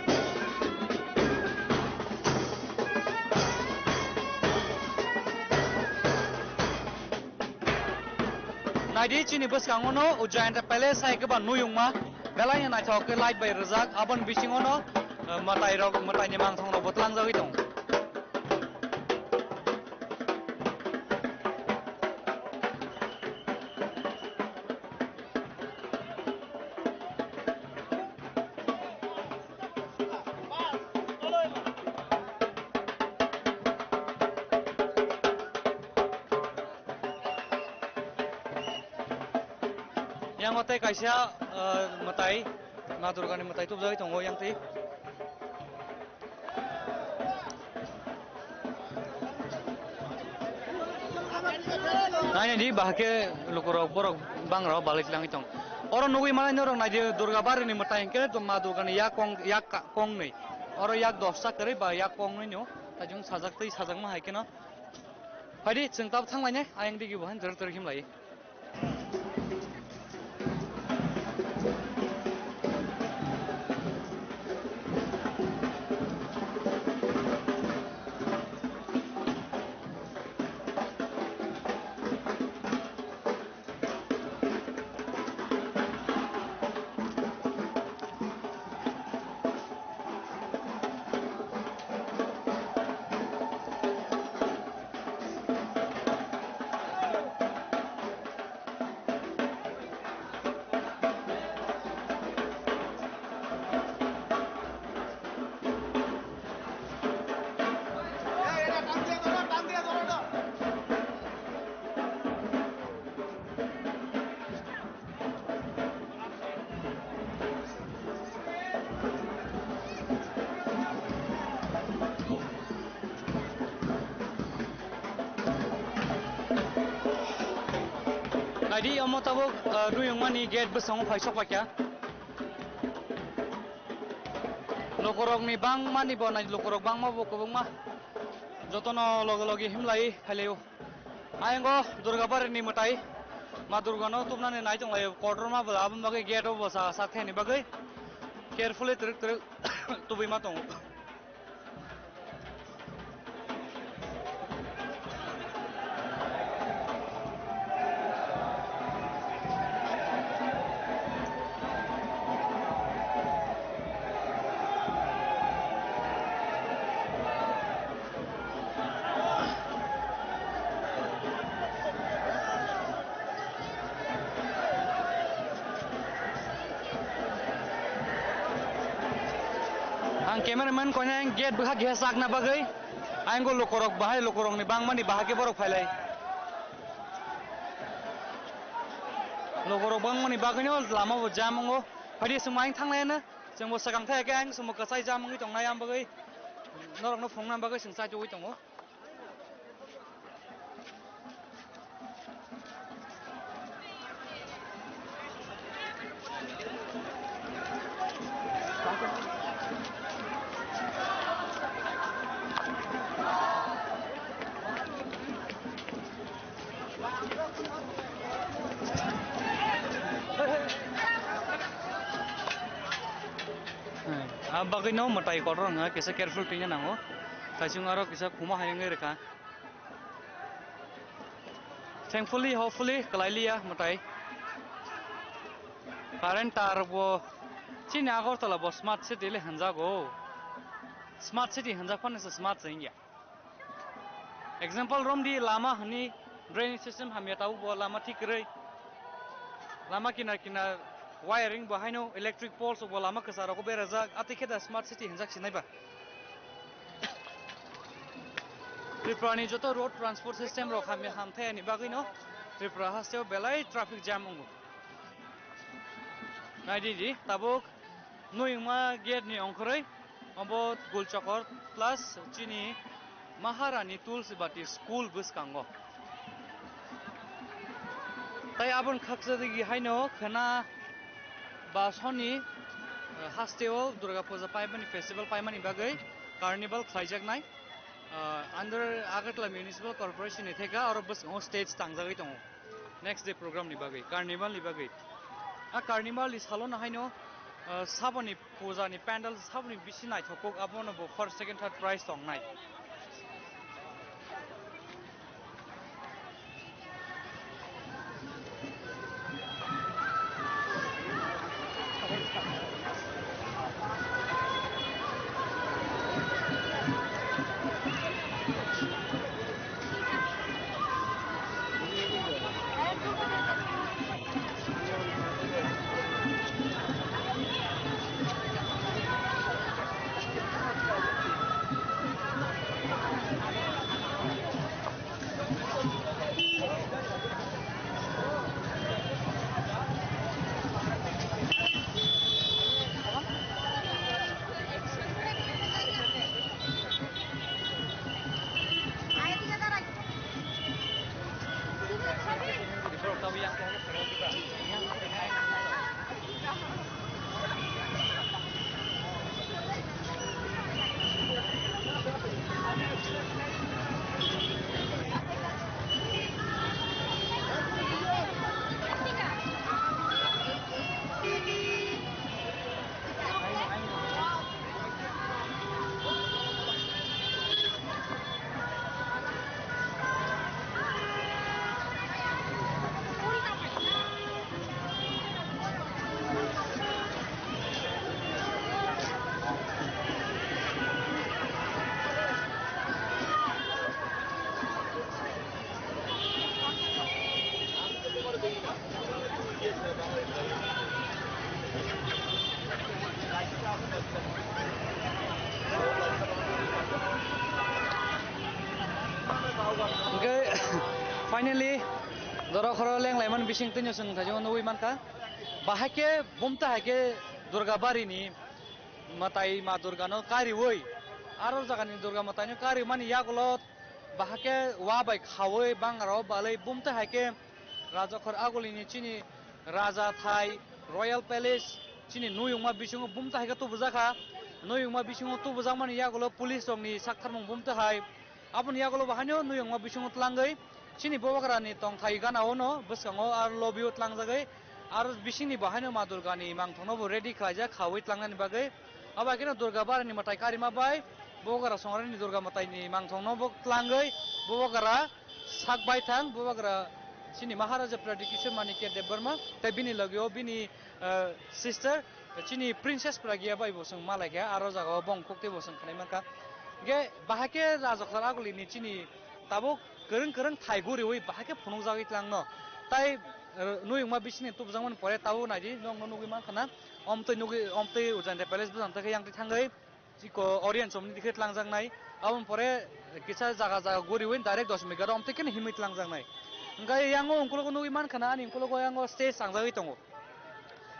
Naidi chini bus kangono Ujjain palace hai ke ban nuyungma belai na thok ke light by razak abon bisingono matai rok matai nyamang thong ro botlang jagi tong yang matai kaisa matai Ma Durga ni matai tup jagi tongo yang ti nai di bahke lukurok borok bangrao balik lang itong oro nugui malai norong nai Durga bar ni matai ke to Ma Durga ni yak kong nei oro yak dosa kare ba yak kong nei no tajung sajak tei sajak ma haike no hadi chungtap thanglai ne ayang digi bohan jar tar him lai Jadi amo tabuk duyung mani gate besong paisok pakya. Lokorok ni bang mani bona lokorok bang ma bokobong ma. Jotono logi himlai khaleu. Ayengo Durga bar ni matai. Ma Durga no tumna ne nai jonglai quarter ma bala abam bagai gate obo sa sathe ni bagai. Carefully truk tubi ma tong. Cameraman ko na gate bahag gesak na bagay ayon ko lokorok bahay lokorong ni bang mani bahagi borok phailai lokorok bang mani bagay no lama bo jamongo hadi sumaing thanglai na jeng bo sakang thai ke ang sumo kasai jamongi tongnai am bagay norok no phongna bagay singsa joi tongo बाकी no मटाई कर रहा है किसे careful टीना ना हो ताइसिंग आरो किसे खुमा हायंगे रखा thankfully hopefully kalailia matai current tar bo chini agartala bo smart city le hanja go smart city hanja phone se smart india example rom di lama hani drainage system hamya tau bo lama thik rei lama kinar kinar wiring behaino electric poles bo lama kasara ko beraja atike da smart city hanja sinai ba Tripura ni joto road transport system ro kami hamthai ni bagui no Tripura hasteo belai traffic jam ongo nai di tabuk nuingma gate ni ongkhorei obot gulchakor plus chini Maharani Tulsibati school buskango tai abon khakjadigi haino khana ba soni hasteo Durga Puja paimani festival paimani bagai carnival khlaijaknai under Agartala Municipal Corporation ni theka aur bus on stage tangjagai tongo next day program ni bagai carnival ni bagai a carnival is halona haino saboni puja ni pandal saboni bisi nai thokok abono bo first second third prize tongnai finally doro khoro leng laiman bising tinyo sung thajo noi manka bahake bomta hake Durga Bari ni matai ma Durga no kari woi aro jaga ni Durga matai no kari mani yaglot bahake wa bai khawoi bangaro balai bomta hake rajakhor agoli ni chini raja thai royal palace chini noyungma bisingo bomta hake to bujaka noyungma bisingo to bujamani yagolo police rongni saktharmung bomta hai aboni yagolo bahano noyungma bisingo tlangai chini bobagrani tong thai gana ono buskango ar lobby tlangjagai ar bisini bahano ma Durga ni mangthono bo ready khaija khawai tlangnani bagai abakena Durga Bari ni matai karima bai bogara songrani ni Durga matai ni mangthongno bo tlangai bogara sakbai thang bogara chini Maharaja Pradikishore Manikya Debarma tai bini lagyo bini sister chini princess pragia bai bosung malaiga aro jaga bong kokte bosung khnaimanka ge bahake rajakhor agoli ni chini tabuk kereng kereng thai guri oi bahake phunung jagi tlangno tai noyungma bisini tubjangman pore tau naidi nong nugi man khana omtoi ujante palace bujang ta yang thangai chiko audience omni dikhe tlangjang nai abon pore kisa jaga jaga guri oi direct 10 megar omte ken himit tlangjang nai ngai yango ongkulo nugi man khana ani ongkulo yango stage sangjagi tongo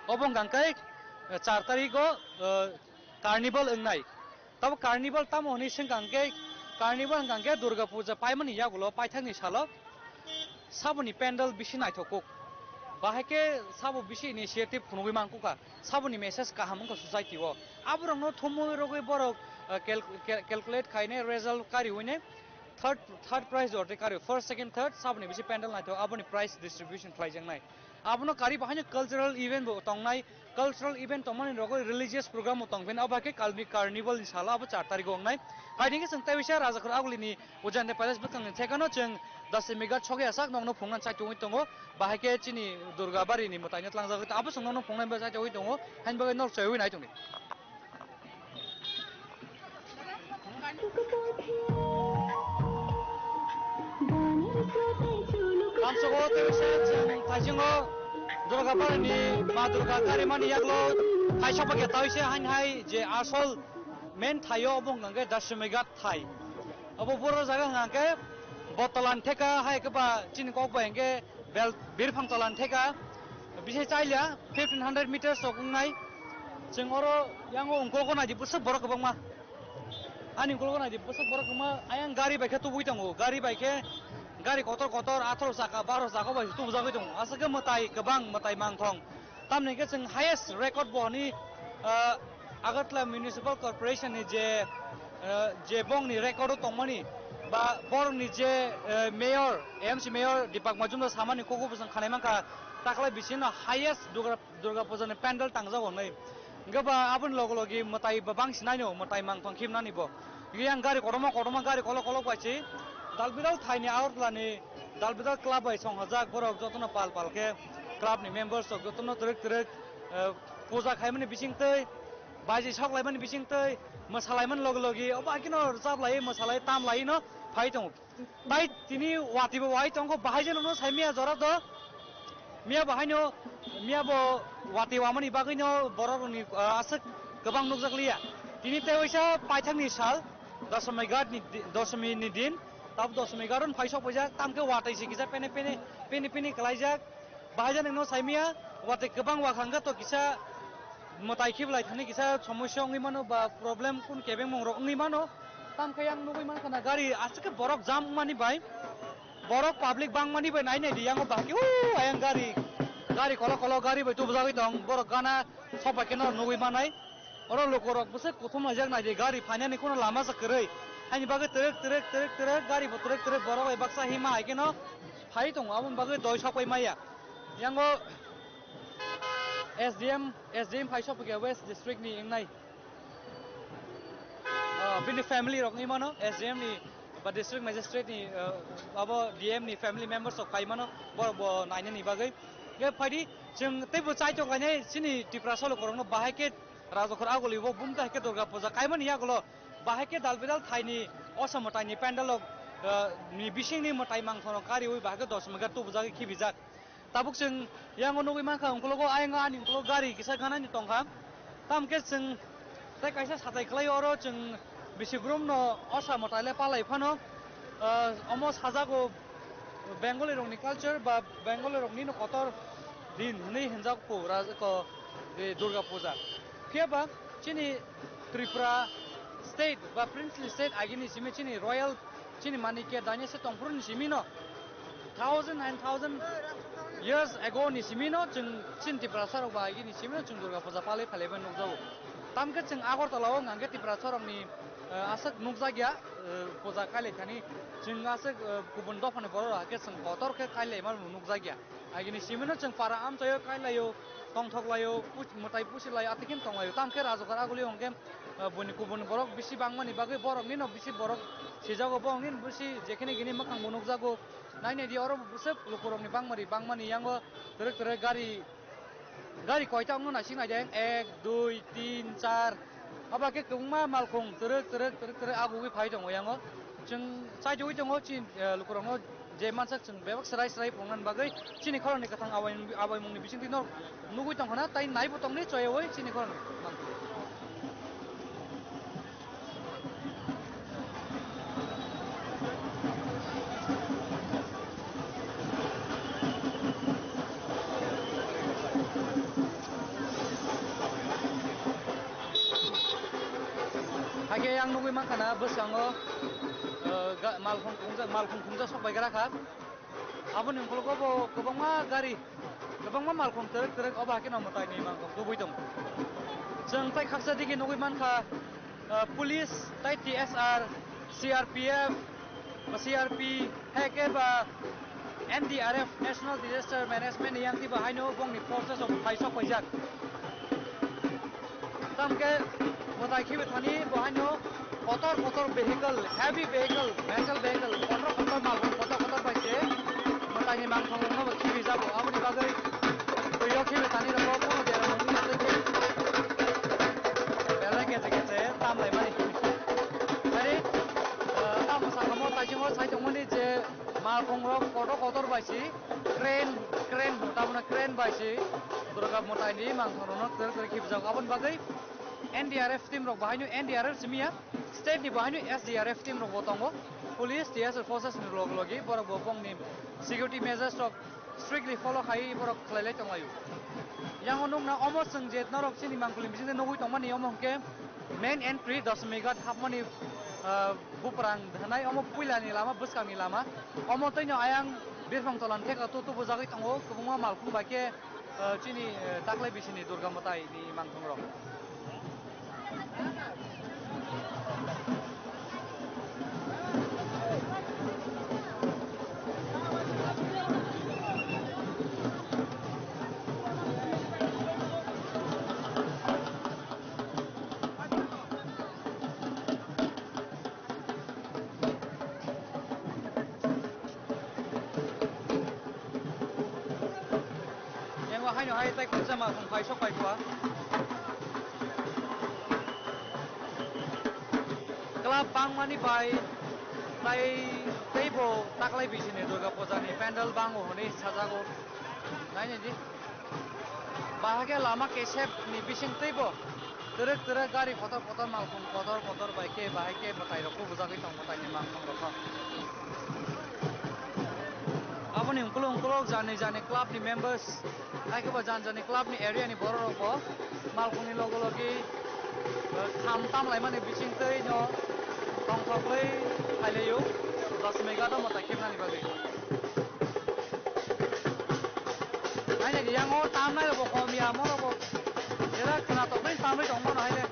obong gangkai 4 tarikh carnival engnai tab carnival tamo ni singangke carnival gangke Durga Puja paimani yagulo paithangni salo saboni pandal bisi naithokok bahake sabo bisi initiative phunugui mangkuka saboni message kahamung ka society o aburangno thomoi rogoi borok calculate khaine result kari hoine third prize orte kari first second third saboni bisi pandal naitho aboni prize distribution khlaijangnai abno kari bahanya cultural event bo tongnai cultural event tongmani rogo religious program tongfen abake kalmi carnival inshallah abo 4 tarik ongnai haiding ke sengtai bisa raja khur agulini ujan de palace bukang thekano cheng dasimiga choge asak nongno phungnan chai tongi tongo bahake chini durga bari ni mutanya tlangjak abo songno phungnai ba chai tongi tongo hanbaga nor choi nai tongi Kamsogo tewisa cheng thaijingo durga bari ni ma durga karimani yaklo thaisapa ke taise hai je asol main thayo obong ngange dasimiga thai abo boro jaga ngangke botolan theka hai ke ba chin kok ba engke bel birphang tolan theka bise chailya 1500 meters sokungnai cheng oro yango ongko ko na di busak borok bang ma ani ongko ko na di busak borok ma ayang gari baike tu buitango gari baike gari kotor 18 saka 12 saka ba tu bujagi dong asake matai kebang matai mangthong tamne ke cheng highest record bo ni Agartala Municipal Corporation ni je bong ni record tongmani ba bor ni je mayor AMC mayor Dipak Majumdar samani koko busang khanaimanka takla bisina highest durga puja ni pandal tangjago nei ngaba abun logologi matai babang sinaino matai mangthong khimnani bo yang gari kodoma gari kolo bachi dalbidal thaini Agartala ni dalbidal club bai songhajak borok jotno pal ke club ni members jotno trek puja khaimani bisingtei baji saklaimani bisingtei masalaiman logi obakino sablai masalai tamlai no phaitong bai tini watibo wai tongko bahaijen no saimia jora do mia bahaino mia bo wati wamani bagino bororoni asek gobang nukjakliya tini tewaisa paithangni sal dosmi ni din tab dosmi garon phaisok bojak tamke watai sikisa pene kalaijak bahajen no saimia wati gobang wakhanga to kisa matai khiblai thani kisa somosya ngi mano ba problem kun kebeng mongrok ngi mano tam khayang nugui man kana gari asake borok jam mani bai borok public bang mani bai nai di yang ba ki ayang gari kolo gari bai tu bujagi dong borok gana soba keno nugui manai oro lokorok buse kothum ajak nai di gari phanyani kono lama sakrei ani bagai terek gari bo terek borok bai baksa hima ai keno phai tong abun bagai doi sok bai maya yango SDM phai shop ke West District ni engnai bini family rok ni mano SDM ni ba district magistrate ni abo DM ni family members of phai mano bo naine ni bagai ge phadi jeng tebo chai to ganai sini tiprasolo korong bahai ke rajokhor agoli bo bumta ke durga puja kaimani yagolo bahai ke dalbidal thaini osamotai ni pandalok ni bising ni motai mangthono kari oi bahai ke dosmaga tu puja ke khibijak tabuk jeng yang onogoi manka ongkologo ayenga ani ongkolo gari kisa gana ni tongkha tamke jeng tai kaisa satai khlai oro jeng bisigrum no osa motaile palai phano omo sajago bengali rongni culture ba bengali rongni no kotor din ni hinjak po ko durga puja pheba chini Tripura state ba princely state agini simi chini royal chini manike danya se tongpurun simi no 1000 years ago ni simino jeng chin Tripura sorok ba gi ni simino jeng durga puja palai ban nukjago tamke jeng Agartala o ngangke Tripura sorok ni asak nukjagya puja kali thani jeng asak kubun dofane borok ke jeng kotor ke kali mal nukjagya agini simino jeng para am chayo kailayo tongthoklayo mutai pusilayo atikin tonglayo tamke rajokhor aguli ongke boni kubun borok bisi bangmani bagai borok ni no bisi borok sijago bong ni bisi jekhene gini makang nukjago naine di oro busep lukurong ni bangmani yango terek gari koita ongno na sing najeng 1 2 3 4 abake kungma malkhong terek agugi phai dong yango jeng chai joi dong chin lukurong je mansak jeng bebak serai pongan bagai chini khorong ni kathang awai mungni bising tinor nugui tong khana tai nai botong ni choy oi chini khorong hage yang nugui makana besango malkhong khungja sokbai garakha aboni ongkologo bo gobangma gari gobangma malkhong terek obake no motai ni malkhong dubui dong jeng tai khaksa digi nugui mankha police tai TSR CRPF ba CRP heke ba NDRF National Disaster Management yang tiba haino bongni forces of Thaisok pajak tamke motai khibe thani bohaino kotor vehicle heavy vehicle metal vehicle kotor mal kotor paise motai ni mang thong no khibe jabo aboni bagai boyo khibe thani ro kono dera moni ate bela gete tam lai mani ari tam sangamo tajingo sai tongoni je mal khongrok kotor paisi crane tamna crane paisi durga motai ni mang thong no ter khibe jabo aboni bagai NDRF team rok bahainu NDRF jemia state ni bahainu SDRF team rok botongo police TS forces ni logi borok bopong ni security measures rok strictly follow khai borok khlai tonglayu yang onung na omor sengjet narok sini mangkulim bising nogui tongmani omong ke main entry 10 megat hapmani buprang dhanai omo puilani lama buskang ni lama omo toino ayang birfang tolan theka tu bujagi tongo kubungma malkhung bake chini taklai bisini durga motai ni mangthong rok haino hai tai khunsa ma khung khai sok pai kwa club bang mani bai tai bo taklai bisine durga puja ni pandal bang hone sajago nai ni bahage lama kesep ni bising tai bo terek gari kotor mal khung kotor bai ke bahage matai ro puja ki tong matai ni mang ro kha aboni ungkulong jane club ni members Aike ba jane club ni area ni borok ko malkhung ni logi tam lai mani bising tei no tong thoklei khaileyu 10 mega da mata khimna ni bagi aine yang o tam nai bo khomia mo bo era khana to bai tam bai tong mo nai le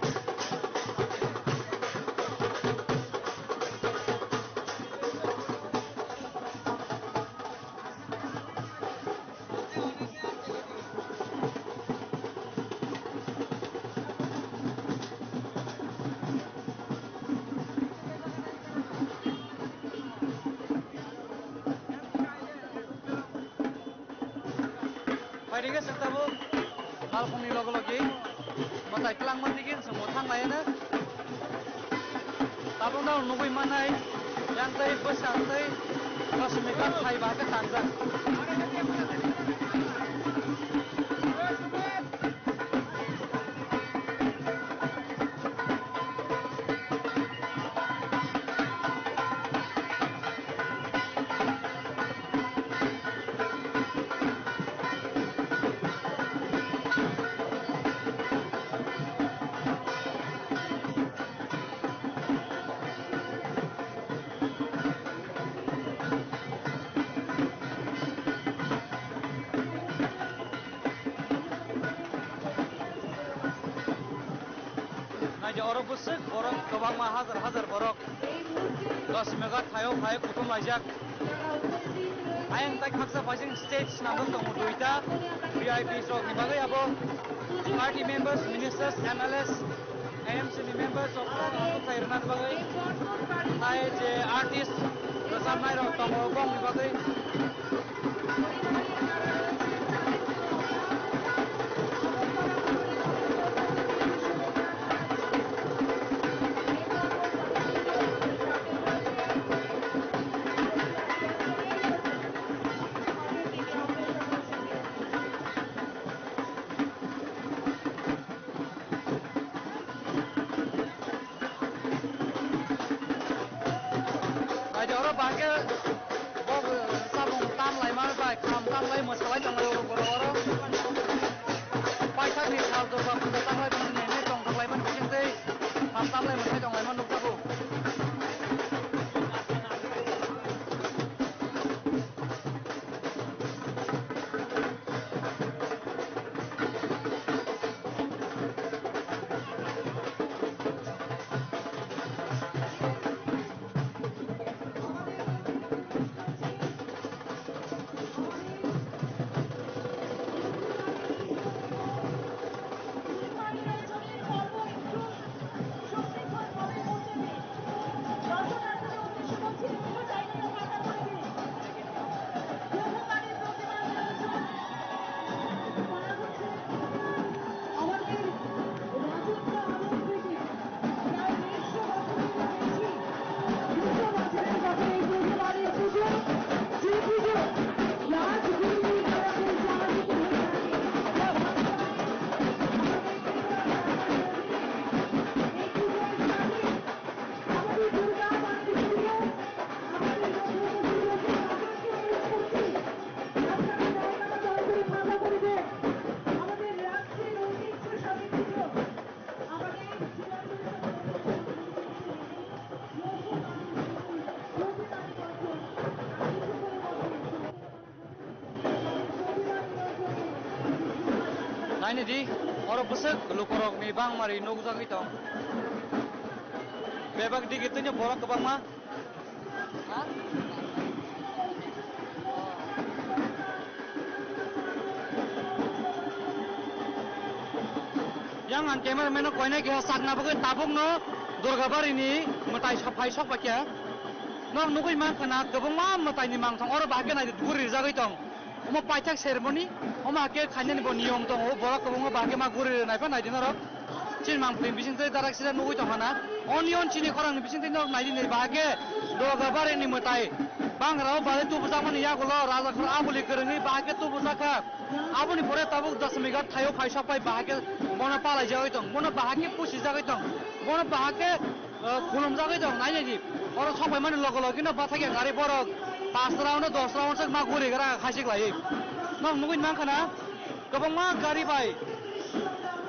Paidiga sentabo malkhung ni logi matai tlang mandigin semua thang lainnya tabung dah nungguin manai yang tei besar tei kosmekat thai bahkan tanjak Orang busuk, orang kebang mah hazar borok. 10 mega thayo kutum lajak. Ayang tak haksa fasing stage nandong tong duita VIP sok ni bagai abo party members, ministers, MLS, AMC ni members of Thailand bagai. Thai je artist besar nai rok tong bong ni bagai. Naini di orang besar lukorok ni bang mari nuk zak itu. Bebak di gitunya borok ke bang mah. Yang an cameraman kau ini kaya sak nak pakai tabung no Durgabar ini metai sapai sok pakai. Nong nukui mang kena kebung mah metai ni mang tong orang bahagia nanti gurih zak itu. Oma pajak ceremony, oma ke kangen bo niyom tong o borok kebung bahagia mah gurih naik pan nanti norok. Cin mang pun bising tu darak sila nukui tong mana. Onion cini korang bising tu norok nanti ni bahagia. Durgabar ini metai. Bang rau balik tu bersama ni ya kalau raja kalau abu likerengi bahagia tu bersama. Abu ni pura tabuk 10 minit thayo phai sapai bahagia. Bona pala jauh itu, bona bahagia pusi jauh itu, bona bahagia kulum jauh itu, nanya ji. Orang sampai mana lagi na bahagia gari borok, 5 round, 10 round sek mak gurih kera khasik lagi. Nong nungguin mang kana, kebang mak gari bay,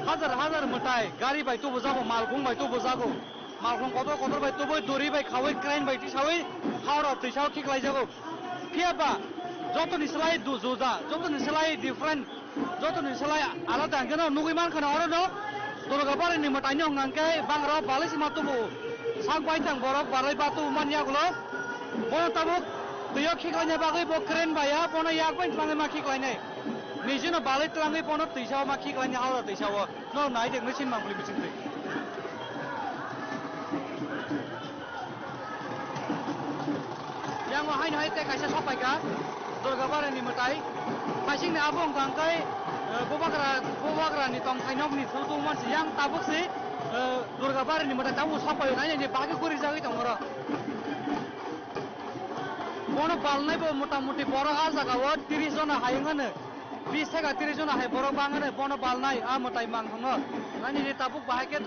hazar mutai, gari bay tu bezago, malkung bay tu bezago, malkung kotor bay tu bay duri bay kawai keren bay ti sawai, kawat ti saw kik lagi jago. Siapa? Joto ni selai du zuza, joto ni selai different. Joto ni selai alat yang kena nunggu iman kena orang no, Durgabar ini matanya orang ke bang rau balik si matu bu, sang baitang borok balai batu mania gulo, bono tabuk, tuyo kiklanya bagai bo keren baya, bono yak pun telangai mak kiklanya, niji no balai telangai bono tisau mak kiklanya awal tisau, no naik dek mesin mang beli mesin tu. Yang wahai teh kaisa sopai ka, Durgabar ini matai. Pasing ni abang tangkai bubakra ni tong kainok ni tu masih yang tabuk si Durgabar ni mata tamu sampai nanya ni bagi kuri jauh itu orang. Bono balnai bo muti borok aja kawa 30 jona hayangan, 20 tega 30 jona hay borok bangan bono balnai matai mang thongo. Nanya ni tabuk bahagia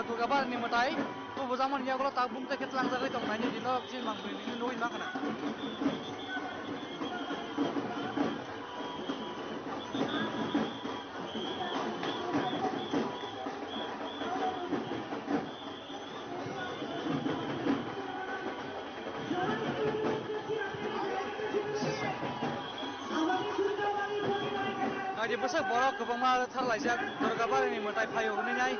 Durgabar ni matai. Tu zaman ya kalau tabung teh ketlang jauh itu nanya ni no sih mang ni nuin mang kana. Jadi besar borok kebang mah terlai jak Durgabar ini metai payu ni nyai.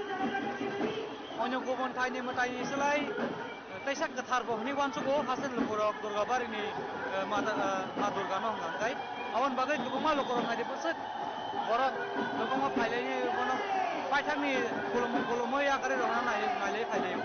Onyo kubon thai ni metai ni selai. Taisak ketar boh ni wan suko hasil borok Durgabar ini ma Durga no ngangkai. Awan bagai kebang mah lokorong jadi besar borok kebang mah pailai ni bono paitak ni kulum ya kare rona nai ngai pailai.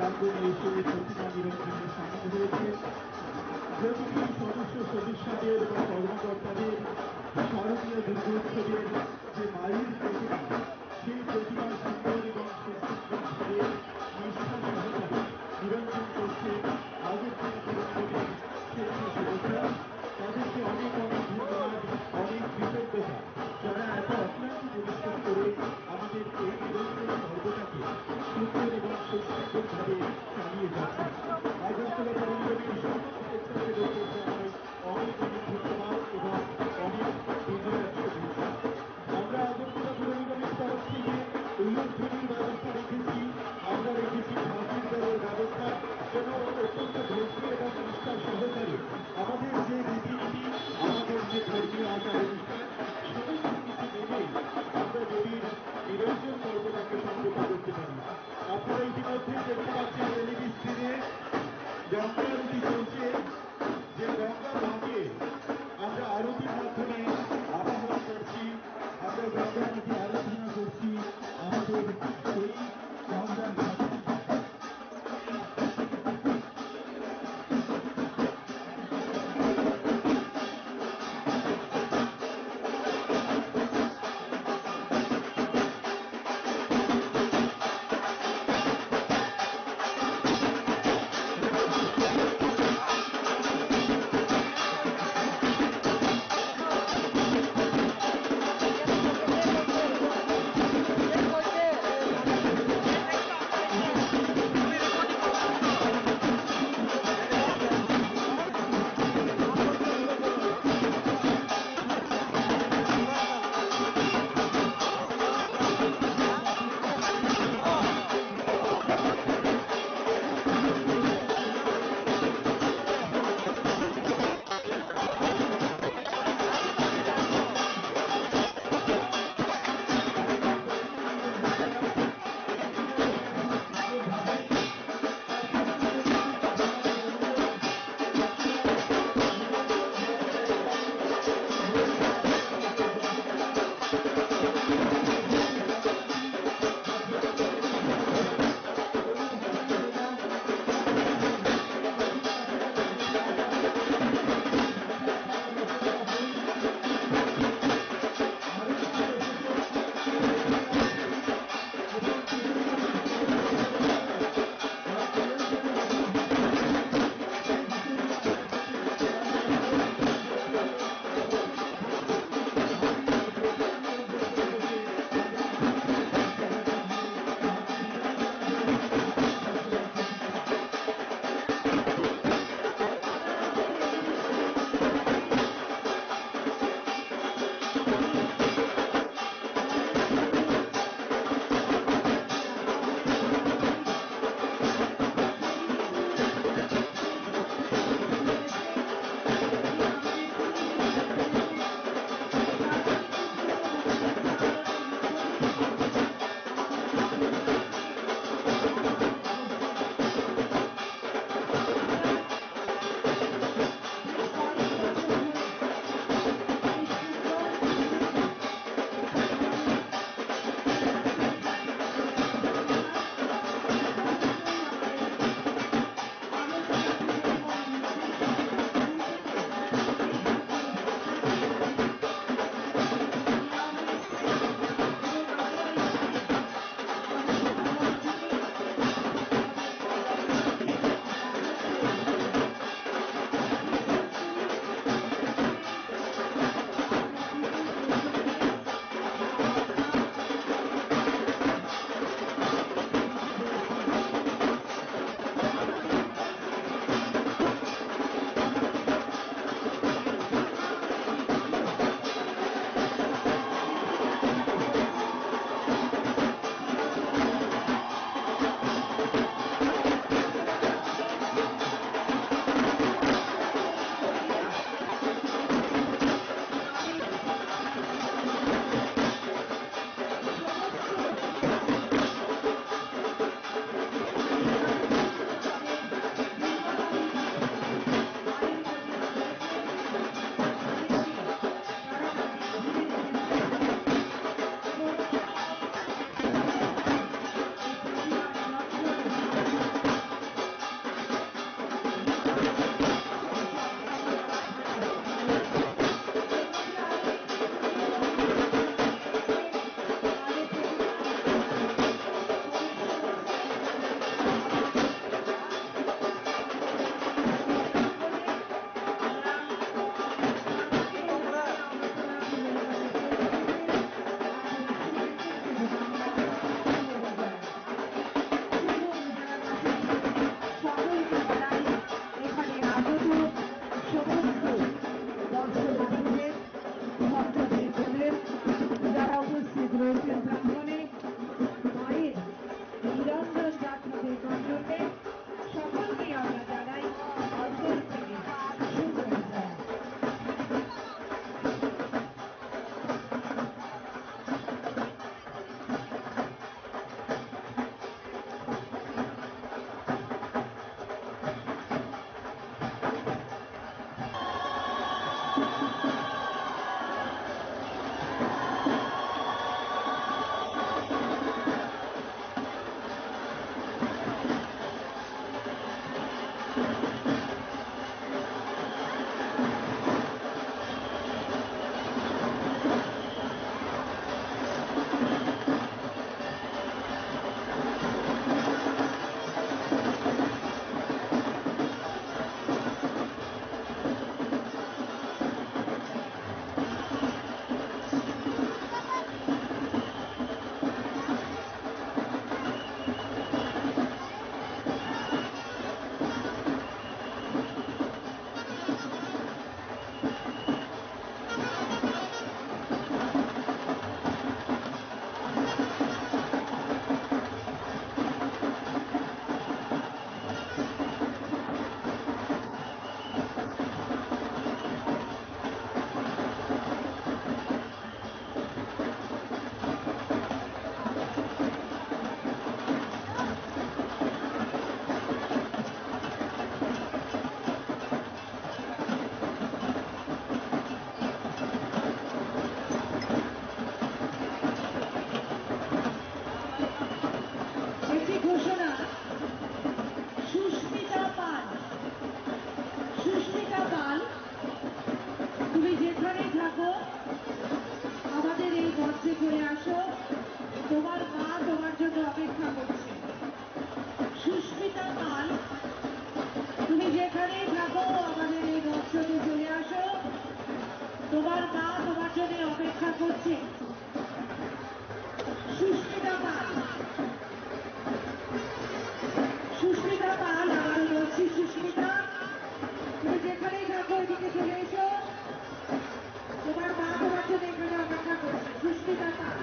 প্রাঙ্গণে এসে প্রতিমা নিরঞ্জনের সামিল হয়েছে। প্রতিটি সদস্যদের বা কর্মকর্তাদের শারদীয় দুর্গোৎসবের যে মায়ের প্রতিমা, সেই প্রতিমার সুন্দর এবং সুশৃঙ্খলভাবে নিষ্ঠা সহকারে নিরঞ্জন করছে আগরতলা পুরনিগমের স্বেচ্ছাসেবকরা। তাদেরকে অনেক অনেক ধন্যবাদ, অনেক কৃতজ্ঞতা, যারা এত অক্লান্ত পরিশ্রম করে আমাদের এই নিরঞ্জন পর্বটাকে সুন্দর এবং সুশৃঙ্খলভাবে চালিয়ে যাচ্ছে। আগরতলা পুরনিগমের সমস্ত স্বেচ্ছাসেবকদের জানাই অনেক অনেক ধন্যবাদ এবং অনেক বিজয়ের শুভেচ্ছা। আমরা আগরতলা পুরনিগমের তরফ থেকে উল্লেখযোগ্য ব্যবস্থা রেখেছি। আমরা রেখেছি ফাঁসির দলের ব্যবস্থা, যেন অত্যন্ত ধৈর্য এবং নিষ্ঠা সহকারে আমাদের যে রীতিনীতি, আমাদের যে ধর্মীয় আচার অনুষ্ঠান, সমস্ত কিছু মেনেই আমরা দেবীর নিরঞ্জন পর্বটাকে সম্পন্ন করতে পারি। আপনারা ইতিমধ্যে দেখতে পাচ্ছেন এলইডি স্ক্রিনে গঙ্গা আরতি চলছে। যে গঙ্গা মাকে আমরা আরতির মাধ্যমে আবাহন করছি, আমরা গঙ্গা মাকে আরাধনা করছি আমাদের এই গঙ্গার ঘাটে। অপেক্ষা করছে। সুস্মিতা পাল, তুমি যেখানেই থাকো আমাদের এই মঞ্চে চলে আসো, তোমার মা তোমার জন্য অপেক্ষা করছে। সুস্মিতা পাল, সুস্মিতা পাল, আবারও বলছি সুস্মিতা, তুমি যেখানেই থাকো এদিকে চলে এসো, তোমার মা তোমার জন্য এখানে অপেক্ষা করছে। সুস্মিতা পাল।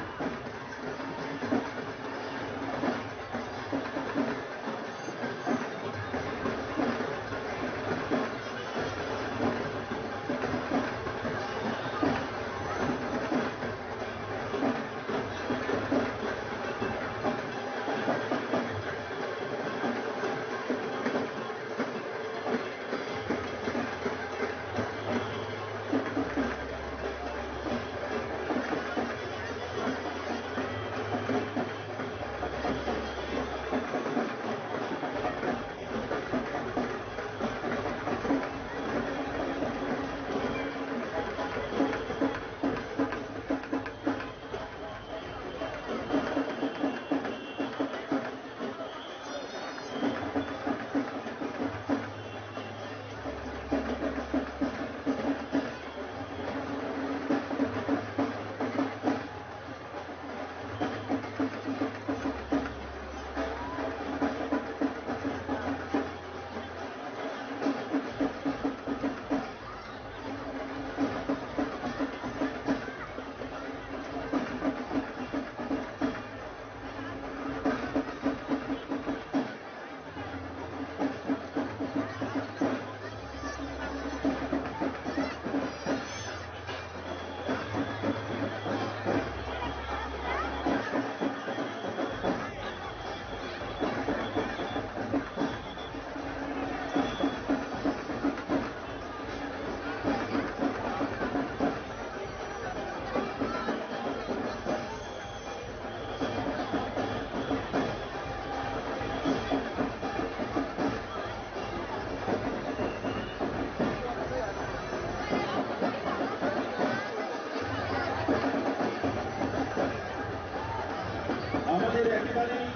আমাদের একেবারেই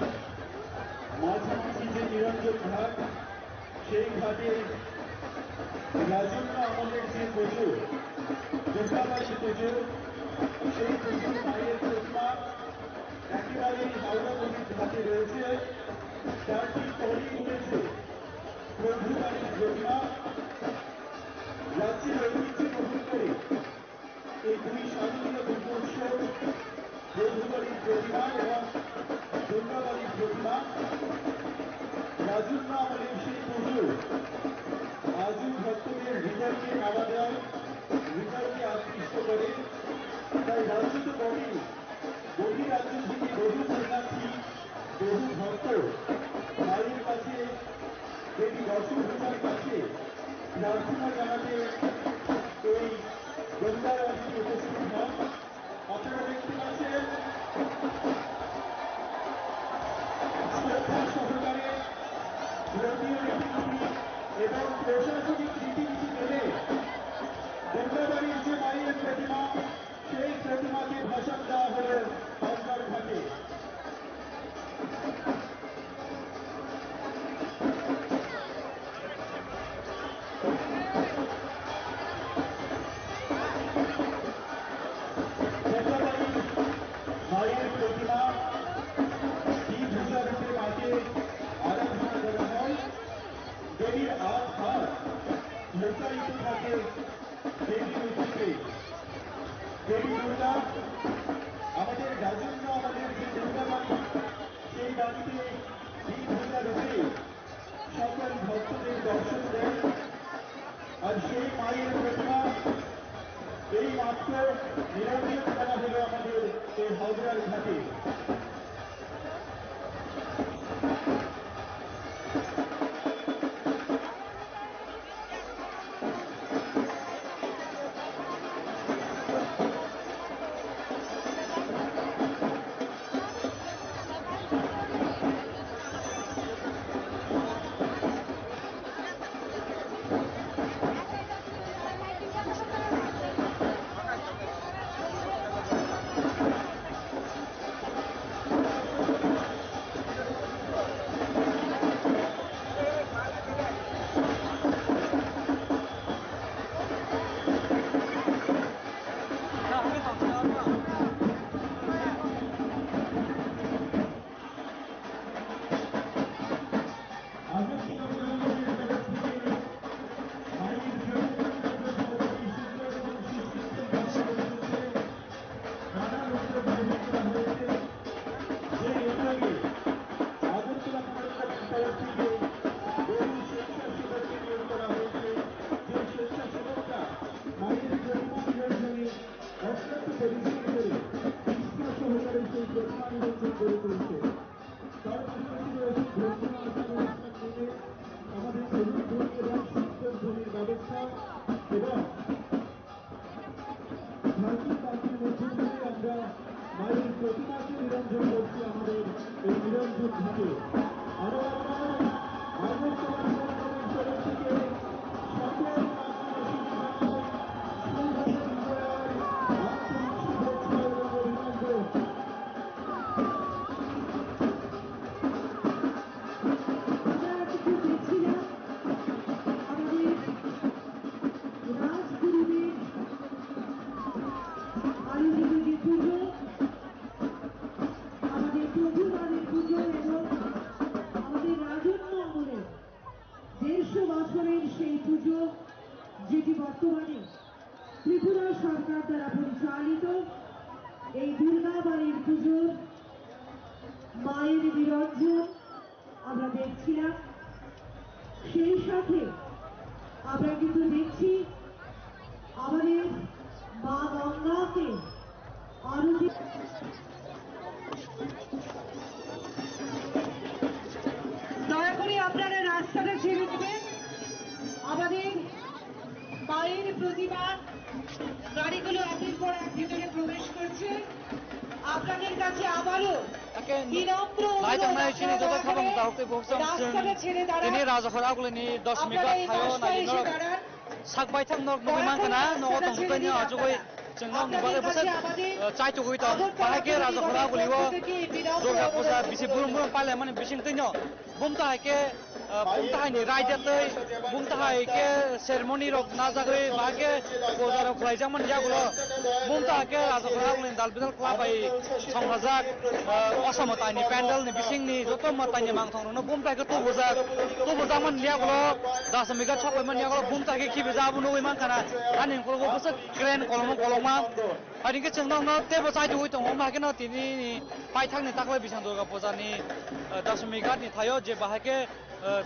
মাঝামাঝি যে নিরঞ্জন ঘাট, সেই ঘাটে রাজন্য আমলের যে পুজো, দুর্গাবাড়ির পুজো, সেই পুজোর মায়ের প্রতিমা একেবারেই হাওড়া নদীর ঘাটে রয়েছে। তার ঠিক পরেই রয়েছে প্রভুবাড়ির প্রতিমা। রাজ্যের ঐতিহ্য বহন করে এই দুই শারদীয় দুর্গোৎসব, প্রভুবাড়ির প্রতিমা এবং দুর্গাবাড়ির প্রতিমা, রাজন্য আমলের সেই পুজো আজও ভক্তদের হৃদয়কে নাড়া দেয়, হৃদয়কে আকৃষ্ট করে। তাই রাজ্য তো বটেই, বহি রাজ্য থেকে বহু পুণ্যার্থী, বহু ভক্ত মায়ের কাছে, দেবী দশভূজার কাছে প্রার্থনা জানাতে এই গঙ্গারাজ্যে উপস্থিত হন। আপনারা দেখতে পাচ্ছেন শ্রদ্ধা সহকারে ধর্মীয় রীতিনীতি এবং প্রশাসনিক রীতিনীতি মেনে গঙ্গাবাড়ির যে মায়ের প্রতিমা, সেই প্রতিমাকে ভাষণ দেওয়া হল গঙ্গার ঘাটে। মায়ের প্রতিমা দ্বিভূজারূপে মাকে আরাধনা করা হয়। দেবীর হাত লুকায়িত থাকে দেবীর উচিতে। দেবী দুর্গা আমাদের রাজন্য, আমাদের যে দুর্গা বাড়ি, সেই বাড়িতে দ্বিভূজারূপে সকল ভক্তদের দর্শন দেন। আর সেই মায়ের প্রতিমা এই মাত্র নিরঞ্জন করা হলো আমাদের এই হাওড়ার ঘাটে। পুজো যেটি বর্তমানে ত্রিপুরা সরকার দ্বারা পরিচালিত এই দুর্গা বাড়ির পুজোর মায়ের নিরঞ্জন আমরা দেখছিলাম। সেই সাথে আমরা কিন্তু দেখছি আমাদের মা গঙ্গাকে আরতি। দয়া করে আপনারা রাস্তাটা ছেড়ে দেবেন। আমাদের মায়ের প্রতিমা গাড়িগুলো একের পর এক ভিতরে প্রবেশ করছে। আপনাদের কাছে আবারও বিনম্র রাস্তাটা ছেড়ে দাঁড়ান। আপনারা এই রাস্তায় এসে দাঁড়ান। sakbaithang nok nugiman kana no tong tani ajugoi jengnong nubale bosat chai tugoi tong bahage raja khora guliwo durga puja bisi burum burum pale mane bising tino bumta haike bumta haini raidetoi bumta haike ceremony rok najagoi bahage puja rok khlaijang man jagulo bumta haike raja khora gulin dalbidal khlabai songrajak osamotani pandal ni bising ni joto matani mangthong no bumta haike tubuja man jagulo dasamiga chokoi man jagulo bumta haike khibe jabu no man kana aning ko bosat grand koloma hari ke chengnong no tebo chai tugoi tong ma ke no tini ni paithang ni taklai bisang durga puja ni dasamiga ni thayo je bahake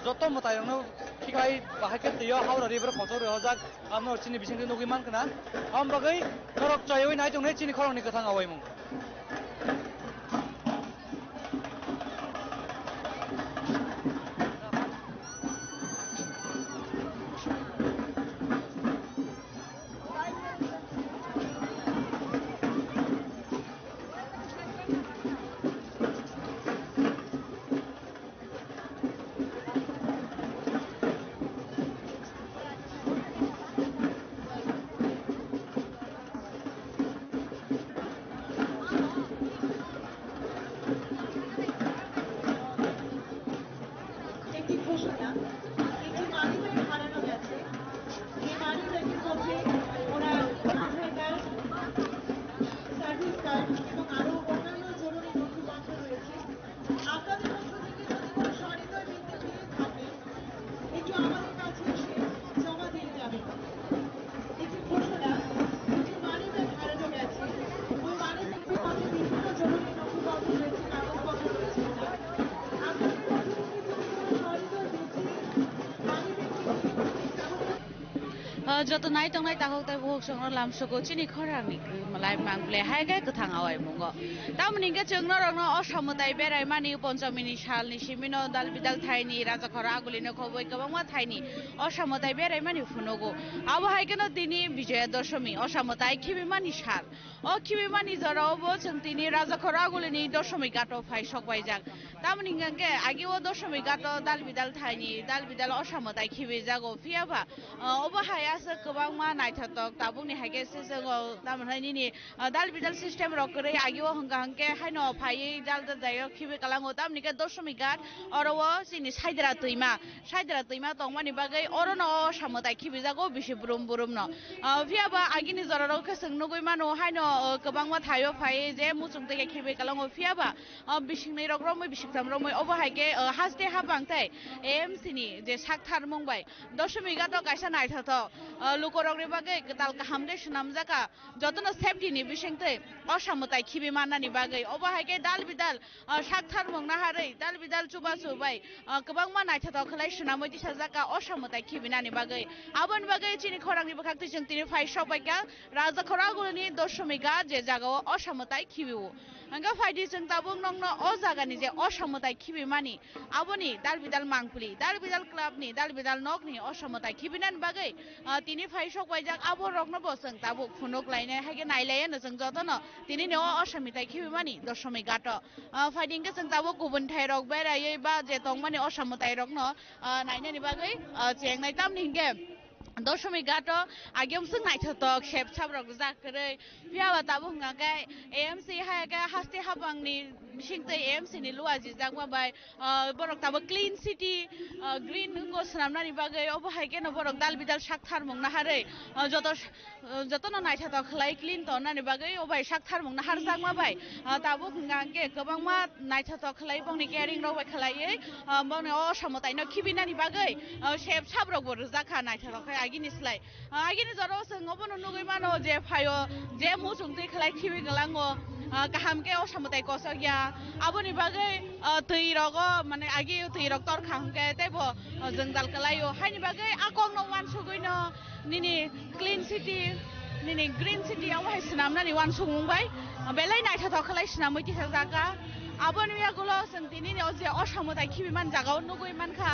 joto motai no khikai bahake tiyo haura river khosor hojak amno chini bising no giman kana am bagai korok chayoi nai tong ne chini khorong ni kathang awai mung যত নাই তং নাই তাহক তাই বহু সংগ্র লাম সগো চিনি খরাং নি মালাই মাংলে high গে গথাং away মুঙ্গ তামনি গে চংনো রংনো অসমতাই বেরাই মানি পঞ্চমিনি সালনি Cimino দাল বিদাল থাইনি রাজা খরা আগুলিনো খবই গবংমা থাইনি অসমতাই বেরাই মানি ফুনগো আবো হাই কেন দিনি বিজয়া দশমী অসমতাই খিবি মানি সাল ও খিবি মানি জরাও বো চং তিনি রাজা খরা আগুলিনি দশমী গাটো ফাই সকবাই যাক তামনি গে আগে ও দশমী গাটো দাল বিদাল থাইনি দাল বিদাল অসমতাই খিবি যাগো ফিয়াবা অবো হাই আছে गोबां मा नायथाथक ताबुंनि हाइके जोङो तामहायनि नि दाल बिदाल सिस्टेम रकरै आगिव हंगा हंके हाइनो फायै दाल दायो खिबे कालाङो तामनिके दशमी घाट अरवो सिनि साइदरा दैमा तंमानि बागै अरनो सामताय खिबे जागो बिसि बुरुम बुरुम न फियाबा आगिनि जरारो खसं नगै मानो हाइनो गोबां मा थायो फायै जे मुसुं तैके खिबे कालाङो फियाबा बिसिंनै रग्रमै बिसिंथाम रमै अबो हाइके हासते हाबांथाय एमसि नि जे साकथार मंबाय दशमी घाट कायसा नायथाथक लुकरगनि बागै गदाल काहामदे सुनामजाका जतन सेफटि नि बिसिंथै असामताय खिबे माननानि बागै अबो हाइके दाल बिदाल साकथार मंना हारै दाल बिदाल चुबा सुबाय गोबां मा नायथाथक खलाय सुनामै दिसा जाका असामताय खिबिनानि बागै आबन बागै चिनि खरांनि बखाक्ति जों तिनि फाइ सबायका राजा खरागुनि दशमी घाट जे जागाव असामताय खिबिउ हंगा फाइदि जों ताबुं नंनो अ जागानि जे असामताय खिबि मानि आबनि दाल बिदाल मांगपुलि दाल बिदाल क्लाबनि दाल बिदाल नकनि असामताय खिबिनानि बागै तिनि फाइ सबायजाक आबो रगनो बसं ताबु फुनुक लायने हागे नायलायनो जों जतन तिनि न असामिताय खिबि मानि दशमी घाट फाइदिंगे जों ताबु गुबुन थाय रग बेरायै बा जे तंमानि असामताय रगनो नायनानि बागै चेंनाय तामनि हिंगे दशमी घाट आगेम जों नायथाथक सेब साब्रग जाकरै फियाबा ताबु हंगाय एमसी हागे हास्ते हाबांनि बिसिंतै एमसी नि लुआ जिजांबा बाय बरक ताबो क्लीन सिटी ग्रीन को सनामनानि बागै अबहाय केन बरक दाल बिदाल साकथार मंगना हारै जतन नायथा त खलाय क्लीन त नानि बागै अबहाय साकथार मंगना हार जांमा बाय ताबो खुंगांगे गोबांमा नायथा त खलाय बंनि केरिं रबाय खलायै बंनि असामतायनो खिबिनानि बागै शेप साब्रक बर जाखा नायथा त खै आगिनिस्लाय आगिनि जरो संगबनो नुगै मानो जे फायो जे मुसुंतै खलाय खिबि गलांगो गाहामके असामताय कसगिया आबोनि बागै तैरगो माने आगि तैरग तर खांके तेबो जोंदाल कलायो हायनि बागै आकं न वान सुगैनो निनि क्लीन सिटी निनि ग्रीन सिटी आवहाय सनामनानि वान सुंबाय बेलाय नायथा त खलाय सनामै तिखा जागा आबोनि यागुलो संतिनि जे असामताय खिबिमान जागाव नुगै मानखा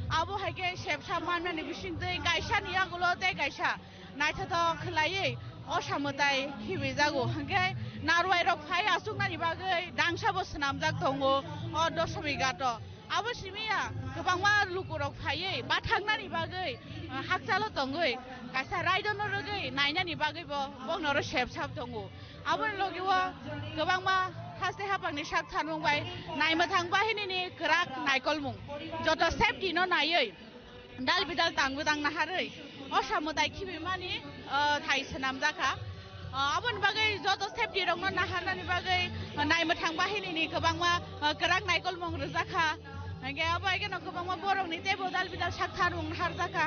आबो हायके शेपसा माननानि बिसिंतै गायसा नियागुलो ते गायसा नायथा त खलायै असामताय खिबि जागो हांके नारवाय रक फाय आसुकनानि बागै दांसाबो सनामजाक दङो अ दशमी गाट आबो सिमिया गोबांमा लुकुरक फायै बाथांनानि बागै हाकचालो दङै गायसा रायदनो रगै नायनानि बागैबो बंनरो शेपसाब दङो आबो लगिवा गोबांमा हास्ते हापांनि साक थानमुंबाय नायमा थांबा हिनिनि ग्राक नायकलमुं जत सेफटि न नायै दाल बिदाल तांबो दांना हारै असामताय खिबिमानि थाइ सनामजाखा आबोनि बागै जत सेफटि रंनो नाहारनानि बागै नायमा थांबा हिनिनि गोबांमा ग्राक नायकलमुं रोजाखा हांगे आबाय गेन गोबांमा बरंनि तेबो दाल बिदाल साक थानमुं हारजाखा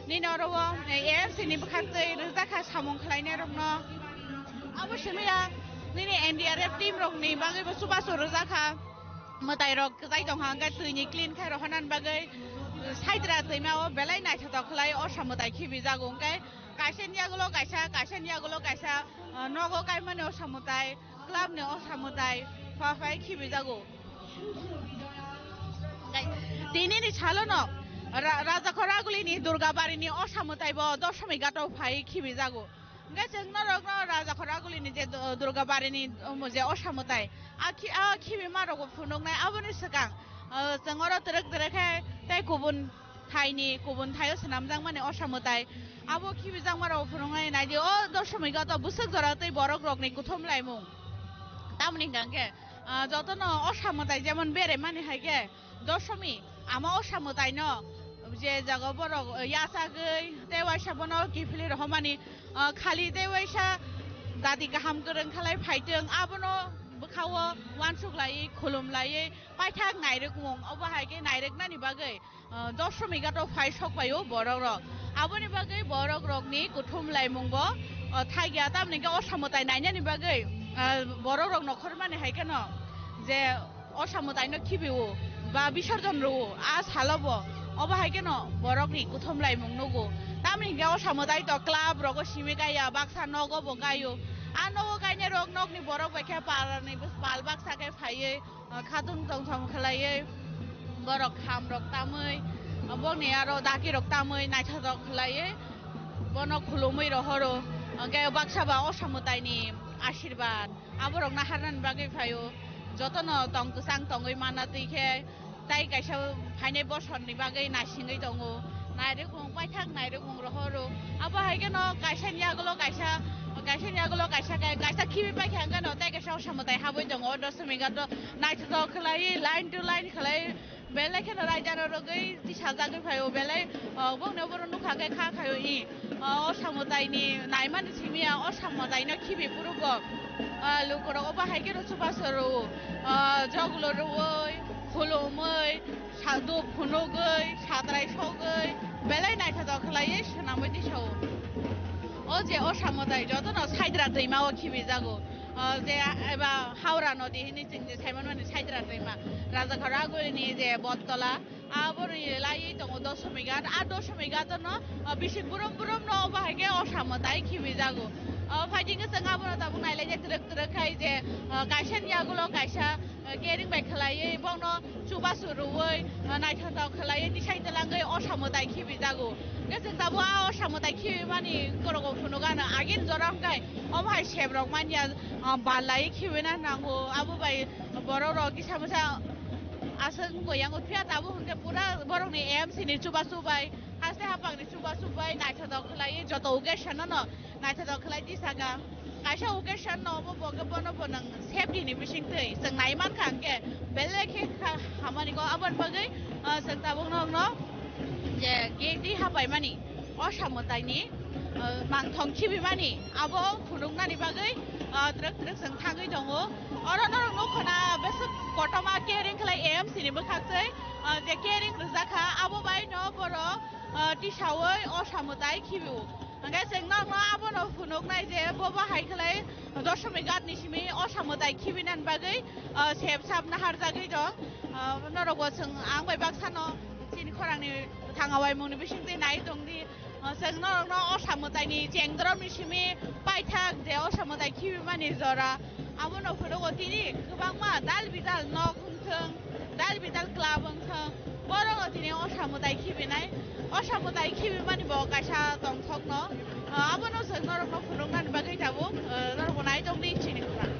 निनरवो एएमसीनि बखातै रोजाखा सामुं खलायनाय रंनो आबो सिमिया निनि एनडीआरएफ टीम रंनि बागैबो सुबासो रोजाखा मताय रक जाय दं हांगे तैनि क्लीन खाय रहनान बागै साइद्रा तैमाव बेलाय नायथा त खलाय असामताय खिबि जागोंगे कासेनियागुलो गायसा नगो कायमाने असामताय क्लाबने असामताय फाफाय खिबि जागो दिनिनि छालो न राजाखरागुलिनि दुर्गाबारिनि असामतायबो दशमी गाटाव फाय खिबि जागो गे जोंना रगनो राजाखरागुलिनि जे दुर्गाबारिनि जे असामताय आ खिबि मारगो फुनुंनाय आबोनि सिगां जोंरो तरक तरखाय ताय गुबुन थायो सनामजां माने असामताय आबो खिबिजां मारो फुनुंनाय नायदि अ दशमी गाटाव बुसक जरातै बरक रगनि कुथुम लायमुं तामनि गांगे जतन असामताय जेमन बेरे माने हायगे दशमी आमा असामताय न जे जागा बरक यासागै तेवाइसा बनो किफिलि रहमानि खालि तेवाइसा दादि गाहाम गोरों खालाय फायदों आबनो बखावो वानसुक लायै खुलुम लायै पायथाक नायरक मुं अबाहायगे नायरकनानि बागै दशमी गाटाव फाय सकबायो बरक रक आबोनि बागै बरक रकनि कुथुम लायमुंबो थागिया तामनिगे असामताय नायनानि बागै बरक रक नखर माने हायके न जे असामतायनो खिबिवो बा बिसर्जन रवो आ सालबो अबाहायगे न बरकनि कुथुम लायमुं नगो तामनिगे असामताय त क्लाब रगो सिमि गाया बाक्सा नगो बो गायो आ नगो गायने रक नगनि बरक बेखे पारनि बाल बाक्सा के फायै खादुं दंथम खलायै बरक खाम रक तामै बंनि आरो दाकी रक तामै नायथा रक खलायै बन खुलुमै रहरो गे बाक्साबा असामतायनि आशीर्वाद आबरक नाहारनानि बागै फायो जतन तंगसां तंगै माना तैखे ताय गायसा फायनाय बसरनि बागै नासिङै दङो नायरक मुं पायथाक नायरक मुं रहरो आबाहायगे न गायसानि आगोलो गायसा खिबि पायखांगे न ताय गायसा असामताय हाबै दङ दशमी गाट नायथा त खलायै लाइन टु लाइन खलाय बेलाय केन रायजानो रगै दिसा जागै फायो बेलाय बंनो बर नुखागे खाखायो इ असामतायनि नायमानि सिमिया असामतायनो खिबि पुरुबो लुकुर अबाहायगे न सुबासरो जगलो रवै खुलुमै सादु फुनुगै साद्राय सगै बेलाय नायथा त खलायै सनामै दिसाव ओ जे असामताय जतन साइद्रा दैमाव खिबि जागो जे एबा हावरा नदी हिनि जे थाइमान माने साइद्रा दैमा राजाखरागुलिनि जे बटतला आबोनि लायै दङ दशमी गाट आ दशमी गाट न बिसि बुरम न अबाहायगे असामताय खिबि जागो फाइटिंग जोंहा बनो दाबो नायलाय जे तरक तरखाय जे गायसानि आगोलो गायसा केरिं बाय खलायै बंनो सुबासु रुवै नायथा त खलायै दिसाय दलांगै असामताय खिबि जागो गे जों दाबो आ असामताय खिबि मानि गरगो फुनुगानो आगिन जरामगाय अबाहाय सेब्रक मानिया बालायै खिबिना नांगो आबो बाय बर र गिसामसा आसों गोयांगो फिया दाबो हंगे पुरा बरंनि एएमसीनि सुबासुबाय हास्ते हापांनि सुबासुबाय नायथा त खलायै जत उगे सनन नायथा त खलाय दिसागा kaisa occasion no bo boge bono bonang safety ni bising tei seng naiman khangke belekhe hamani ko aban bagai seng tabung no je gedi habai mani osamotai ni mangthong khibimani abo phunuknani bagai truk truk seng thangai dongo oro norok no khona besu kotoma caring khlai AMC ni bokhaksai je caring rjakha abo bai no boro tisawai osamotai khibiu angkai seng no abo no phunuknai je bobo hai khlai 10.8 ni simi osamotai khibinan bagai sep sap na harjagai dong norok seng angbai baksano chini khorangni thangawai mungni bisingtei nai dongdi seng no osamotai ni jengdrom ni simi paithak je osamotai khibimani jora abo no phunugo tini kwbangma dal bidal nok hungthong dal bidal club hungthong borogo tini osamotai khibinai osamotai khibimani bo kaisa tongthok no abo no seng norok no phunuknani bagai tabo norok nai dongdi chini khorang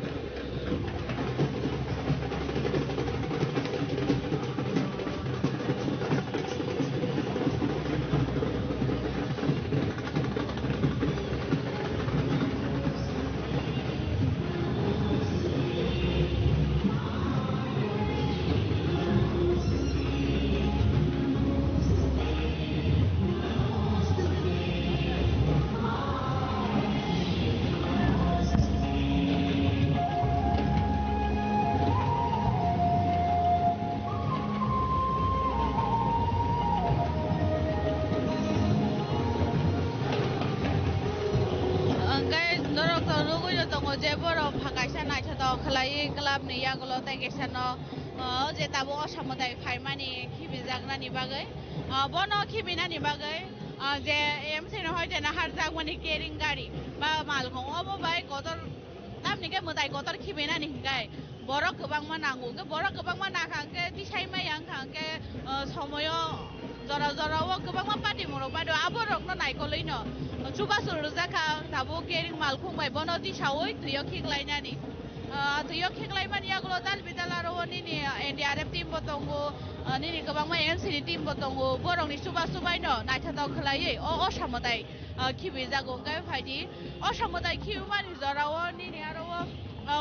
je boro phakaisa naithoto khlai club ni yagulo taigesa no je tabo osamotai phaimani khibijagnani bagai bono khibinani bagai je AMC no hoite na harjakmani caring gari ba malkhong obo bai kotor tamni ke mutai kotor khibinani hingai boro kwbangma nango ke boro kwbangma nakhangke tisaimai angkhangke somoyo jora jora o kwbangma party morok bado aborok no naikoloi no chubasur rujaka tabo caring malkhong bai bono tisawoi tuyo khiklainani tuyo khiklaimani yagulo dal bidal aro nini NDRF team bo tongo nini kwbangma AMC ni team bo tongo borokni chubachubai no naithotok khlaioi osamotai khibijago ngai phaidi osamotai khibimani jorao nini aro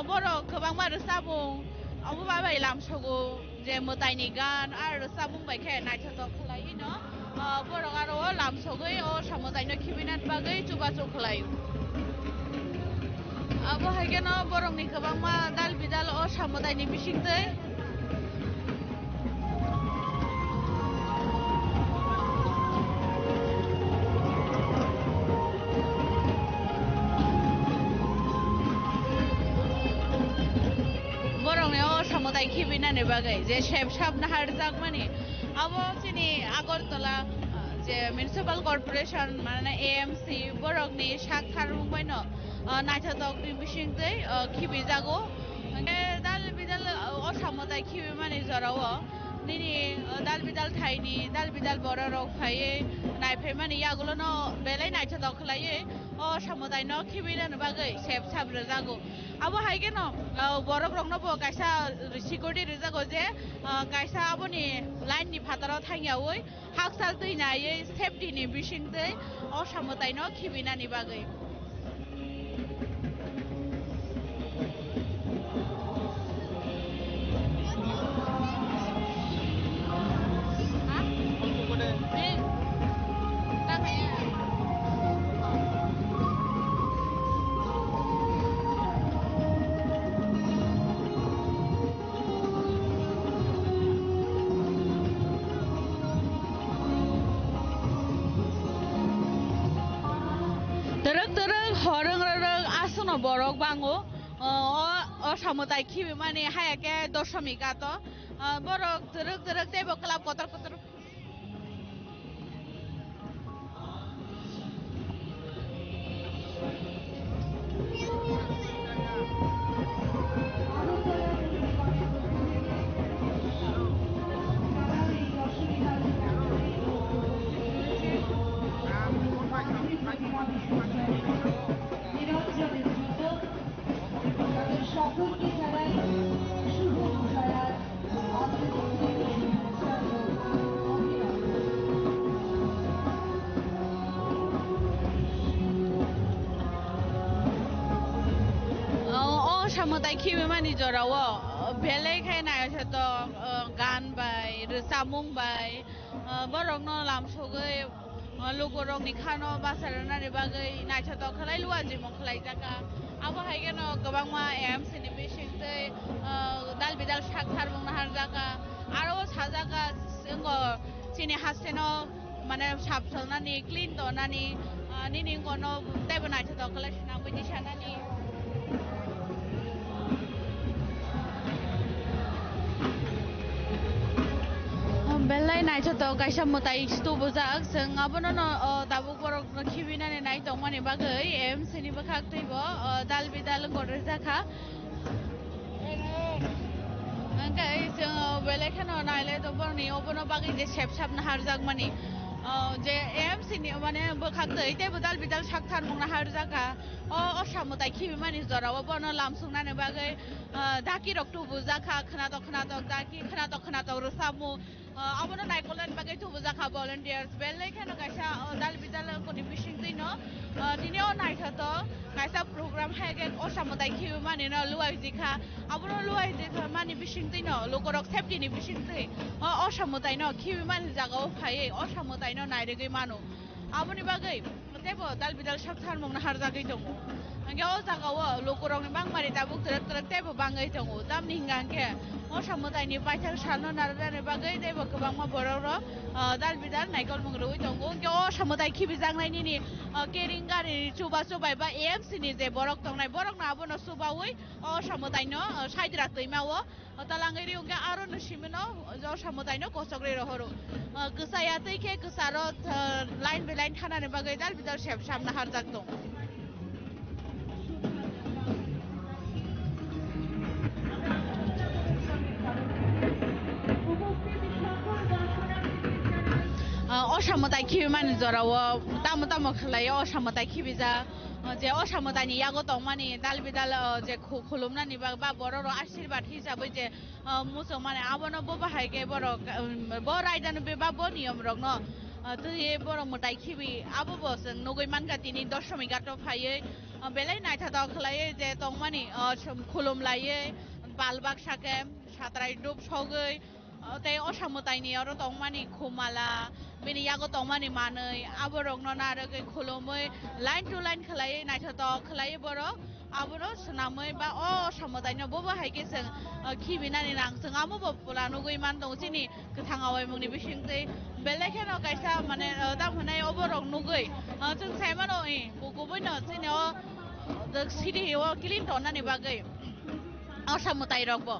borok kwbangma rwsabung abo bai lamsogo je motaini gan ar rwsabung bai khe naithotok khlaioi no borok aro lamsogoi osamotai no khibinan bagai chubachu khlaio abo haike no borokni kwbangma dal bidal osamotai ni bisingtei borokni osamotai khibinani bagai je sep sap na harjakmani abo chini Agartala je municipal corporation mane AMC borokni sakthar mungbai no naithotok ni bisingtei khibijago dal bidal osamotai khibimani jorao nini dal bidal thaini dal bidal bororok phaiye naiphaimani yagulo no belai naithotok khlaioi osamotai no khibinani bagai sep sap rwjago abo haike no borok rok no bo kaisa security rwjago je kaisa aboni line ni phataro thangyaoi haksal tui naiye safety ni bisingtei osamotai no khibinani bagai borok bango osamotai khibimani hayake doshomika to borok truk tebo club kotor kotor সকলকে জানাই শুভ দশহরার असामताय खिबिमानि जराव बेलेखाय नायथ गान bye रोजामुं bye बरंनो लामसगै लोगोरंनि खानो बासारनानि बागै नायथ खलाय लुवाजि मंखलाय जाका आबो हायगेनो गोबांमा एमसिनि बिसिंतै दाल बिदाल साकथार बुंनो हार जाका आरो साजाका जोंगो चिनि हासेनो माने साबसनानि क्लीन दनानि निनि गनो तेबो नायथ खलाय सिना बिदि सानानि बेलाय नायथ गायसा मताय स्टु बुजाक जों आबोनो दाबो बरक खिबिनानै नाय दंमानि बागै एमसिनि बखाक्तैबो दाल बिदाल गरे जाखा ओंखाय जों बेलेखानो नायले दबरनि अबनो बागै जे सेबसाबनो हारजाक मानि जे एमसिनि माने बखाक्तै तेबो दाल बिदाल साकथार मुंना हार जाखा असामताय खिबिमानि जराव बनो लामसुंनानै बागै दाकी रक्तु बुजाखा खोनाद खोनाद रोसामु आबनो नायकलन बागै तुबु जाखा volunteers बेलेखानो गायसा दाल बिदाल कोनि बिसिंतैनो तिनिओ नायथात गायसा प्रोग्राम हैगेन असामताय खिबिमानि न लुवाय जिखा आबनो लुवाय जिखा मानि बिसिंतैनो लोगोरक सेफ्टिनि बिसिंतै असामतायनो खिबिमानि जागाव फायै असामतायनो नायरेगै मानु आबनि बागै तेबो दाल बिदाल साकथार मुंना हार जागै दङ अंगे ओ जागाव लोगोरकनि बांमारि दाबु तरक तेबो बाङै दङ दामनि हिंगांके असामतायनि बायथार सानो नारदानि बागै तेबो गोबांमा बरर दाल बिदाल नायकल मुंग्रौै दङ अंगे असामताय खिबिजांनायनि केरिं गारि चुबा चुबाय बा एमसिनि जे बरक दंनाय बरक नाबोनो सुबावै असामतायनो साइद्रा दैमावो तालांगैरि अंगे आरो नसिमिनो असामतायनो कसग्रे रहरो गोसाया तैखे गोसारो लाइन बे लाइन थानानै बागै दाल बिदाल सेबसाबना हारजाक दं असामताय खिबिमानि जराव तामो तामो खलायो असामताय खिबिजा जे असामतायनि यागो दंमानि दाल बिदाल जे खुलुमनानि बा बरर आशीर्वाद हिसाबै जे मुसो माने आबनो बो बाहायगे बर रायदानो बे बा बो नियम रगनो तुये बर मताय खिबि आबो बसं नगै मानगातिनि दशमी गातो फायै बेलाय नायथा खलायो जे दंमानि खुलुमलायै बालबाग साके सात्राय दुब सगै ते असामतायनि आरो दंमानि खुमाला बेनि यागो दंमानि मानै आबो रगनो नारगै खुलुमै लाइन टु लाइन खलायै नायथा खलायै बर आबरो सनामै बा असामतायनो बो बाहायगे जों खिबिनानि नां जों आमो बपुला नगै मान दं जिनि गोथाङावै मुंनि बिसिंतै बेलेखानो गायसा माने दामहोनाय अबरक नगै जों सायमानो गुबैनो जिनो सिरि क्लिन दनानि बागै असामताय रगबो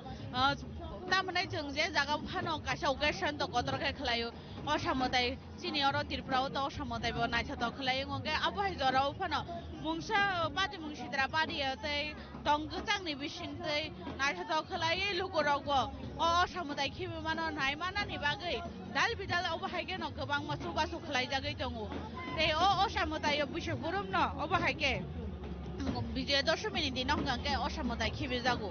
तामने जों जे जागा फानो गायसा अकेशन तो कतरखे खलायो असामताय चिनि अरो तिरफ्राव तो असामताय बो नायथा खलायो अंगे आबहाय जराव फानो मुंसा पाति मुंसिद्रा पादियातै तंगजांनि बिसिंतै नायथा खलायो लोगोरगबो असामताय खिबिमानो नायमानानि बागै दाल बिदाल अबहायगेनो गोबां मसु बासु खलाय जागै दङ ते असामताय बिसुबुरुमनो अबहायगे विजय दशमीनि दिनाव गांगे असामताय खिबि जागो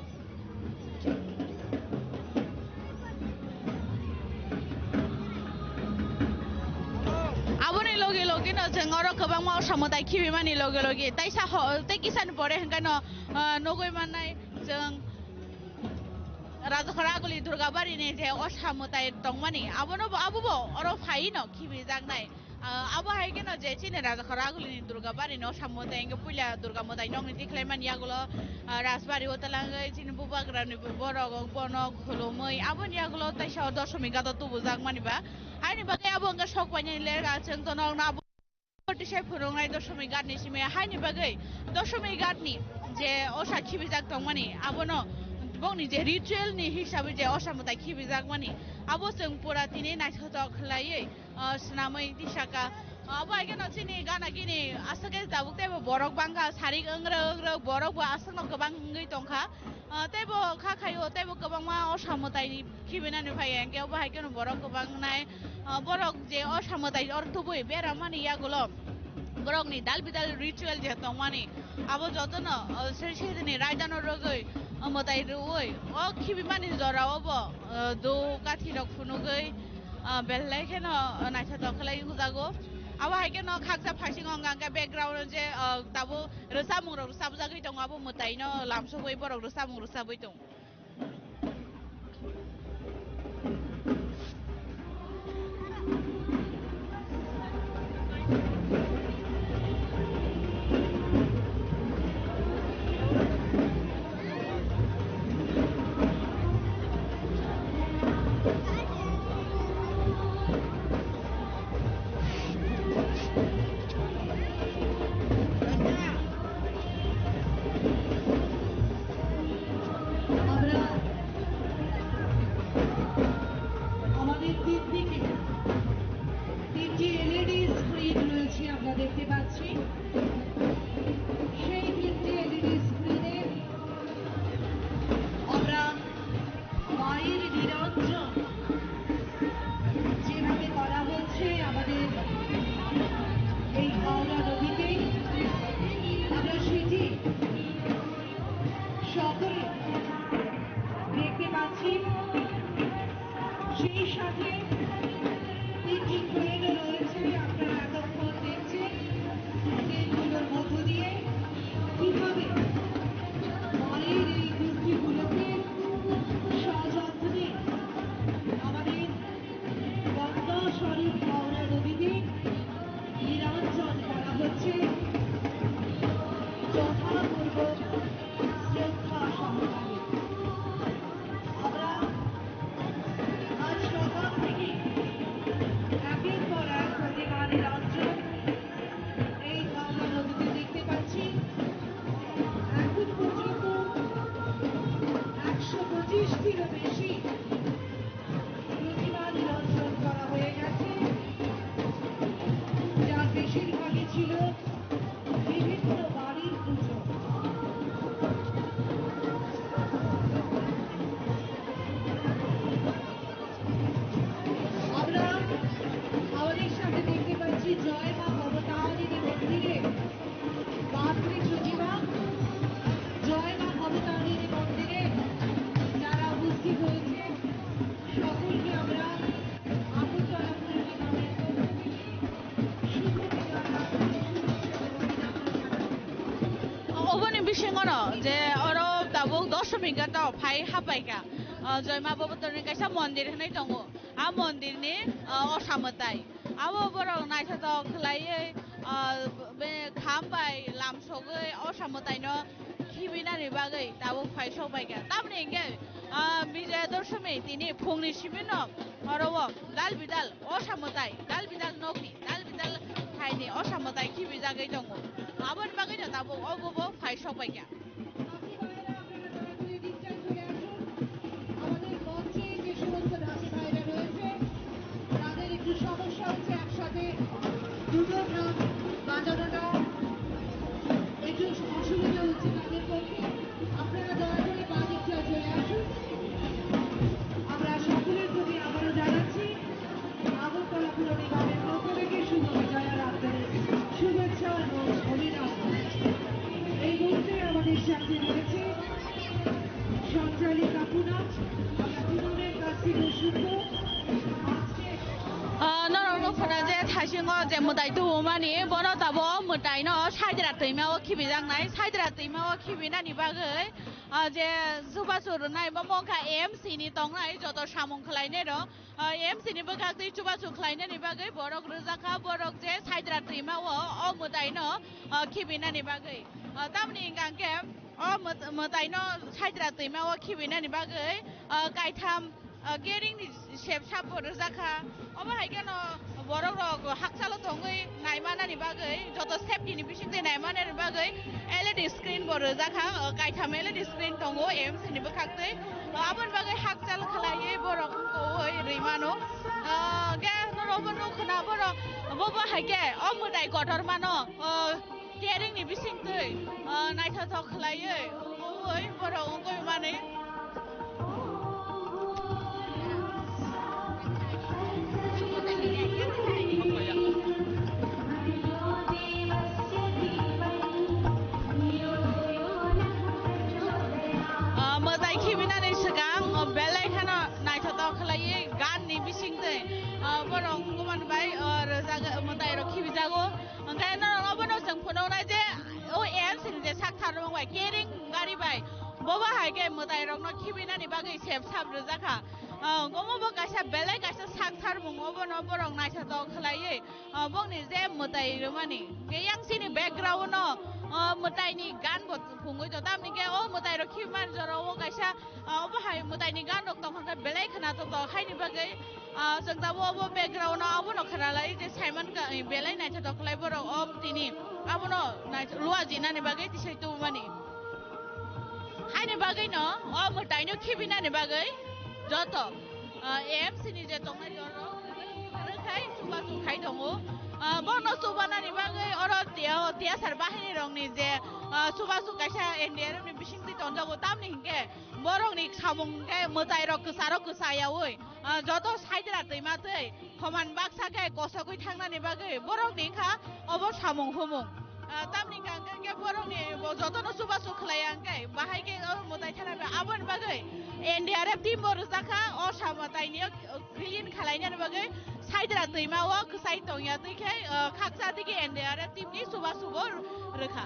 आबोनि लगे लगे न जों अरो गोबां मा असामताय खिबिमानि लगे लगे ताइसा ते किसान परे हंगानो नगै माननाय जों राजखरा आगुलि दुर्गाबारिनि जे असामताय दंमानि आबोनो आबोबो अरो फायनो खिबि जागनाय आबो हायगेनो जे चिनि राजखरा आगुलिनि दुर्गाबारिनि असामताय इंगे पुइला दुर्गा मोदाय नंनि दिख्लायमानि आगुलो राजबारि होतलाङै चिनि बुबाग्रानि बरग बनो खुलुमै आबोनि आगुलो ताइसा दशमी गातो तुबु जागमानिबा हायनि बागै आबो अंगे सकबायनि लेगा जों तो नंना आबो पटिसाय फुरुंनाय दशमी गातनि सिमे हायनि बागै दशमी गातनि जे असा खिबिजाक दंमानि आबोनो बंनि जे रिचुअल नि हिसाबै जे असामताय खिबिजागमानि आबो जों पुरा तिनि नायथा खलायै स्नामै दिसाका आबो आइगेनो चिनि गाना गिनि आसगे दाबुकतेबो बरक बांगा सारि अंग्रो बरकबो आसनो गोबाङै दंखा तेबो खाखायो तेबो गोबांमा असामताय खिबिनानि फाय एंगे बाहायगेनो बरक गोबांनाय बरक जे असामताय अर्थबोय बेरामानि यागुलो बरकनि दाल बिदाल रिचुअल जे दंमानि आबो जतनो सेसेदिनि रायदानो रगै अमताय रुवै खिबिमानि जरावबो दो काथि रक फुनुगै बेलायखेनो नायथा खलाय जागो abo haike no khaksa phasing onga ka background je tabo rosamung rok sabjagoi dong abo mutai no lamsogoi borok rosamung rosaboi dong je oro tabo dosmi ga to phai hapai ga joima bobotor ni kaisa mondir hnai tongo a mondir ni osamatai abo borok naithoto khlai be khambai lamsogoi osamatai no khibinani bagai tabo phai sobai ga tamni ge bijay dosmi tini phungni sibino oro dal bidal osamatai dal bidal nokni dal bidal thaini osamatai khibijagai tongo abon bagai no tabo obo phai sobai ga সমস্যা হচ্ছে একসাথে দুটো গান বাজানোটা একটু অসুবিধা হচ্ছে তাদের পক্ষে আপনারা দয়া করে বাড়িতে চলে আসুন আমরা সকলের প্রতি আবারও জানাচ্ছি আগরতলা পুর নিগমের পক্ষ থেকে শুভ বিজয়া রাত্রের শুভেচ্ছা এবং অভিনন্দন এই মুহূর্তে আমাদের সাথে রয়েছে সঞ্চালিকা পুনম আমরা পুনমের কাছ থেকে শুনবো je thasingo je mutai tu mani bono tabo mutai no saidra toima o khibijang nai saidra toima o khibina ni bagai je subasur nai bomoka MC ni tong nai joto samung khlaine ro MC ni bakak tei subasur khlaine ni bagai borok rojaka borok je saidra toima o mutai no khibina ni bagai tamni ingangke o mutai no saidra toima o khibina ni bagai kaitam gering ni shep sap rojaka oba haikeno borok rok haksalo tongoi naimana ni bagai joto safety ni bising te naimana ni bagai LED screen bor rojaka kaitam LED screen tongo MC ni bakakte abon bagai haksal khlaiye borok ko oi rimano ge norobon no khna borok boba haike o mudai kotor mano gering ni bising te naitha khlaiye oi borok ko mane shape साब रजाखा गमबो कासा बेले कासा साकथार मुङबो न बरं Naysa the खलायै बंनि जे मताइ रमानि गेयां सिनि background मताइनि गान बो फुङै the दामनि के ओ मताइ र खिमान जर ओ कासा बाहाय मताइनि गान दं तखन बेले खना त खाइनि बागै जों दा वो बैकग्राउन्ड आबो न खरालै जे साइमन बेले नायसा द खलाय बरं ओ तिनि आबो न लुवा जिनानि बागै तिसै तु मानि हाइनि बागै न ओ मताइनो खिबिनानि बागै जत एएमसी नि जे तंनाय जरो खाय सुबा सुखाय दङो बनो सुबानानि बागै अर तिया सार बाहिनि रंनि जे सुबा सुखायसा एनडिआर नि बिसिंति तंजागो तामनि हिंके बरंनि सामुंके मताइ र कसायावै जत साइदरा दैमातै खमान बाक्साके कसगै थांनानि बागै बरंनि खा अब सामुं हुमुं तामनि गांगे बरंनि जतनो सुबा सुखलायांके बाहायके मताइ थानाबे आबन बागै एनडिआरएफ टीम बरजाखा अ सामताइनि क्लीन खालायनानि बागै साइदरा दैमाव खसाय तंया दैखे खाकसा दिके एनडिआरएफ टीमनि सुबा सुबो रोखा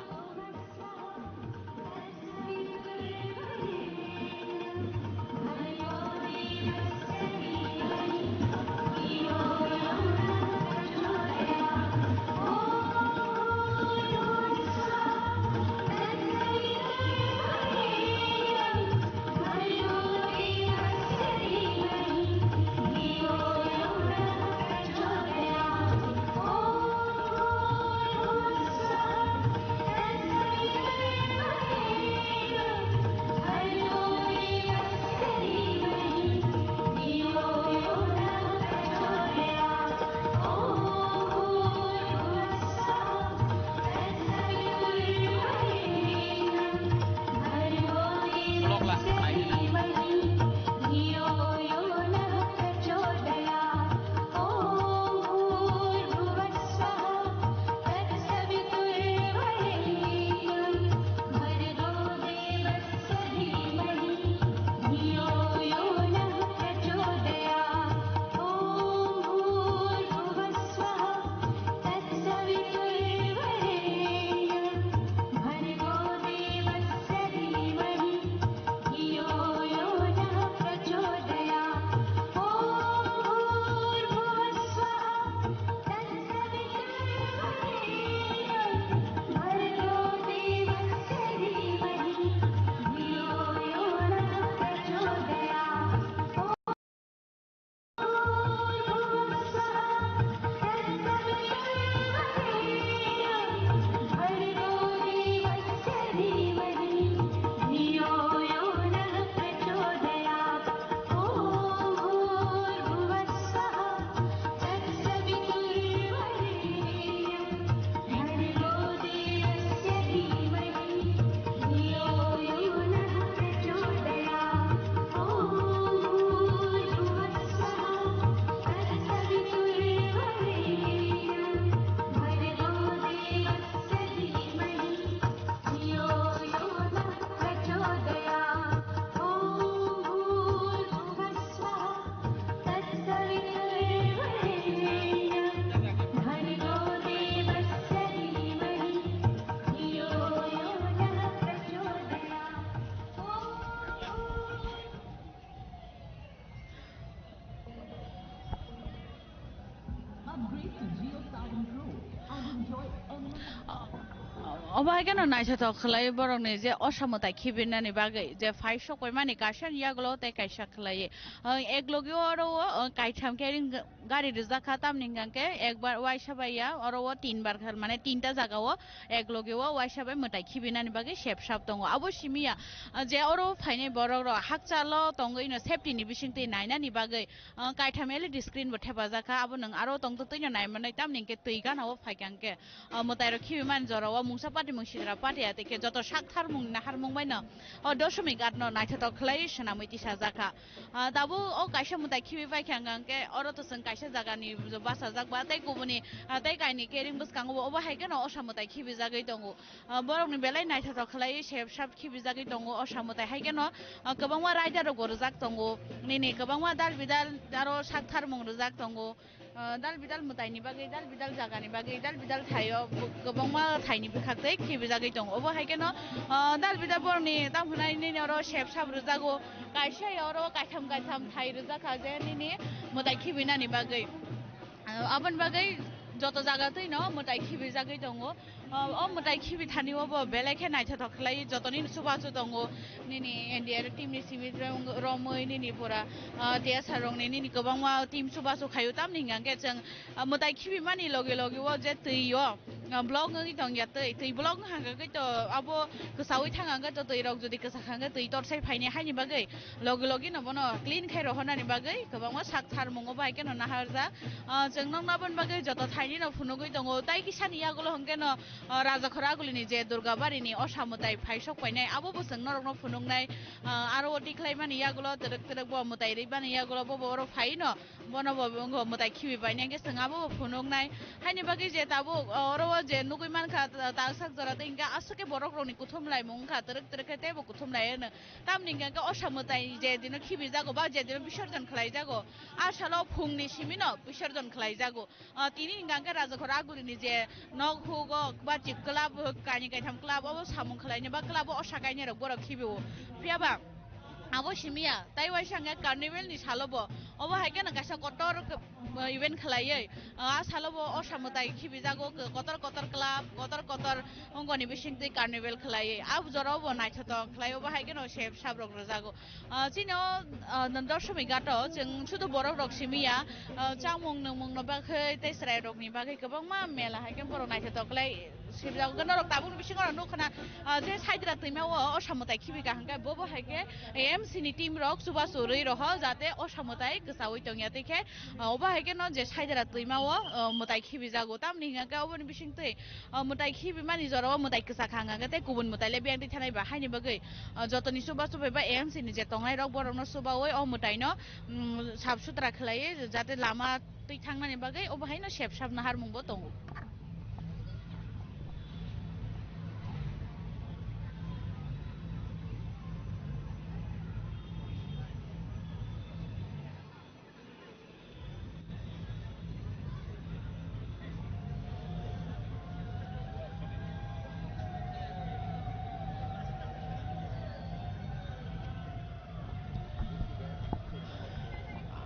अबायगन नायसा त खलाय बरंनि जे असमताय खिबिनानि बागै जे फाइसो कय माने काशन यागलो ते कायसा खलाय एक लोगियो अरो कायथाम केरिं गाड़ी रिजाखा तामनि गांके एक बार वाइसाबाया अरो तीन बार खर माने तीनटा जागाव एक लोगियो वाइसाबाय मताय खिबिनानि बागै सेपसाब दङ अबो सिमिया जे अरो फाइने बरर हाकचालो तंगैनो सेफ्टिनि बिसिंते नायनानि बागै कायथाम एलईडी स्क्रीन बो थेबा जाखा अबो नों आरो तंग तैनो नायमनाय तामनि के तैगानाव फाइगांके मताय र खिबिमान जराव मुंसा पार्टी मुंसिद्रा पार्टी आते जत साकथार मुं नाहार मुंबायनो दशमिक आटनो नायथाथ खलाय सनामैति साजाखा दाबो ओ कायसा मुताय खिबि बायखांगांके अरो तो जों कायसा जागानि बासा जागबा तै गुबुनि तै गायनि केरिं बसकांगो अबा हायगेन असामुताय खिबि जागै दङ बरंनि बेलाय नायथाथ खलाय सेबसाब खिबि जागै दङ असामुताय हायगेन गोबांवा रायदार गरजाक दङ निनि गोबांवा दाल बिदाल आरो साकथार मुं रजाक दङ दाल बिदाल मुताइनि बागै दाल बिदाल जागानि बागै दाल बिदाल थायो गोबांमा थाइनि बिखाखै खिबि जागै दं अबो हायकेनो दाल बिदाल बरनि तामहुनायनि नरो शेप साब्रु जागो कायसायारो कायथाम थाइ रुजाखा जे निनि मुताइ खिबिनानि बागै आबन बागै যত জায়গাতেই ন মোটাই খিবি জায়গায় দङ মোটাই খিবি থানিওবো বেলেকে নাইথা থখলাই যতনি সুবাসু দङ নিনি এনডিআর টিমनि सिमि रमै निनि पुरा देसा रंनि निनि गोबांमा टीम सुबासु खायो ताम निंगांगे जों मोटाइ खिबि मानि लगे लगे वो जे तैयो blog नgi dong ya tei blog hangagai to abo kesawi thangaga to tei rok jodi kesakanga tei torsai phaini haini bagai logi logi no bono clean khai rohonani bagai gobangma sak thar mongo bai keno naharja jongnong nabon bagai joto thaini no phunugoi dongo tai kisani yagulo hongke no raja khoragulini je durgabari ni osamutai phaisok painai abo bosong norok no phunungnai aro diklai mani yagulo terek terek bo mutai ri bani yagulo bo boro phaino bono bo mutai khibi bainai ge sangabo phunungnai haini bagai je tabo oro je nugui manka talsak jora tinga asuke borok roni kuthumlai mungka terek terek tebo kuthumlai eno tamninga ga osamutai je dino khibi jago ba je dino bisorjon khlai jago asalo phungni simino bisorjon khlai jago tini inganga raja khoragulini je nok hugo ba chiklab kani kaitam club abo samung khlaini ba club osakaini rok borok khibiu piaba abo simia tai waisanga carnival ni salobo obo haigena gasa kotor event khlaiयै salobo osamutai khibi jago kotor kotor club kotor ongoni bisingtei carnival khlaiयै ab jorobo naithoto khlaiobo haigeno shep sabrok rojago chino nandorshami gato जों শুধু borok rok simia chamung nungmung no bakhai tei srai rok ni bagai gobangma mela haigen borok naithoto khlai sibjago gono rok tabung bisingor nukhana je saidra teimawo osamutai khibi kahangka bobo haige AMC ni team rok subasu rei roho jate osamutai gsawi tongya teikhe oba haige no je saidra teimawo mutai khibi jago tamni hingaka oboni bisingtei mutai khibi mani joro mutai ksa khanganga te kubun mutai le biang thanai ba haini bagai jotoni subasu ba AMC ni je tongnai rok borok no subawoi o mutai no sab sutra khlaiye jate lama tei thangnani bagai oba haino shep sab nahar mungbo tongo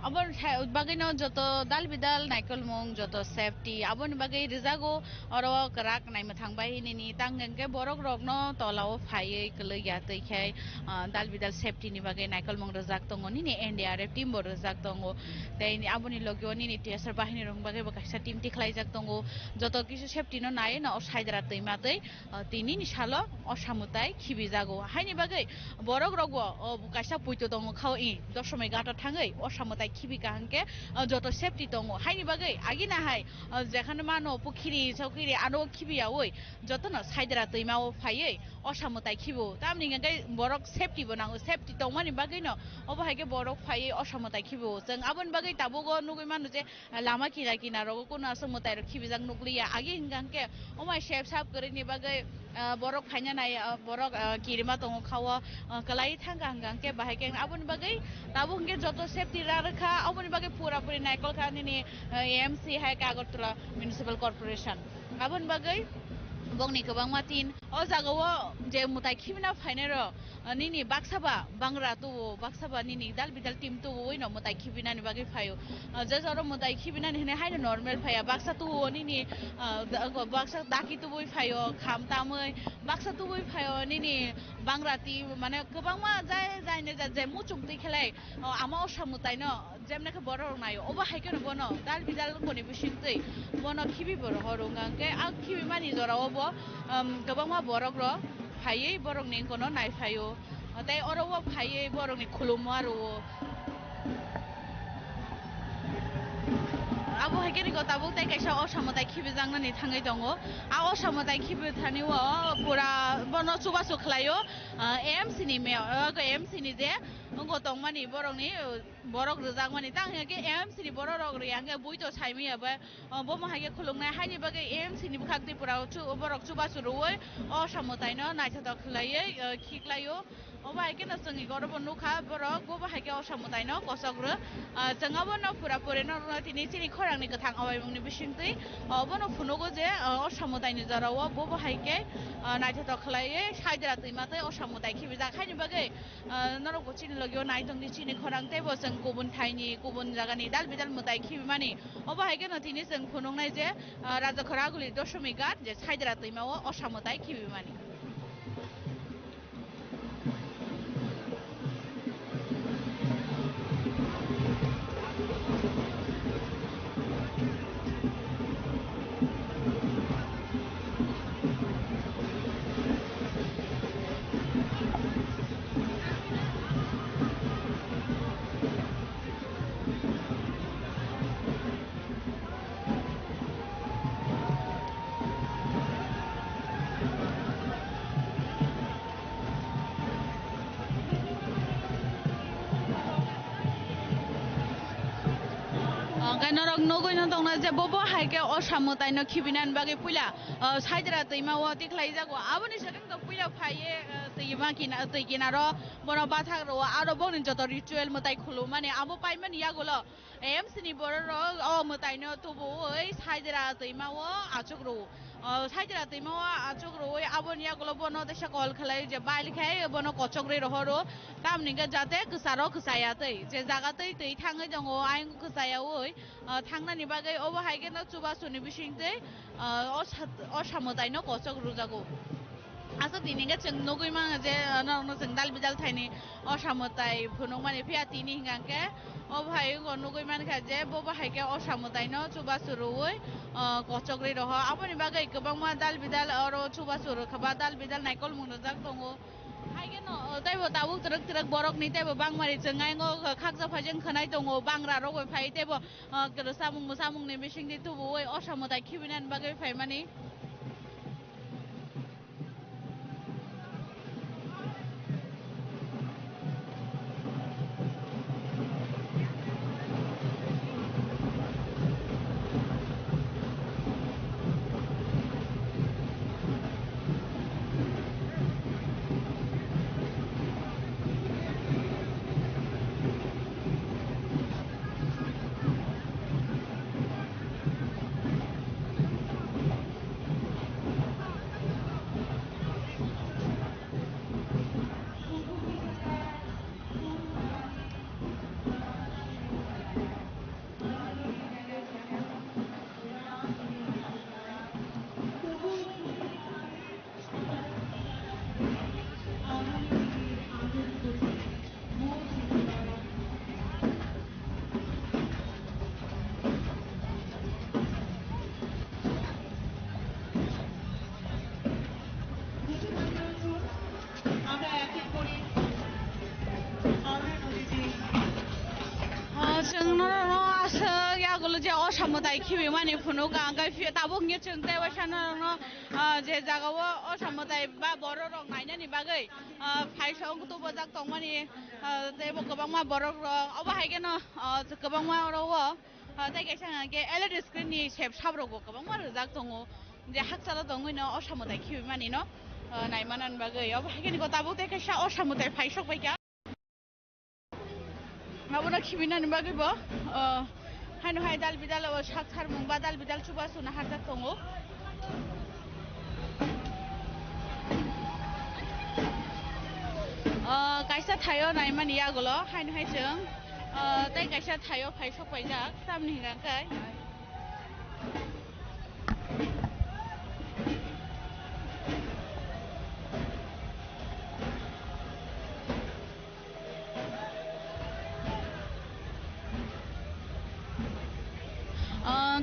abon bagai no joto dal bidal naikol mong joto safety abon bagai rizago oro krak naima thangbai nini tangenge borok rok no tolao phaiei klei ya teikhai dal bidal safety ni bagai naikol mong rizak tongo nini NDRF team bo rizak tongo tei aboni logio nini TSR bahini rong bagai bakaisa team tikhlai jak tongo joto kisu safety no nai no saidra teima tei tini ni salo osamutai khibi jago haini bagai borok rok bo kaisa puito tongo khao I dosomai gata thangai osamutai khibi kahangke joto safety tongo haini bagai agina hai jekhane mano pukhiri chokiri aro khibiya oi joto no saidra teimao phaiei osamutai khibo tamni ngai borok safety bonango safety tongmani bagai no obo haige borok phaiei osamutai khibo jeng abon bagai tabogo nugui manu je lama kina kina rogo kono asamutai ro khibijak nukliya agi hingangke omai shep sap korini bagai borok phaina nai borok kirima tongo khawa kalai thanga hangangke bahaike abon bagai tabo hingke joto safety rakha aboni bagai pura puri naikol khani ni AMC hai Agartala Municipal Corporation abon bagai bongni kobang matin o jagao je mutai khibina phainero nini baksaba bangra tu baksaba nini dal bidal team tu oino mutai khibina ni bagai phayo je joro mutai khibina ni haino normal phaya baksa tu nini baksa daki tu boi phayo kham tamoi baksa tu boi phayo nini bangra ti mane kobang ma jai jai ne je muchung ti khelai ama osamutai no jemne ke borok nayo oba haike no bono dal bidal ngoni bisingtei bono khibi boro horungangke a khibi mani jora obo gobangma borok ro phaiei borok ni kono nai phayo tai oro o phaiei borok ni khulumo aro abo haike ni gotabo tai kaisa osamutai khibi jangnani thangai tongo a osamutai khibi thaniwo pura bono chubasu khlaio AMC ni me AMC ni je gotong mani borokni borok rijak mani tang hingke AMC ni borok rok riyangke buito saimi abe bo mahage khulungnai haini bage AMC ni bukhak tripura chu borok chubasu ruoi o samutai no naithotok khlaiye khiklaio oba haike no songi gorobo nukha borok bo haike o samutai no kosogro jengabo no pura pure no tini chini khorang ni kathang awaimungni bisingtui obo no phunugo je o samutai ni jarao bo haike naithotok khlaiye saidra tuimatoi o samutai khibijak haini bage norok chini logio naitong ni chini khorang tebo jeng kubun thaini kubun jagani dal bidal mutai khibimani oba haike no tini jeng phunungnai je rajakhoraguli doshmi ghat je saidra tuimao o samutai khibimani norok nogoi no tongna je bobo haike o samutai no khibinan bage puila saidra tuima o tiklai jago aboni second to puila phaiye tuima kina tuikina ro bono bathak ro aro bonin joto ritual mutai khulu mane abo paimani yagolo AMC ni boro ro o mutai no tubu oi saidra tuima o achuk ro saidra tuima o achuk ro oi aboni yagolo bono desha call khlai je bail khai bono kochok re ro tamni ga jate kusaro kusaya tei je jaga tei tei thangai jongo aing kusaya oi थांनायनि बागै अबा हायगे न चुबासुनि बिसिंते o samutai no kochok rujago asa tini ga cheng nogoi ma je no cheng dal bidal thaini o samutai phunung mani phia tini hingangke o bhai go nogoi man kha je bo bhai ke o samutai no chubasuru oi kochok ri roho aboni bagai gobang ma dal bidal oro chubasuru khaba dal bidal naikol mung jak tongo haige no taibo tabuk trek trek borok ni taibo bangmari chengai ngo khakja phajeng khanai tongo bangra rogoi phai taibo samung ni bising di tubu oi o samutai khibinan bagai phai mani o samutai khibi mani phunu ka ga fi tabuk nge chung te wa sana no je jaga o samutai ba boro rok naina ni bagai phai song tu bo jak tong mani te bo gobang ma borok ro oba haige no gobang ma ro wo te ge sang ge LED screen ni shep sabro go gobang ma jak tongo je haksala dongoi no o samutai khibi mani no naimanan bagai oba haige ni go tabuk te ka o samutai phai sok bai ka abona khibinan bagai bo haino hai dal bidal o shakhar mung ba dal bidal chuba suna harjak tongo kaisa thayo naimani yagolo haino hai jeng tai kaisa thayo phai sok bai jak tamni hingang kai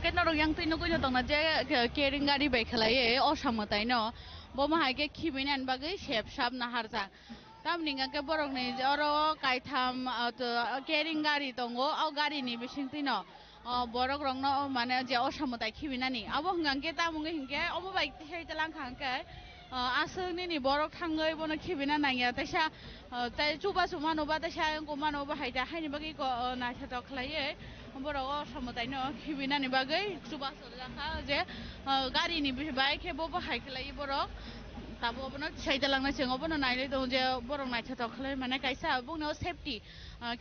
cái nó được yang tin nó cũng như tông là je kering gari bai khlai o samutai no bo ma haike khibinan bagai shep sap na harja tam ninga ke borok ni oro kaitham kering gari tongo au gari ni bising tino borok rong no mane je o samutai khibinani abo hngangke tamunge hingke obo bai thei talang khangke asungni ni borok thangai bono khibina nangya taisa tai chuba chuma no ba taisa ko mano ba haida haini bagi ko na tha khlaiye borok o samutai no khibina ni bagai chuba sorjaka je gari ni bai khebo ba hai khlai borok tabo bono saida langna chengo bono naile dong je borok na tha khlai mane kaisa bungno safety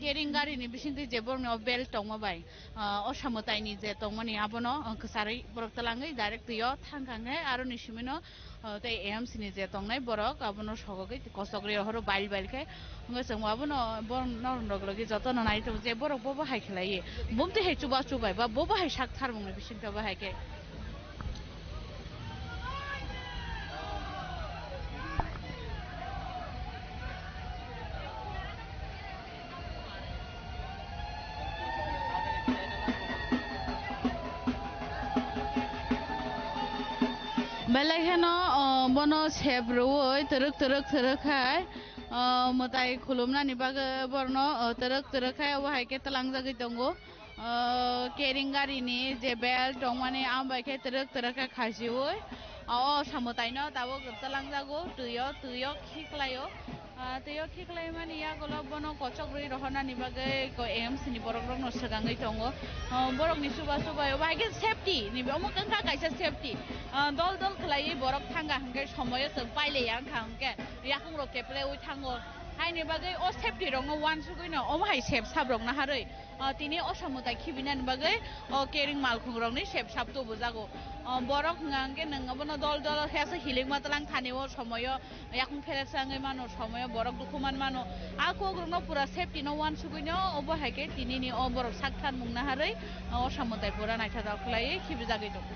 carrying gari ni bisingti je borno belt tongma bai o samutai ni je tongmani abono khsari borok talangai direct yo thangkangai aro ni simino tai AMC ni je tongnai borok abono sogogai kostogri horo bail bail kai ngasang abono born norndoglogi joto no nai to je borok bobo hai khlai bumti hai chuba chubai ba bobo hai sak tharmung ni bisingta ba hai ke Belakano bono sebro teruk hai matai khulumna ni baga borno teruk hai wahai ke talang jagi tongo carrying gari ni je bel tongmani ambai ke teruk hai khaji oi samutai no tabo talang jago tuyo khiklayo tuyo khiklai mani ya golo bono kochogrui rohona ni bagai ko AMC ni borok rok no sagangai tongo borok ni suba wahai ke safety ni bomo kangka kaisa safety dol khlai borok thanga hangke somoyo tong paile yang khangke yakung ro keple ui thango haini bagai o safety rong no wan sugui no o hai sep sab rong na haroi tini o samutai khibina ni bagai o carrying malkhung rong ni sep sab to bujago borok ngangke nangabo dol hesa hiling matalang thaneo somoyo yakung phele sangai mano somoyo borok dukuman mano ako grong no pura safety no wan sugui no o hai ke tini ni o borok sakhan mung na haroi o samutai pura naitha daklai khibijagai dong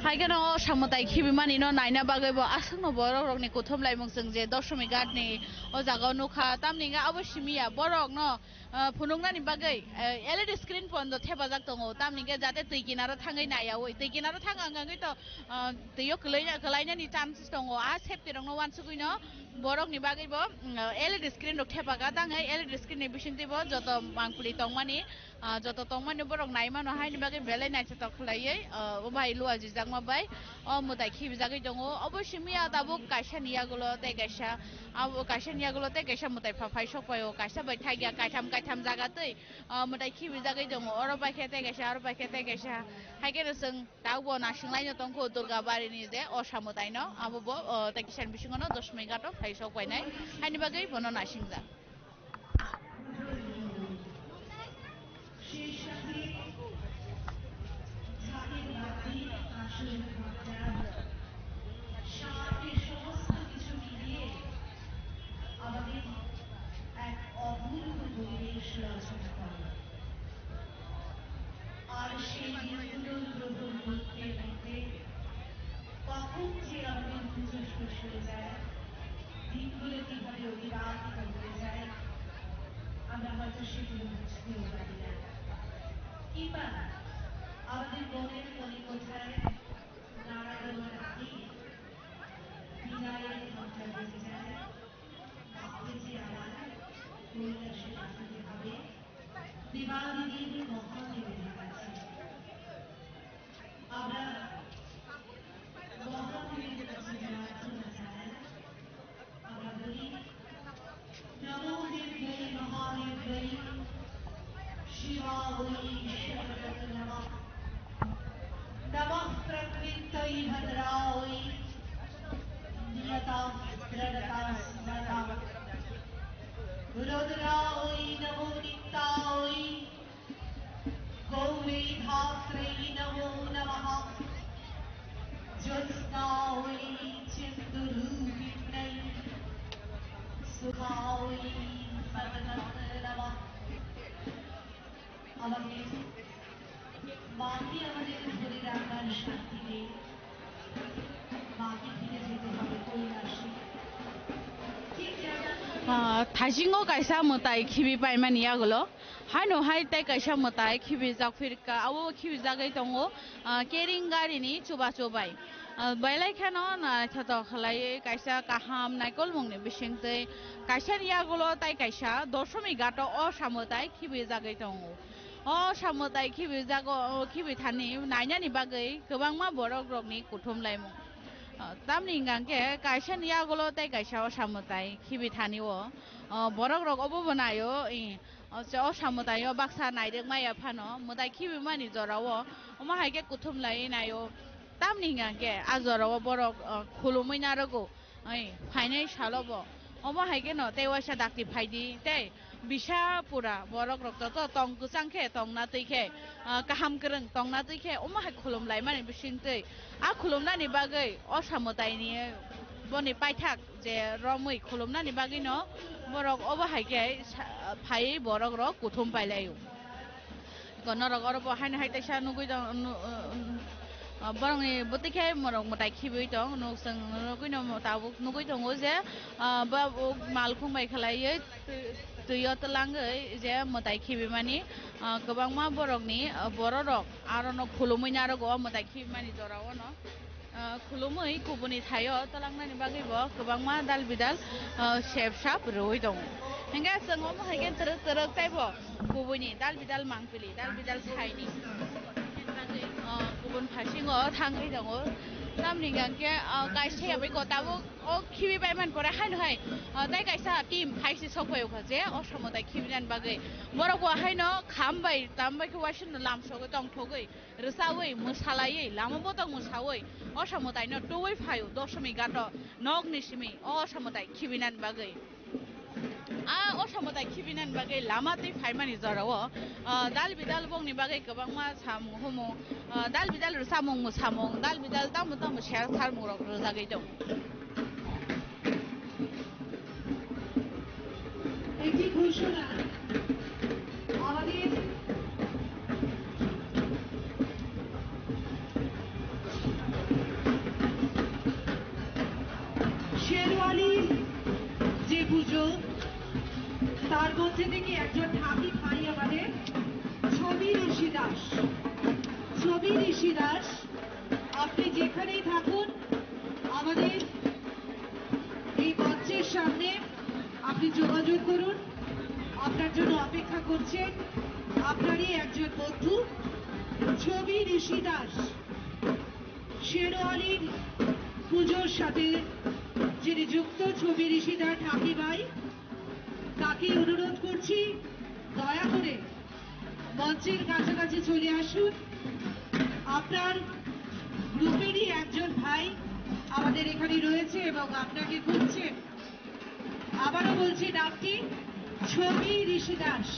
haigano samutai khibimani no naina bagai bo asung no borok rok ni kothom lai mung sung je doshmi ghat ni o jaga nukha tamninga aboshimiya borok no phunungna ni bagai LED screen pondo thebajak tongo tamninga jate tui kinaro thangai naya oi tui kinaro thanga ngangai to tuyo kalaina ni chances tongo a safety rok no wansugui no borok ni bagai bo LED screen rok thebaga tangai LED screen ni bisingti bo joto mangpuli tongmani joto tongmani borok naima no haini bagai belai naitha tokhlaiye o bai luaji jangma bai o mutai khibijagai tongo aboshimiya tabo kaisa niyagulo tei kaisa abo kaisa niyagulo tei kaisa mutai phafai sokpaio kaisa bai thaigia kaitam jaga tei mutai khibijagai tongo oro bai khe tei kaisa haike sung tabo na singlai no tongko durga bari ni je o samutai no abo bo tei kisan bisingo no 10 megato phai sokpainai haini bagai bono na singja আমাদের এক অপূর্ব পরিবেশ রচনা করে আর সেই দিনগুলোর গ্রহণ করতে করতে কখন যে আমাদের পুজো শেষ হয়ে যায় দিনগুলো কিভাবে অতিবাহিত হয়ে যায় আমরা হয়তো সেগুলো বুঝতেও পারি না কিংবা আমাদের মনের মনে কোথায় নাড়ানো রাখি বিদায়ের ঘন্টা বেজে যায় ভাবতে যে আমার কৈলাসে রাখতে হবে দিবাদিনীর মহাদেবের কাছে আমরা মহাদেবের কাছে প্রার্থনা চাই আমরা বলি নমো দেব্যৈ মহাদেব্যৈ শিবায় শরণং নমঃ নমঃ প্রকৃত্যৈ ভদ্রায় নিয়তাঃ ত্রয়তাঃ স্মরতাঃ रुद्राय नमो नित्याय गौरी धात्रै नमो नमः ज्योत्स्नाय चन्द्ररूपिण्यै सुखाय सततं नमः আমাদের মাকে আমাদের ধরে রাখার শক্তি নেই মাকে ফিরে যেতে হবে কৈলাসে Thajingo kaisa mutai khibi paimani yagulo haino hai tai kaisa mutai khibi jakfirka awo khibi jagai tongo carrying gari ni chuba chubai বাইলাইখানো নাইথাত খালাই কাইসা কাহাম নাইকল মংনি বিসিংতै Kaiser ইয়াগুলো তাই কাইসা দশমী গাটো অসামতাই খিবি জাগাই दङ असामताय খিবি জাগো খিবি Thani নাইনানি বাগै गोबांमा borok rokni kuthumlaimung tamni hingangke kaisa yagulo tai kaisa osamotai khibi thani o borok rok obo bonayo osamotai o baksa naidek maya phano mutai khibi mani jorao oma haike kuthumlai nayo tamni hingangke ajorao borok khulumui narogo phainai salobo oma haike no tewaisa dakti phaidi tei bisa pura borok rok to tong kusangkhe tong na tuikhe kaham kreng tong na tuikhe oma hai khulumlai mani bisingtei a khulumnani bagai osamotaini boni paithak je romui khulumnani bagai no borok obo haike phai borok rok kuthum pailayo kono rok oro haina haitaisa nugui borongni botikhe morok motai khibui tong noksang nugui no tabuk nugui tongo je ba malkhung bai khalaiye tuyo talangai je motai khibimani gobangma borokni borok aro no khulumui narogo motai khibimani jorao no khulumui kubuni thayo talangnani bagui bo gobangma dal bidal shep shap roi dong hingga songo mo hagen teruk teruk taibo kubuni dal bidal thaini kubun phasingo thangai dong namni gangke kaisa yabai gotabo o khibi baiman pore haino hai dai kaisa team phaisi sokoi khaje osamotai khibinan bagai borok wa haino khambai tambai ko wasin lam sogoi tong thogoi rsaoi musalai lama botong musawoi osamotai no towai phayo doshmi gato nog nisimi osamotai khibinan bagai osamotai khibinan bagai lama tei phaimani jorao dal bidal bongni bagai gobangma samung homo dal bidal samung musamung dal bidal tamu tamu share tharmung rok rojagai dong একটি ঘোষণা আমাদের শেরওয়ালির যে পুজো তার মধ্যে থেকে একজন ঠাকি ভাই আমাদের ছবি ঋষি দাস আপনি যেখানেই থাকুন আমাদের এই মঞ্চের সামনে আপনি যোগাযোগ করুন আপনার জন্য অপেক্ষা করছেন আপনারই একজন বন্ধু ছবি ঋষি দাস শেরওয়ালির পুজোর সাথে যিনি যুক্ত ছবি ঋষি দাস ঠাকি ভাই তাকে অনুরোধ করছি দয়া করে মঞ্চের কাছাকাছি চলে আসুন আপনার গ্রুপেরই একজন ভাই আমাদের এখানে রয়েছে এবং আপনাকে খুঁজছেন আবারও বলছি নামটি ছবি ঋষি দাস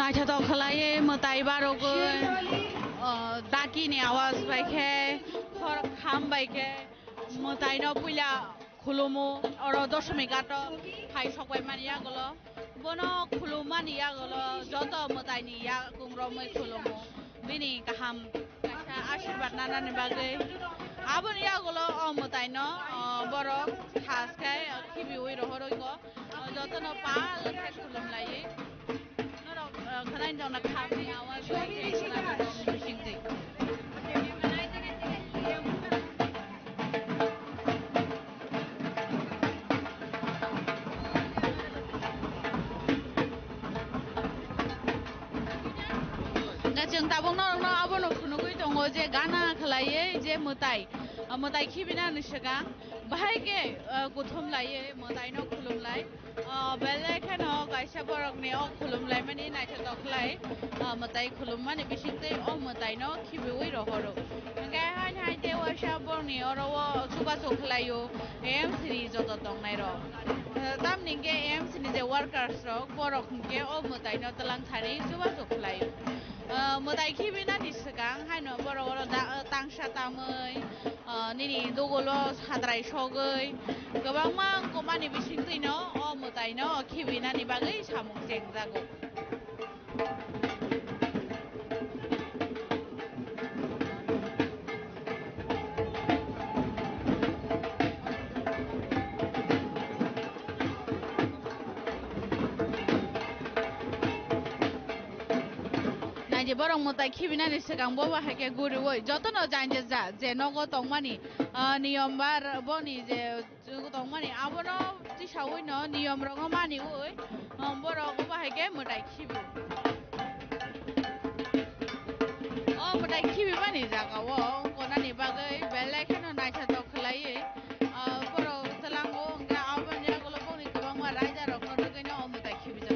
नाइथाथाव खालायै मोताय बारोगो दाकिनि आवाज बायखे खर खाम बायखे मोतायनो पुइला खुलुमु अर दशमी गाto फाइ सकबाय मानिया गलो बोनो खुलुमानिया गलो जत मोतायनि या गुंग्रमै खुलुमु बिनि गाहाम कासा आशीर्वाद नानानि बागै आबोनि या गलो मोतायनो बरक थासखाय खिबि उइ रहरइगो जतनो पाल खुलुमलायै Kanain dong nakam ni awal showing machine thing. Ngajeng tabung no abon nugui tongo je gana khalaye je motai khibina nishaga bahai ke kuthum laye motai no khulum lai belai khano kaisa borok ne o khulum lai mani naitha toklai motai khulum mani bisingtei o motai no khibiui rohoro ngai hai te wa shabor ni oro suba sokhlayo MC joto tongnai ro tamni ge MC ni je workers ro borok ke o motai no talang thari suba sokhlayo motai khibinani sigang haino borok oro tangsa tamoi nini dogolo hadrai sogoi gobangma komani bisingtui no o motai no khibinani bagai samung jengjago. যে বরং মতাই খিবিনানি সিগাং ববা হাইকে গুরি ওই যত ন জাইন যা যে নগ তংমানি নিয়ম বার বনি যে তংমানি আবনো তিসাউই ন নিয়ম রঙ মানি ওই বরং ববা হাইকে মতাই খিবি ও মতাই খিবি মানি জাগাও কোনানি বাগৈ বেলে খানো নাইছা তো খলাই বরং তলাঙ্গো গা আবনি আগলো বনি গোবাং মা রাইজা রক নগৈনো ও মতাই খিবি যা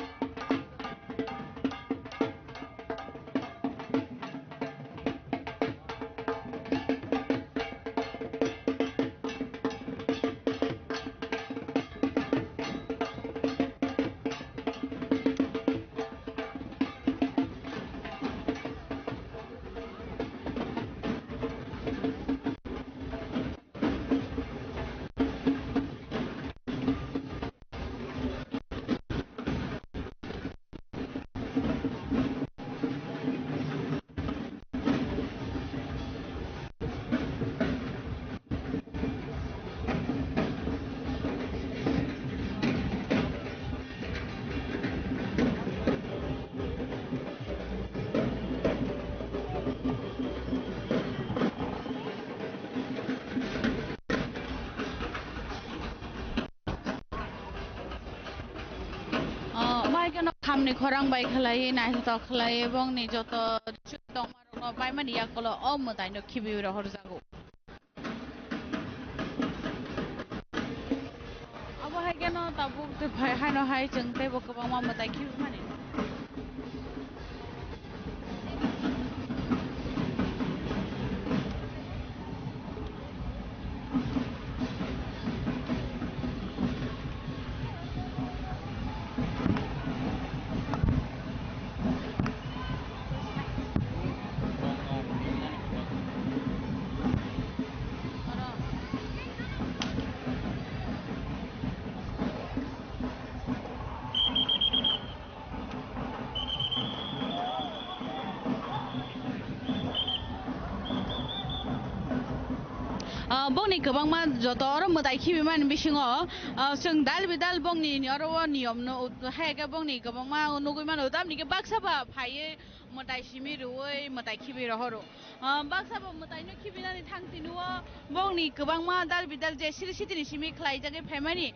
খামনি খরাং বাই খালাই নাই তো খালাই এবং নি যত দমারো বাই মানি ইয়াকলো ও মতাই ন খিবি রহর জাগো আবো হাই কেন তাবু ভাই হাই ন হাই জংতে বকবা মা মতাই খিবি মানি bongni kwbangma joto oro motai khibimani bisingo sung dal bidal bongni oro niyom no haike bongni kwbangma nugui mano tamni ke baksaba phaiye motai simi ruoi motai khibi rohoro baksaba motai no khibinani thangti nuo bongni kwbangma dal bidal je siri sitini simi khlai jage phaimani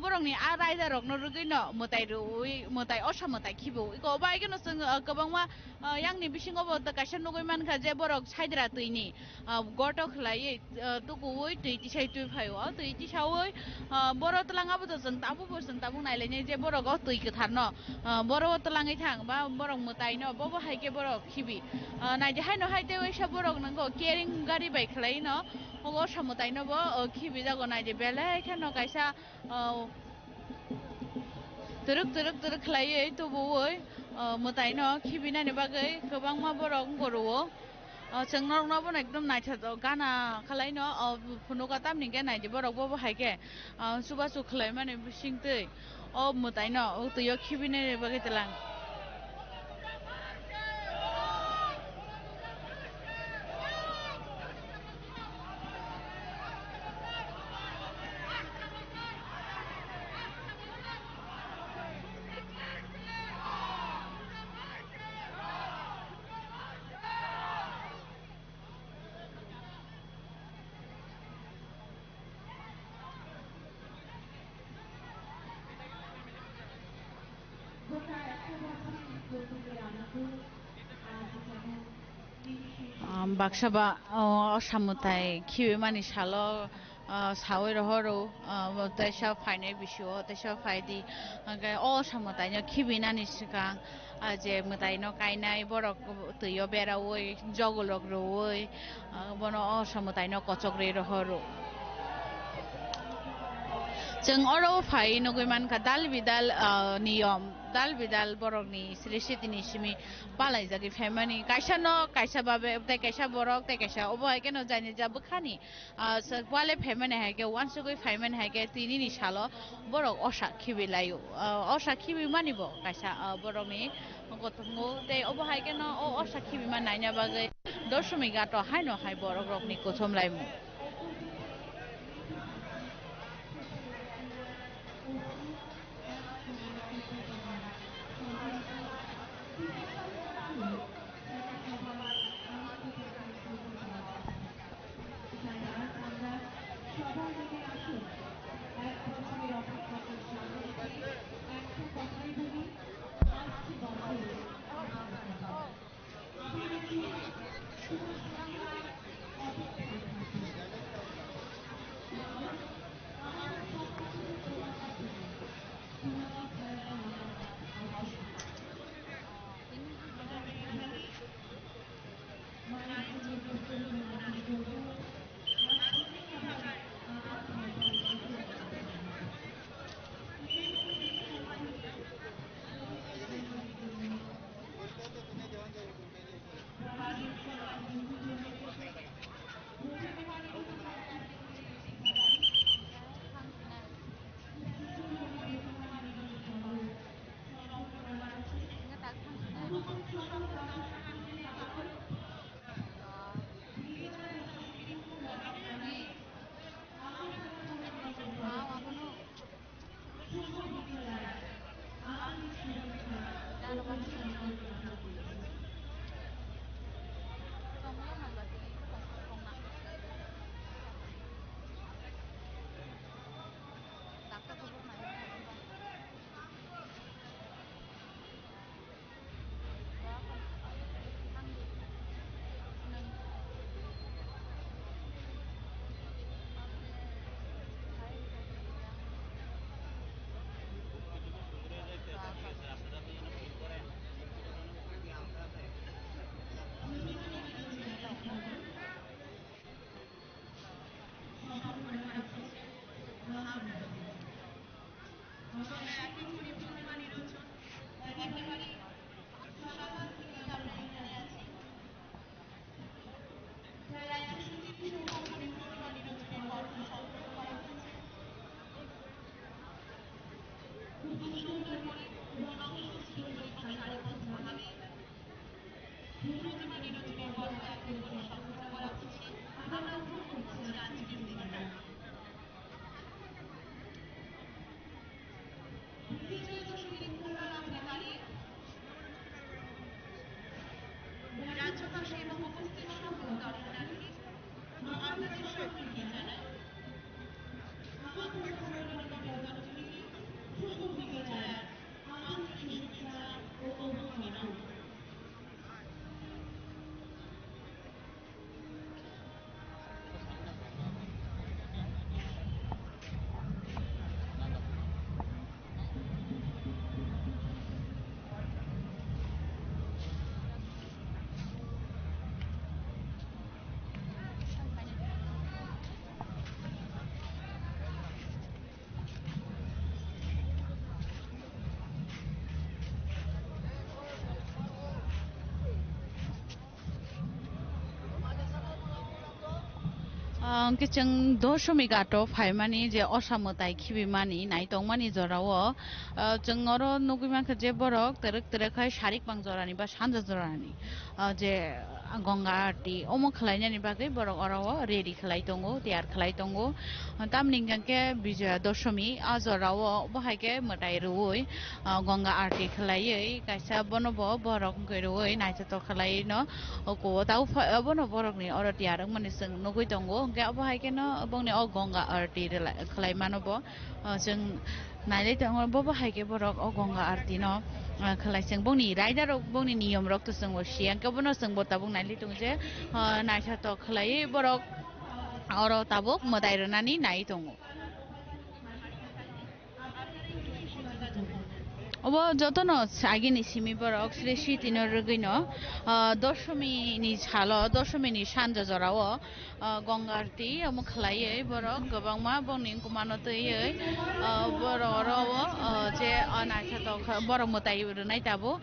borongni a raida rok no rugui no motai ruoi motai osa motai khibo iko bai geno sung kwbangma yangni bisingo bo kaisa nugui mankha je borok saidra tuini goto khlai tukuoi tui tisai tui phaio tui tisaoi boro tlangabo to jeng tabu nailai je borok o tui kwthar no boro tlangai thang ba borok motai no bobo haike borok khibi naide haino haite oisa borok nango caring gari bai khlai no ogo samutai no bo khibi jago naide belai khano kaisa turuk khlai tubuoi motai no khibinani bagai kwbangma borok gorowo chengnorok no bo ekdom naithato gana khalai no phunuka tamni ge naide borok bo haike subasu khlai mane bisingtui o motai no tuyo khibine bagai telang baksaba osamutai khibimani salo sawai rohoro taisa phainai bisio taisa phaidi o samutai no khibinani sikang je mutai no kainai borok tuyo beraoi jogolok roi bono o samutai no kochok rei rohoro जों अराव फाय नगै मानखा दाल बिदाल नियम दाल बिदाल बरकनि सिरिसितिनि सिमी पालाय जागि फेमानि कायसा न कायसा बाबे ते कायसा बरक ते कायसा अबहाय केन जानि जाबो खानि सकवाले फेमाने हायके वानसुगै फेमाने हायके तिनि नि सालो बरक असा खिबिलायो असा खिबि मानिबो कायसा बरकनि गथंगो ते अबहाय केन असा खिबि मान नायना बागै दशमी गाto हाय न हाय बरक रकनि कोथम लायमु किचन दशमी गाto फाइमानि जे असामताय खिबिमानि नायतंमानि जराव जों अरो नुगुइमानखा जे बरक तरक तरखाय सारिक पां जरानि बा सानजा जरानि जे गंगा आरती अमो खलायनानि बागै बरक अराव रेडि खलाय दंगो तैयार खलाय दंगो तामनिंगके विजया दशमी आजराव बहायके मताय रुवै गंगा आरती खलायै कायसा बनबो बरक गरुवै नायथतो खलाय न को ताउ बनो बरकनि अरो तैयार माने जों नुगुइ दंगो के अबहायके न बंनि अ गंगा आरती खलाय मानबो जों नायलाय दंगो बहायके बरक अ गंगा आरती न खलाय जों बंनि रायदार बंनि नियम रक्त जों सियांके बनो जों बता बुं नायलाय दं जे नायथतो खलाय बरक अरो ताबुक मदाय रनानि नाय दंगो Obo jotono agini simi borok sri shitino rugino doshmi ni chalo doshmi ni sanja jorao gongarti mukhlaye borok gobangma bongni kumano teye bororo je anaitha to borok mutai runai tabu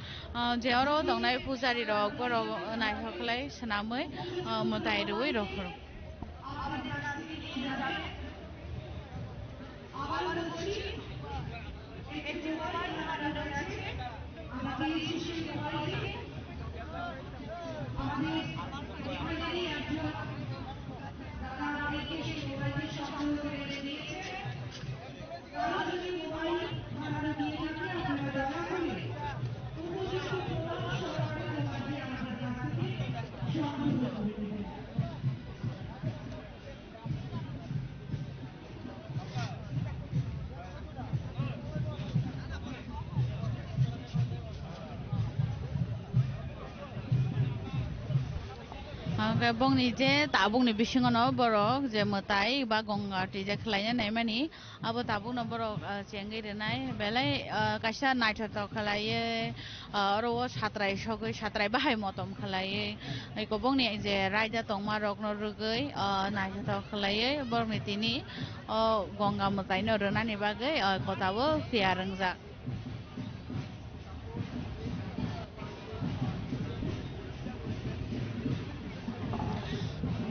je oro dongnai pujari rok borok naitha khlai sanamoi mutai rui rok bongni je tabungni bisingono borok je mutai ba gongati je khlaina naimani abo tabungno borok chengi renai belai kaisa naitha to khlaiye ro satrai sogoi satrai bahai motom khlaiye eko bongni je raida tongma rok no rugoi naitha to khlaiye borokni tini gonga mutai no renani bagai kotabo fiarangjak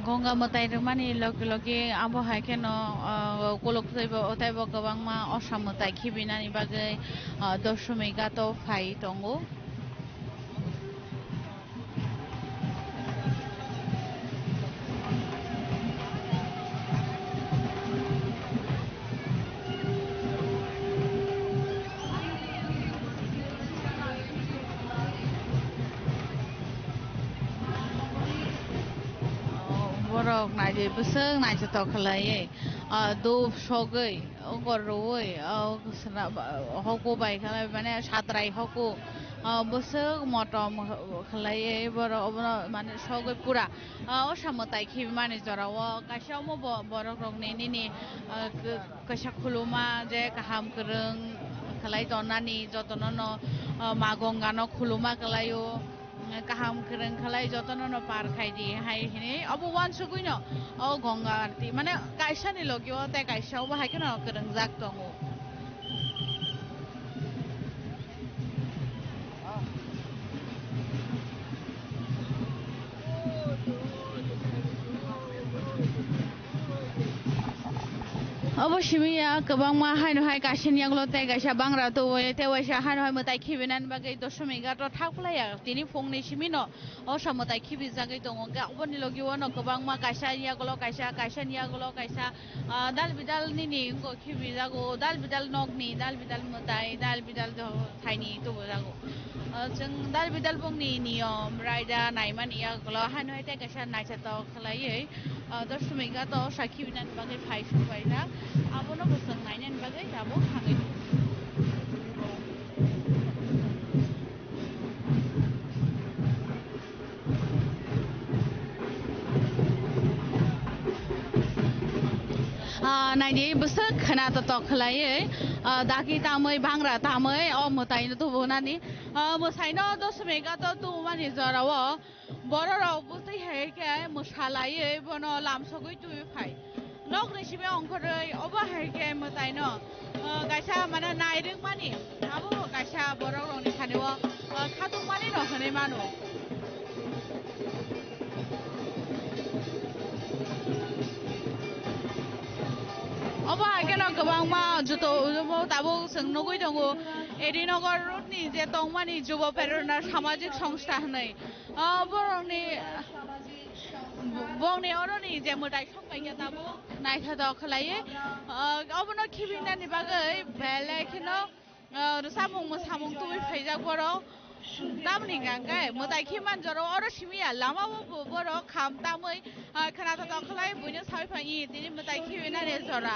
Gonga mutai rumani loki loki abo haike no kolok taibo gobangma osam mutai khibinani bagai doshmi gato phai tongo borok naide beseng naide to khlaiye do sogoi goroi hoko bai khlai mane satrai hoko beseng motom khlaiye borok mane sogoi pura osamutai khibi mani jorao kaisa mo borok rok nini kaisa khuluma je kaham krung khlai tonani jotono no magonga no khuluma khlaio kaham krung khlai jotono no par khaidi hai hini abo wan suguino gonga arti mane kaisa ni logio te kaisa obo haikeno krung jak tongo Oboshimiya kebangma haino hai kasin yang lote kaisa bangra to te waisa haino hai mutai khibinan bagai doshmi gato thaklaya tini phongni simino osamutai khibi jagai tongo ga oboni logi wono kebangma kaisa yagulo kaisa kaisa dal bidal nini ngo khibi jago dal bidal nokni dal bidal mutai dal bidal thaini to jago जों दाल बिदाल बंनि नियम रायदा नायमान यागलो हानो हाय ते कासा नायसा तो खलायै दशमी गा तो साखि बिनान बागै फाइसु बायना आबोनो बोसों नायनान बागै दाबो थाङै नायदि बोसों खना तो खलायै दाखि तामै भांग्रा तामै मुताइनो तो बनानि मोसाइनो दशमी गा तो मानि जराव बरराव बुतै हेके मोसालायै बनो लामसगै तुइ फाइ नक रेसिबे अंखरै अबा हेके मोताइनो गायसा माने नायदों मानि आबो गायसा बरराव रंनि खानेव खादुं मानि नखनै मानु अबा हायकेनो गोबांमा जुतो दाबो सोंनोगै दङ एडिनगर रोडनि जे दंमानि जुब प्रेरणा सामाजिक संस्था होननाय बर'नि बंनि अरनि जे मोदाय संबायगा दाबो नायथा द खलायै अबनो खिबिनानि बागै बेलेखिनो सामुं तुइ फैजा बर' दामनि गांगाय मोदायखि मानजरो अरो सिमिया लामाबो बर' खाम दामै खोनाथा द खलाय बुइनो साइफानि दिनि मोदायखि बिनानि जरा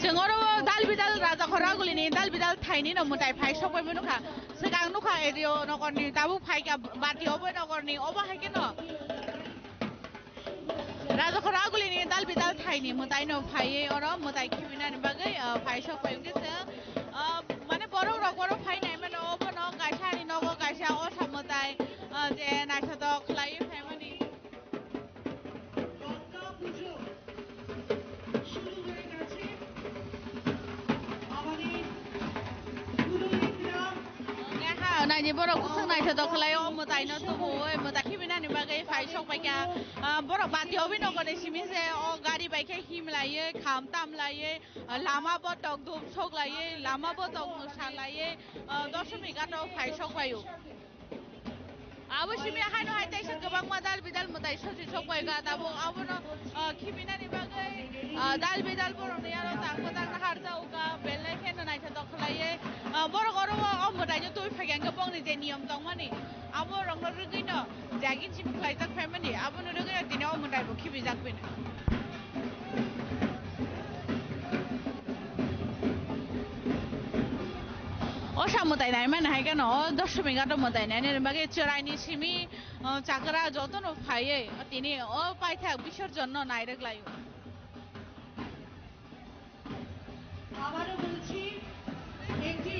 जोंरो दाल बिदाल राजा खरागुलिनि दाल बिदाल थाइनि न मुताय फाइ सबाय मनुखा सिगां नुखा एरियो नगरनि दाबु फाइगा बाटियावबो नगरनि अबा हायके न राजाखौ आगुलिनि दाल बिदाल थाइनि मोताइनो फायै अर मोताइ खिबिनानि बागै फाय सक फाय गेसे माने बरं रग बरं फायनाय माने अबनो गायसानि नगो गायसा असा मोताइ जे नायथद खलाय फायमानि नायनि बर' गुसुं नायथद खलाय मोताइनो तुमोय मोताइ खिबिनानि बागै फाय सक फायका बर' बातियाव बि नगदे सिमि जे गारि बाइके हिम लायो खाम ताम लायो लामा बतक दुब सक लायो लामा बतक मोसा लायो दशमी गातो फाय सक फायो आबो सिमि हायनो हाय ताइसे गोबां मादाल बिदाल मोताइ सजि सक फायगा दाबो आबोनो खिबिनानि बागै दाल बिदाल बर'नि आरो ताक मोजां हारजा उगा बेलनाय खेनो नायथद खलायो बर' गरो मोताइनो तुइ फायगांगे बंनि जे नियम दं माने आबो रंनो रुगिनो जागिन सिम खलाय जाक फायमानि आबोनो रुगिनो दिनो मोताइबो खिबि जाक बेनो असा मोताइ नाय माने हाय केन दशमी गातो मोताइ नाय ने बागे चराइनि सिमि चाकरा जतनो फाये तिनि पाइथा विसर्जन नायरेक लायो আবারও বলছি একটি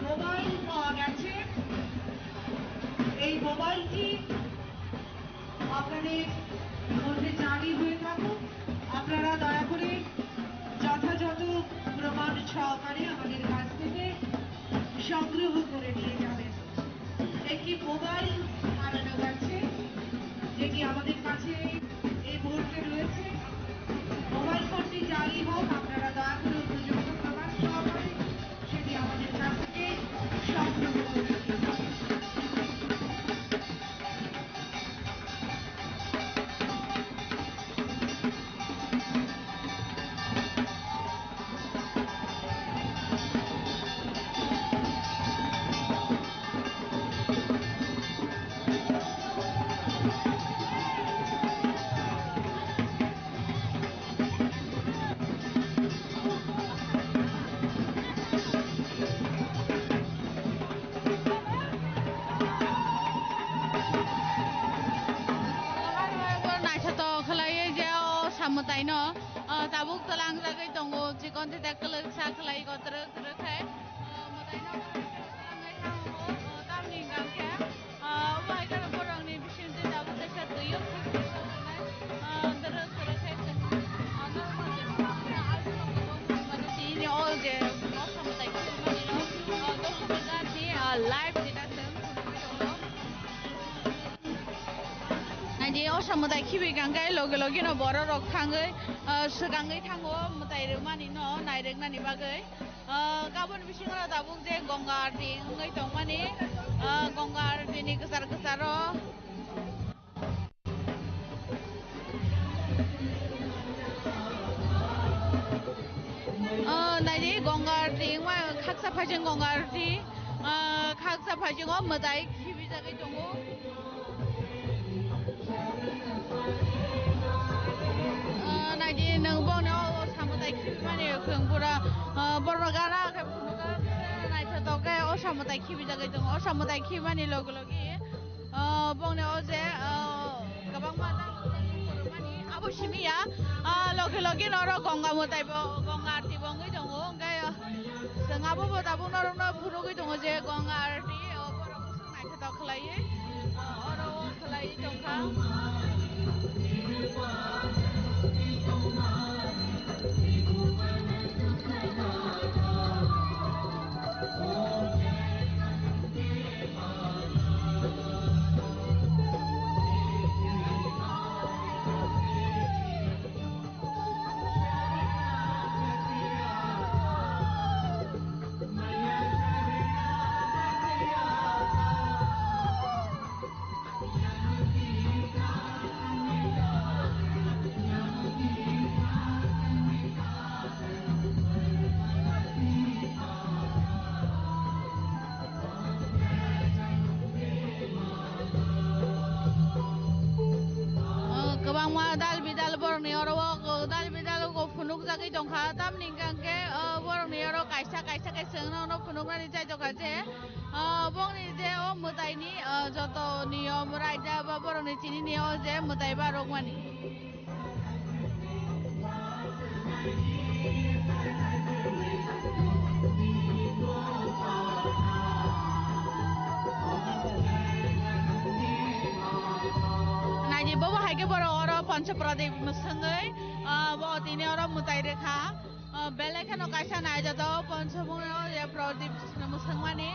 মোবাইল পাওয়া গেছে এই মোবাইলটি আপনাদের মধ্যে জারি হয়ে থাকুক আপনারা দয়া করে যথাযথ প্রমাণ সহকারে আমাদের কাছ থেকে সংগ্রহ করে নিয়ে যাবেন একটি মোবাইল হারানো গেছে যেটি আমাদের কাছে এই মুহূর্তে রয়েছে মোবাইল ফোনটি জারি হোক আপনারা দয়া করে উপযুক্ত প্রমাণ সহকারে সেটি আমাদের কাছ থেকে সংগ্রহ করে নিয়ে যাবেন मोताइनो ताबुक तलांग जागै दंगो जिकन ते तकल सा खलाय गतर तर खाय मोताइनो तलांगै थांगो तामनि गांखे वाइ गार बरंनि बिसिम ते ताबुक तसा दैयो दर तर खाय आनो माने तिनि अल जे असा मोताइ खिमानि न दशमी गानि लाइभ दिना नायदि असा मोताइ खिबि गांगाय लगे लगे न बर रक थाङै सुगाङै थाङो मोताइ मानि न नायरेक नानि बागै गाबोन बिसिङाव दाबुक जे गंगा आरती ङै दं मानि गंगा आरतीनि गोसार गोसार नायदि गंगा आरती मा खाकसा फाइजों गंगा आरती खाकसा फाइजों मोताइ खिबि जागै दङ नायदि नों बावनो असामोताइ खिबि माने खोंपुरा बरगारा फुनुगा नायथदगे असामोताइ खिबि जागै दङ असामोताइ खिबि माने लगे लगे बावनो जे गोबां मादा माने आबसिमिया लगे लगे नर गंगा मोताइ गंगा आरती बङै दङ ओंगाय जोंहाबो दाबो नरनो फुरुगै दङ जे गंगा आरती बरगो सों नायथद खलायो अरो खलायो दंखा फुनुक जागै दंखा तामनि गांके बरंनि आरो कायसा कायसा कायसा फुनुकनानै जाय दंखा जे बंनि जे मोदायनि जत नियम रायदा बा बरंनि तिनि नियम जे मोदाय बारक मानि Pradip Musangai, about in your Mutaireka, Belekano Kasha Najato, Ponchamuno, Pradip Musangmani.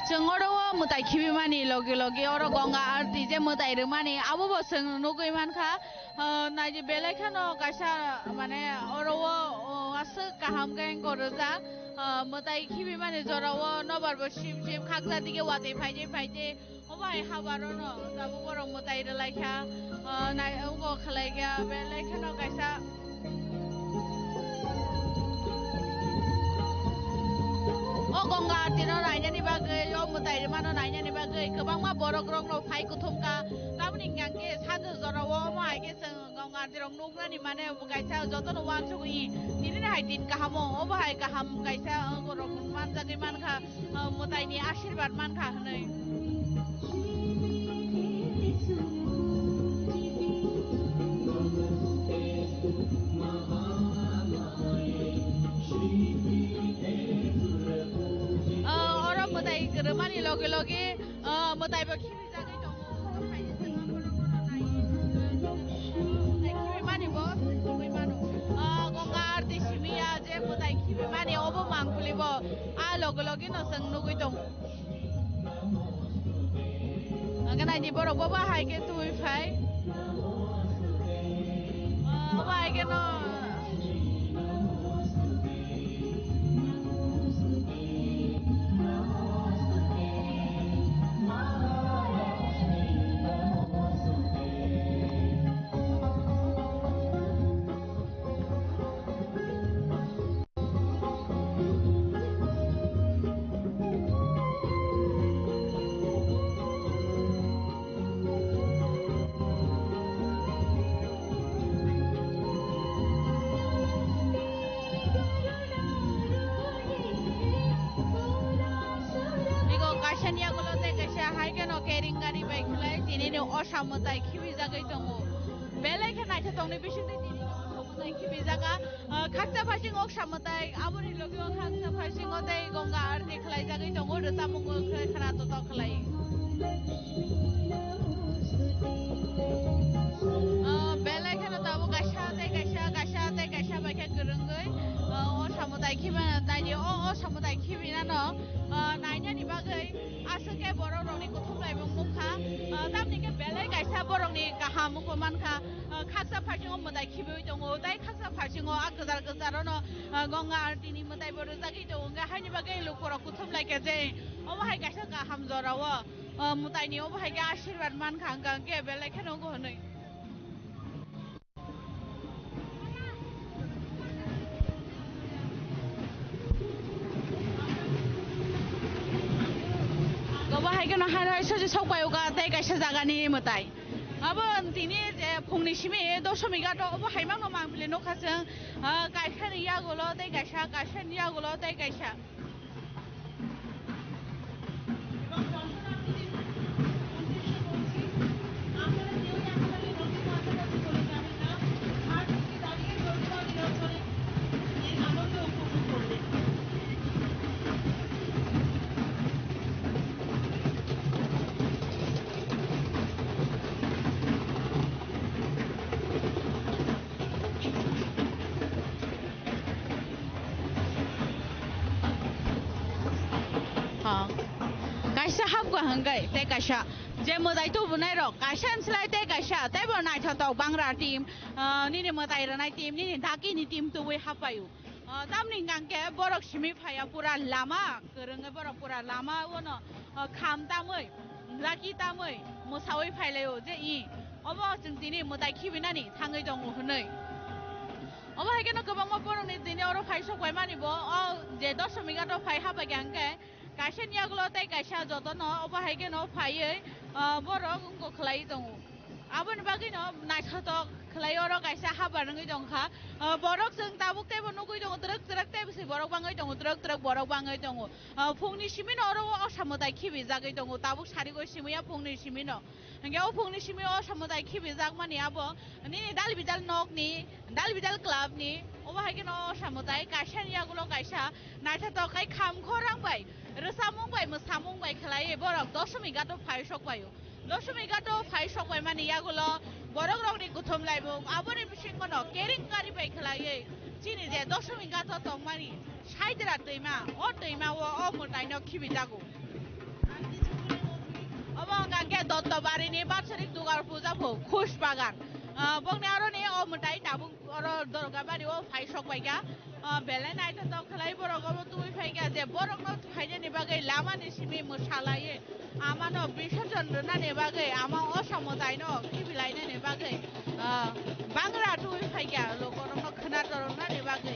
Jengoro mutai kibi mani logi oro gonga arti je mutai remani abu boseng nugui manka naji belekano kasha mane oro asu kaham geng koroza mutai kibi mani jorawo nobar bo shim khakza dige wate phaije obai habarono tabu borong mutai relaika na ugo khalaiga belekano kasha Gonga tino naina ni bagai, mutai mana naina ni bagai, kebang ma borok rong no pai kutum ka, tamu ni ngangke satu zora wo ma ake seng gonga tirong nukna ni mana bukai sa joto no wan cukui, ini ni hai din kahamo, oba hai kaham kaisa gorong man jagi man ka, mutai ni ashirbat man ka hanai. Remani logi mutai baki bisa gitu mani bos kui manu gongar di sini aja mutai kibi mani obo mangkuli bo logi no seng nugui dong angin aja borok boba hai ke tuh fai boba hai ke no Mutai kibi jaga itu mu, belai kan aja tong ni bisin tu ini mutai kibi jaga, khaksa fasing ok samutai, abu ni logi ok khaksa fasing otai gonga arti khalai jaga itu mu, rata mu khana to khalai. Belai kan tahu kasha baca gerenggai, samutai kibi nadi samutai kibi nano, naiknya di bagai, asal ke borong rong ni kutum lai mukha, tapi ni belai kasha borong ni kaham kuman ka, khaksa fasing o mutai kibi itu mu, tai khaksa fasing o agzar ono, gonga arti ni mutai borong jaga itu, enggak hanya bagai lukor kutum lai kerja, hai kasha kaham zorawa, mutai ni hai ke ashirbat man ka, ke belai kan ogo honoi. Hai ke no hari saja sok bayu ka tai kasha jaga ni mutai. Abo tini phungni simi doshmi ga to abo hai mang no mang pile no khasang kasha ni ya golo tai kasha ni ya golo tai kasha. Hanggai te kasha je mutai tu bunai ro kashan selai te kasha te bonai tho bangra team ni mutai ranai team ni dhaki ni team tu we hapayu tam ni ngangke borok simi phaya pura lama kerenge borok pura lama wono kham tamoi laki tamoi musawai phaileo je I obo jeng tini mutai khibinani thangai dong honoi obo hake no gobang ma borok ni tini oro phai sok bai mani bo je 10 miga to phai haba gangke kaisa niagulo tai kaisa joto no obahay ke no phaiye borok ungko khlai tongo aboni bagi no naithotok khlai oro kaisa haba nangui dongkha borok jeng tabuk tebo nugui dongo trek trek tebo si borok bangai dongo trek trek borok bangai dongo phungni simin oro osamodai khibi jagai dongo tabuk sarigoi simuya phungni simino hingke o phungni simi osamodai khibi jagmani abo nini dalbidal nokni dalbidal club ni obahay ke no osamodai kaisa niagulo kaisa naithotok kai khamkhorang bai rosamung bai mosamung bai khlai borok 10 migato phai sokbayo 10 migato phai sokbai mani yagulo borok rokni kuthum laibung aboni bisingo no keringkari bai khlai chini je 10 migato tongmani saidra tuima o motai no khibi jago obo gangke dottobari ni batsrik dugar puja pho khush bagan bongni aro ni o motai tabuk oro dorgabari o phai sokbai ga belai naithotok khlai borok obo tui phaiga je borok no phaine ni bagai lama ni simi mosalai amano বিসর্জন না নে বাগে আমা অসমতাই ন কিবিলাইনে নে বাগে বাংলা তুই ফাইগা লোকরং খনাতরং না নে বাগে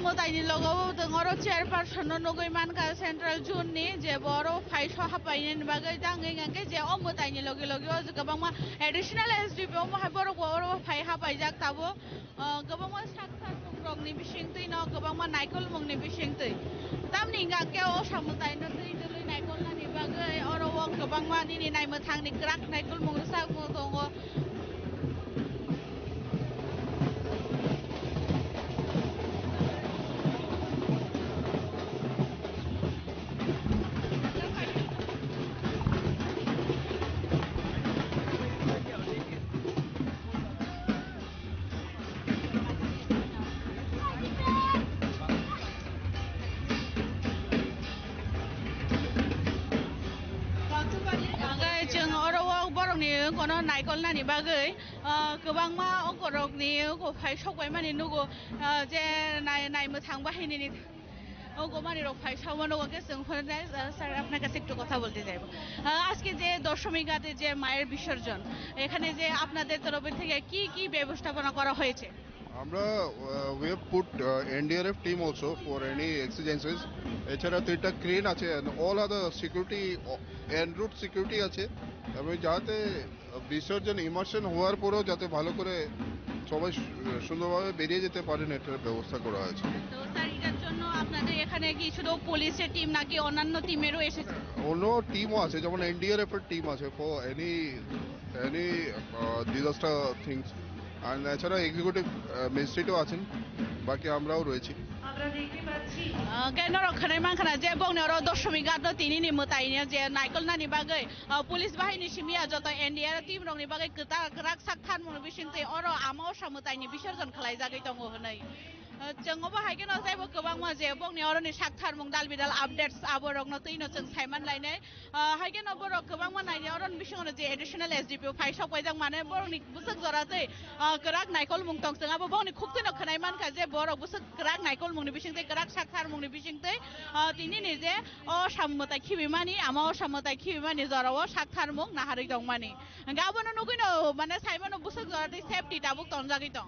motaini logo dengoro chairperson no nogoi manka central zone ni je boro phai soha painen bagai dangai ngangke je o motaini logi logi o gabang ma additional SDP o ma boro boro phai ha pai jak tabo gabang ma saksa rong ni bising tui no gabang ma naikol mong ni bising tui tamni ngangke o samutai no tui tui naikol na ni bagai oro o gabang ma ni nai ma thang ni krak naikol mong sak mo tongo kono naikol nani bagai gobangma okorokni ko phai sokbai mani nugo je nai mothang bahini ni ওগো মানে rock phi সামনে ওকে সংফল যায় sir আপনার কাছে একটু কথা বলতে চাইবো আজকে যে দশমী ঘাটে যে মায়ের বিসর্জন এখানে যে আপনাদের তরফ থেকে কি কি ব্যবস্থাপনা করা হয়েছে আমরা we have put NDRF team also for any exigencies এছাড়া তিনটা ক্রেন আছে and all other security en route security আছে এবং যাতে বিসর্জন ইমার্শন হওয়ার পরেও যাতে ভালো করে সবাই সুন্দরভাবে বেরিয়ে যেতে পারেন এটার ব্যবস্থা করা আছে তো স্যার এটার জন্য আপনাদের এখানে কি শুধু পুলিশের টিম নাকি অন্যান্য টিমেরও এসেছে অন্য টিমও আছে যেমন NDRF এর টিম আছে for any disaster things are এছাড়া এক্সিকিউটিভ ম্যাজিস্ট্রেটও আছেন বাকি আমরাও রয়েছি কেন রক্ষণের মানখানা যে বংনের দশমী ঘাট তিনি মোতাইনে যে নাইকল নানি বাগৈ পুলিশ বাহিনী সিমিয়া যত NDRF টিম রংনি বাগৈ কতা রাক সাকথান মন বিসিংতে অর আমাও সামতাइनि বিসর্জন খালাই জাগै दङ হनै जोंबो बाहायगोन जायबो गोबां मा जे बंनि अरनि साकथार मुं दालबिदाल आपडेट्स आबरगनो तैनो जों सायमान लायनाय हायगोन बर गोबां मा नायनि अरन बिसंनो जे एडिशनल SDP फाइ सबाय जों माने बरनि बुसक जराते गराक नायकल मुं तंग जों आबो बंनि खुक्तनो खनाय मानका जे बर बुसक गराक नायकल मुंनि बिसिंते गराक साकथार मुंनि बिसिंते तिनि नि जे अ साममताय खिबिमानि आमा अ साममताय खिबिमानि जराव साकथार मुं नाहारै दं मानि गाबोनो नुगैनो माने सायमानो बुसक जराते सेफ्टी ताबुक तंजागै दं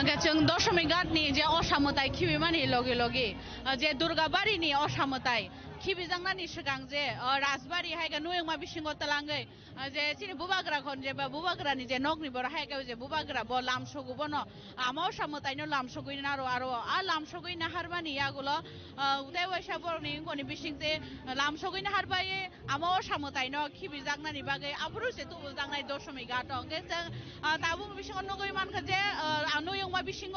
जों दशमी घाटनि जे असामताय खिबि मानि लगे लगे जे दुर्गाबारिनि असामताय खिबिजांनानि सिगां जे राजबारि हायगा नुयंमा बिसिंग तलांगै जे सिनि बुबाग्रा खन जे बुबाग्रानि जे नगनि बर हायगा जे बुबाग्रा ब लामसगु बनो आमा असामतायनो लामसगुइ नारो आरो आ लामसगुइ नाहारबानि यागुलो उदय वैशा बरनि इंगनि बिसिंते लामसगुइ नाहारबाये आमा असामतायनो खिबिजांनानि बागै आब्रुसे तुबुजांनाय दशमी घाट अंगे जों ताबुं बिसिंग नगै मानखा जे नुयंमा बिसिंग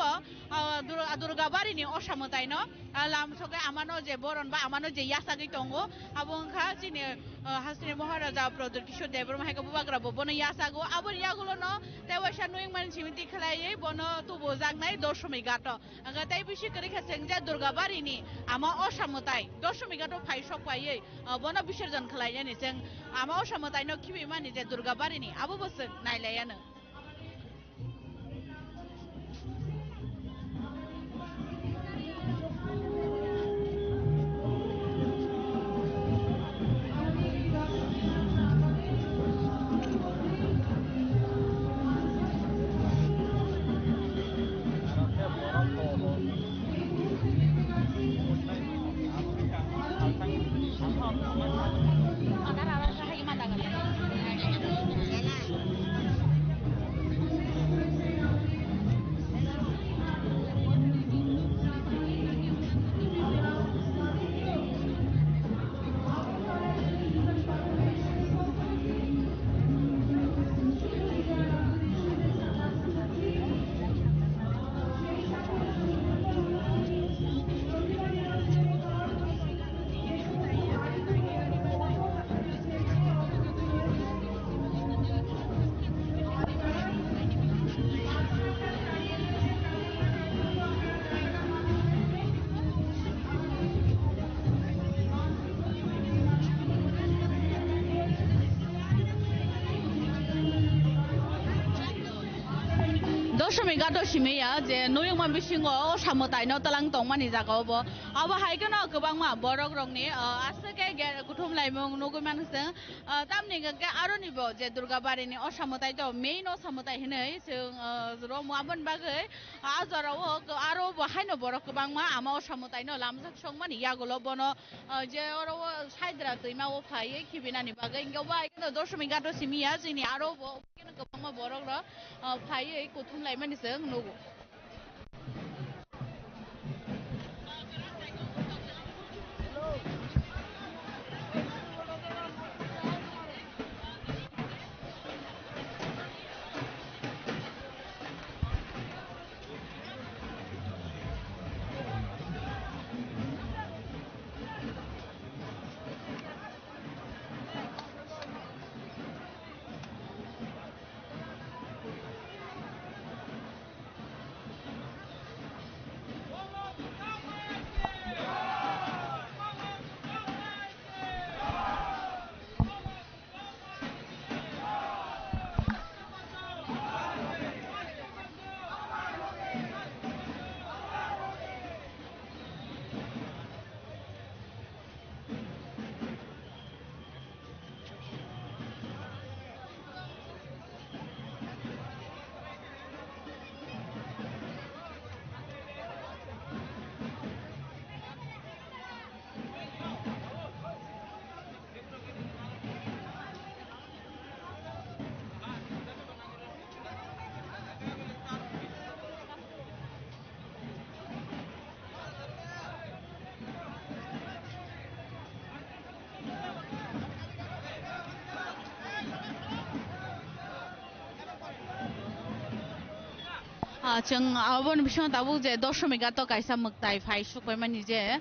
दुर्गाबारिनि असामतायनो लामसगै आमानो जे बरन बा आमानो जे यासा tongo abongkha chini hasini maharaja production deber mahai bubagra bono yasago abor yagulo no tewasha nuing man chimiti khlaiye bono tubo jangnai doshmi gato anga tai bishi kari khasengja durgabari ni ama osamutai doshmi gato phaisok paiye bono bisarjan khlaiye ni jeng ama osamutai no khibi mani je durgabari ni abo bos nailayano दशमी गातो सिमेया जे नुयंमा बिसिंगो असामतायनो तलां तंमानि जागावबो आबो हायगोनो गोबांमा बरक रंनि आसके गुथुम लाइमों नगै मानसों तामनि गे आरोनिबो जे दुर्गाबारिनि असामताय तो main असामताय हिनै जों रमुआबन बागै आजराव आरो बाहायनो बरक गोबांमा आमा असामतायनो लामजक संमानि यागुलो बनो जे अरो साइद्रा दैमाव फायै खिबिनानि बागै इंगावबा हायगोनो दशमी गातो सिमिया जोंनि आरो गोबांमा बरक र फायै गुथुम लाइमोनि जों नगो जों आबोन बिसं दाबु जे दशमी गातो कायसा मक्ताय फाय सुकय मानि जे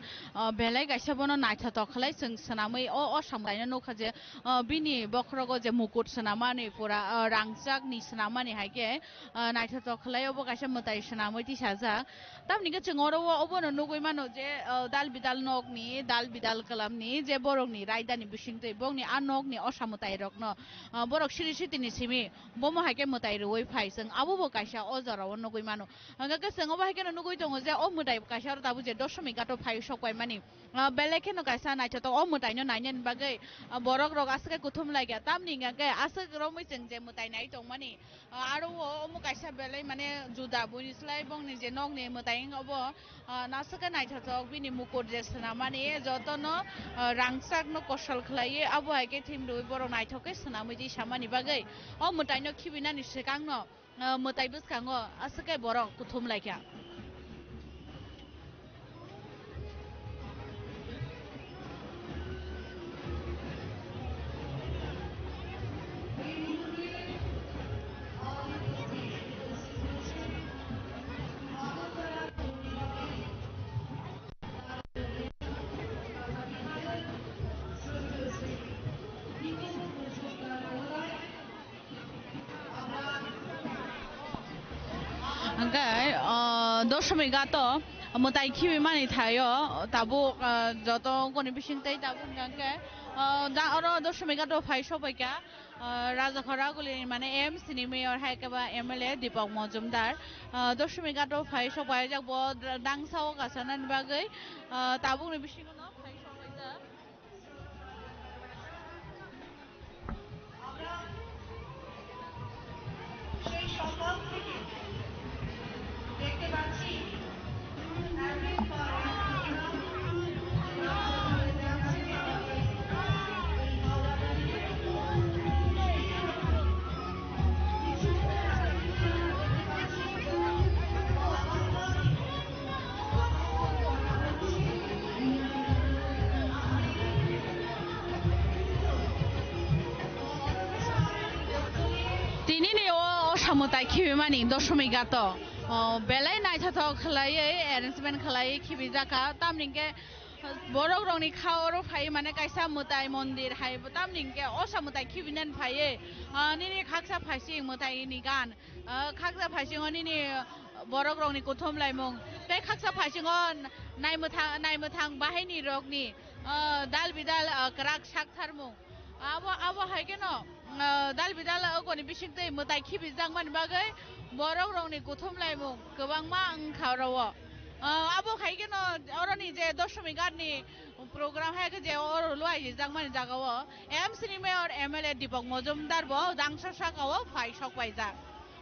बेलाय कायसा बनो नायथा तखलाय जों सनामै असामलायनो नखा जे बिनि बखरगो जे मुकुट सनामानि पुरा रांजाक नि सनामानि हायके नायथा तखलाय अब कायसा मताय सनामै तिसाजा तामनि के जों अरो अबोनो नगै मानो जे दाल बिदाल कलामनि जे बरकनि रायदानि बिसिंतै बंनि आ नगनि असामताय रकनो बरक सिरि सितिनि सिमि बमो हायके मताय रुय फाय जों आबो कायसा अजराव bui mano anga ke sengo bahai ke no goi tongo je o mutai kaisa tabu je doshmi gato phai sokwai mani bele ke no kaisa nai to o mutai no nai nen bagai borok rok aske kuthum lagia tamni nga ke asek romoi jeng je mutai nai tong mani aro o mu kaisa bele mane juda buni slai bong ni je nog ni mutai obo nasaka nai to bini mukur je sna mani joto no rangsak no kosal khlai abo hai ke thim dui borok nai thoke sna mui samani bagai o mutai no khibina ni sekang no mutai buskango asake borok kuthum laikya angkai doshmi gato mutai khibi mani thayo tabu joto koni bising tei tabu angkai da oro doshmi gato phai sobaika raja khoraguli mane MC ni mayor hai ke ba MLA Deepak Mojumdar doshmi gato phai sobai jak bo dangsao kasanan bagai tabu ni bising no phai sobaika সেই সম্পদ থেকে দেখতে পাচ্ছি তিনি নি ও সামতাই খিবিমানি দশমী গাত বেলাই নাইথাथ खलायै arrangement खलायै खिबि जाका तामनिंके borok rok ni khao phai mane kaisa mutai mondir hai tamningke osa mutai khibinen phaiye nini khaksa phaising mutai ni gan khaksa phaising nini borok rok ni kothom laimong be khaksa phaising naimthang bahai ni rok ni dal bidal krak sak tharmung abo hai keno dal bidal koni bisingtei mutai khibi jangman bagai borok rok ni kothom laimong gobangma angkharawo abo hai keno oroni je doshmi garni program hai ke je or loi jangmani jagawo MC ni mayor MLA Deepak Mojumdar bo dangsa sakao phai sokwaija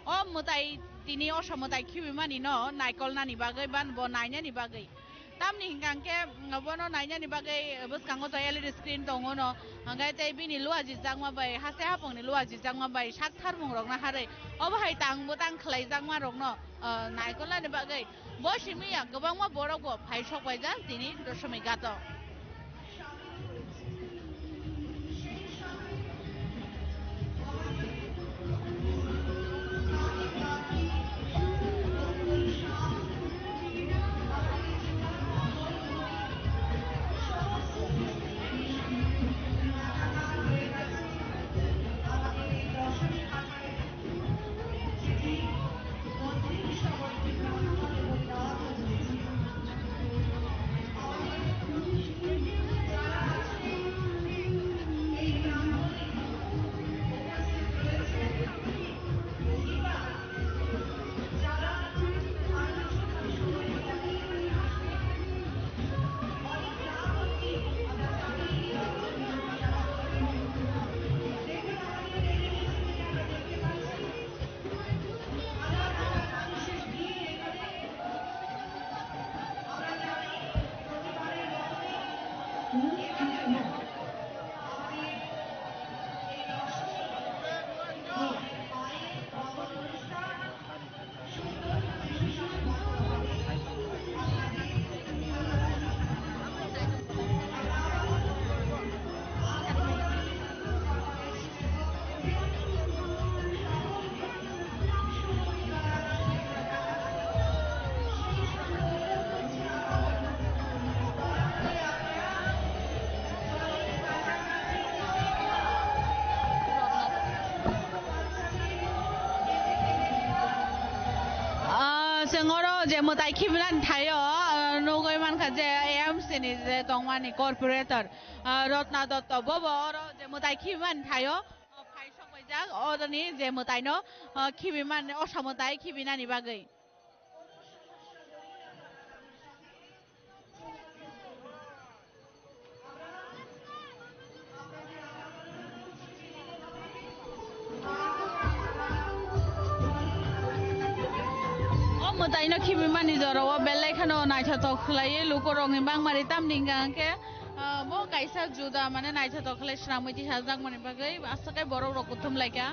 o mutai tini osamutai khibimani no naikol nani bagai ban bo nainani bagai tamni hingangke bono nainani bagai buskango to LED screen tongo no hangai tei bini luaji jangma bai hase hapongni luaji jangma bai sak tharmung rok na hare obo hai tang butang khlai jangma rok no naikol nani bagai bo simiya gobangma borok bo phai sokwaija tini doshmi gato je mutai khibran thayo nogoi manka je AMC ni je tongmani corporator Rotna Dotto bobo oro je mutai khibman thayo phai sokwaijak odoni je mutai no khibiman osamutai khibinani bagai তাই না খিবি মানি জরাও বেলাই খানো নাইছা তখলাই লুকো রঙে বাং মারি তামনিঙ্গা কে bo kaisa juda mane naitha tokhle shramiti sajak mane bagai asakai borok rok kuthum laika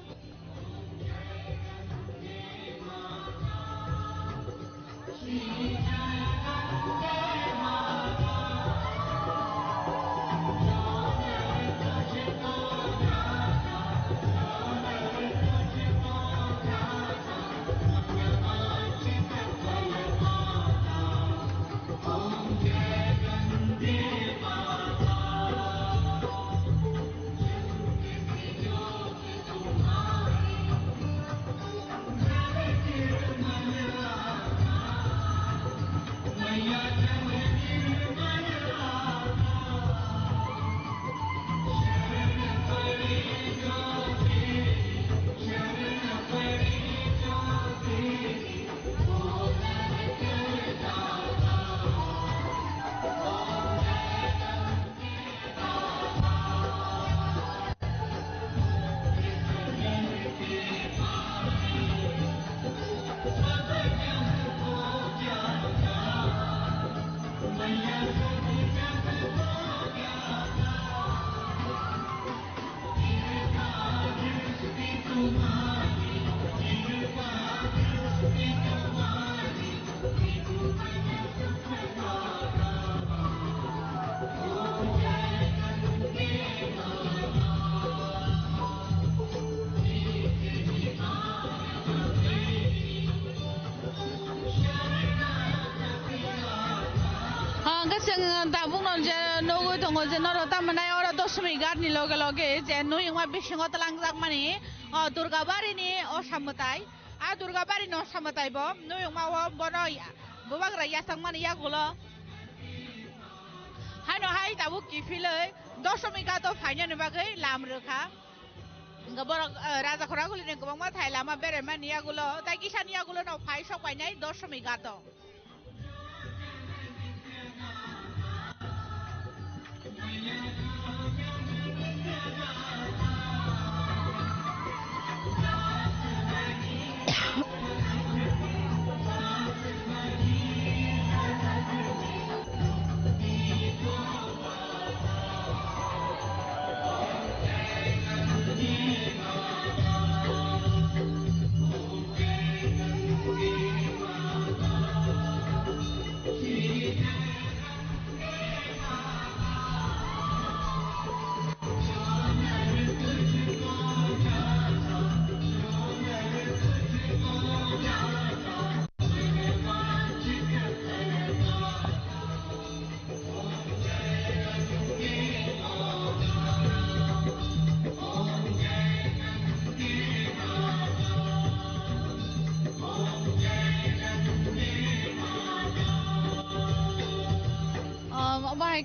je noro tamana ora dosmi garni loge loge je nui ma bisingo talangjak mani durga bari ni osamutai a durga bari no samutai bo nui ma wo bono bobagra yasang mani yagulo hano hai tabu kifiloi dosmi ga to faina ni bagai lam rokha gabor raja khora guli ni gobang ma thai lama bere mani yagulo tai kisani yagulo no phai sok painai dosmi ga to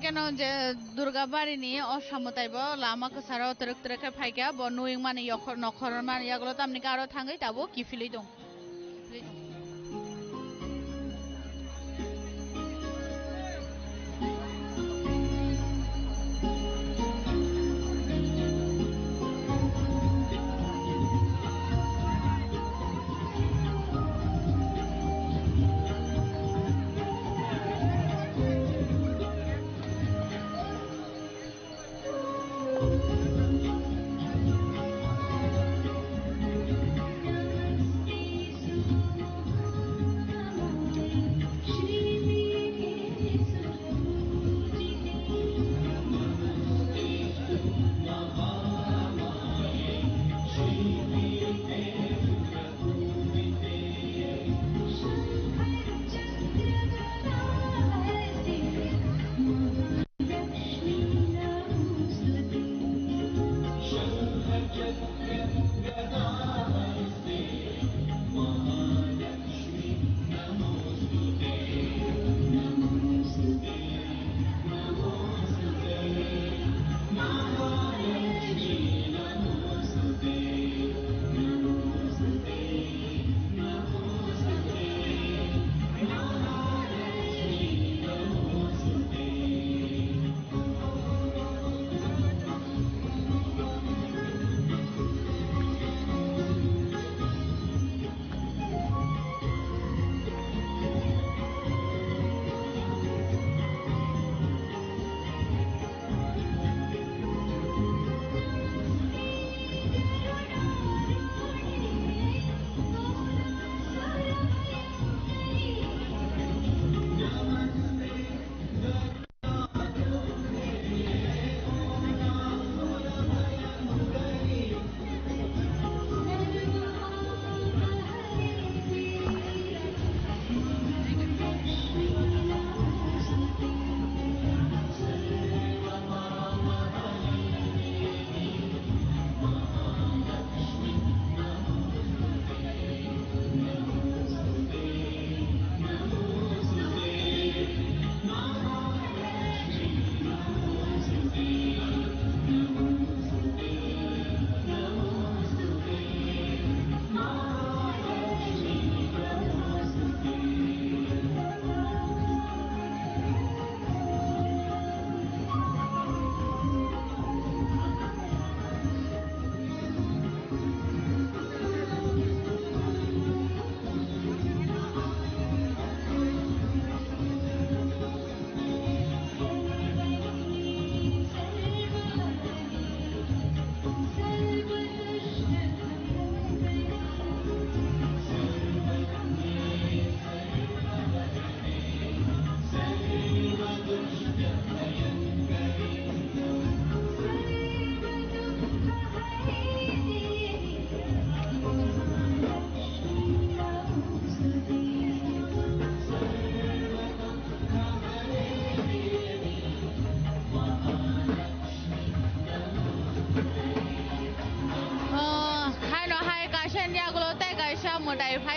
কেন যে দুর্গা বাড়ি নিয়ে অসমতাইব লামা কসারাও তরক তরকে ফাইকা বনুইং মানে নখর মানে ইয়াগুলো তো আপনি কারো থাঙ্গাই তাবো কি ফিলেই দং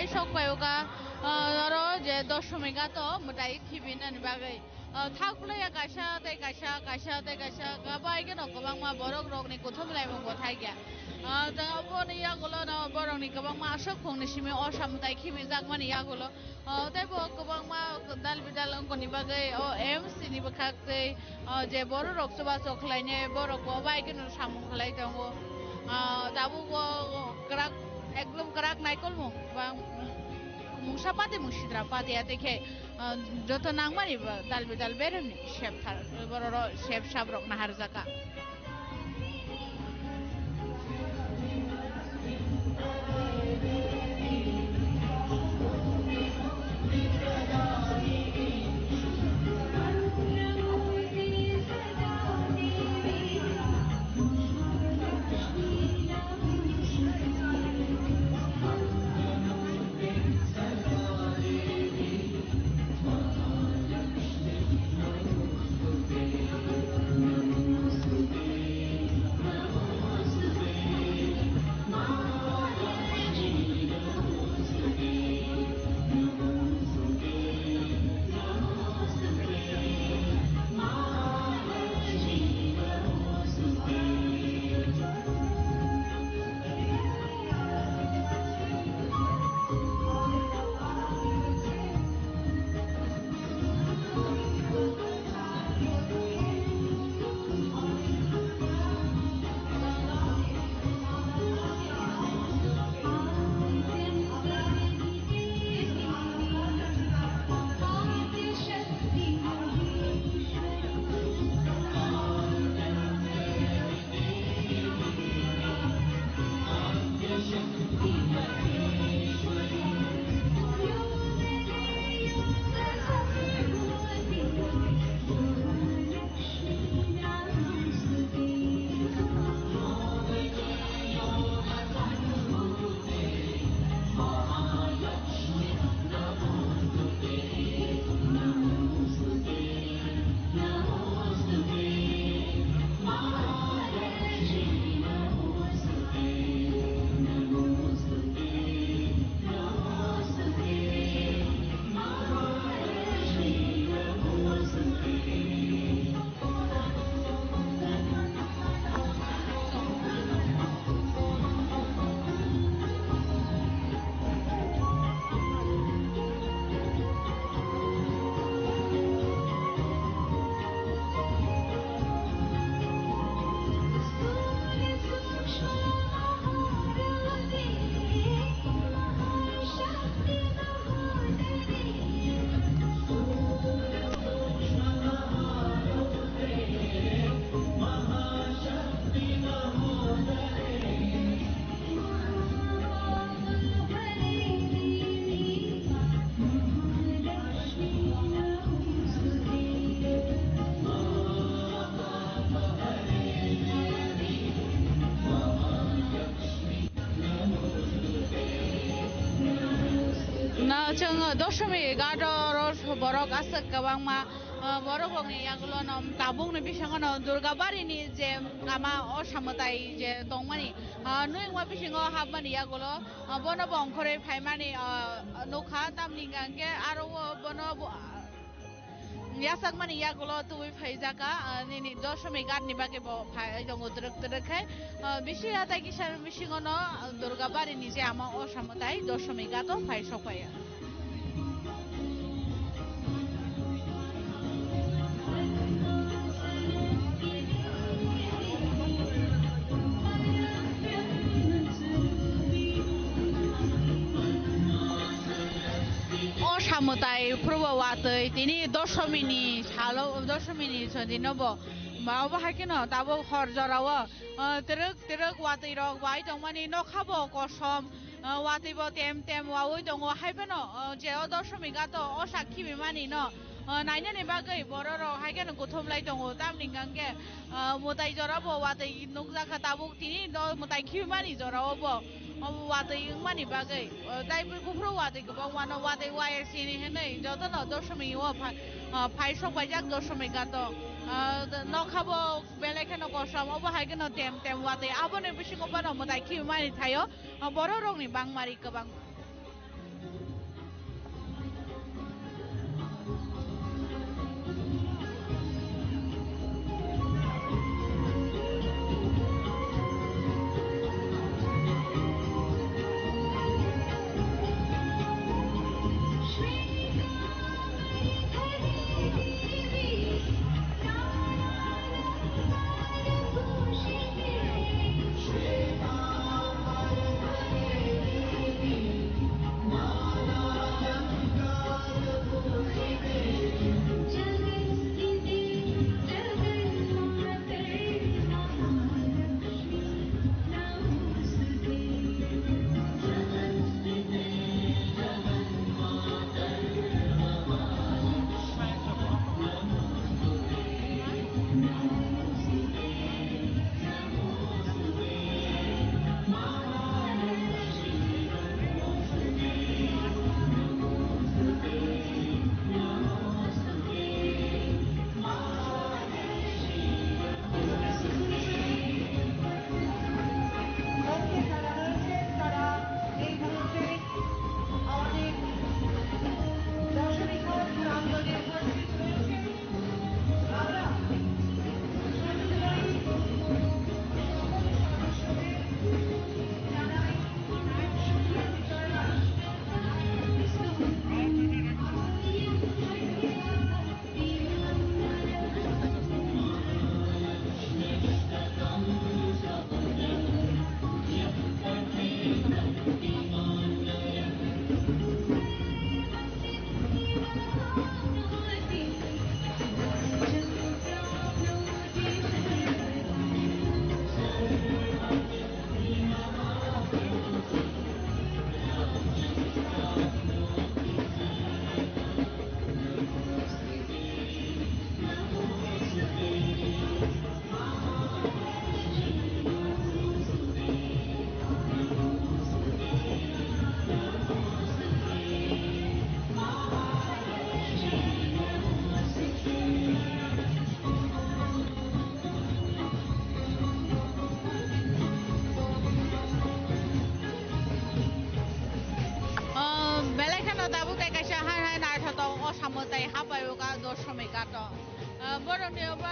phai sok payo ka aro je doshmi ga to mutai khibin ani bagai thakule ya kaisa gabai ke no kabang ma borok rok ni kothom lai mong thai gya ta aboni ya golo no borok ni kabang ma asok khong ni simi osam mutai khibi jak mani ya golo tai bo kabang ma dal bidal ang ni bagai o MC ni bakhak te je borok rok soba soklai ne borok ko bai ke no samung khlai tango tabu ko krak ekdom krak naikol mo bang mungsa pate mungsidra pate ate ke joto nangmani dal bidal beremni chef thar bororo chef sabrok nahar jaka doshmi gador borok asak kabang ma borok rok ni yagulo nom tabung ni bisango no durga bari ni je ama osamotai je tongmani nui wa bisingo habmani yagulo bono bongkhore phaimani nokha tamni gange aro bono yasak mani yagulo tui phaijaka nini doshmi gad ni bage bo phai dong druk khai bisi atai kisar bisingo no durga bari ni je ama osamotai doshmi gato phai sopaya Samutai Purwawatoi tini doshomini halo doshomini sondinobo mau bahakino tabo horjarawa teruk watoi rok bai tongmani no khabo kosom watoi bo tem wawoi tongo haibeno je doshomini gato osakhi bimani no nainani bagai bororo haigeno gothomlai tongo tamni gange motai jorabo watoi nukjaka tabo tini do motai khibimani jorawo watoi mani bagai dai bufro watoi gobang wano watoi YRC ni henai joto no doshmi wo phai sok bajak doshmi gato no khabo beleke no kosam obo haige no tem watoi abone bisingo bano motai khibimani thayo bororok ni bangmari gobang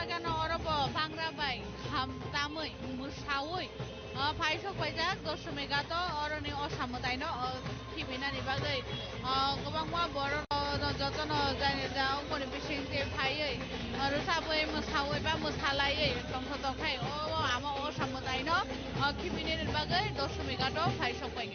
gano orobo bangra bai ham tamui musawui phai sok bai jak dosmika to oroni osamutai no khibina ni bagai gobang ma boro jotono jani ja ongoni bising te phaiei rusabui musawui ba musalai tongtho tongkhai o amo osamutai no khibini ni bagai dosmika to phai sok bai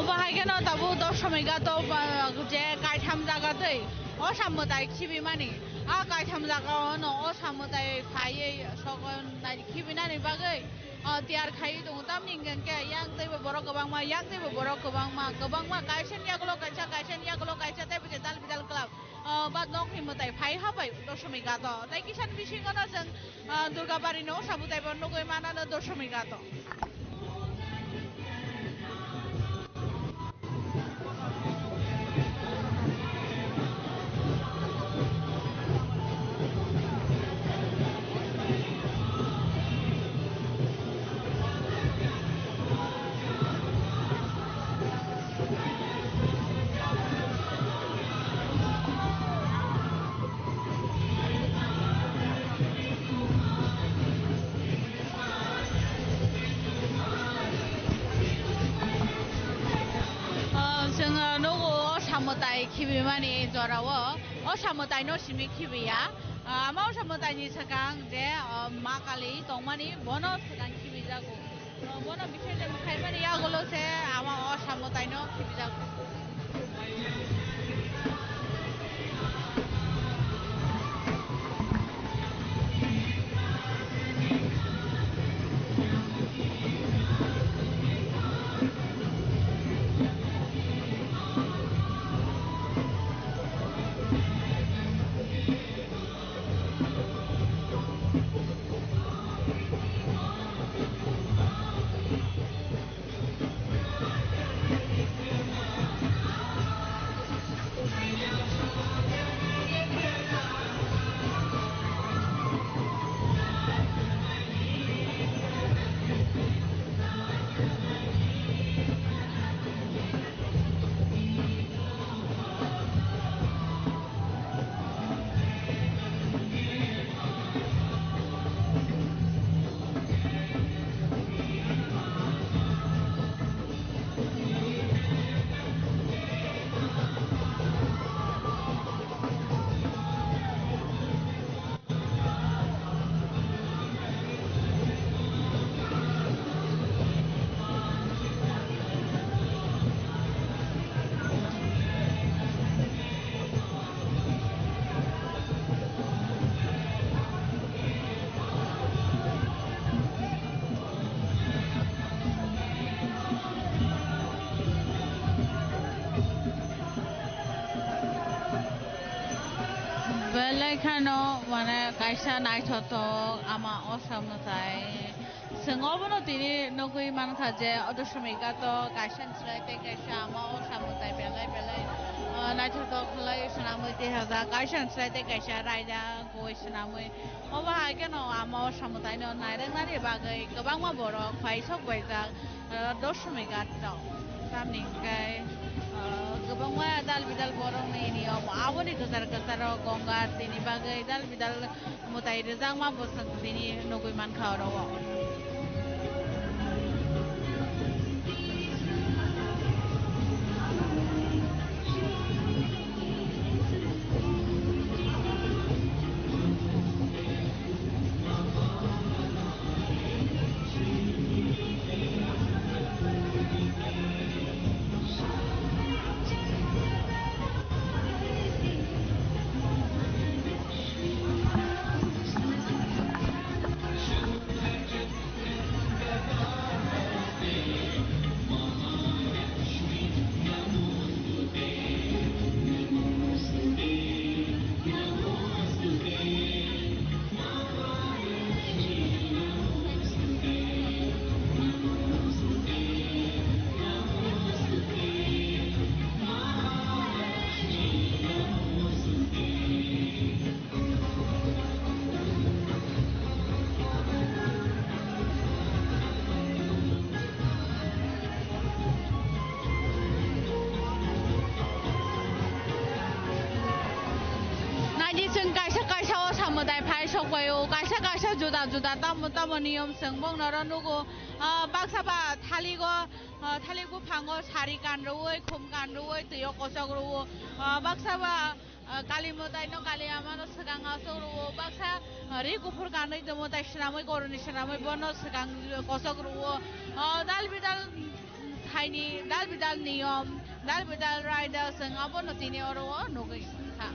Bahageno tabu dosmika to je kaitham jaga tei osamutai khibimani kaitham jaga no osamutai phaiei sokon nai khibinani bagai tiar khai dong tamning ke yang tei borok gobangma yang tei borok gobangma kaisen yagulo kaisa tei bije dal bidal club bat nok himutai phai habai dosmika to tai kisan bisingono jeng Durgabari no osamutai bon nogoi manano dosmika to osamutai khibimani jorao osamutai no simi khibiya ama osamutai ni sakang je makali tongmani bono sakang khibijago bono bishe je khaimani yagulo se ama osamutai no khibijago এখানো মানে কাইসা নাইথত আমা অসমতাই সঙ্গবনো তিনি নগৈ মানখা যে অদশমিকা তো কাইসান স্লাইতে কাইসা আমা অসমতাই বেলাই বেলাই নাইথত খলাই সনামৈ দেহাজা কাইসান স্লাইতে কাইসা রাইদা গৈ সনামৈ অবা হাইকেনো আমা অসমতাই ন নাইরেংনানি বাগै गोबांमा बर' फाइ सकबायजा दशमिका दं तामनिंगाय गोबांमा दाल बिदाल बरंनि नियम आवनि गोजार गोजार गंगार तिनि बागै दाल बिदाल मुताय रोजांमा बसं तिनि नगै मानखा रव kaisa juda juda tam niyom sengbong nara nugo baksaba thaligo phango sari kanroi khum kanroi tuyo kosogro baksaba kali motai no kali amano segang asoro baksa ri kufur kanai de motai shnamoi koroni shnamoi bono segang kosogro dal bidal niyom dal bidal raida seng abono tini oro nugo ha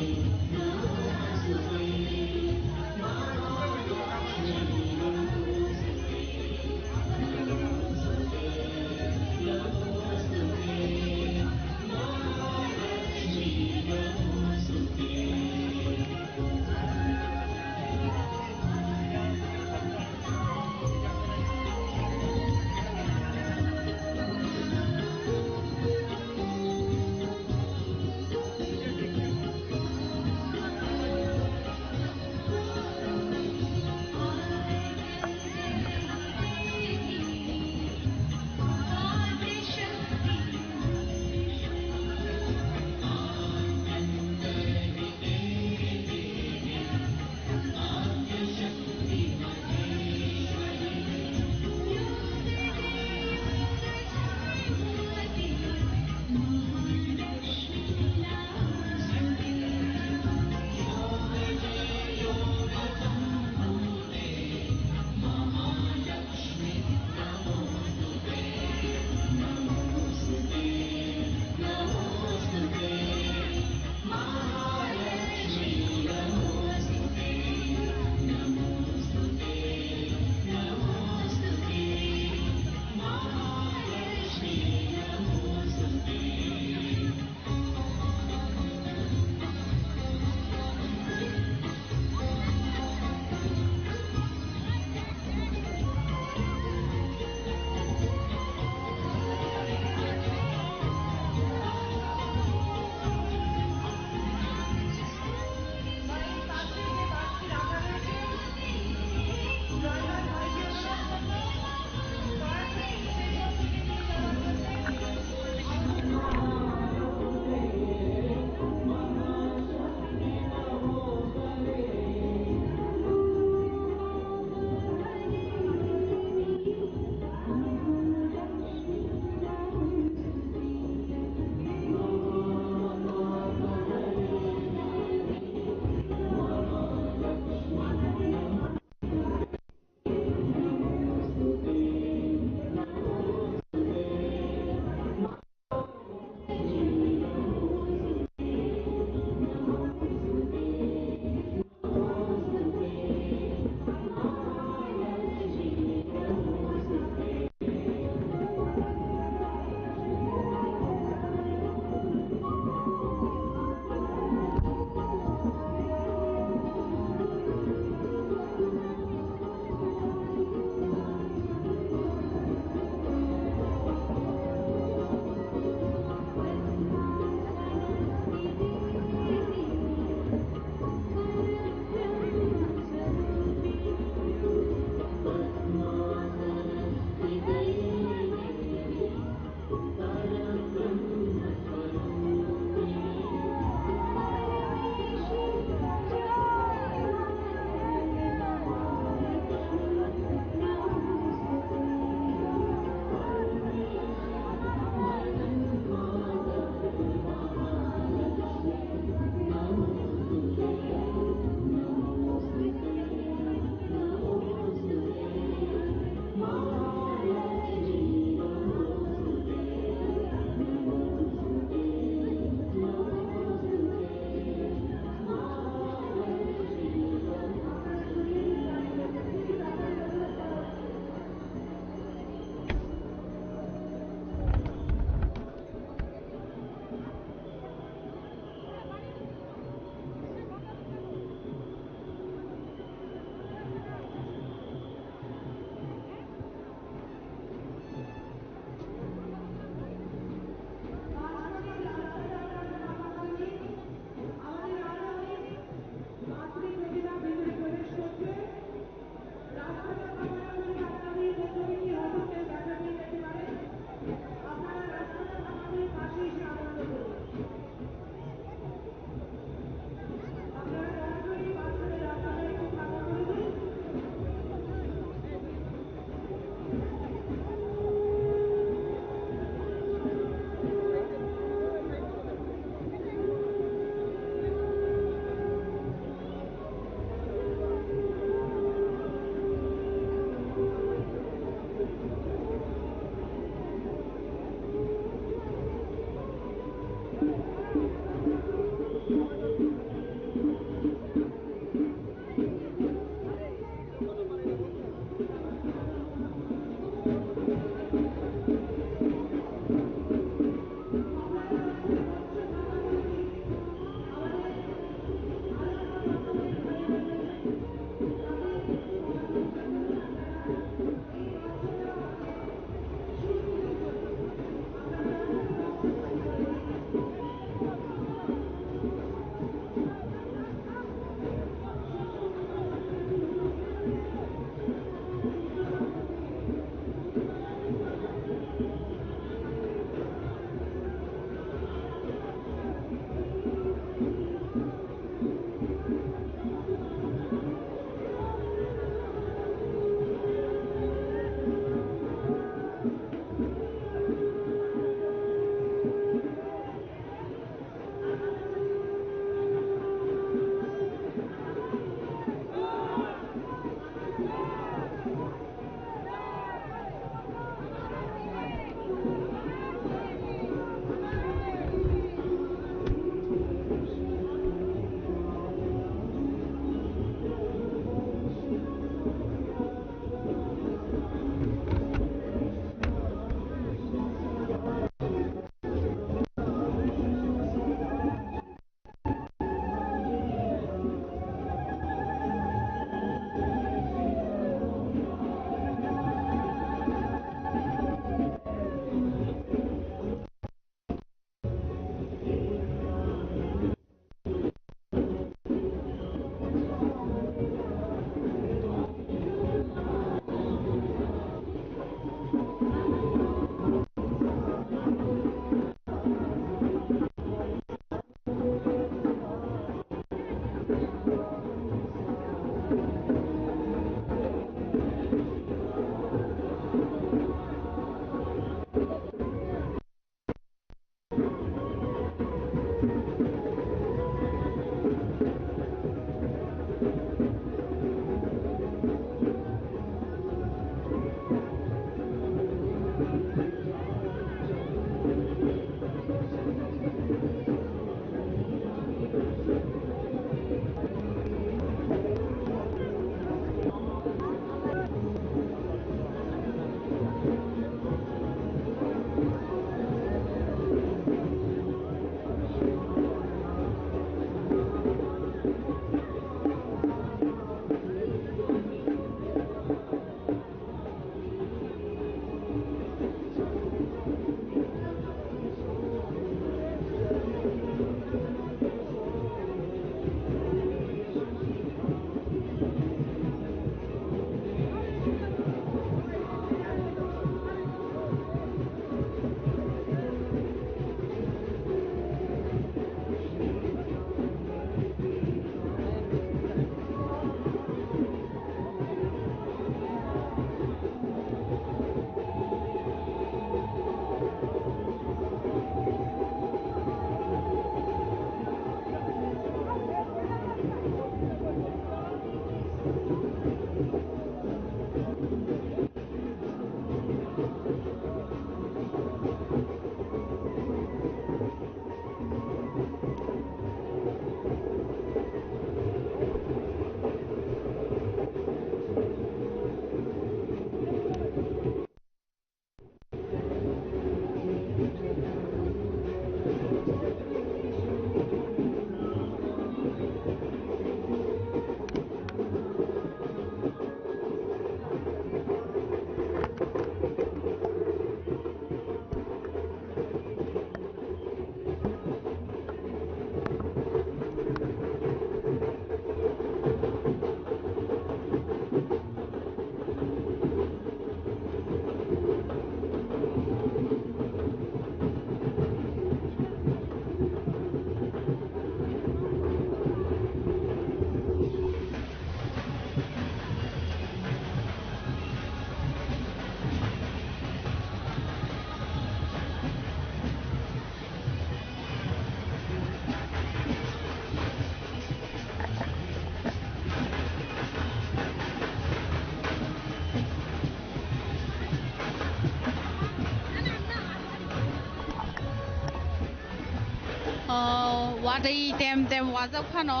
এই টেম ওয়াজাব খানো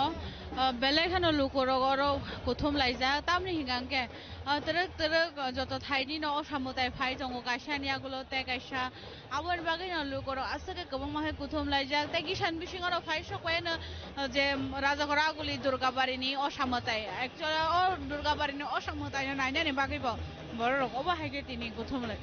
বেলে খানো লুকরো গরো কুথুম লাইজা তামনি হিগাংকে তরক যত tiny ন অসামতাই phi দङ কাইসানি আগুলো তে কাইসা আবার বাগै ন লুকরো আজকে গোबां মাহে কুথুম লাইজা তে কিষান বিसिङाव ফাই সকয়েनो যে রাজাঘর আগুলি দুর্গাবাড়িনি অসামতাই একচুয়ালি ও দুর্গাবাড়িনি অসামতাই নাইনানি বাগैब বড় রক অবাহাইকে তিনি কুথুম লাই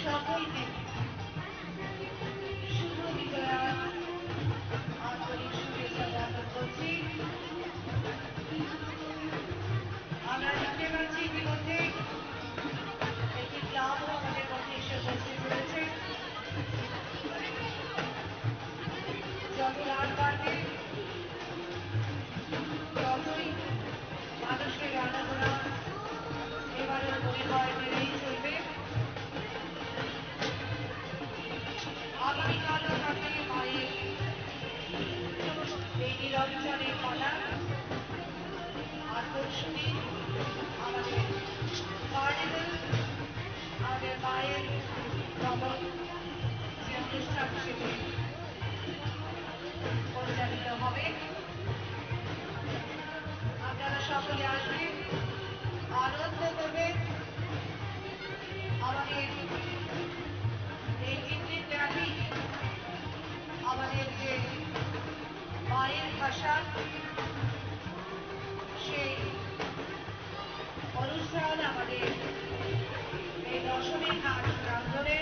সকলকে শুভ বিজয়া আন্তরিক শুভেচ্ছা জ্ঞাপন করছি। আমরা জানতে পারছি ইতিমধ্যে একটি ক্লাবও আমাদের মধ্যে এসে উপস্থিত হয়েছে। যত রাত বাড়বে ততই মানুষের আনাগোনা এবারেও মনে হয় বেড়েই চলবে। আগামীকালও থাকবে মায়ের এই নিরঞ্জনের কলা আর পরশুদিন আমাদের কার্নিভাল আমাদের মায়ের নবম যে অনুষ্ঠান সেটি পরিচালিত হবে। আপনারা সকলে আসবেন, আনন্দ করবেন। আমাদের এই তিনদিন ব্যাপী আমাদের যে মায়ের ভাষা সেই অনুষ্ঠান আমাদের এই দশমী ঘাট প্রাঙ্গণে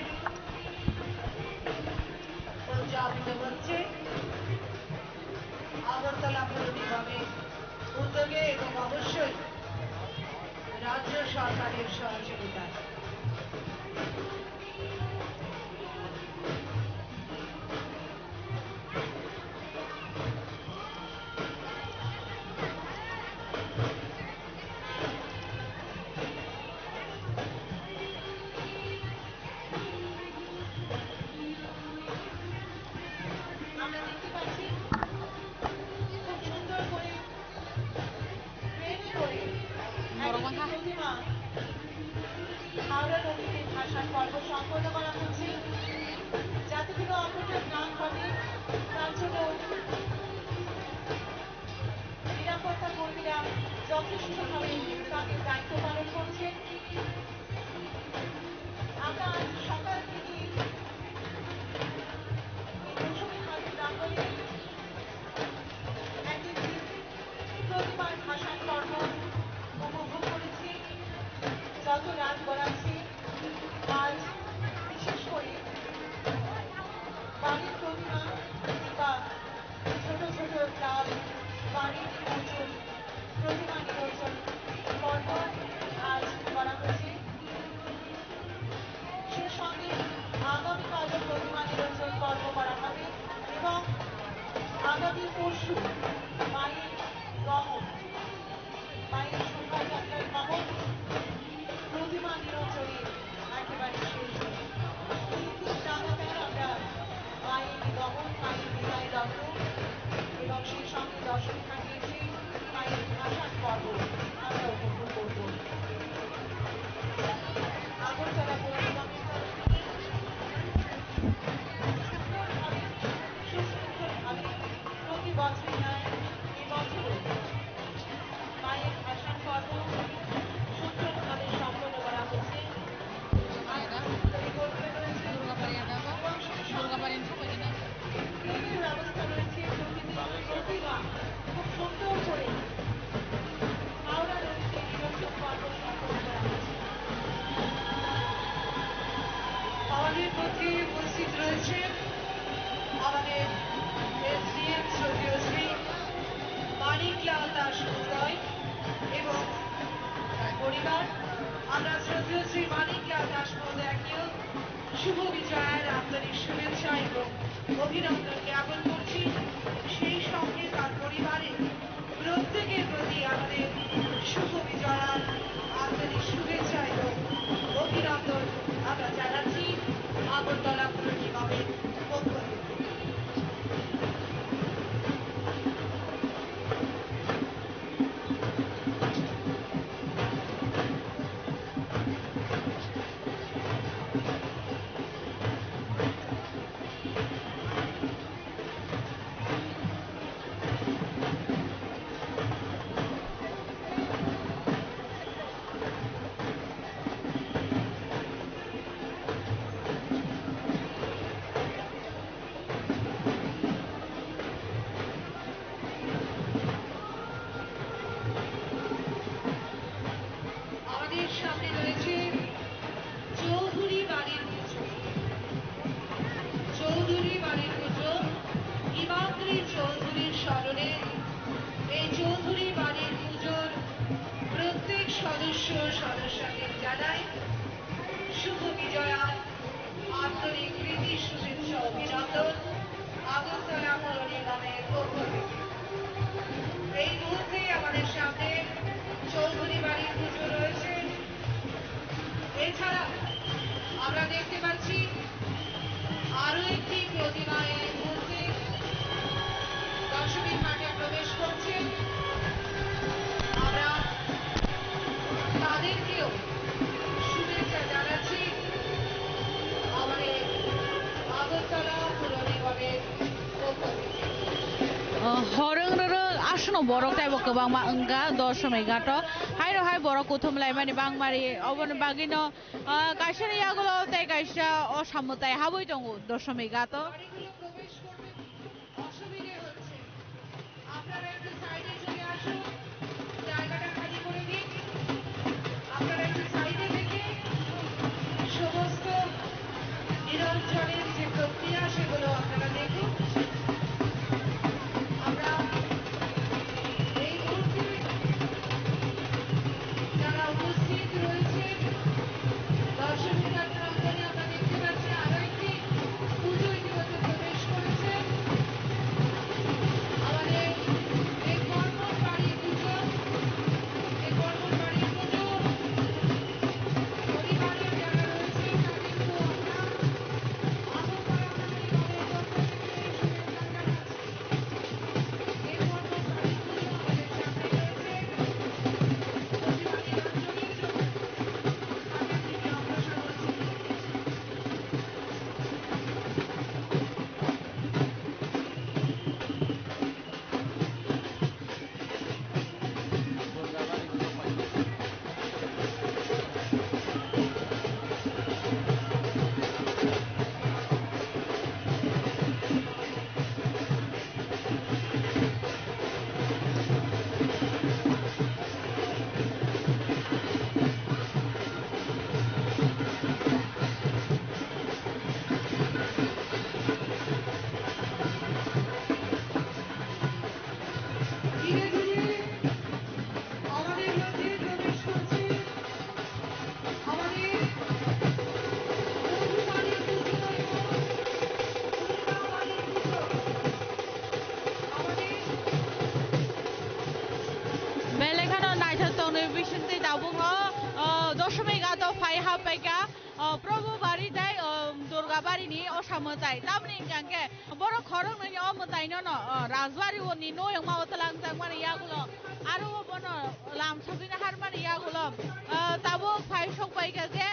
উদযাপিত হচ্ছে আগরতলা পৌর নিগমের উদ্যোগে এবং অবশ্যই রাজ্য সরকারের সহযোগিতায়। আমরা দেখতে পাচ্ছি খুব সুন্দর করে পেন্ট করে প্রতিমা হাওড়া নদীতে ভাষার পর্ব সম্পন্ন করা হচ্ছে, যাতে কোনো অঘটন না ঘটে তার জন্য নিরাপত্তা কর্মীরা যথেষ্টভাবে তাদের দায়িত্ব পালন করছেন। আমরা আজ সকাল থেকে প্রতিমার ভাষণ পর্ব উপভোগ করেছি। যত রাত গড়াচ্ছি আজ বিশেষ করে বাড়ির প্রতিমা কিংবা ছোট ছোট ক্লাব বাড়ির নিমন্ত্রণ প্রতিমা নিমন্ত্রণ পর্ব আজ করা হয়েছে। সে সঙ্গে আগামীকালও প্রতিমা নিরঞ্জন পর্ব করা হবে এবং আগামী পরশু মায়ের গমন, মায়ের শোভাযাত্রার গমন প্রতিমা নিরঞ্জনের একেবারে শেষ দিন। 3 দিন লাগাতার আমরা মায়ের গমন, মায়ের বিদায় লগ্ন এবং সেই সঙ্গে দশমী ঘাটে এসে মায়ের ভাষণ পর্ব আমরা উপভোগ করব। আগরতলা পৌর নিগমের তরফ থেকে সুন্দরভাবে সুশৃঙ্খলভাবে প্রতি বছরই নয় এবছরও মায়ের ভাষণ পর্ব সুন্দরভাবে সম্পন্ন করা হচ্ছে। এবং সেই সঙ্গে ট্রেনের ব্যবস্থা রয়েছে। শুভ বিজয়ের আন্তরিক শুভেচ্ছা এবং অভিনন্দন জ্ঞাপন করছি। সেই সঙ্গে তার পরিবারের প্রত্যেকের প্রতি আমাদের শুভ বিজয়ার আন্তরিক শুভেচ্ছা এবং অভিনন্দন আমরা জানাচ্ছি আগরতলা পুর নিগমের পক্ষ থেকে। আমাদের সামনে রয়েছে চৌধুরী বাড়ির পুজো। চৌধুরী বাড়ির পুজো হিমাদ্রি চৌধুরীর স্মরণে এই চৌধুরী বাড়ির পুজোর প্রত্যেক সদস্য সদস্যদের জানাই শুভ বিজয়ার আন্তরিক প্রীতি শুভেচ্ছা অভিনন্দন আগরতলা পৌর নিগমের পক্ষ থেকে। এই মুহূর্তে আমাদের সামনে চৌধুরী বাড়ির পুজো রয়েছে। এছাড়া আমরা দেখতে পাচ্ছি আরো একটি প্রতিমা এই মুহূর্তে দশমী ঘাটে প্রবেশ করছে। আমরা তাদেরকেও শুভেচ্ছা জানাচ্ছি আমাদের আগরতলা পৌর নিগমের পক্ষ থেকে। Horeng asno borok tai bok bang ma engga dosmai gato hai ro hai borok kuthum lai mani bang mari obon bagino kaisha yagulo tai kaisha o samutai haboi tongo dosmai gato অসুবিধে হচ্ছে, আপনারা একটু সাইডে চলে আসুন, জায়গাটা খালি করে দিন। আপনারা একটু সাইডে থেকে সমস্ত নিরঞ্জনের যে প্রক্রিয়া সেগুলো আপনারা দেখুন। আমরা এই মুহূর্তে যারা উপস্থিত রয়েছে দর্শনী ঘাট প্রাঙ্গণে আমরা দেখতে পাচ্ছি আরো একটি পুজো ইতিমধ্যে প্রবেশ করেছে। আমাদের এই কর্মর বাড়ির পুজো, এই কর্মর বাড়ির পুজো পরিবারের যারা রয়েছে তাদেরকেও আমরা আগরতলা পৌর নিগমের পক্ষ থেকে শুভেচ্ছা জানাচ্ছি। এই কর্মর বাড়ির পুজো আমাদের সামনে রয়েছে। প্রতিমা নিরঞ্জনের জন্য সামনের দিকে অগ্রসর হচ্ছে। ধীরে ধীরে আমাদের মধ্যে প্রবেশ করছে আমাদের চৌধুরী পুজো এবং দুর্গা বাড়ির পুজো। আমাদের Belekano naithak tongnoi bisinte dabungho dosmai gato phai hapaika Prabhu bari dai Durga bari ni osamutai tamni gangke borok khorong ni omutai no rajbari oni no yang mau telang jangmani yagulo aro bono lam sabina harmani yagulo tabo phai sokpaika je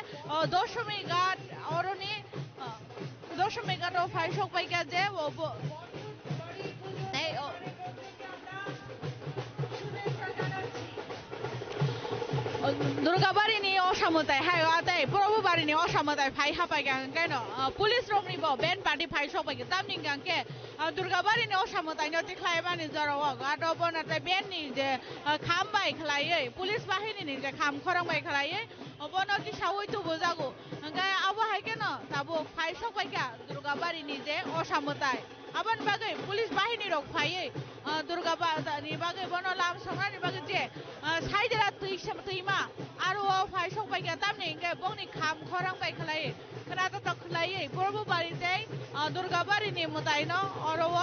dosmai gat oroni dosmai gato phai sokpaika je Durga bari ni osamutai hai atai Prabhu bari ni osamutai phai hapaika kaino police rok ni bo band party phai sokpaika tamni gangke Durga bari ni osamutai no tiklai mani jaro gato bona tai band ni je kham bai khlaiye police bahini ni je kham khorang bai khlaiye bono ki sawai tu bojago ngai abo hai keno tabo phai sokpaika Durga bari ni je osamutai aban bagai police bahini rok phaiye Durga bari ni bagai bono lam songra ni bagai je saidera tuima aro phai फाइ सबाय गया तामनि इंगे बंनि खाम खरां bye खलाय खना त खलाय बरबो बारि जाय दुर्गा बारि नि मताय न अरव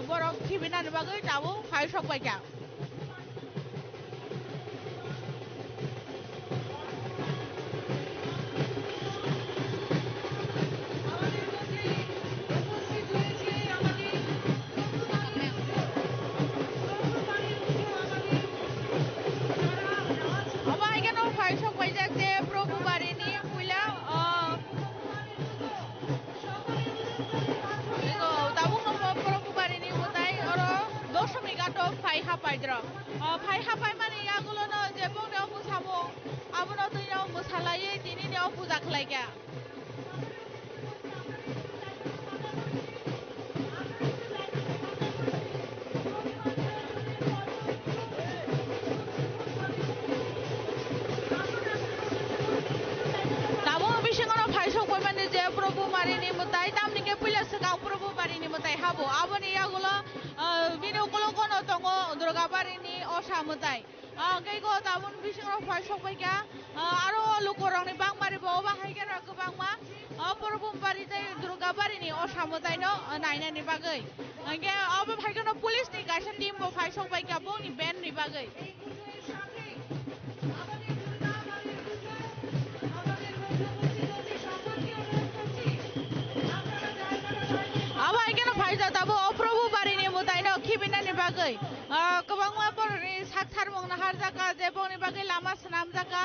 बरक खिबिनानि बागै दाबो फाइ सबाय गया फाइ हापाय माने यागुलोनो जे बंनायाव मोसाबो आबोनो दैयाव मोसालायै दिनिनियाव पूजा खालायगा दाबो बिसिङाव फाइ सबाय माने जे प्रभु मारिनि मताय तामनिके पुलिस गाव प्रभु मारिनि मताय हाबो आबोनि यागुलो बिनो कलगनो दङो दुर्गा बारिनि असा मताय गैगो दाबुन बिसिङाव फाइ सबाय गया आरो लुकरंनि बांमारि बाव बाहायगेन गोबांमा प्रभु बारि जाय दुर्गा बारिनि असा मताय न नायनानि बागै गे अब फाइगनो पुलिसनि गायसन टीम बो फाइ सबाय गया बंनि बेननि बागै दाबो प्रभु बारिनि मतायनो खिबिनानि बागै गोबांमा बरनि साथार मंना हार जाका जे बंनि बागै लामा सनाम जाका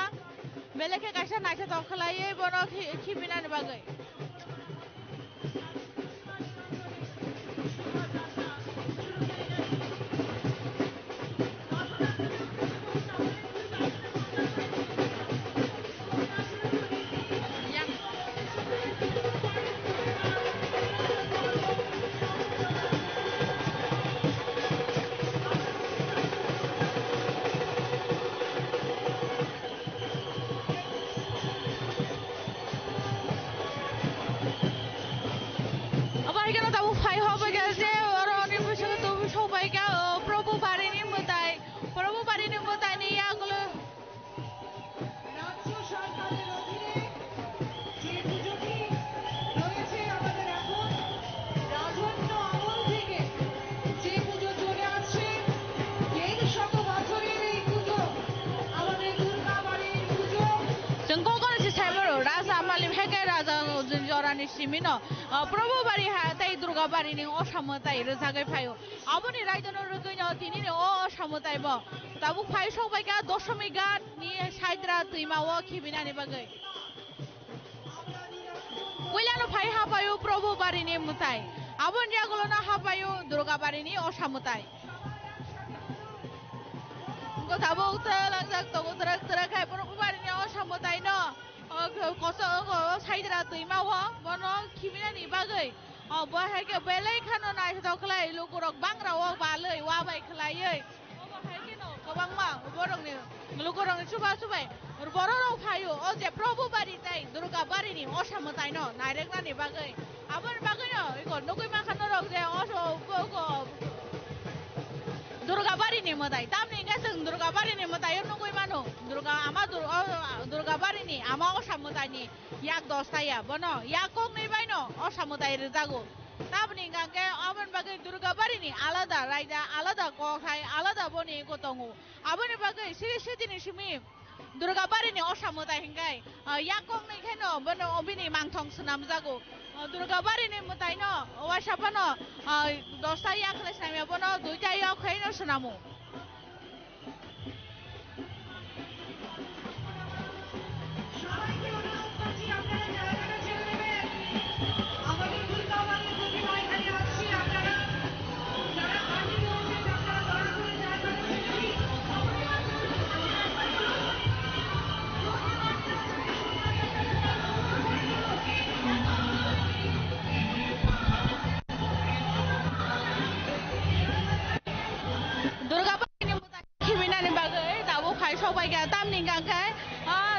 बेलेखे गायसा नायथे दखलायै बनो खिबिनानि बागै सिमिनो प्रभु बारि हाथाय दुर्गा बारिनि असामताय रोजागै फायो आबोनि रायजोनो रोगैनो दिनिनो असामताय बो दाबु फाइ सबाय गा दशमी घाट नि साइद्रा दैमाव खिबिनानि बागै कइलानो फाइ हापायो प्रभु बारिनि मताय आबोनि यागुलोनो हापायो दुर्गा बारिनि असामताय गो दाबु तलांजाक तगो तरक तरक हाय प्रभु बारिनि असामताय न साइद्रा दैमाव बनो खिबिनानि बागै बहायके बेलै खानो नायथे दखलाय लुकुरक बांग्राव बालै वाबाय खलायै बहायके न गोबांमा बरंनि लुकुरंनि सुबा सुबाय बरराव फायो ओ जे प्रभु बारि जाय दुर्गा बारिनि असामताय न नायरेगनानि बागै आबोनि बागै न इको नगै माखानो रक जे असो दुर्गा बारिनि मताय तामनि गासों दुर्गा बारिनि मताय नगै मानो दुर्गा बारिनि आमा असामतायनि याक दस्ताया बनो याक कगनै बायनो असामताय रोजागो ताबनि गांगे आबोन बागै दुर्गा बारिनि आलादा रायदा आलादा कखाय आलादा बनि गतंगो आबोनि बागै सिदिनि सिमि दुर्गा बारिनि असामताय हिंगाय याक कगनै खेनो बनो अबिनि मांथं सुनाम जागो दुर्गा बारिनि मताय न वासापनो दस्ता याक लेसनाय बनो दुइटा याक खैनो सुनामो सबाय गया तामनि गांखाय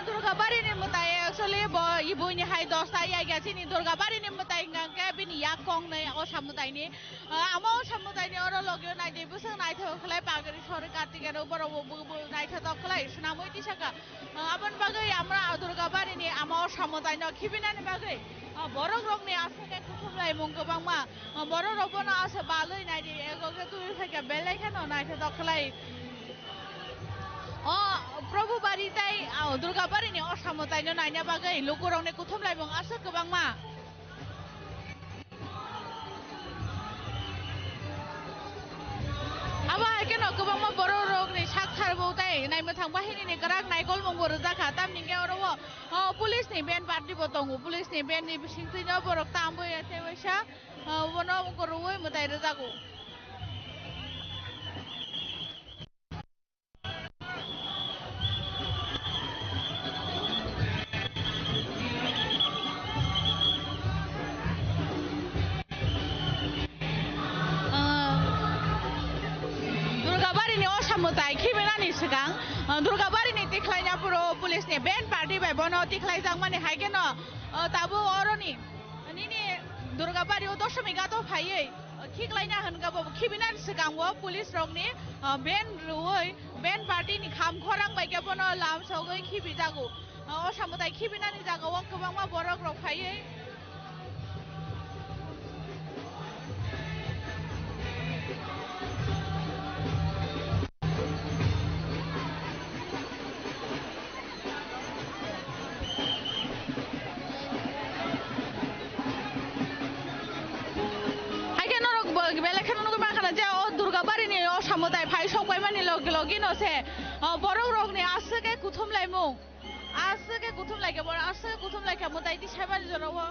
दुर्गा बारिनि मताय एक्चुअली इबुनि हाय दस्ता यागा सिनि दुर्गा बारिनि मताय गांखाय बिनि याक कगनै असामतायनि आमा असामतायनि अर लग्यो नायदे बुसं नायथो खलाय पागरि और कार्तिकेय बर नायथाव खलाई सुनामय दिसाका आबन बागै आमरा दुर्गाबारिनि आमा असामतायनो खिबिनानि बागै borok rok ni asake kuthumlai mung gobangma borok rok bono asa baloi naidi egoge tui phaka belai khano naitha dokhlai प्रभु बारी ताई दुर्गा बारी नि असामताय न नायना बागै लोगोराव ने कुथुमलाय बं आसा गोबांमा आबा केन गोबांमा बर' रग नि साखार बौताय नायमो थांबा हिनि नि गराग नायकल मंग बर जाखा तामनि गेवराव पुलिस नि बेन पार्टी बो दङ पुलिस नि बेन नि सिंथिनो बरक तामबो एते वैसा बनो गरवै मताय रजागो Mutai khibena ni sigang Durgabari ni tiklainya puro pulis ni band party bai bono tiklai jangmani haigeno tabu oroni nini Durgabari o doshmi gato phaiye khiklaina hanga bo khibena ni sigang wo pulis rok ni band ruoi band party ni kham khorang bai ke bono lam sogoi khibi jago o samutai khibena ni jago o kobangma borok rok phaiye Samutai phai songbai mani logi no se borok rok ni asake kuthumlai mung asake kuthumlai ke bor asake kuthumlai ke mutai ti saibani jorowo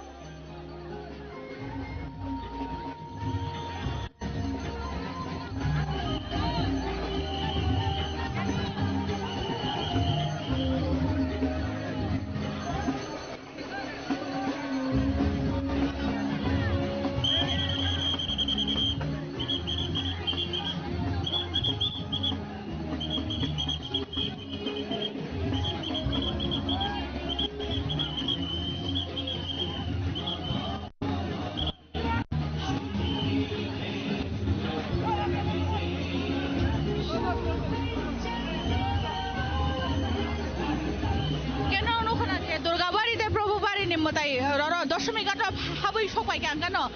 Doshmi gato habai sopai kangano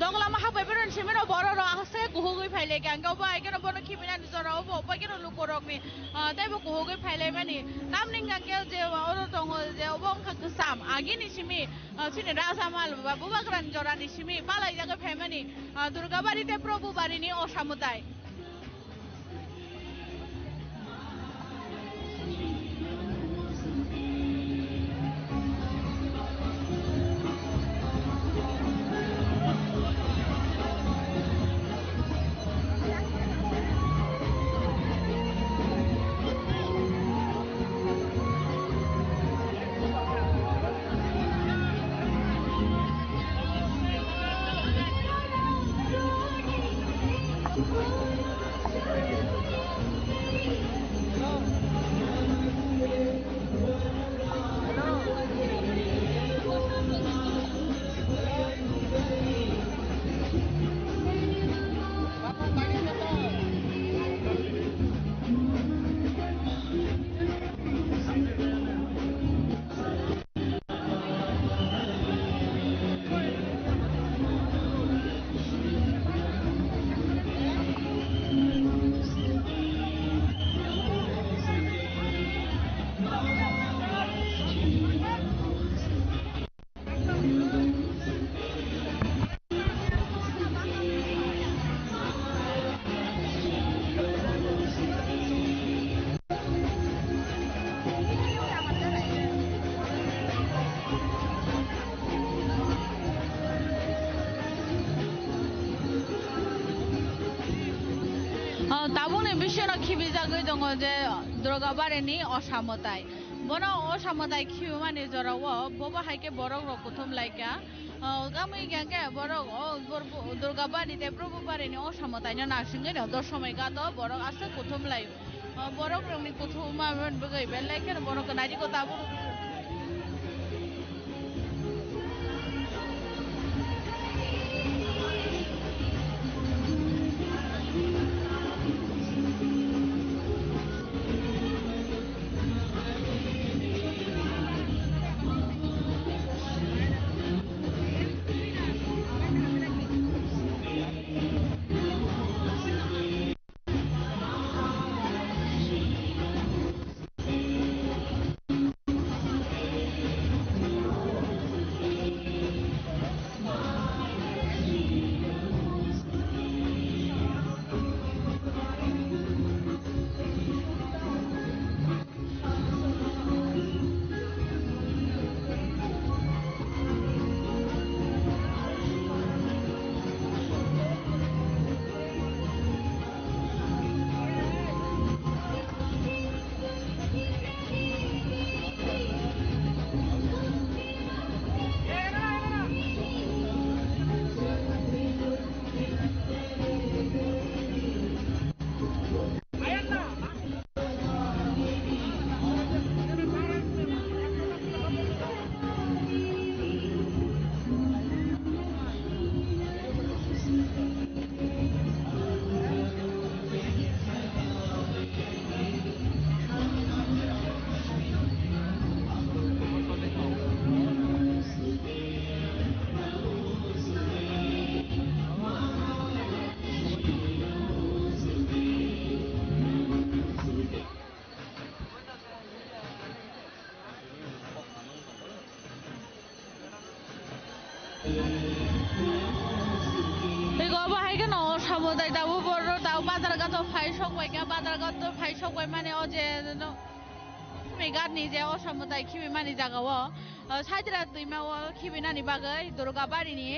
donglama habai beron simeno bororo ase kuhugui phaile kanga ba ekeno bono khibina nizora obo pakeno lukorok ni taibo kuhugui phaile mani tamninga kel je oro tongo je obong kha kusam agini simi sini rasamal babu bakran jorani simi palai jaga phaimani Durgabari te Prabhu bari ni osamutai Durgabari ni osamutai bono osamutai khiu mani jorawo boba haike borok rok kuthum laika gamai gangge borok Durgabari te Prabhu bari ni osamutai no nasingai no doshomai gato borok ase kuthum lai borok rok ni kuthuma ben bagai belai ken borok nadi ko tabu সবাইকে বাজারগত ভাই সবাই মানে ও যে মেগারনি যে অসমতায় খিবি মানে জাগাও সাইদরা दैमाও খিবিনানি বাগै दुर्गाबारिनि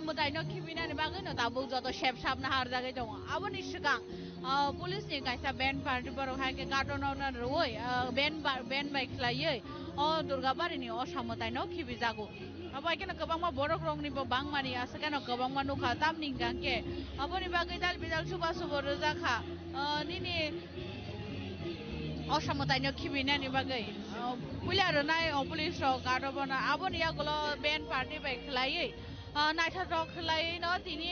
मुदायनो খিবিनानि बागै no दाबो जत सेब साबना हार जागै दं आबोनि सिगां पुलिसनि कायसा बेन पार्टी बरहाय के गार्डनावनो रोय बेन बायख्लायै दुर्गाबारिनि असामतायनो খিবি जागो अबाय केन गोबांमा बरक रंनि बांमानि आसे केन गोबांमा नुखा तामनि गांके अबोनि बागै दाल बिदाल सुबा सुबो रोजाखा निनि অসমতাयनो খিবিनानि बागै पुलियारनाय पुलिस गार्डबना आबोनि आगोल बेन पार्टी बायख्लायै नायथाव खलायै न तिनि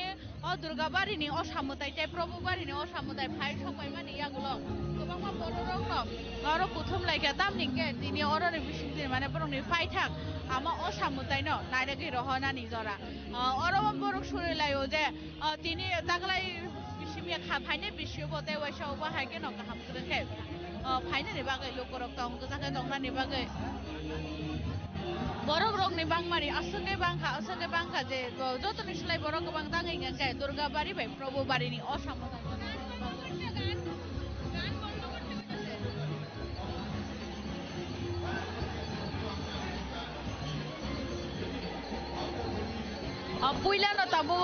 दुर्गाबारिनि असामताय प्रभुबारिनि असामताय फाइ सबाय मानि आगोल गोबांमा बर' रंनो आरो कुथुम लायके तामनिके तिनि अरनि बिसिनि माने बरंनि फाइथाक आमा असामतायनो नायरगि रहनानि जरा अरम बर' सुरिलायो जे तिनि दागलाय बिसिमिया फाइने बिसियो बते वैसाव बाहायके न गाहाम करके फाइने बागै लोकरक दं गोजाके दंनानि बागै बरक रंनि बांमारि असंगे बांखा जे जतनि सुलाय बरक गोबां दाङै गांगाय दुर्गाबारि बाय प्रभुबारिनि असामताय पुइलानो ताबो